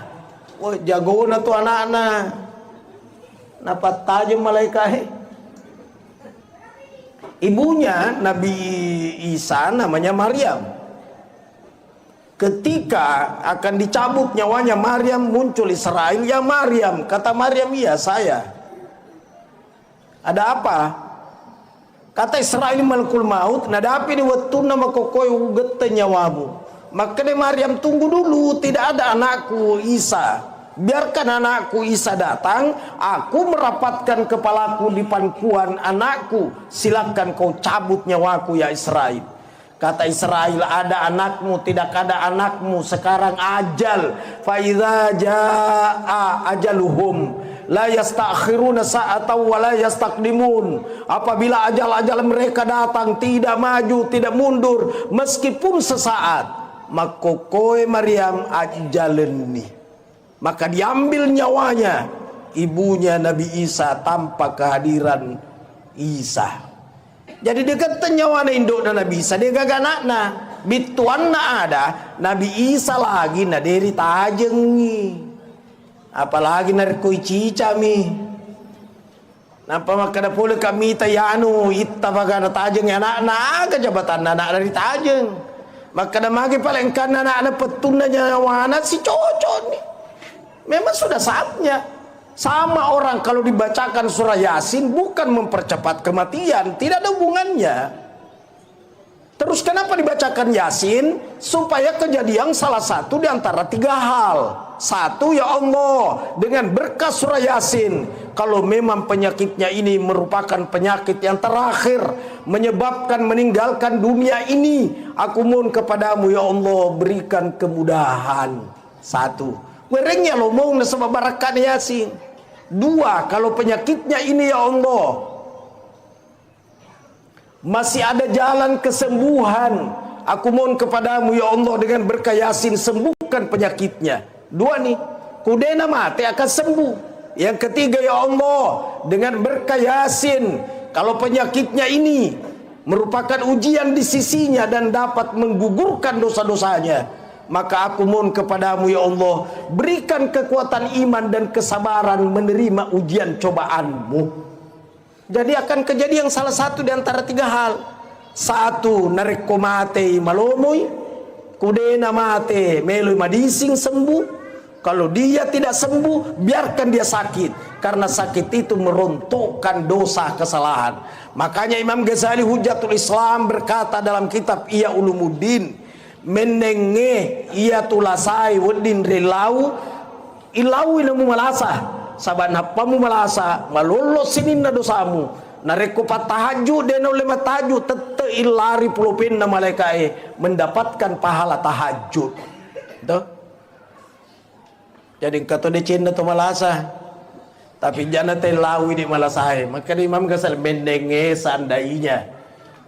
Wah, jago na tu anak-anak. Napa tajam malaikat. Ibunya Nabi Isa namanya Maryam. Ketika akan dicabut nyawanya Maryam, muncul Israel, ya Maryam. Kata Maryam, iya saya. Ada apa? Kata Israel, malakul maut nadapi ni wattuna makokoy ugette nyawamu. Maka Maryam, tunggu dulu, tidak ada anakku Isa. Biarkan anakku Isa datang, aku merapatkan kepalaku di pangkuan anakku. Silakan kau cabut nyawaku ya Israel. Kata Israel, ada anakmu, tidak ada anakmu, sekarang ajal. Fa idza jaa ajaluhum la yastakhiruna sa'atan wa la yastaqdimun. Apabila ajal-ajal mereka datang, tidak maju, tidak mundur meskipun sesaat. Makokoe Maryam ajaleni. Maka diambil nyawanya ibunya Nabi Isa tanpa kehadiran Isa. Jadi dia kata nyawa induk dan Nabi Isa, dia gagak nakna bituan na ada Nabi Isa lagi na deri tajengi. Apalagi na koi cica mi. Napa makana pula kami tayanu itta bagana tajeng anak-anak ke jabatan anak dari tajeng. Makana magi paling kan anak-anak petuna nyawana si cocok nih. Memang sudah saatnya. Sama orang kalau dibacakan surah Yasin bukan mempercepat kematian, tidak ada hubungannya. Terus kenapa dibacakan Yasin? Supaya kejadian salah satu di antara tiga hal. Satu, ya Allah, dengan berkah surah Yasin, kalau memang penyakitnya ini merupakan penyakit yang terakhir, menyebabkan meninggalkan dunia ini, aku mohon kepadamu ya Allah, berikan kemudahan. Satu, werengnya lo mau nasabah barakat Yasin. Dua, kalau penyakitnya ini ya Allah masih ada jalan kesembuhan, aku mohon kepadamu ya Allah dengan berkah Yasin, sembuhkan penyakitnya. Dua nih, kudena mati akan sembuh. Yang ketiga, ya Allah dengan berkah Yasin, kalau penyakitnya ini merupakan ujian di sisinya dan dapat menggugurkan dosa-dosanya, maka aku mohon kepadamu ya Allah, berikan kekuatan iman dan kesabaran menerima ujian cobaanmu. Jadi akan kejadian salah satu di antara tiga hal. Satu, nareko mate malomoy, kudena mate meloy madising sembuh. Kalau dia tidak sembuh, biarkan dia sakit, karena sakit itu merontokkan dosa kesalahan. Makanya Imam Ghazali Hujatul Islam berkata dalam kitab Ihya Ulumuddin, menenge ia tulasai wedin relau ilau inamu malasa saban hapamu malasa malolo sinin na dosamu nareko patahaju dena oleh mataju tete ilari pulupin na malaikai mendapatkan pahala tahajud. Tuh. Jadi kata de cinta tu malasa tapi jangan telawi di malasai. Maka Imam Ghazali menenge seandainya,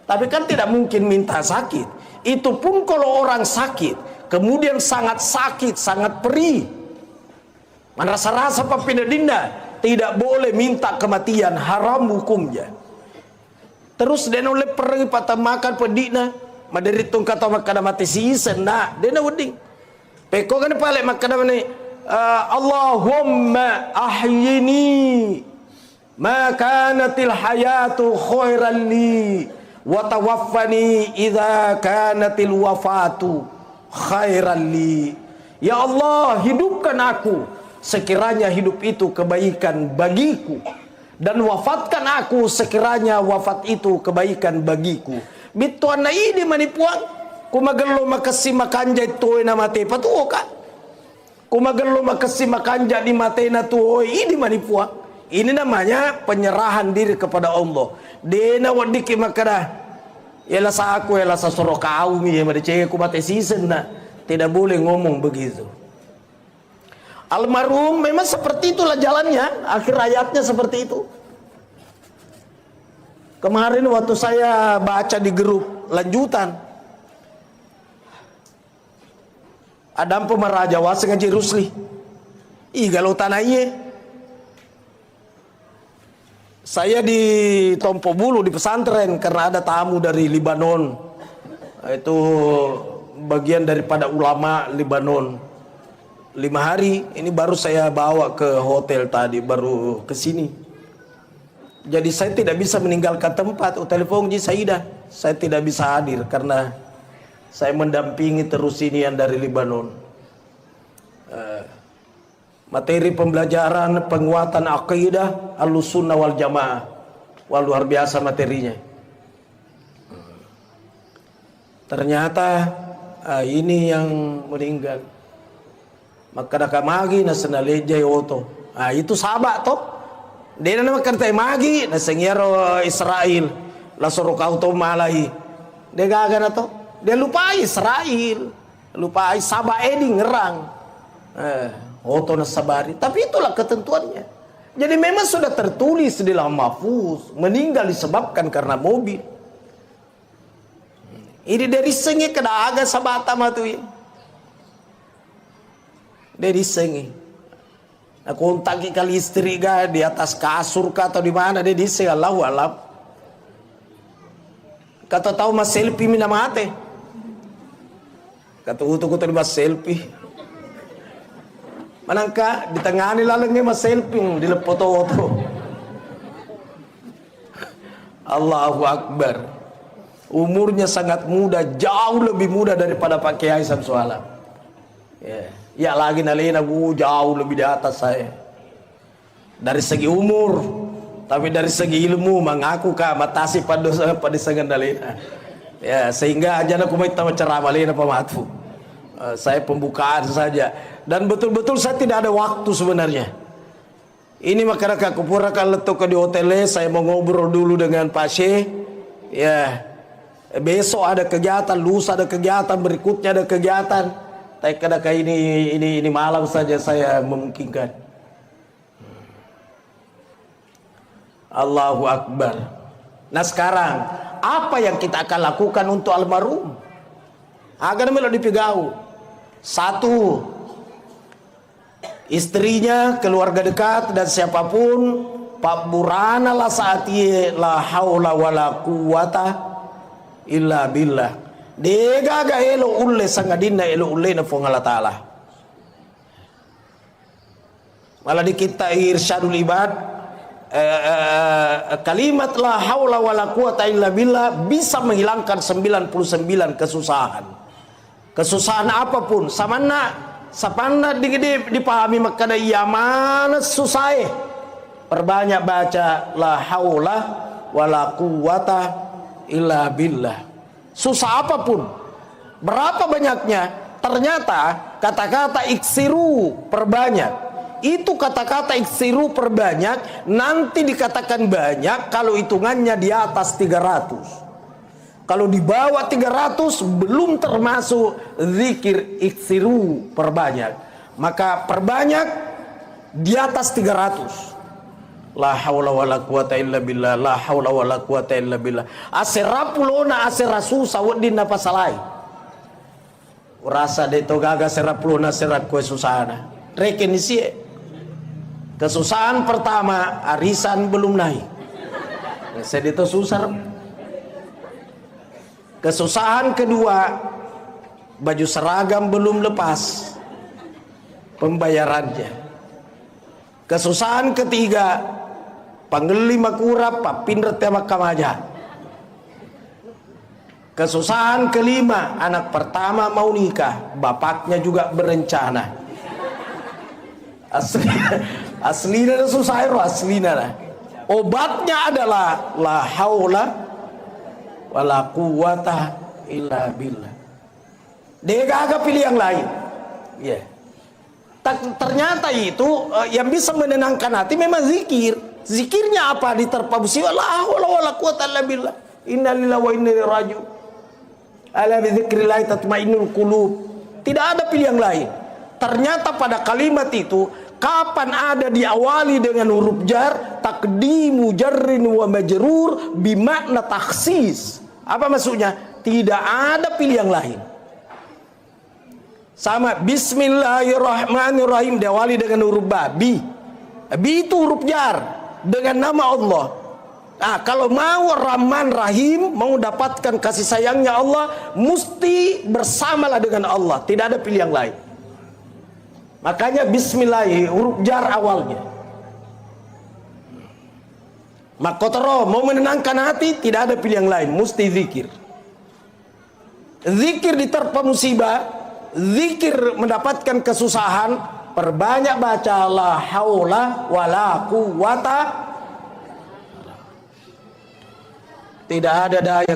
tapi kan tidak mungkin minta sakit. Itu pun kalau orang sakit, kemudian sangat sakit, sangat perih, merasa-rasa papinadinda, tidak boleh minta kematian, haram hukumnya. Terus dia oleh pergi patah makan pedina, maderitung kata makan mati sisen, nah dia weding. Peko kan pale makan mana? Allahumma ahyini ma kanatil hayatu khairan li wa tawaffani idza kanatil wafatu khairan li. Ya Allah, hidupkan aku sekiranya hidup itu kebaikan bagiku, dan wafatkan aku sekiranya wafat itu kebaikan bagiku. Bituan na ini manipuang kumagalo makasi makanja ito na mate patuoka, kumagalo makasi makanja di mate na tuoy ini manipuang. Ini namanya penyerahan diri kepada Allah. Dena wadiki makada yala sa aku yala sa soro kaumi ya madece ku mate season na. Tidak boleh ngomong begitu. Almarhum memang seperti itulah jalannya, akhir hayatnya seperti itu. Kemarin waktu saya baca di grup lanjutan, Adam Pemaraja Wasa ngaji Rusli. Ih galau tanahnya. Saya di Tompo Bulu di pesantren karena ada tamu dari Libanon. Itu bagian daripada ulama Libanon. 5 hari ini baru saya bawa ke hotel tadi, baru ke sini. Jadi saya tidak bisa meninggalkan tempat. Telepon Ji Saidah, saya tidak bisa hadir karena saya mendampingi terus ini yang dari Libanon. Materi pembelajaran penguatan akidah Ahlussunnah wal Jamaah. Wah, luar biasa materinya. Ternyata ini yang meninggal. Maka dah magi na senaleja yoto. Itu sahabat toh. Dia nama kata magi na sengiero Israel. La suruh kau to malai. Dia gaga na to. Dia lupa Israel. Lupa sabah edi ngerang. Oto na sabari. Tapi itulah ketentuannya. Jadi memang sudah tertulis di lauh mahfuz. Meninggal disebabkan karena mobil. Ini dari sengi kena aga sabata matu ya. Dari sengi. Aku kontak kali istri ga di atas kasur kah atau di mana dia di sengi Allahu alam. Kata tahu mas selfie mina mate. Kata utuk terima selfie. Manangka di tengah ni lalangnya mas selfie di foto-foto. Allahu Akbar. Umurnya sangat muda, jauh lebih muda daripada Pak Kiai Samsualam. Ya lagi nalena jauh lebih di atas saya. Dari segi umur, tapi dari segi ilmu mengaku kah matasi pada sengan nalena. Ya sehingga aja aku mau ceramah lena pematfu. Saya pembukaan saja. Dan betul-betul saya tidak ada waktu sebenarnya. Ini makanya aku pura kalau letuk di hotelnya, saya mau ngobrol dulu dengan Pak Syekh. Ya, besok ada kegiatan, lusa ada kegiatan, berikutnya ada kegiatan. Tapi kadang ini malam saja saya memungkinkan. Allahu Akbar. Nah sekarang apa yang kita akan lakukan untuk almarhum? Agar melo dipegau. 1, istrinya, keluarga dekat dan siapapun Pak Burana lah saat ia la haula wala quwata illa billah. Dega ga elo ulle sangadina elo ulle na fongala taala. Malah di kita irsyadul ibad kalimat la haula wala quwata illa billah bisa menghilangkan 99 kesusahan. Kesusahan apapun sapana dipahami maka ada mana susah. Perbanyak baca la haula wala quwata illa billah. Susah apapun, berapa banyaknya, ternyata kata-kata iksiru perbanyak. Itu kata-kata iksiru perbanyak nanti dikatakan banyak kalau hitungannya di atas 300. Kalau di bawah 300 belum termasuk zikir iksiru perbanyak. Maka perbanyak di atas 300. La haula wala quwata illa billah, la haula wala quwata illa billah. Aserapulona aserasu sawadin apa salai. Rasa de togaga serapulona serak kue susana. Reken isi. Kesusahan pertama, arisan belum naik. Saya itu susah. Kesusahan kedua, baju seragam belum lepas pembayarannya. Kesusahan ketiga, Panggeli makura papindret tema kamaja. Kesusahan kelima, anak pertama mau nikah, bapaknya juga berencana. Aslina susah itu aslina. Obatnya adalah la haula wala quwata illa billah. Dia gak pilih yang lain. Ya. Ternyata itu yang bisa menenangkan hati memang zikir. Zikirnya apa? Diterpa musibah, la haula wala quwata illa billah. Inna lillahi wa inna ilaihi raji'un. Ala bi dzikrillah tatmainnul qulub. Tidak ada pilihan lain. Ternyata pada kalimat itu kapan ada diawali dengan huruf jar, takdimu jarrin wa majrur bimakna takhsis. Apa maksudnya? Tidak ada pilihan lain. Sama bismillahirrahmanirrahim diawali dengan huruf ba, bi. Bi itu huruf jar dengan nama Allah. Nah, kalau mau Rahman Rahim, mau dapatkan kasih sayangnya Allah, mesti bersamalah dengan Allah, tidak ada pilihan lain. Makanya bismillah huruf jar awalnya. Makotoro mau menenangkan hati, tidak ada pilihan lain, mesti zikir. Zikir diterpa musibah, zikir mendapatkan kesusahan, perbanyak baca la haula wala quwata. Tidak ada daya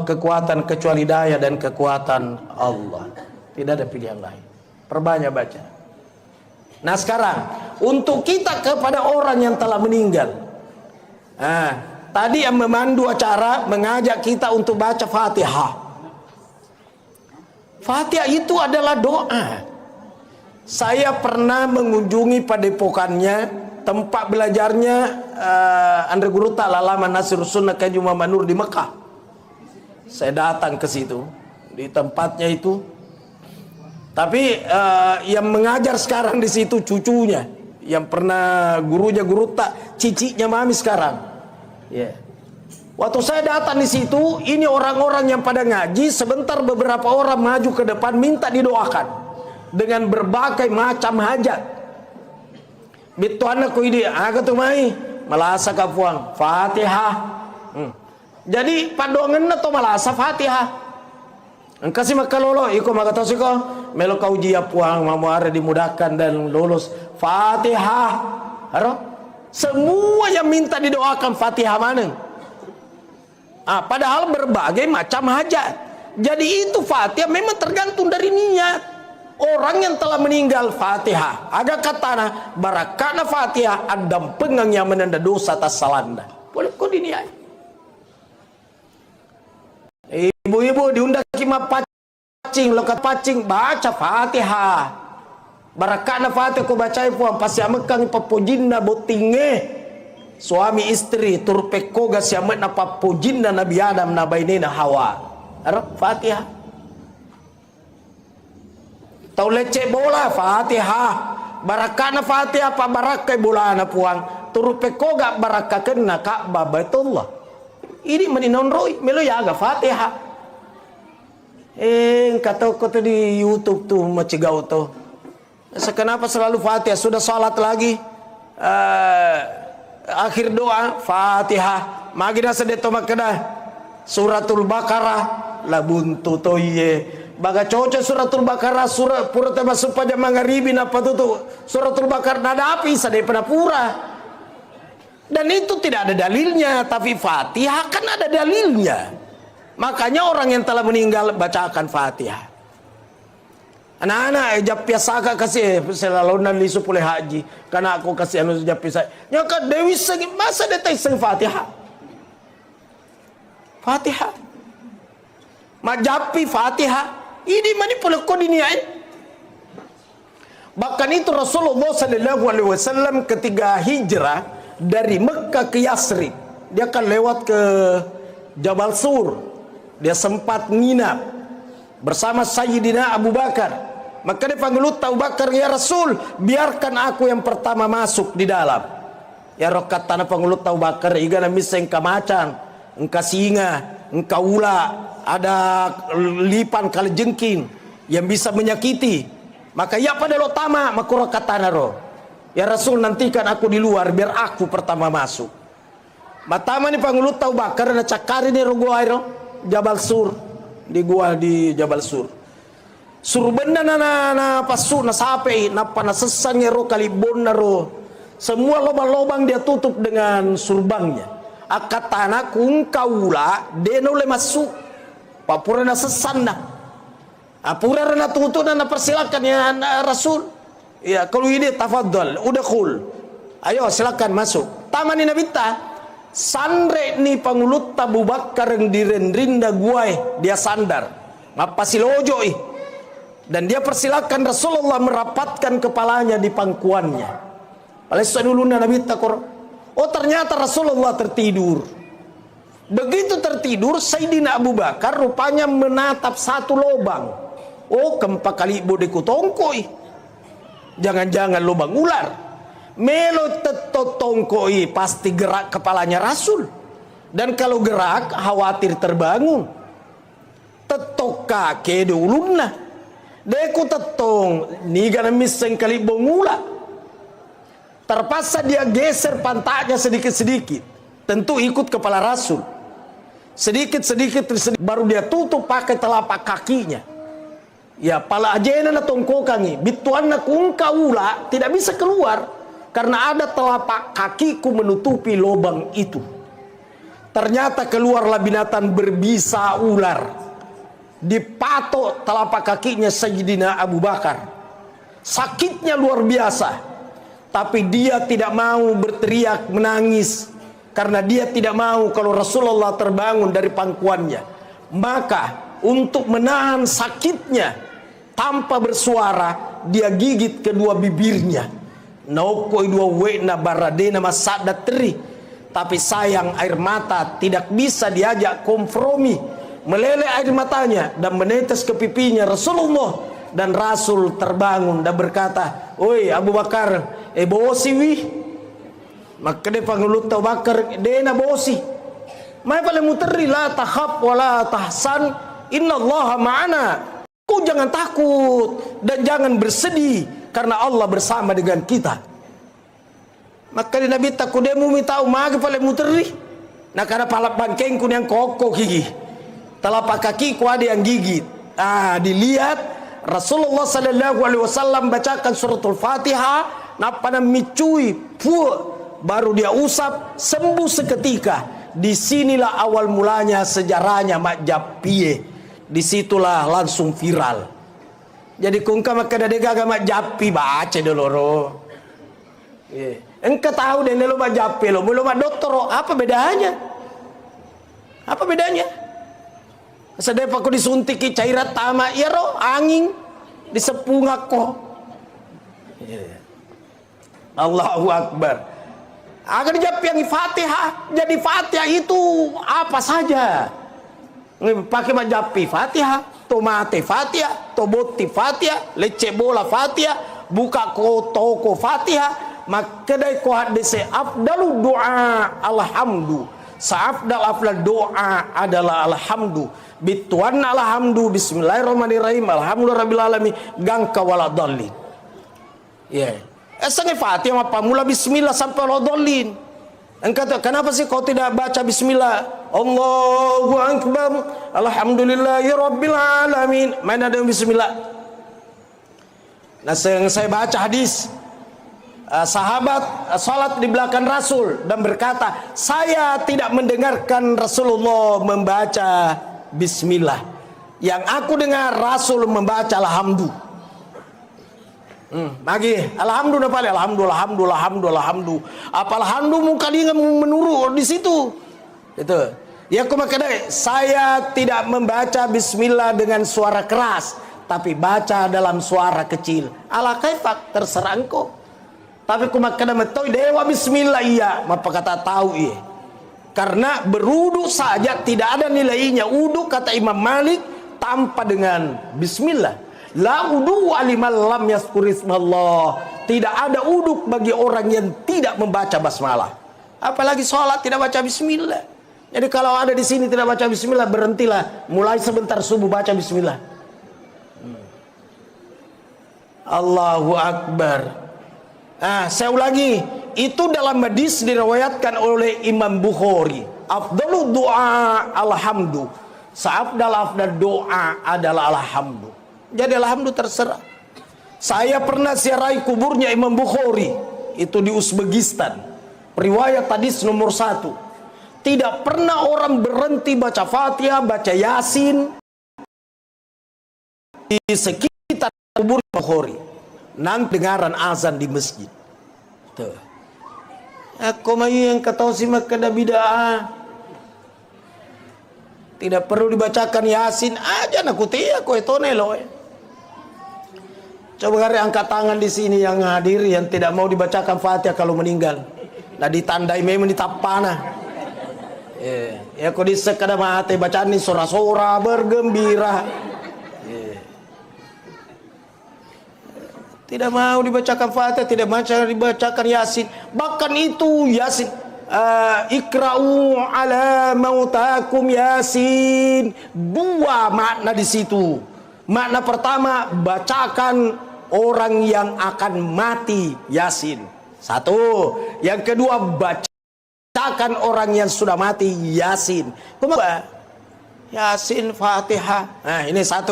kekuatan kecuali daya dan kekuatan Allah. Tidak ada pilihan lain. Perbanyak baca. Nah sekarang untuk kita kepada orang yang telah meninggal. Nah, tadi yang memandu acara mengajak kita untuk baca Fatihah. Fatihah itu adalah doa. Saya pernah mengunjungi padepokannya, tempat belajarnya Andre Guru Ta'ala Lama Nasir Sunnah Kaji Muhammad Nur di Mekah. Saya datang ke situ, di tempatnya itu. Tapi yang mengajar sekarang di situ cucunya, yang pernah gurunya Guru Tak, ciciknya mami sekarang. Yeah. Waktu saya datang di situ, ini orang-orang yang pada ngaji, sebentar beberapa orang maju ke depan minta didoakan dengan berbagai macam hajat. Bitu anak ko ini aga tu mai malasa kapuang Fatihah. Jadi padongan na to malasa Fatihah. Engkasi makalolo iko magatosi ko melo ka ujiya puang mamuare dimudahkan dan lulus Fatihah. Haro? Semua yang minta didoakan Fatihah maneng. Padahal berbagai macam hajat. Jadi itu Fatihah memang tergantung dari niat. Orang yang telah meninggal Fatihah. Ada katana barakana Fatihah adam pengang yang menanda dosa atas salanda. Boleh kau diniai. Ibu-ibu diundang kima pacing, lokat pacing baca Fatihah. Barakana Fatihah kau bacai puang pasti amekang papojinna botinge. Suami istri turpekoga siamet na papojinna Nabi Adam na bainina Hawa. Arab Fatihah. Tau lecek bola Fatihah. Barakana Fatihah apa barakai bola na puang. Turupeko gak barakakan na Ka'bah Baitullah. Ini meninonroi melo yaga Fatihah. Kata kata di YouTube tuh macigau tuh. Kenapa selalu Fatihah? Sudah salat lagi. Akhir doa Fatihah. Magina sedeto makada Suratul Baqarah labuntu toye. Baga coco suratul Baqarah surat pura tema supaya mangaribin apa tuh suratul Baqarah nada api sadai pada pura. Dan itu tidak ada dalilnya, tapi Fatihah kan ada dalilnya. Makanya orang yang telah meninggal bacakan Fatihah. Anak-anak japia saka kasih selalu nanti supule haji karena aku kasih anu japia saya. Nyaka Dewi segi masa detai seng Fatihah. Fatihah. Majapi Fatihah. Ini manipulasi kodiniain. Bahkan itu Rasulullah SAW ketika hijrah dari Mekah ke Yasrib, dia akan lewat ke Jabal Sur. Dia sempat nginap bersama Sayyidina Abu Bakar. Maka dia panggil Abu Bakar, ya Rasul, biarkan aku yang pertama masuk di dalam. Ya rokat tanah panggil Abu Bakar, iga na misa engka macan, engka singa, engka ula. Ada lipan kali jengking yang bisa menyakiti. Maka ya pada lo tama makura katana ro. Ya Rasul nantikan aku di luar biar aku pertama masuk. Matama ni pangulut Abu Bakar na cakari ni gua iro Jabal Sur, di gua di Jabal Sur. Surbenda na pasu na sape na panasesan ro kalibon na ro. Semua lobang-lobang dia tutup dengan surbangnya. Akatana kung kaula deno le masuk. Papura na sesan na. Apura na tutup na persilakan ya Rasul. Ya kalau ini tafadhal, udah cool. Ayo silakan masuk. Taman ni nabita. Sandre ni pangulut Abu Bakar yang direndrinda guai dia sandar ngapasilojo dan dia persilakan Rasulullah merapatkan kepalanya di pangkuannya. Palestina dulu Nabi takor. Oh ternyata Rasulullah tertidur. Begitu tertidur Sayyidina Abu Bakar rupanya menatap satu lubang. Oh kempa kali bodeku tongkoi. Jangan-jangan lubang ular. Melo tetotongkoi pasti gerak kepalanya Rasul. Dan kalau gerak khawatir terbangun. Tetoka kedo ulumna. Deku tetong niga miseng kali bongula. Terpaksa dia geser pantatnya sedikit-sedikit. Tentu ikut kepala Rasul. Sedikit-sedikit baru dia tutup pakai telapak kakinya. Ya pala ajena na tongkokangi. Bituan na kung kaula tidak bisa keluar. Karena ada telapak kakiku menutupi lubang itu. Ternyata keluarlah binatang berbisa ular. Dipatok telapak kakinya Sayyidina Abu Bakar. Sakitnya luar biasa. Tapi dia tidak mau berteriak menangis. Karena dia tidak mau kalau Rasulullah terbangun dari pangkuannya. Maka untuk menahan sakitnya tanpa bersuara dia gigit kedua bibirnya. Naukoi dua wena baradena masada teri. Tapi sayang air mata tidak bisa diajak kompromi. Meleleh air matanya dan menetes ke pipinya Rasulullah. Dan Rasul terbangun dan berkata, "Oi Abu Bakar, bosi wih." Maka dia pangulut Abu Bakar, "Dena bosi. Mai pale muteri la takhaf wala tahsan, innallaha ma'ana." Kau jangan takut dan jangan bersedih karena Allah bersama dengan kita. Maka di Nabi takut dia minta umage pale muteri. Nah karena palap bangkeng kun yang kokoh gigi. Telapak kaki ku ada yang gigit. Dilihat Rasulullah sallallahu alaihi wasallam bacakan suratul Fatihah, napana micui, baru dia usap, sembuh seketika. Disinilah awal mulanya sejarahnya Mak Japie. Disitulah langsung viral. Jadi kungka maka dadega Mak Japi baca dulu ro. Engkau tahu deh lo Mak Japi lo, belum Mak dokter apa bedanya? Apa bedanya? Sedep aku disuntiki cairan tama ya ro angin disepung aku. Allahu Akbar. Agar dijawab yang Fatihah, jadi Fatihah itu apa saja. Pakai majapi Fatihah, tomate Fatihah, toboti Fatihah, lece bola Fatihah, buka toko Fatihah, maka dari ko hadise afdalu doa alhamdu. Afdal doa adalah alhamdu. Bituan alhamdu bismillahirrahmanirrahim alhamdulillahirabbil alamin gangka waladallin. Esangnya Fatihah apa mula bismillah sampai waladallin. Engkau kenapa sih kau tidak baca bismillah? Allahu akbar. Alhamdulillahirabbil alamin. Mana ada yang bismillah? Nah, saya baca hadis sahabat salat di belakang Rasul dan berkata, "Saya tidak mendengarkan Rasulullah membaca bismillah. Yang aku dengar Rasul membaca alhamdu." Bagi alhamdulillah pale alhamdulillah. Apa alhamdulillah muka dia menurut di situ. Itu. Ya aku makanya saya tidak membaca bismillah dengan suara keras, tapi baca dalam suara kecil. Ala kaifak terserah engkau. Tapi aku makanya metoi dewa bismillah iya, apa kata tahu iya. Karena berudu saja tidak ada nilainya. Uduk kata Imam Malik tanpa dengan bismillah. La udu alimal lam yazkurismallah. Tidak ada uduk bagi orang yang tidak membaca basmalah. Apalagi sholat tidak baca bismillah. Jadi kalau ada di sini tidak baca bismillah, berhentilah. Mulai sebentar subuh baca bismillah. Allahu Akbar. Saya ulangi. Itu dalam hadis diriwayatkan oleh Imam Bukhari. Afdalu doa alhamdu. Seafdal doa adalah alhamdu. Jadi alhamdu terserah. Saya pernah ziarahi kuburnya Imam Bukhari. Itu di Uzbekistan. Riwayat hadis nomor 1. Tidak pernah orang berhenti baca Fatihah, baca Yasin di sekitar kubur Bukhari. Nanti dengaran azan di masjid. Tuh. Aku mayu yang kata si makada bid'ah. Tidak perlu dibacakan Yasin aja nakuti aku itu nelo. Coba hari angkat tangan di sini yang hadir yang tidak mau dibacakan Fatihah kalau meninggal. Nah ditandai memang ditapana. Ya aku disekada mati bacaan ini sora-sora bergembira. Tidak mau dibacakan Fatihah, tidak mau dibacakan Yasin. Bahkan itu Yasin, ikra'u ala mautakum Yasin. 2 makna di situ. Makna pertama, bacakan orang yang akan mati Yasin. 1. Yang kedua, bacakan orang yang sudah mati Yasin. Kenapa? Yasin, Fatihah. Nah ini 1.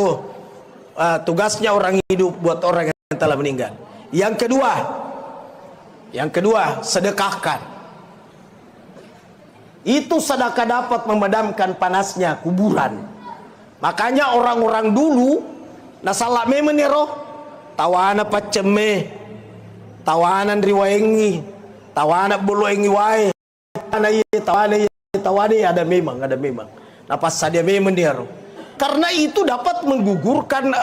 Tugasnya orang hidup buat orang yang telah meninggal. Yang kedua, sedekahkan. Itu sedekah dapat memadamkan panasnya kuburan. Makanya orang-orang dulu nasalak memang ya roh tawana paceme, tawanan riwayengi, tawana buluengi wae, tawana ada memang. Napas sadia memang dia roh. Karena itu dapat menggugurkan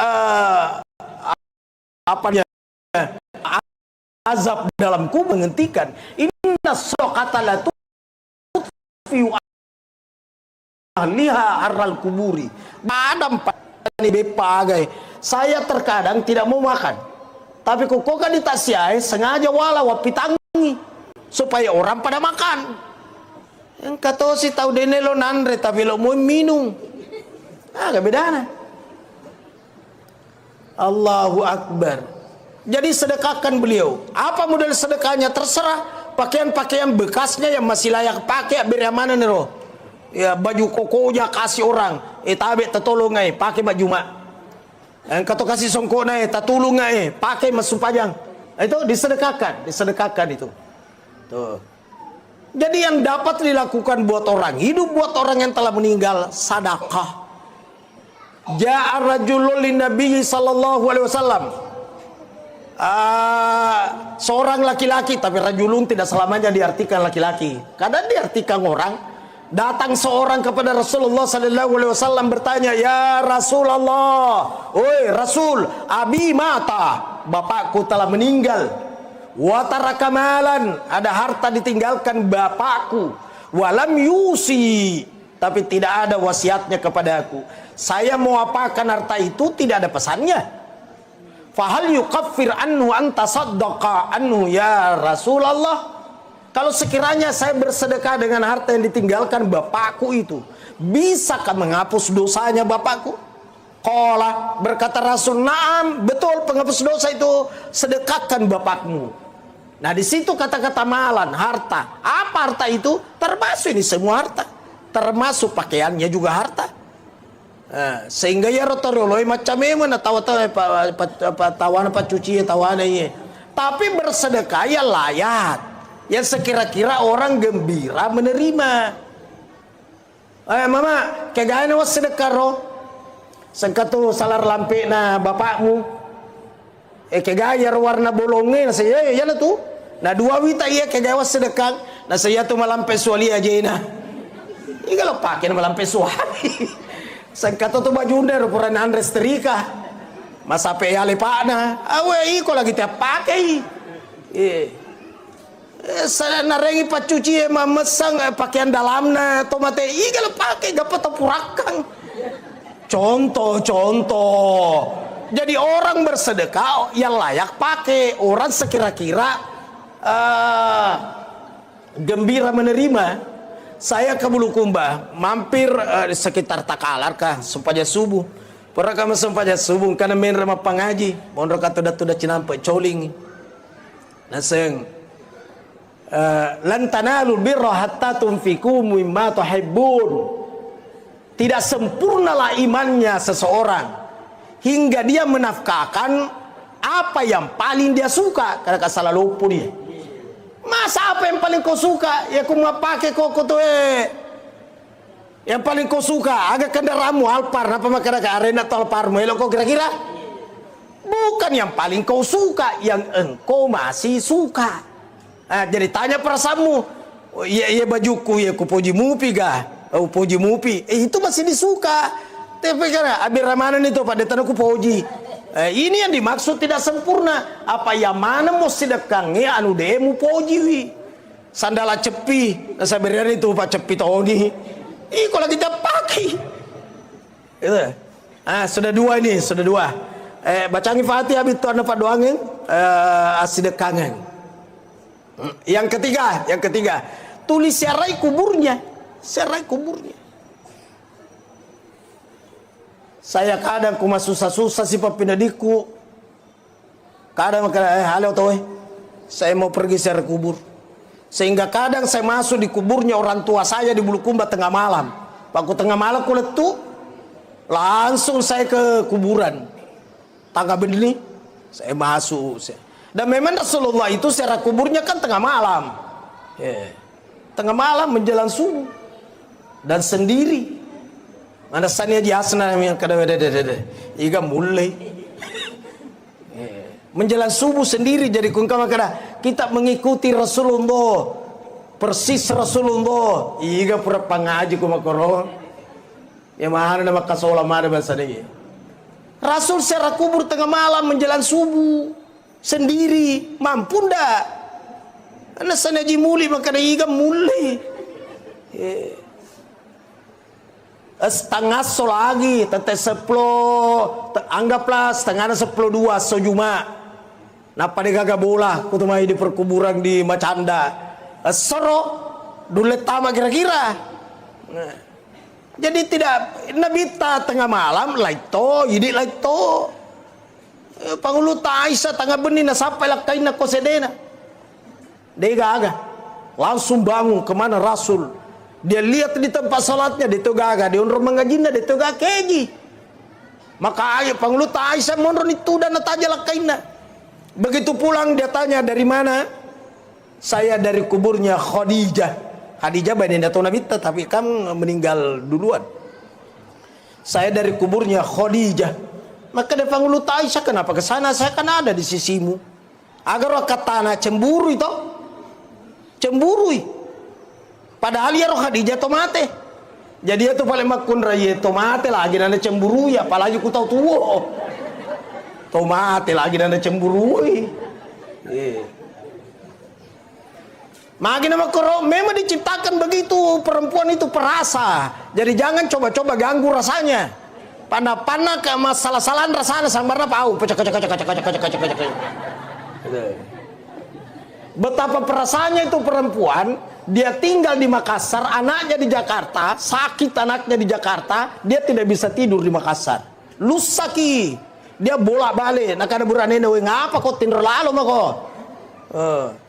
azab dalam kubur, menghentikan. Inna sokata la tufiu ahliha arral kuburi. Madam pani bepagai. Saya terkadang tidak mau makan, tapi kok kan ditasiai sengaja wala wapitangi supaya orang pada makan. Yang kata si tahu denelo nandre tapi lo mau minum. Gak bedana. Allahu Akbar. Jadi sedekahkan beliau. Apa model sedekahnya terserah. Pakaian-pakaian bekasnya yang masih layak pakai biar mana nih roh. Ya baju kokonya kasih orang. Tabe tertolong pakai baju mak. Yang kata kasih songkok tertolong pakai masuk pajang. Itu disedekahkan itu. Tuh. Jadi yang dapat dilakukan buat orang hidup, buat orang yang telah meninggal, sedekah. Ja'a rajulun linnabi sallallahu alaihi wasallam. Seorang laki-laki, tapi rajulun tidak selamanya diartikan laki-laki. Kadang diartikan orang. Datang seorang kepada Rasulullah sallallahu alaihi wasallam bertanya, "Ya Rasulullah, oi Rasul, abi mata, bapakku telah meninggal. Wa taraka malan, ada harta ditinggalkan bapakku. Walam yusi, tapi tidak ada wasiatnya kepadaku. Saya mau apakan harta itu, tidak ada pesannya. Fahal yukaffir anhu anta saddaqa anhu ya Rasulullah. Kalau sekiranya saya bersedekah dengan harta yang ditinggalkan bapakku itu, bisakah menghapus dosanya bapakku?" Qala, berkata Rasul, "Na'am, betul penghapus dosa itu sedekahkan bapakmu." Nah di situ kata-kata malan, harta. Apa harta itu? Termasuk ini semua harta. Termasuk pakaiannya juga harta. Sehingga ya rotoroloi macam mana tawana cuci tawana ye. Tapi bersedekah ya layak. Yang sekira-kira orang gembira menerima. Mama, kagak was sedekah roh. Sengkatu salar lampe na bapakmu. Kagayar warna bolongnya saya ya tu. Nah 2 wita iya kagak was sedekah. Nah saya tu malampe suali aja na. Iga lo pakai malampe suali. Sengkatu tu baju under puran Andres terika. Masa pe ale pakna. Awe iko lagi tiap pakai. Saya narengi pacuci mamesang pakaian dalamnya tomate iga lo pakai dapat tepurakang. Contoh. Jadi orang bersedekah yang layak pakai, orang sekira-kira gembira menerima. Saya ke Bulukumba, mampir sekitar Takalar kah, sempaja subuh. Pernah kami sempaja subuh karena main rumah pengaji, mondok kata dah cinampe coling. Naseng lan tanalul birra hatta tunfiqu mimma tuhibbun. Tidak sempurnalah imannya seseorang hingga dia menafkahkan apa yang paling dia suka. Karena salah lupa dia. Masa apa yang paling kau suka? Ya kau mau pakai koko tuh yang paling kau suka agak kendaraanmu Alphard apa makanya ke arena atau Alphard melo kau kira-kira? Bukan yang paling kau suka, yang engkau masih suka. Jadi tanya perasaanmu, ya bajuku ya ku puji mupi ga, puji mupi, itu masih disuka. Tapi karena Abi Ramanan itu pada tanah ku puji. Ini yang dimaksud tidak sempurna. Apa yang mana mau sedekangnya anu demu puji. Sandala cepi, sebenarnya itu pak cepi Tony. Kalau kita pakai, itu. Sudah dua ini, sudah dua. Bacangi Fatihah itu anda pak doangin, asidekangin. Yang ketiga, tulis serai kuburnya. Saya kadang kuma susah-susah si papinadiku. Kadang halo toh, saya mau pergi serai kubur. Sehingga kadang saya masuk di kuburnya orang tua saya di Bulukumba tengah malam. Waktu tengah malam ku letu, langsung saya ke kuburan. Tangga begini, saya masuk. Dan memang Rasulullah itu secara kuburnya kan tengah malam. Tengah malam menjelang subuh. Dan sendiri. Mana sania jasna yang kada-kada. Iga mulai. Menjelang subuh sendiri jadi kungkama kada kita mengikuti Rasulullah persis Rasulullah iga pura pangaji kumakoro ya mahana nama kasola mada bahasa dia Rasul secara kubur tengah malam menjelang subuh sendiri mampu ndak anda sanaji muli maka iga mulai setengah so lagi tete 10 anggaplah setengah 10 2 sojuma napa de gaga bola kutumai di perkuburan di Macanda soro dulet tama kira-kira jadi tidak nabita tengah malam laito yidi laito pangulu taisa tengah benih na sampai lakai na kosedena de gaga langsung bangun kemana Rasul dia lihat di tempat salatnya di Togaga di undur mengajinda di Togaga keji maka ayo pangulu taisa monron itu dan nataja lakaina. Begitu pulang dia tanya dari mana? Saya dari kuburnya Khadijah. Khadijah badannya tahu Nabi tapi kan meninggal duluan. Saya dari kuburnya Khadijah. Maka dia panggil Aisyah kenapa ke sana? Saya kan ada di sisimu. Agar katana cemburu itu. Cemburu. Padahal ya roh Khadijah to mate. Jadi itu paling makun raya to mate lagi nana cemburu ya apalagi ku tahu tuwo. Tomate lagi dan cemburu. Makin nama koro memang diciptakan begitu perempuan itu perasa. Jadi jangan coba-coba ganggu rasanya. Pana-pana ke masalah-salahan rasanya sambarna pau. Betapa perasanya itu perempuan, dia tinggal di Makassar, anaknya di Jakarta, sakit anaknya di Jakarta, dia tidak bisa tidur di Makassar. Lusaki. Dia bolak-balik nak ada burane we ngapa kok tinro lalu mako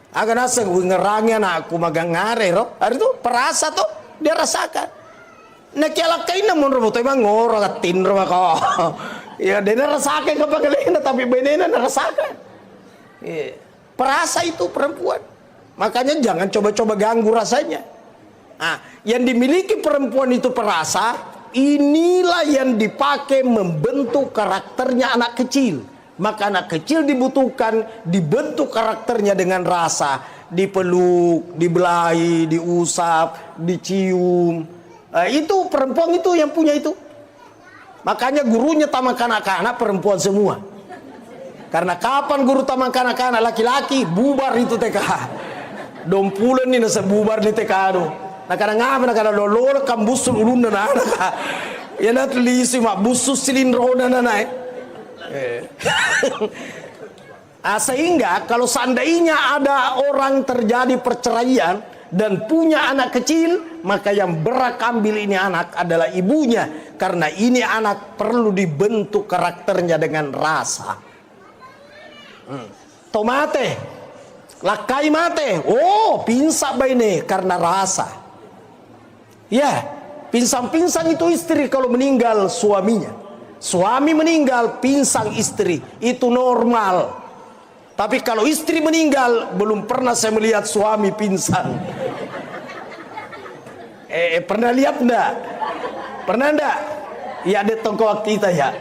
agak nasa we ngerangnya aku magang ngare ro hari itu perasa tuh dia rasakan nak kala kaina mun ro emang ngoro tinro mako ya dia rasakan kepagalena tapi benena rasakan perasa itu perempuan makanya jangan coba-coba ganggu rasanya yang dimiliki perempuan itu perasa. Inilah yang dipakai membentuk karakternya anak kecil. Maka anak kecil dibentuk karakternya dengan rasa. Dipeluk, dibelai, diusap, dicium. Itu perempuan itu yang punya itu. Makanya gurunya taman kanak-kanak perempuan semua. Karena kapan guru taman kanak-kanak laki-laki bubar itu TK. Dompulan ini nasa bubar di TK aduh. Nakada lolo kambusul ulun na ya na lisi mak busus silindro na sehingga kalau seandainya ada orang terjadi perceraian dan punya anak kecil maka yang berhak ambil ini anak adalah ibunya karena ini anak perlu dibentuk karakternya dengan rasa. Tomate Lakai mate, oh pinsa baine karena rasa. Ya, pinsang-pinsang itu istri kalau meninggal suaminya. Suami meninggal pinsang istri, itu normal. Tapi kalau istri meninggal, belum pernah saya melihat suami pingsan. Pernah lihat enggak? Pernah enggak? Ya ada tongkol kita ya.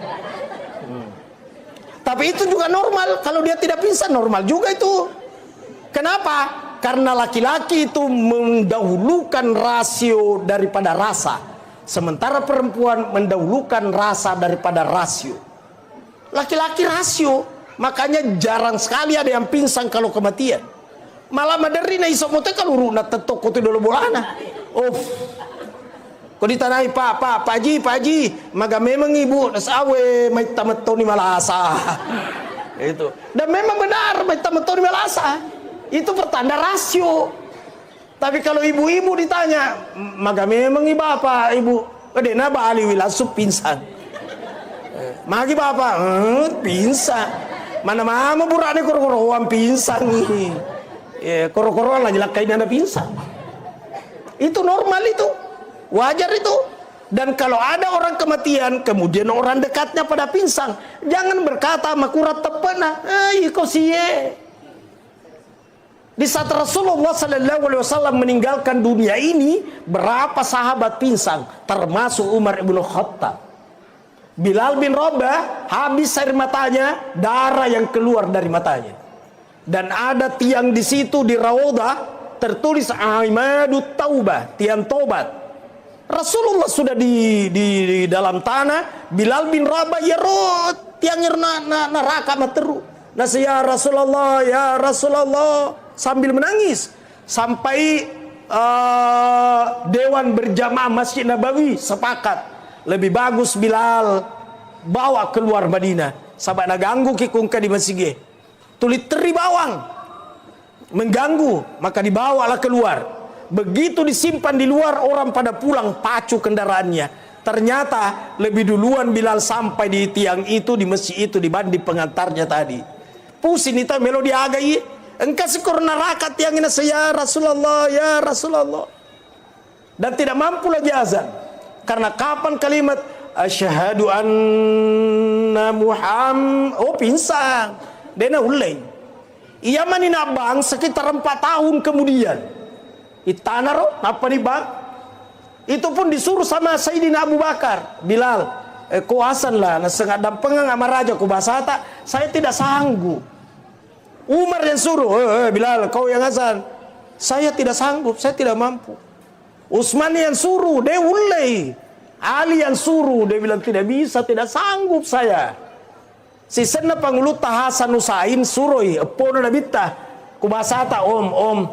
Tapi itu juga normal. Kalau dia tidak pingsan, normal juga itu. Kenapa? Karena laki-laki itu mendahulukan rasio daripada rasa, sementara perempuan mendahulukan rasa daripada rasio. Laki-laki rasio, makanya jarang sekali ada yang pingsan kalau kematian. Malah maderina isomote kalau runa tetok kote dulu bolana. Kau ditanai Pak Haji, maga memang ibu nasawe mai tamatoni malasa. Itu. Dan memang benar mai tamatoni malasa. Itu pertanda rasio. Tapi kalau ibu-ibu ditanya, maga memang bapak ibu, kadena bali wilasu pingsan. Magi bapak, pingsan. Mana mama burane koro-koroan pingsan nih. Koro-koroan lah jelak kain anda pingsan. Itu normal itu, wajar itu. Dan kalau ada orang kematian, kemudian orang dekatnya pada pingsan, jangan berkata makurat tepena, kau siye. Di saat Rasulullah SAW meninggalkan dunia ini, berapa sahabat pingsan, termasuk Umar ibn Khattab. Bilal bin Rabah habis air matanya, darah yang keluar dari matanya. Dan ada tiang di situ di Raudhah tertulis Aimadut Taubah, tiang tobat. Rasulullah sudah di dalam tanah, Bilal bin Rabah ya rot tiangnya neraka materu. Nasi ya Rasulullah sambil menangis sampai dewan berjamaah Masjid Nabawi sepakat lebih bagus Bilal bawa keluar Madinah sabak naganggu kikungka di masjid tulit teri bawang mengganggu, maka dibawalah keluar. Begitu disimpan di luar, orang pada pulang pacu kendaraannya. Ternyata lebih duluan Bilal sampai di tiang itu, di masjid itu, dibanding pengantarnya tadi. Pusing itu melodi agai, engkau sekur neraka tiang ini saya ya Rasulullah. Dan tidak mampu lagi azan. Karena kapan kalimat asyhadu anna Muhammad, pingsan. Dena ulai. Ia manina bang sekitar 4 tahun kemudian. Itanaro apa nih bang? Itu pun disuruh sama Sayyidina Abu Bakar. Bilal, kuasan lah, nasengat dampengang sama raja ku basata, saya tidak sanggup. Umar yang suruh, Bilal kau yang azan. Saya tidak sanggup, saya tidak mampu. Utsman yang suruh, dia ulai. Ali yang suruh, dia bilang tidak bisa, tidak sanggup saya. Si senna pangulut Hasan Husain suroi, epono nabita. Kubasata om.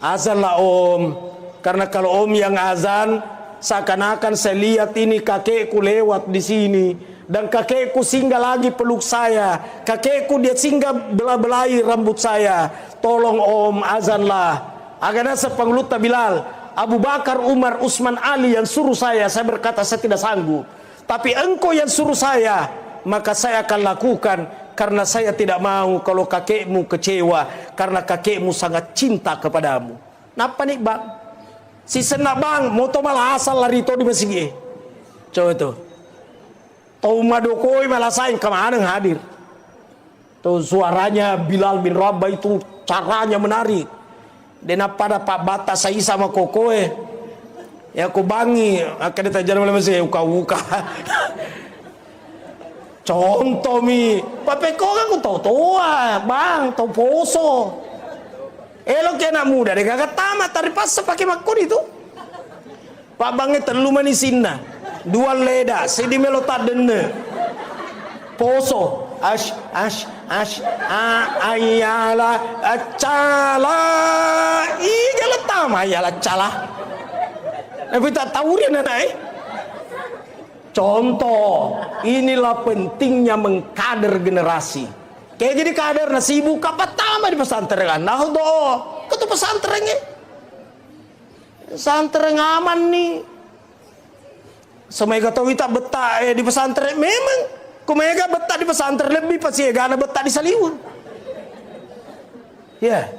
Azan lah om. Karena kalau om yang azan, seakan-akan saya lihat ini kakekku lewat di sini. Dan kakekku singgah lagi peluk saya. Kakekku dia singgah belah-belahi rambut saya. Tolong om, azanlah. Agaknya sepangulut Bilal, Abu Bakar, Umar, Utsman, Ali yang suruh saya berkata saya tidak sanggup. Tapi engkau yang suruh saya, maka saya akan lakukan. Karena saya tidak mau kalau kakekmu kecewa. Karena kakekmu sangat cinta kepadamu. Napa nih bang? Si senak bang, mau to malah asal lari to di masjid. Coba tuh. Tau madokoi malah saing kemana hadir. Tuh suaranya Bilal bin Rabah itu caranya menarik. Dan pada Pak Bata saya sama kokoe. Ya aku bangi, akan ditajar oleh masih uka-uka. Contoh mi, papeko kan aku tahu tua, bang, tahu poso. Elok ya anak muda, dia kagak tamat tadi pas pakai makun itu. Pak bangnya terlalu manisinna, dua leda, sedi melota dene. Poso, ayala, acala, iya letama, ayala cala. Tapi tak tahu dia nanti. Contoh, inilah pentingnya mengkader generasi. Kayak jadi kader nasi ibu kapan tama di pesantren kan? Nah doh, ketu pesantrennya, pesantren aman nih. Semega tahu kita betah di pesantren memang, kumega betah di pesantren lebih pasti gana betah di Saliwun. Ya.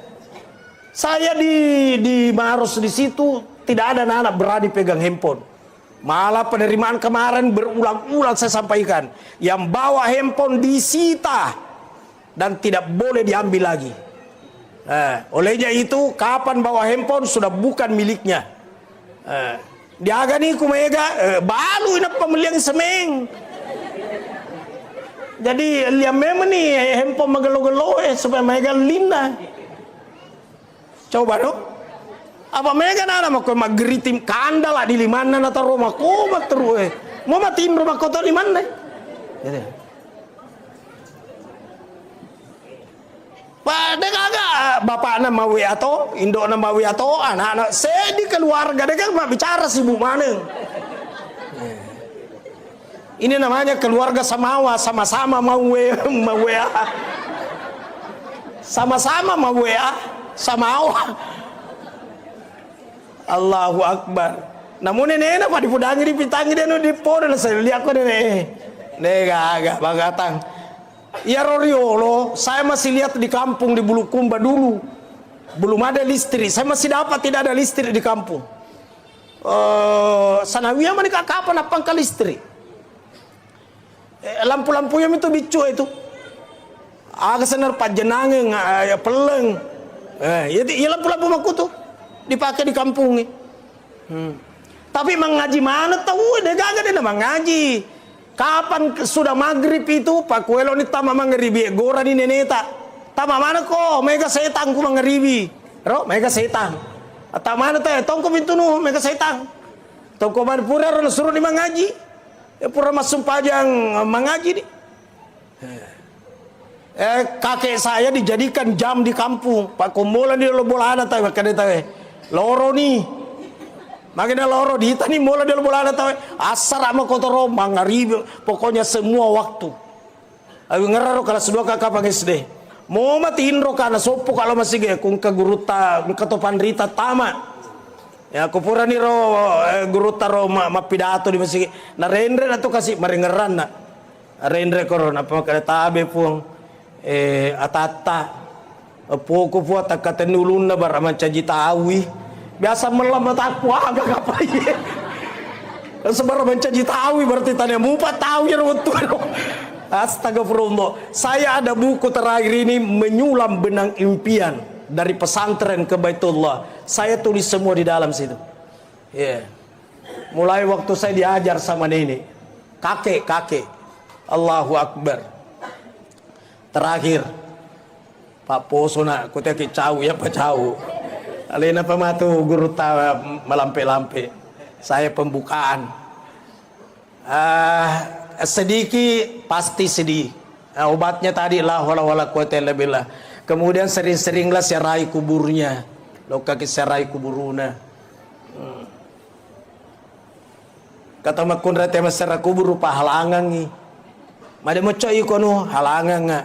Saya di Maros di situ tidak ada anak-anak berani pegang handphone. Malah penerimaan kemarin berulang-ulang saya sampaikan, yang bawa handphone disita dan tidak boleh diambil lagi. Olehnya itu kapan bawa handphone sudah bukan miliknya. Diaga nih kumega balu ina pemilihan semeng. Jadi liam memang nih handphone magelo-gelo supaya mega linda. Coba dong. Apa mega nana mau magritim kandala di limana nata rumah ko matru mau matiin rumah kota di mana? Jadi. Pada kagak bapak nama we atau indok nama we atau anak-anak saya di keluarga mereka mah bicara sibuk mana? Ini namanya keluarga samawa, sama-sama mau WA, sama-sama mau WA, samawa. Allahu Akbar. Namun ini apa dipudangi di pitangi dia di podel saya lihat kok deh. Agak bagatang. Ya Roriolo, saya masih lihat di kampung di Bulukumba dulu. Belum ada listrik. Saya masih dapat tidak ada listrik di kampung. Sanawiyah menikah kapan apa angka listrik? Lampu-lampunya itu bicu itu. Agak senar pajenangeng ya peleng. Ya lampu-lampu maku tuh dipakai di kampung. Tapi mengaji mana tahu dia gagak dia mengaji. Kapan sudah maghrib itu Pak Kuelo ni tama mangribi gora ni neneta. Tama mana ko mega setan ku mangribi. Ro mega setan. Ata mana teh tongko pintu nu mega setan. Tongko ban pura ro suruh di mengaji. Pura masuk pajang mengaji nih. Kakek saya dijadikan jam di kampung. Pak Kombola dia lo bola ada tahu kada tahu. Loro nih. Makanya loro di hitani bola dia lo bola ada tahu. Asar ama kotoro mangaribi pokoknya semua waktu. Ayo ngeraro kalau sedua kakak pakai SD. Mau matiin ro kana sopo kalau masih ge kung ka guruta kung katopan rita tama. Ya kupura ni ro guru taro mapidato di masjid na rendre na to kasi maringeran na rendre koron apa kada tabe pung atata poko po takatenulun na baraman caji tawi biasa melam aku agak apa ye sebaraman caji tawi berarti tanya mupa tawi rutu astagfirullah. Saya ada buku terakhir ini menyulam benang impian dari pesantren ke Baitullah. Saya tulis semua di dalam situ. Mulai waktu saya diajar sama nenek, kakek. Allahu Akbar. Terakhir, Pak Poso nak kutek cau ya Pak cau. Alena pematu guru ta melampe-lampe. Saya pembukaan. Sedikit pasti sedih. Obatnya tadi la haula wala quwata illa billah. Kemudian sering-seringlah serai kuburnya. Loka ke serai kuburuna. Kata makundra tema serai kubur rupa halangan ni. Made mocoy kono halangan nga.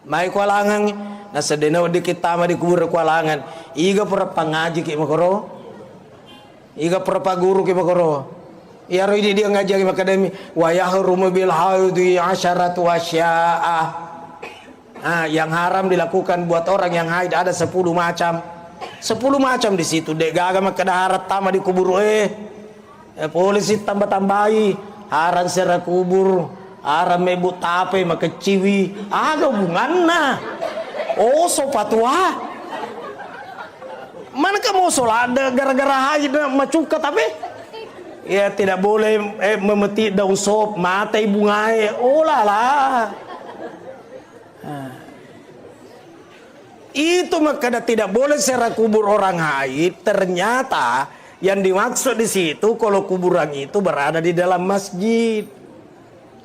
Mai ko halangan na sedena di kita ma di kubur ko halangan. Iga pura pangaji ki makoro. Iga pura paguru ki makoro. Ya ro ini dia ngaji ki akademi wa yahrumu bil haudi asharatu asya'a. Yang haram dilakukan buat orang yang haid ada 10 macam. 10 macam di situ. Dek gaga makadaharat tama di kubur polisi tambah-tambahi haram sera kubur, haram mebu tape makeciwi. Aga hubunganna. Oh so patwa. Mana kamu solada gara-gara haid macuka tapi ya tidak boleh memetik daun sop mata ibu ngai. Oh lala. Itu makanya tidak boleh secara kubur orang haid. Ternyata yang dimaksud di situ kalau kuburan itu berada di dalam masjid.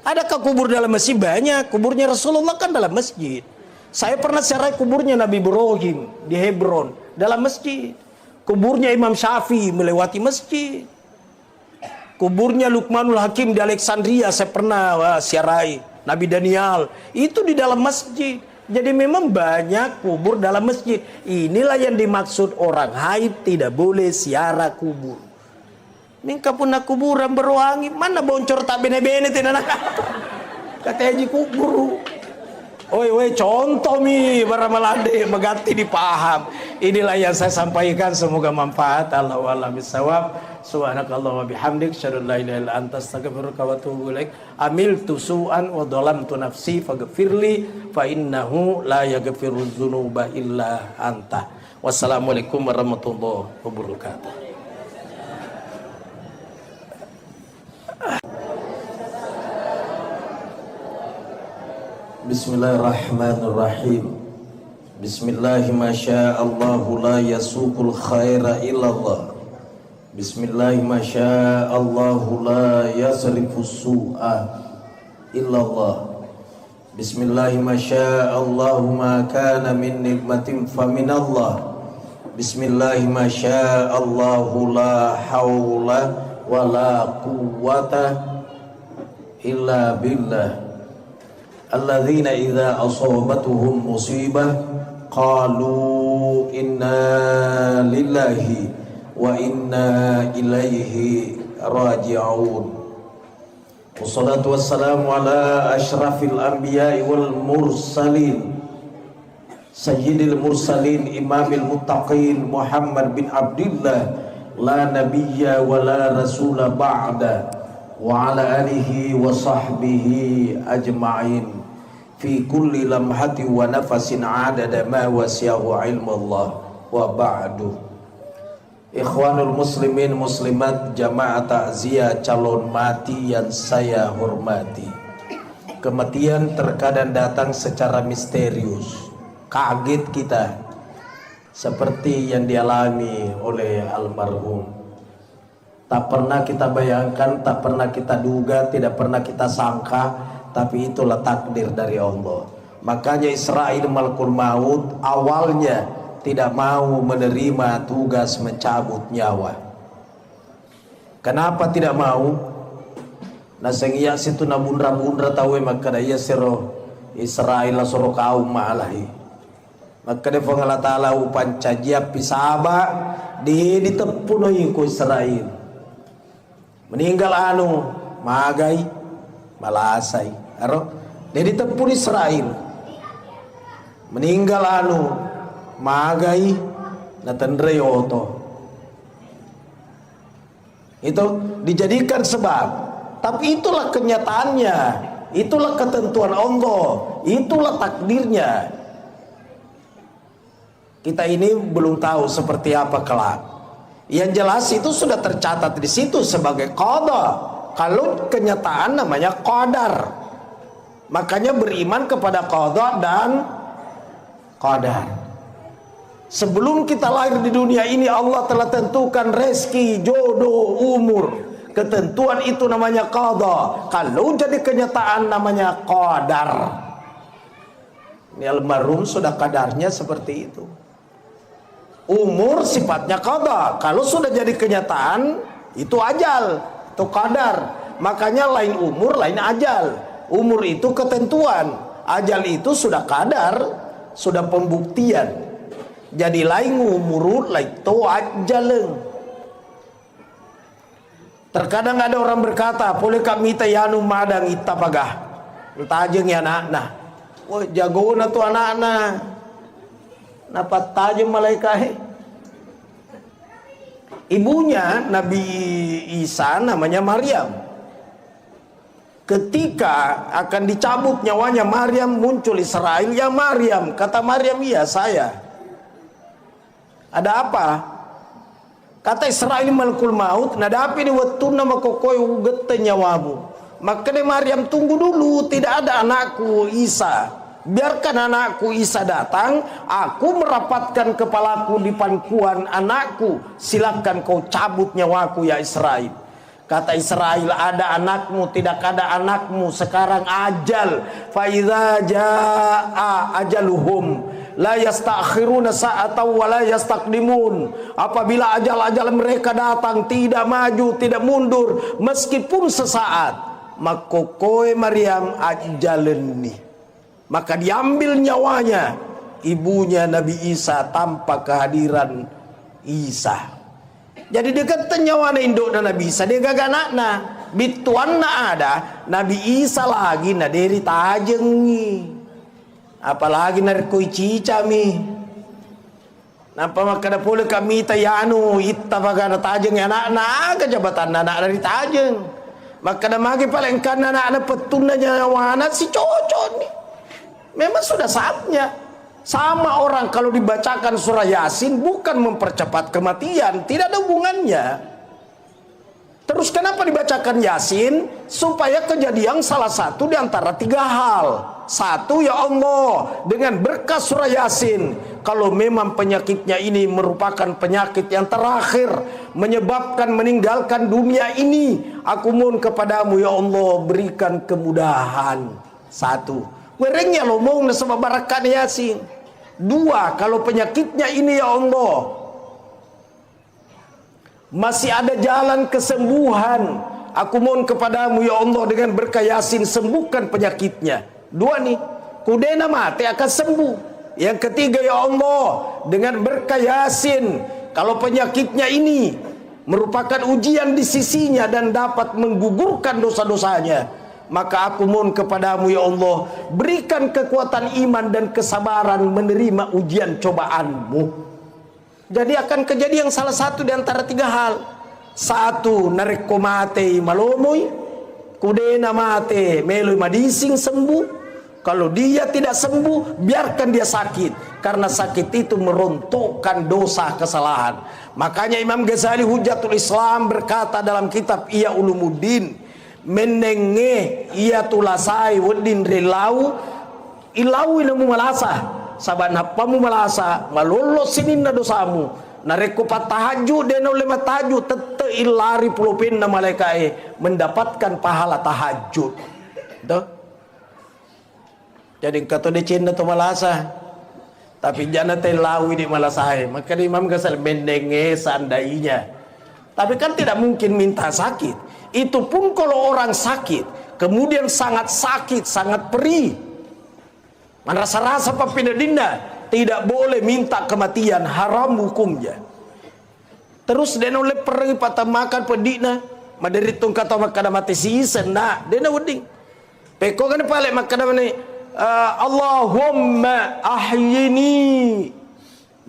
Adakah kubur dalam masjid? Banyak. Kuburnya Rasulullah kan dalam masjid. Saya pernah serai kuburnya Nabi Ibrahim di Hebron dalam masjid. Kuburnya Imam Syafi'i melewati masjid. Kuburnya Luqmanul Hakim di Alexandria saya pernah siarai. Nabi Daniel itu di dalam masjid. Jadi memang banyak kubur dalam masjid. Inilah yang dimaksud orang haid tidak boleh siara kubur. Ningka pun nak kuburan berwangi mana boncor tak bene-bene tidak nak. Kata haji kubur. Oi, contoh mi baramalade megati dipaham. Inilah yang saya sampaikan, semoga manfaat. Allahu a'lam bishawab. Subhanakallah wa bihamdik, asyhadu an la ilaha illa anta, astaghfiruka wa atubu ilaik. Amiltu su'an wa dhalamtu nafsi faghfirli fa innahu la yaghfiru dzunuba illa anta. Wassalamualaikum warahmatullahi wabarakatuh. Bismillahirrahmanirrahim. Bismillahi masya'allahu la yasuqul khaira illallah. Bismillahi masya'allahu la yasrifus su'a illallah. Bismillahi masya'allahu ma kana min nikmatin faminallah. Bismillahi masya'allahu la hawla wa la quwwata illa billah. Alladzina idza asabatuhum musibah qalu inna lillahi wa inna ilaihi raji'un. Wassalatu wassalamu ala asyrafil anbiya'i wal mursalin sayyidil mursalin imamil muttaqin Muhammad bin Abdillah la nabiyya wa la rasula ba'da wa ala alihi wa sahbihi ajma'in fi kulli lamhati wa nafasin adada ma wasiyahu ilmullah wa ba'du. Ikhwanul muslimin muslimat jamaah takziah calon mati yang saya hormati. Kematian terkadang datang secara misterius, kaget kita, seperti yang dialami oleh almarhum. Tak pernah kita bayangkan, tak pernah kita duga, tidak pernah kita sangka, tapi itulah takdir dari Allah. Makanya Israil malakul maut awalnya tidak mau menerima tugas mencabut nyawa. Kenapa tidak mau? Naseng iya situ na bundra-bundra tahu maka iya siro Israil soro kaum malahi. Maka de Allah Taala upan cajiap pisaba di ditepunoi ku Israil. Meninggal anu magai malasai. Aro dia ditepun Israel. Meninggal anu magai natandre oto. Itu dijadikan sebab, tapi itulah kenyataannya, itulah ketentuan Allah, itulah takdirnya. Kita ini belum tahu seperti apa kelak. Yang jelas itu sudah tercatat di situ sebagai qada. Kalau kenyataan namanya qadar. Makanya beriman kepada qada dan qadar. Sebelum kita lahir di dunia ini Allah telah tentukan rezeki, jodoh, umur. Ketentuan itu namanya qada. Kalau jadi kenyataan namanya qadar. Ini almarhum sudah kadarnya seperti itu. Umur sifatnya qada. Kalau sudah jadi kenyataan itu ajal, itu qadar. Makanya lain umur, lain ajal. Umur itu ketentuan, ajal itu sudah qadar, sudah pembuktian. Jadi lain umur, lain to ajaleng. Terkadang ada orang berkata, "Boleh kami tayanu madang ita pagah." Tajeng ya anak-anak. Wah, jago na tu anak-anak. Napa tajeng malaikat? Ibunya Nabi Isa namanya Maryam. Ketika akan dicabut nyawanya Maryam, muncul Israil, "Ya Maryam." Kata Maryam, "Iya saya." Ada apa? Kata Israil malakul maut, "Nadapi ni wettuna makokoy ugette nyawamu." Maka de Maryam, "Tunggu dulu, tidak ada anakku Isa. Biarkan anakku Isa datang, aku merapatkan kepalaku di pangkuan anakku. Silakan kau cabut nyawaku ya Israil." Kata Israil, "Ada anakmu, tidak ada anakmu, sekarang ajal. Fa idza jaa ajaluhum la yastakhiruna sa'atan wa la yastaqdimun." Apabila ajal-ajal mereka datang, tidak maju, tidak mundur meskipun sesaat. Maka koe Maryam ajaleni. Maka diambil nyawanya ibunya Nabi Isa tanpa kehadiran Isa. Jadi dekat nyawana induk dan Nabi Isa dia gagak nakna bituan na ada Nabi Isa lagi na deri tajengi. Apalagi narikoi cica mi. Napa makada pula kami tayanu itta bagana tajeng anak-anak ke jabatan anak dari tajeng. Makada magi paling kan anak-anak petunanya wana si cocok nih. Memang sudah saatnya. Sama orang kalau dibacakan surah Yasin bukan mempercepat kematian, tidak ada hubungannya. Terus kenapa dibacakan Yasin? Supaya kejadian salah satu di antara 3 hal. Satu, ya Allah, dengan berkah surah Yasin, kalau memang penyakitnya ini merupakan penyakit yang terakhir, menyebabkan meninggalkan dunia ini, aku mohon kepadamu ya Allah, berikan kemudahan. Satu, werengnya lo mau sebab barakat Yasin. 2, kalau penyakitnya ini ya Allah masih ada jalan kesembuhan, aku mohon kepadamu ya Allah dengan berkah Yasin sembuhkan penyakitnya. 2 nih, kudena mati akan sembuh. Yang ketiga ya Allah dengan berkah Yasin, kalau penyakitnya ini merupakan ujian di sisinya dan dapat menggugurkan dosa-dosanya, maka aku mohon kepadamu ya Allah, berikan kekuatan iman dan kesabaran menerima ujian cobaanmu. Jadi akan kejadian salah satu di antara 3 hal. 1, nareko mate malomoi, kudena mate meloi madising sembuh. Kalau dia tidak sembuh, biarkan dia sakit, karena sakit itu merontokkan dosa kesalahan. Makanya Imam Ghazali Hujatul Islam berkata dalam kitab Ihya Ulumuddin, menenge ia tulasai wedin relau ilau inamu malasa saban hapamu malasa malolo sininna dosamu nareko patahaju dena oleh mataju tete ilari pulupin na malaikai mendapatkan pahala tahajud. Tuh. Jadi kata de cenda to malasa tapi jana teh lawi di malasai, maka Imam Ghazali menenge seandainya. Tapi kan tidak mungkin minta sakit. Itu pun kalau orang sakit, kemudian sangat sakit, sangat perih, merasa-rasa papina dinda, tidak boleh minta kematian, haram hukumnya. Terus dena oleh pergi patah makan pedina, maderitung kata makana mati sisen, nah dena weding. Peko kan pale makana mani, Allahumma ahyini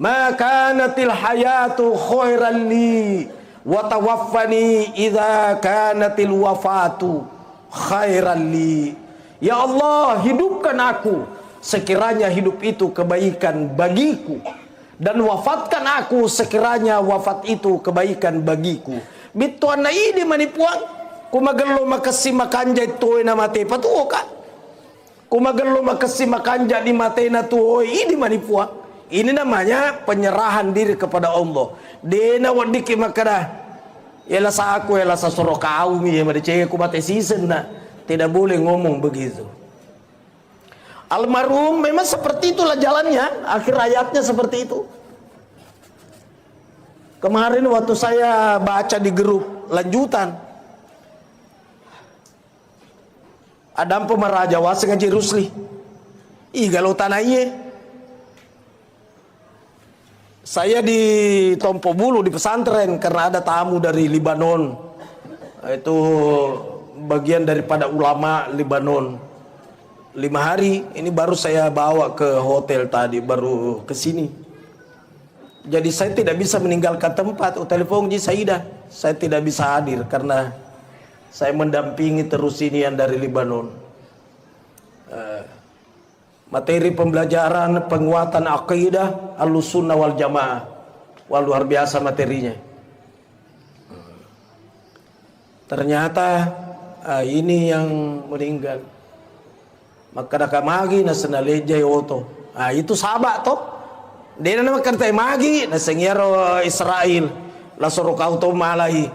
ma kanatil hayatu khairan li wa tawaffani idza kanatil wafatu khairan li. Ya Allah, hidupkan aku sekiranya hidup itu kebaikan bagiku, dan wafatkan aku sekiranya wafat itu kebaikan bagiku. Bituan na ini manipuang kumagalo makasi makanja ito na mate patuoka. Kumagalo makasi makanja di mate na tuoi ini manipuang. Ini namanya penyerahan diri kepada Allah. Dena wadiki makada yala sa aku yala sa soro kaumi ya madicenge ku mate season na. Tidak boleh ngomong begitu. Almarhum memang seperti itulah jalannya, akhir hayatnya seperti itu. Kemarin waktu saya baca di grup lanjutan, ada pemeraja wasi ngaji Rusli. Ih galau tanahnya. Saya di Tompo Bulu di pesantren karena ada tamu dari Libanon. Itu bagian daripada ulama Libanon. 5 hari ini baru saya bawa ke hotel tadi, baru ke sini. Jadi saya tidak bisa meninggalkan tempat. Telepon Ji Saidah, saya tidak bisa hadir karena saya mendampingi terus ini yang dari Libanon. Materi pembelajaran penguatan akidah Ahlussunnah wal Jamaah. Wah, luar biasa materinya. Ternyata ini yang meninggal. Maka nakamagi na sanaleja yoto. Itu sahabat toh. Dia nama kata magi na sengiero Israel. La soro kau to malai.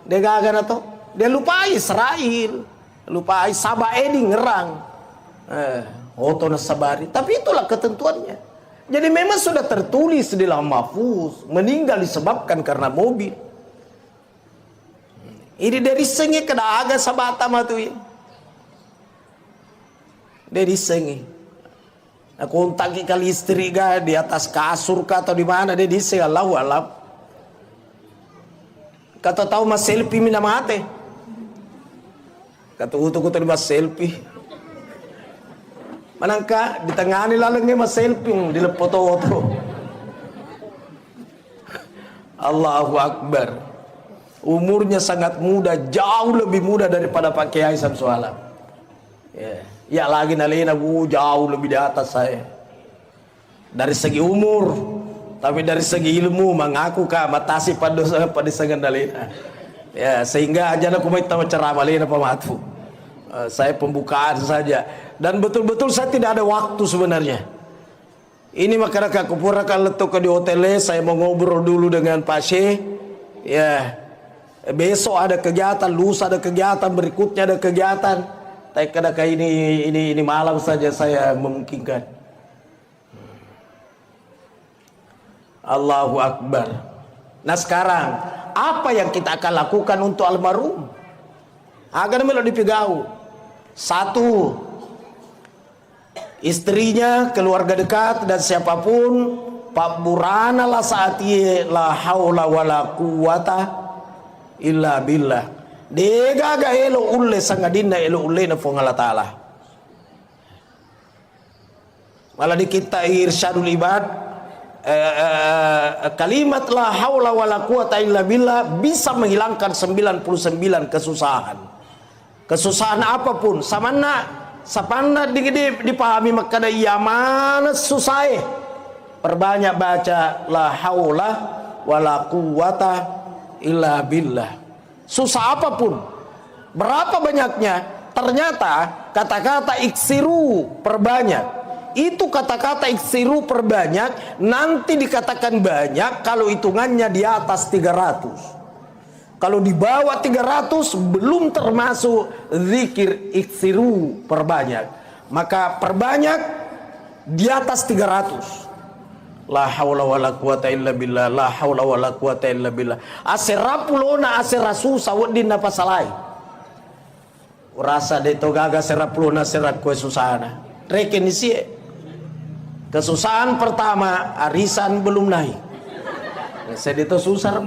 Dia gaga na to. Dia lupa Israel. Lupa Sabah edi ngerang. Oto na sabari. Tapi itulah ketentuannya. Jadi memang sudah tertulis di lauh mahfuz. Meninggal disebabkan karena mobil. Ini dari sengi kena aga sabata matu ya. Dari sengi. Aku untaki kali istri ga di atas kasur ka atau di mana dia di sengi Allahu alam. Kata tahu mas selfie mina mate. Kata utuk di mas selfie. Manangka di tengah ni lalengnya mas selfie di foto-foto. Allahu Akbar. Umurnya sangat muda, jauh lebih muda daripada Pak Kiai Samsualam. Ya lagi nalina jauh lebih di atas saya. Dari segi umur, tapi dari segi ilmu mengaku matasi pada sangan nalina. Ya, sehingga aja aku mau ceramah lina pematu. Saya pembukaan saja, dan betul-betul saya tidak ada waktu sebenarnya. Ini makanya aku pura kalau letuk di hotelnya, saya mau ngobrol dulu dengan Pak Syekh. Ya, besok ada kegiatan, lusa ada kegiatan, berikutnya ada kegiatan. Tapi kadang ini malam saja saya memungkinkan. Allahu Akbar. Nah sekarang apa yang kita akan lakukan untuk almarhum? Agar melo dipegau. Satu, istrinya, keluarga dekat dan siapapun Pak Burana lah saat ini la haula wala quwata illa billah. Dega ga elo ulle sangadina elo ulle na fong Allah Ta'ala. Malah di kita irsyadul ibad kalimat la haula wala quwata illa billah bisa menghilangkan 99 kesusahan. Kesusahan apapun, sapana dipahami maka iya mana susah. Perbanyak baca la haula wala quwata illa billah. Susah apapun, berapa banyaknya, ternyata kata-kata iksiru perbanyak. Itu kata-kata iksiru perbanyak nanti dikatakan banyak kalau hitungannya di atas 300. Kalau di bawah 300 belum termasuk zikir iksiru perbanyak. Maka perbanyak di atas 300. La haula wala quwata illa billah, la haula wala quwata illa billah. Aserapulona aserasusah wadin apa salai. Rasa de togaga serapulona serat kue susana. Reken isi. Kesusahan pertama, arisan belum naik. Saya itu susah.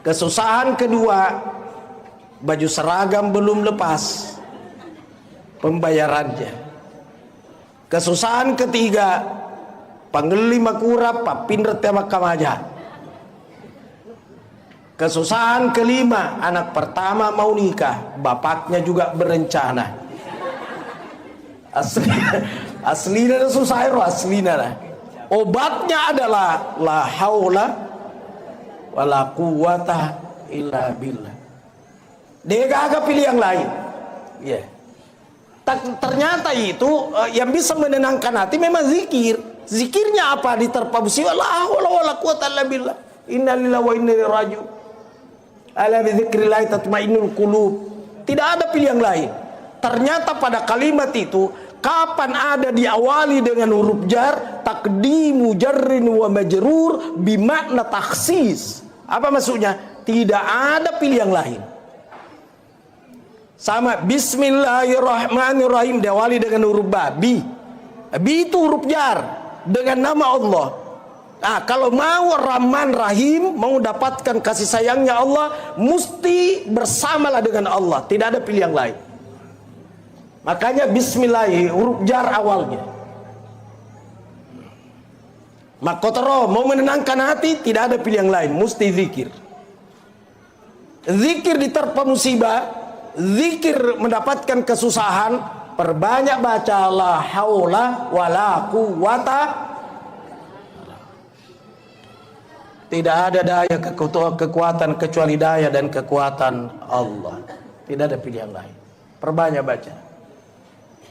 Kesusahan kedua, baju seragam belum lepas pembayarannya. Kesusahan ketiga, panggeli makura papindret tema kamaja. Kesusahan kelima, anak pertama mau nikah, bapaknya juga berencana. Aslina susah aslina. Obatnya adalah la haula wala quwata illa billah. Dia gak pilih yang lain. Ya. Ternyata itu yang bisa menenangkan hati memang zikir. Zikirnya apa? Diterpa musibah. La haula wala quwata illa billah. Inna lillahi wa inna ilaihi raji'un. Ala bi dzikrillah tatmainnul qulub. Tidak ada pilihan lain. Ternyata pada kalimat itu kapan ada diawali dengan huruf jar, taqdimu jarrin wa majrur bimakna takhsis. Apa maksudnya? Tidak ada pilihan lain. Sama bismillahirrahmanirrahim diawali dengan huruf ba, bi. Bi itu huruf jar dengan nama Allah. Nah, kalau mau Rahman Rahim, mau dapatkan kasih sayangnya Allah, mesti bersamalah dengan Allah. Tidak ada pilihan lain. Makanya bismillah huruf jar awalnya. Makotoro mau menenangkan hati, tidak ada pilihan lain, mesti zikir. Zikir diterpa musibah, zikir mendapatkan kesusahan, perbanyak baca la haula wala quwata. Tidak ada daya kekuatan kecuali daya dan kekuatan Allah. Tidak ada pilihan lain. Perbanyak baca.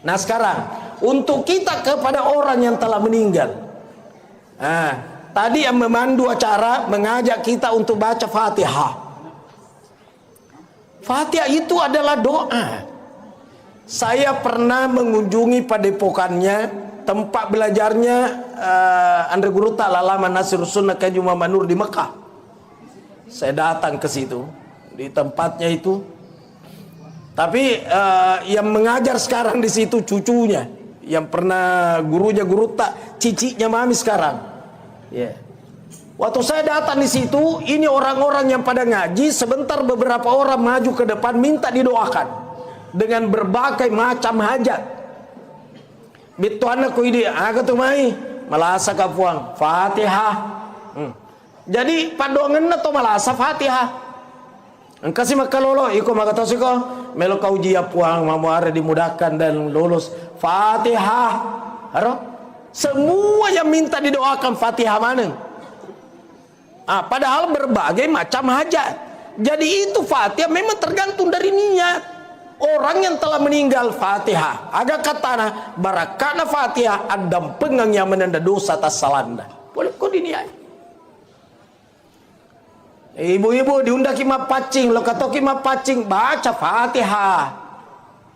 Nah sekarang untuk kita kepada orang yang telah meninggal. Nah, tadi yang memandu acara mengajak kita untuk baca Fatihah. Fatihah itu adalah doa. Saya pernah mengunjungi padepokannya, tempat belajarnya Andre Guru Ta'ala Lama Nasir Sunnah Kaji Muhammad Nur di Mekah. Saya datang ke situ, di tempatnya itu. Tapi yang mengajar sekarang di situ cucunya, yang pernah gurunya guru tak, ciciknya mami sekarang. Ya. Waktu saya datang di situ, ini orang-orang yang pada ngaji, sebentar beberapa orang maju ke depan minta didoakan dengan berbagai macam hajat. Bituan aku ini aga tu mai malasa ka puang Fatihah. Jadi padongan na to malasa Fatihah. Ang kasi makalolo iko magatos ko melo ka ujiya puang mamuara dimudahkan dan lulus Fatihah. Haro? Semua yang minta didoakan Fatihah maneng. Padahal berbagai macam hajat. Jadi itu Fatihah memang tergantung dari niat. Orang yang telah meninggal Fatihah aga katana barakana Fatihah adam pengang yang menanda dosa tas salanda. Boleh kau diniai. Ibu-ibu diundaki mapacing lo katoki mapacing baca Fatihah.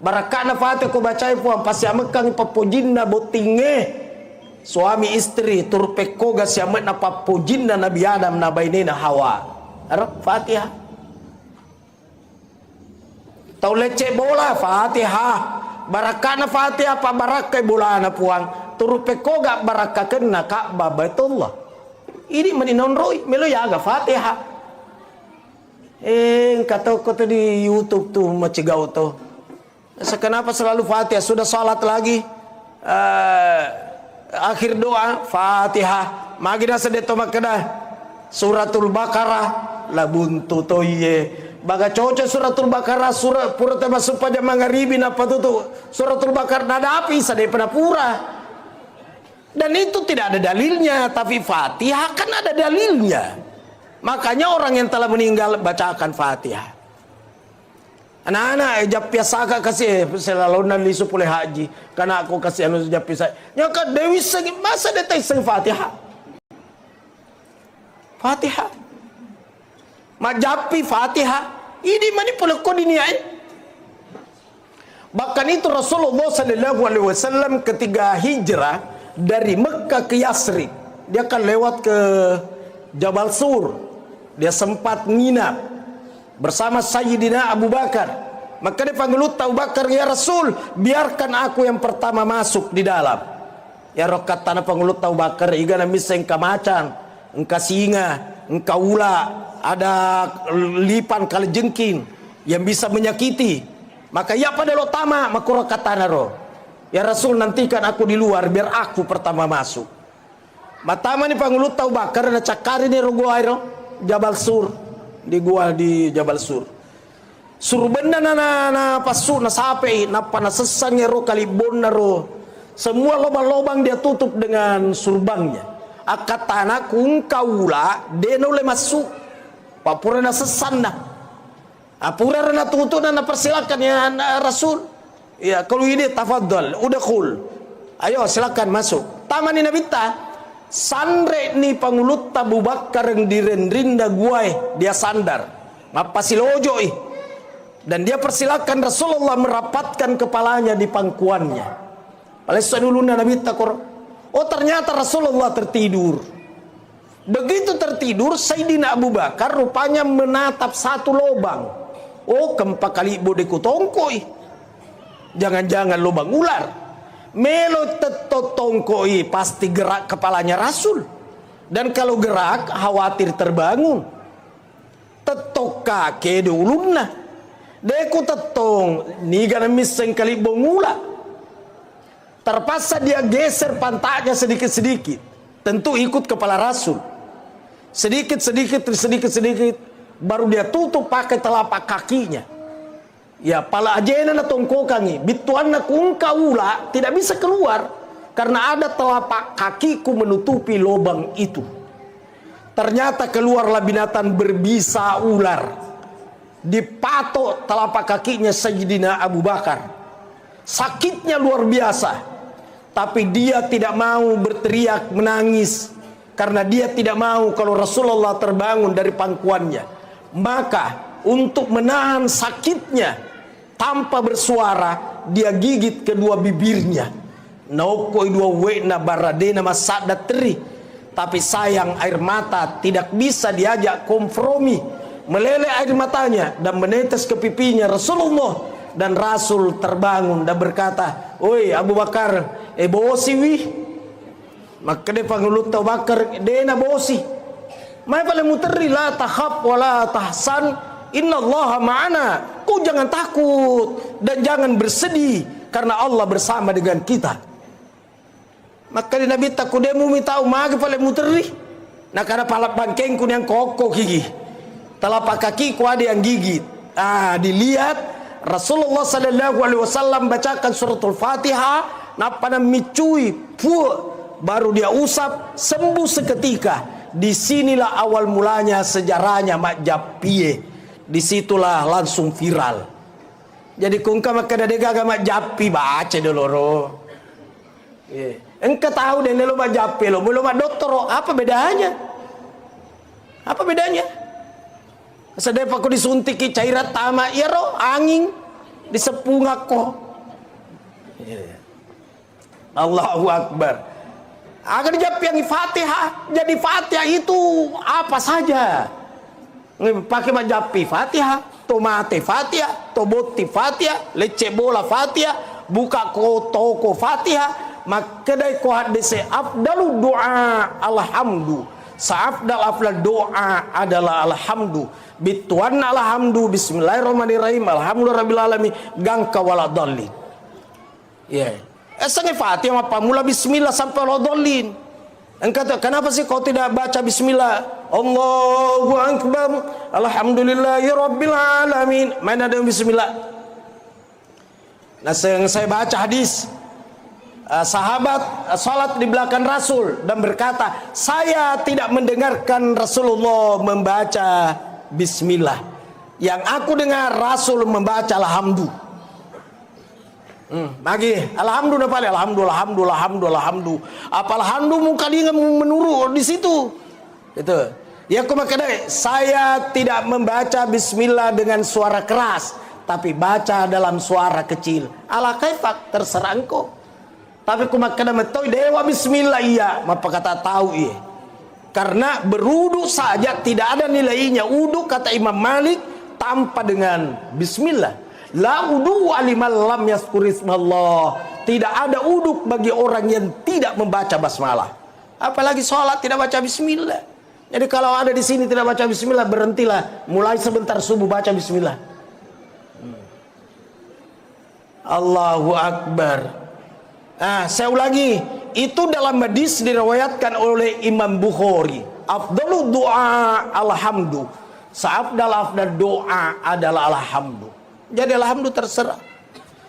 Barakana Fatihah ko bacai puang pasti amekang papojinna botinge. Suami istri turpekoga siamet na papojinna Nabi Adam na bainena Hawa. Arab Fatihah. Tau lecek bola Fatihah. Barakana Fatihah pa barakai bola na puang. Turupekoga baraka kena Ka'bah Baitullah. Ini meninon roy melo yaga Fatihah. Kata kau di YouTube tuh macigau tuh. Kenapa selalu Fatihah? Sudah salat lagi. Akhir doa Fatihah. Magina sedeto makada Suratul Baqarah la buntu toye. Baga cocok Suratul Baqarah surat pura tema supaya mangaribin apa tuh Suratul Baqarah nada api sadai pada pura. Dan itu tidak ada dalilnya, tapi Fatihah kan ada dalilnya. Makanya orang yang telah meninggal bacakan Fatihah. Anak-anak japia saka kasih selalu nanti supaya haji karena aku kasih anu japia saya. Nyaka Dewi segi masa detai seng Fatihah. Fatihah. Majapi Fatihah. Ini mani pula kau diniain. Bahkan itu Rasulullah SAW ketika hijrah dari Mekah ke Yasrib, dia akan lewat ke Jabal Sur. Dia sempat nginap bersama Sayyidina Abu Bakar. Maka dia panggil Abu Bakar, ya Rasul, biarkan aku yang pertama masuk di dalam. Ya rokat tanah panggil Abu Bakar, iga na misa engka macan, engka singa, engka ula, ada lipan kali jengking yang bisa menyakiti. Maka ya pada lo tama makuro katana ro. Ya Rasul, nantikan aku di luar biar aku pertama masuk. Matama ni pangulut Abu Bakar na cakari ni ro gua ro Jabal Sur, di gua di Jabal Sur. Surbenda na pasu na sape na panasesannya ro kalibon na ro. Semua lobang-lobang dia tutup dengan surbangnya. Akatana kung kaula deno le masuk. Papura na sesan na. Apura na tutup na persilakan ya Rasul. Ya kalau ini tafadhal, udah cool. Ayo silakan masuk. Taman ni nabita. Sandre ni pangulut Abu Bakar yang direndrinda guai dia sandar. Mapasilojo dan dia persilakan Rasulullah merapatkan kepalanya di pangkuannya. Palesa dulu Nabi takor. Oh ternyata Rasulullah tertidur. Begitu tertidur Sayyidina Abu Bakar rupanya menatap satu lubang. Oh kempa kali bodeku tongkoi. Jangan-jangan lubang ular. Melo tetotongkoi pasti gerak kepalanya Rasul. Dan kalau gerak khawatir terbangun. Tetoka kedo ulumna. Deku tetong niga miseng kali bongula. Terpaksa dia geser pantatnya sedikit-sedikit. Tentu ikut kepala Rasul. Sedikit-sedikit baru dia tutup pakai telapak kakinya. Ya pala ajena na tongkokangi bituan na kung kaula tidak bisa keluar karena ada telapak kakiku menutupi lubang itu. Ternyata keluarlah binatang berbisa ular. Dipatok telapak kakinya Sayyidina Abu Bakar. Sakitnya luar biasa. Tapi dia tidak mau berteriak menangis karena dia tidak mau kalau Rasulullah terbangun dari pangkuannya. Maka untuk menahan sakitnya tanpa bersuara dia gigit kedua bibirnya. Naukoi dua wena baradena masada teri. Tapi sayang air mata tidak bisa diajak kompromi. Meleleh air matanya dan menetes ke pipinya Rasulullah. Dan Rasul terbangun dan berkata, "Oi Abu Bakar, bosi wih." Maka dia panggil Abu Bakar, "Dena bosi. Mai pale muteri la tahab wala tahsan, innallaha ma'ana." Kau jangan takut dan jangan bersedih karena Allah bersama dengan kita. Maka di Nabi takudemu mitau magi pale muteri. Nah karena palap bangkengku yang kokoh gigi. Telapak kakiku ada yang gigit. Dilihat Rasulullah sallallahu alaihi wasallam bacakan suratul Fatihah, napa micui, baru dia usap, sembuh seketika. Disinilah awal mulanya sejarahnya Mak Japie. Disitulah langsung viral. Jadi kungka maka dadega Mak Japi baca dulu ro. Engkau tahu deh lo Mak Japi lo, belum Mak dokter lo, apa bedanya? Apa bedanya? Sedep aku disuntik cairan tama ya ro, angin disepung aku. Allahu Akbar. Agar dijawab yang Fatihah, jadi Fatihah itu apa saja. Pakai majapi Fatihah, tomate Fatihah, toboti Fatihah, lece bola Fatihah, buka toko Fatihah, maka dai ko hadise afdalu doa alhamdu. Afdal doa adalah alhamdu. Bituan alhamdu, bismillahirrahmanirrahim, alhamdulillahirabbil alamin, gangka waladallin. Esangnya Fatihah apa mula bismillah sampai waladallin. Engkau kenapa sih kau tidak baca bismillah? Allahu akbar, alhamdulillahirabbil alamin. Mana ada bismillah? Nah, saya baca hadis sahabat salat di belakang Rasul dan berkata, saya tidak mendengarkan Rasulullah membaca bismillah. Yang aku dengar Rasul membaca alhamdu. Bagi alhamdulillah paling alhamdulillah. Apa alhamdulillah muka dia menurut di situ. Itu. Ya aku makanya saya tidak membaca bismillah dengan suara keras, tapi baca dalam suara kecil. Ala kaifak terserah engkau. Tapi aku makanya metoi dewa bismillah iya, apa kata tahu iya. Karena beruduk saja tidak ada nilainya. Uduk kata Imam Malik tanpa dengan bismillah. La wudu aliman lam yazkurismallah. Tidak ada uduk bagi orang yang tidak membaca basmalah. Apalagi sholat tidak baca bismillah. Jadi kalau ada di sini tidak baca bismillah, berhentilah. Mulai sebentar subuh baca bismillah. Allahu Akbar. Saya ulangi. Itu dalam hadis diriwayatkan oleh Imam Bukhari. Afdalu doa alhamdu. Afdal doa adalah alhamdu. Jadi alhamdulillah terserah.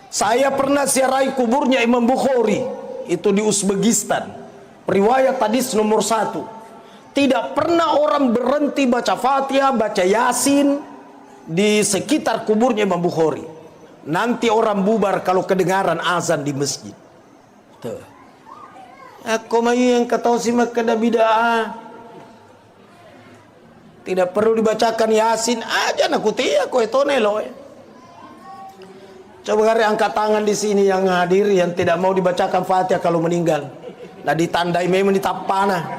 Saya pernah ziarahi kuburnya Imam Bukhari, itu di Uzbekistan. Riwayat hadis nomor 1. Tidak pernah orang berhenti baca Fatihah, baca Yasin di sekitar kuburnya Imam Bukhari. Nanti orang bubar kalau kedengaran azan di masjid. Tuh. Aku mayu yang kata si makna bid'ah. Tidak perlu dibacakan Yasin aja nak kutia ko itu nelo. Coba hari angkat tangan di sini yang hadir yang tidak mau dibacakan Fatihah kalau meninggal. Nah ditandai memang ditapana.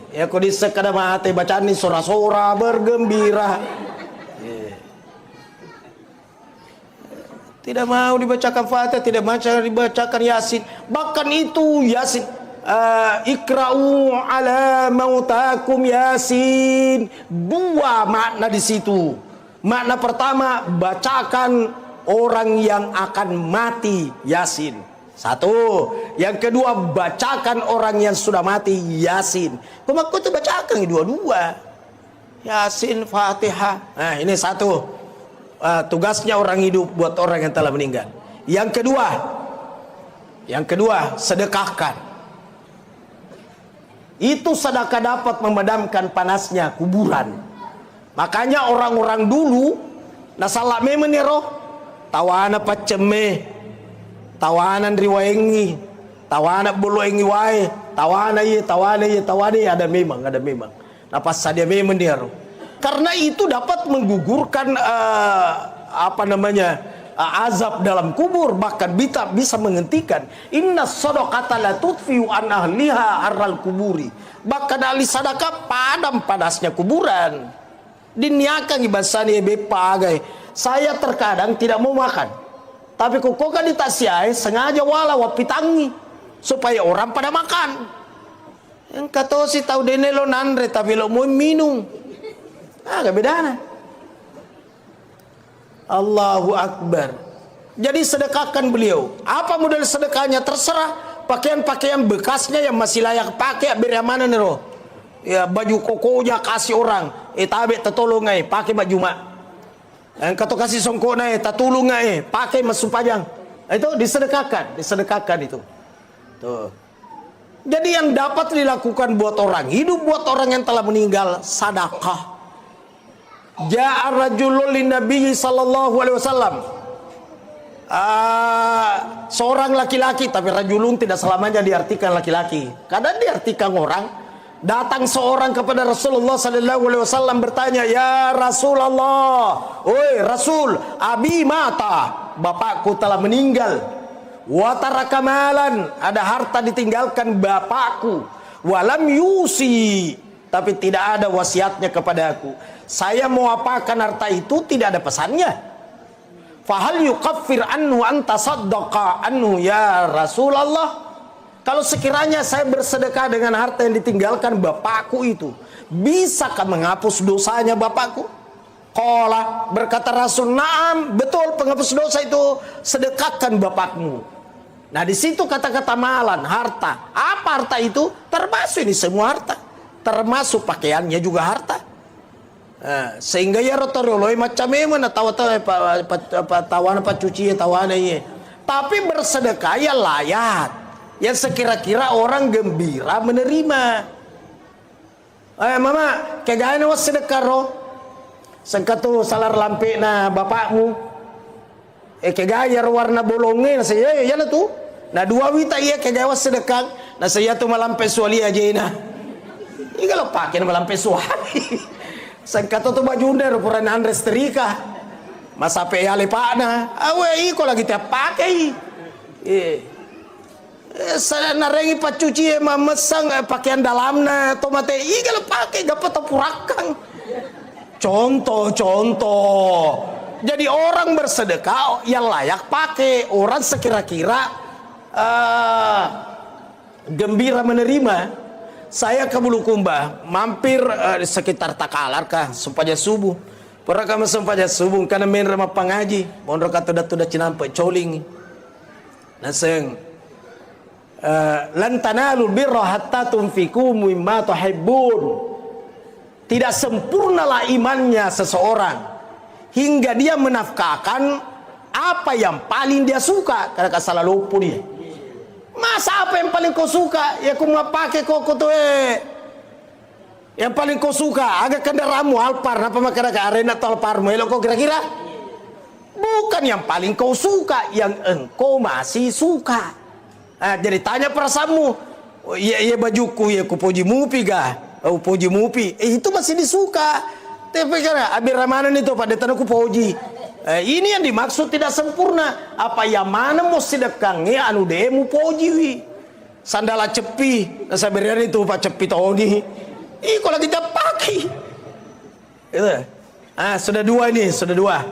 Ya kau disekada mati bacaan ini sora-sora bergembira. Tidak mau dibacakan Fatihah, tidak mau dibacakan Yasin. Bahkan itu Yasin ikra'u ala mautakum Yasin. Dua makna di situ. Makna pertama, bacakan orang yang akan mati Yasin. 1. Yang kedua, bacakan orang yang sudah mati Yasin. Kau tuh bacakan dua-dua. Yasin, Fatihah. Nah ini 1. Tugasnya orang hidup buat orang yang telah meninggal. Yang kedua, sedekahkan. Itu sedekah dapat memadamkan panasnya kuburan. Makanya orang-orang dulu nasalah memang roh tawana paceme, tawanan riwayengi, tawana buluengi wae, tawana ada memang. Napas sadia memang dia roh. Karena itu dapat menggugurkan azab dalam kubur, bahkan bisa menghentikan. Inna shadaqata la tudfi'u an ahliha arral kuburi. Bahkan ahli sedekah padam panasnya kuburan. Diniakan ibasani bepagai. Saya terkadang tidak mau makan, tapi kok kan ditasiai sengaja walau pitangi supaya orang pada makan. Yang kata si tahu dene lo nandre tapi lo mau minum. Gak bedana. Allahu Akbar. Jadi sedekahkan beliau. Apa model sedekahnya terserah. pakaian-pakaian bekasnya yang masih layak pakai beri mana nih roh. Ya baju kokonya kasih orang, tabe tertolong pakai baju mak. Yang kata kasih songkok tertolong pakai masuk pajang. Itu disedekahkan itu. Tuh. Jadi yang dapat dilakukan buat orang hidup, buat orang yang telah meninggal, sedekah. Ja'a rajulun linnabi sallallahu alaihi wasallam. Seorang laki-laki, tapi rajulun tidak selamanya diartikan laki-laki. Kadang diartikan orang. Datang seorang kepada Rasulullah sallallahu alaihi wasallam bertanya, "Ya Rasulullah, oi Rasul, abi mata, bapakku telah meninggal. Wa taraka malan, ada harta ditinggalkan bapakku. Walam yusi, tapi tidak ada wasiatnya kepadaku. Saya mau apakan harta itu, tidak ada pesannya. Fahal yukaffir anhu anta saddaqa anhu ya Rasulullah." Kalau sekiranya saya bersedekah dengan harta yang ditinggalkan bapakku itu, bisakah menghapus dosanya bapakku? Qala, berkata Rasul, "Na'am, betul, penghapus dosa itu sedekahkan bapakmu." Nah, di situ kata-kata malan, harta. Apa harta itu? Termasuk ini semua harta. Termasuk pakaiannya juga harta. Sehingga ya rotoroloi macam mana tawana apa cuci tawana ye. Tapi bersedekah ya layak. Yang sekira-kira orang gembira menerima. Mama, kegayaan was sedekah roh. Sengkatu salar lampe na bapakmu. Kegayar warna bolongnya saya ya lah tu. Nah dua wita iya kegayaan was sedekah. Nah saya tu malampe suali aja na. Ini kalau pakai malampe suali. Sengkatu tu baju under ukuran Andres Terika. Masa pe ale pak na. Awe iko lagi tiap pakai. Saya narengi pacuci mamesang pakaian dalamnya tomate kalau pakai gak petapurakan. Contoh. Jadi orang bersedekah yang layak pakai, orang sekira-kira gembira menerima. Saya ke Bulukumba mampir sekitar Takalar kah supaya subuh. Pernah kami supaya subuh karena main rumah pengaji. Mondro kata dah cinampe coling. Naseng lan tanalul birra hatta tunfiqu mimma tuhibbun. Tidak sempurnalah imannya seseorang hingga dia menafkahkan apa yang paling dia suka. Karena salah lupa dia. Masa apa yang paling kau suka? Ya kau mau pakai koko tuh yang paling kau suka agak kendaraanmu Alphard apa makanya ke arena atau Alphard melo kau kira-kira? Bukan yang paling kau suka, yang engkau masih suka. Jadi tanya perasaanmu, iya bajuku, ya ku puji mupi ga, puji mupi, itu masih disuka. Tapi karena abis ramanan itu pada tanahku puji. Ini yang dimaksud tidak sempurna. Apa yang mana mau sedekangnya anu demu puji. Sandala cepi, sabarian itu pak cepi tahun ini. Kalau kita pakai, sudah dua ini, sudah dua.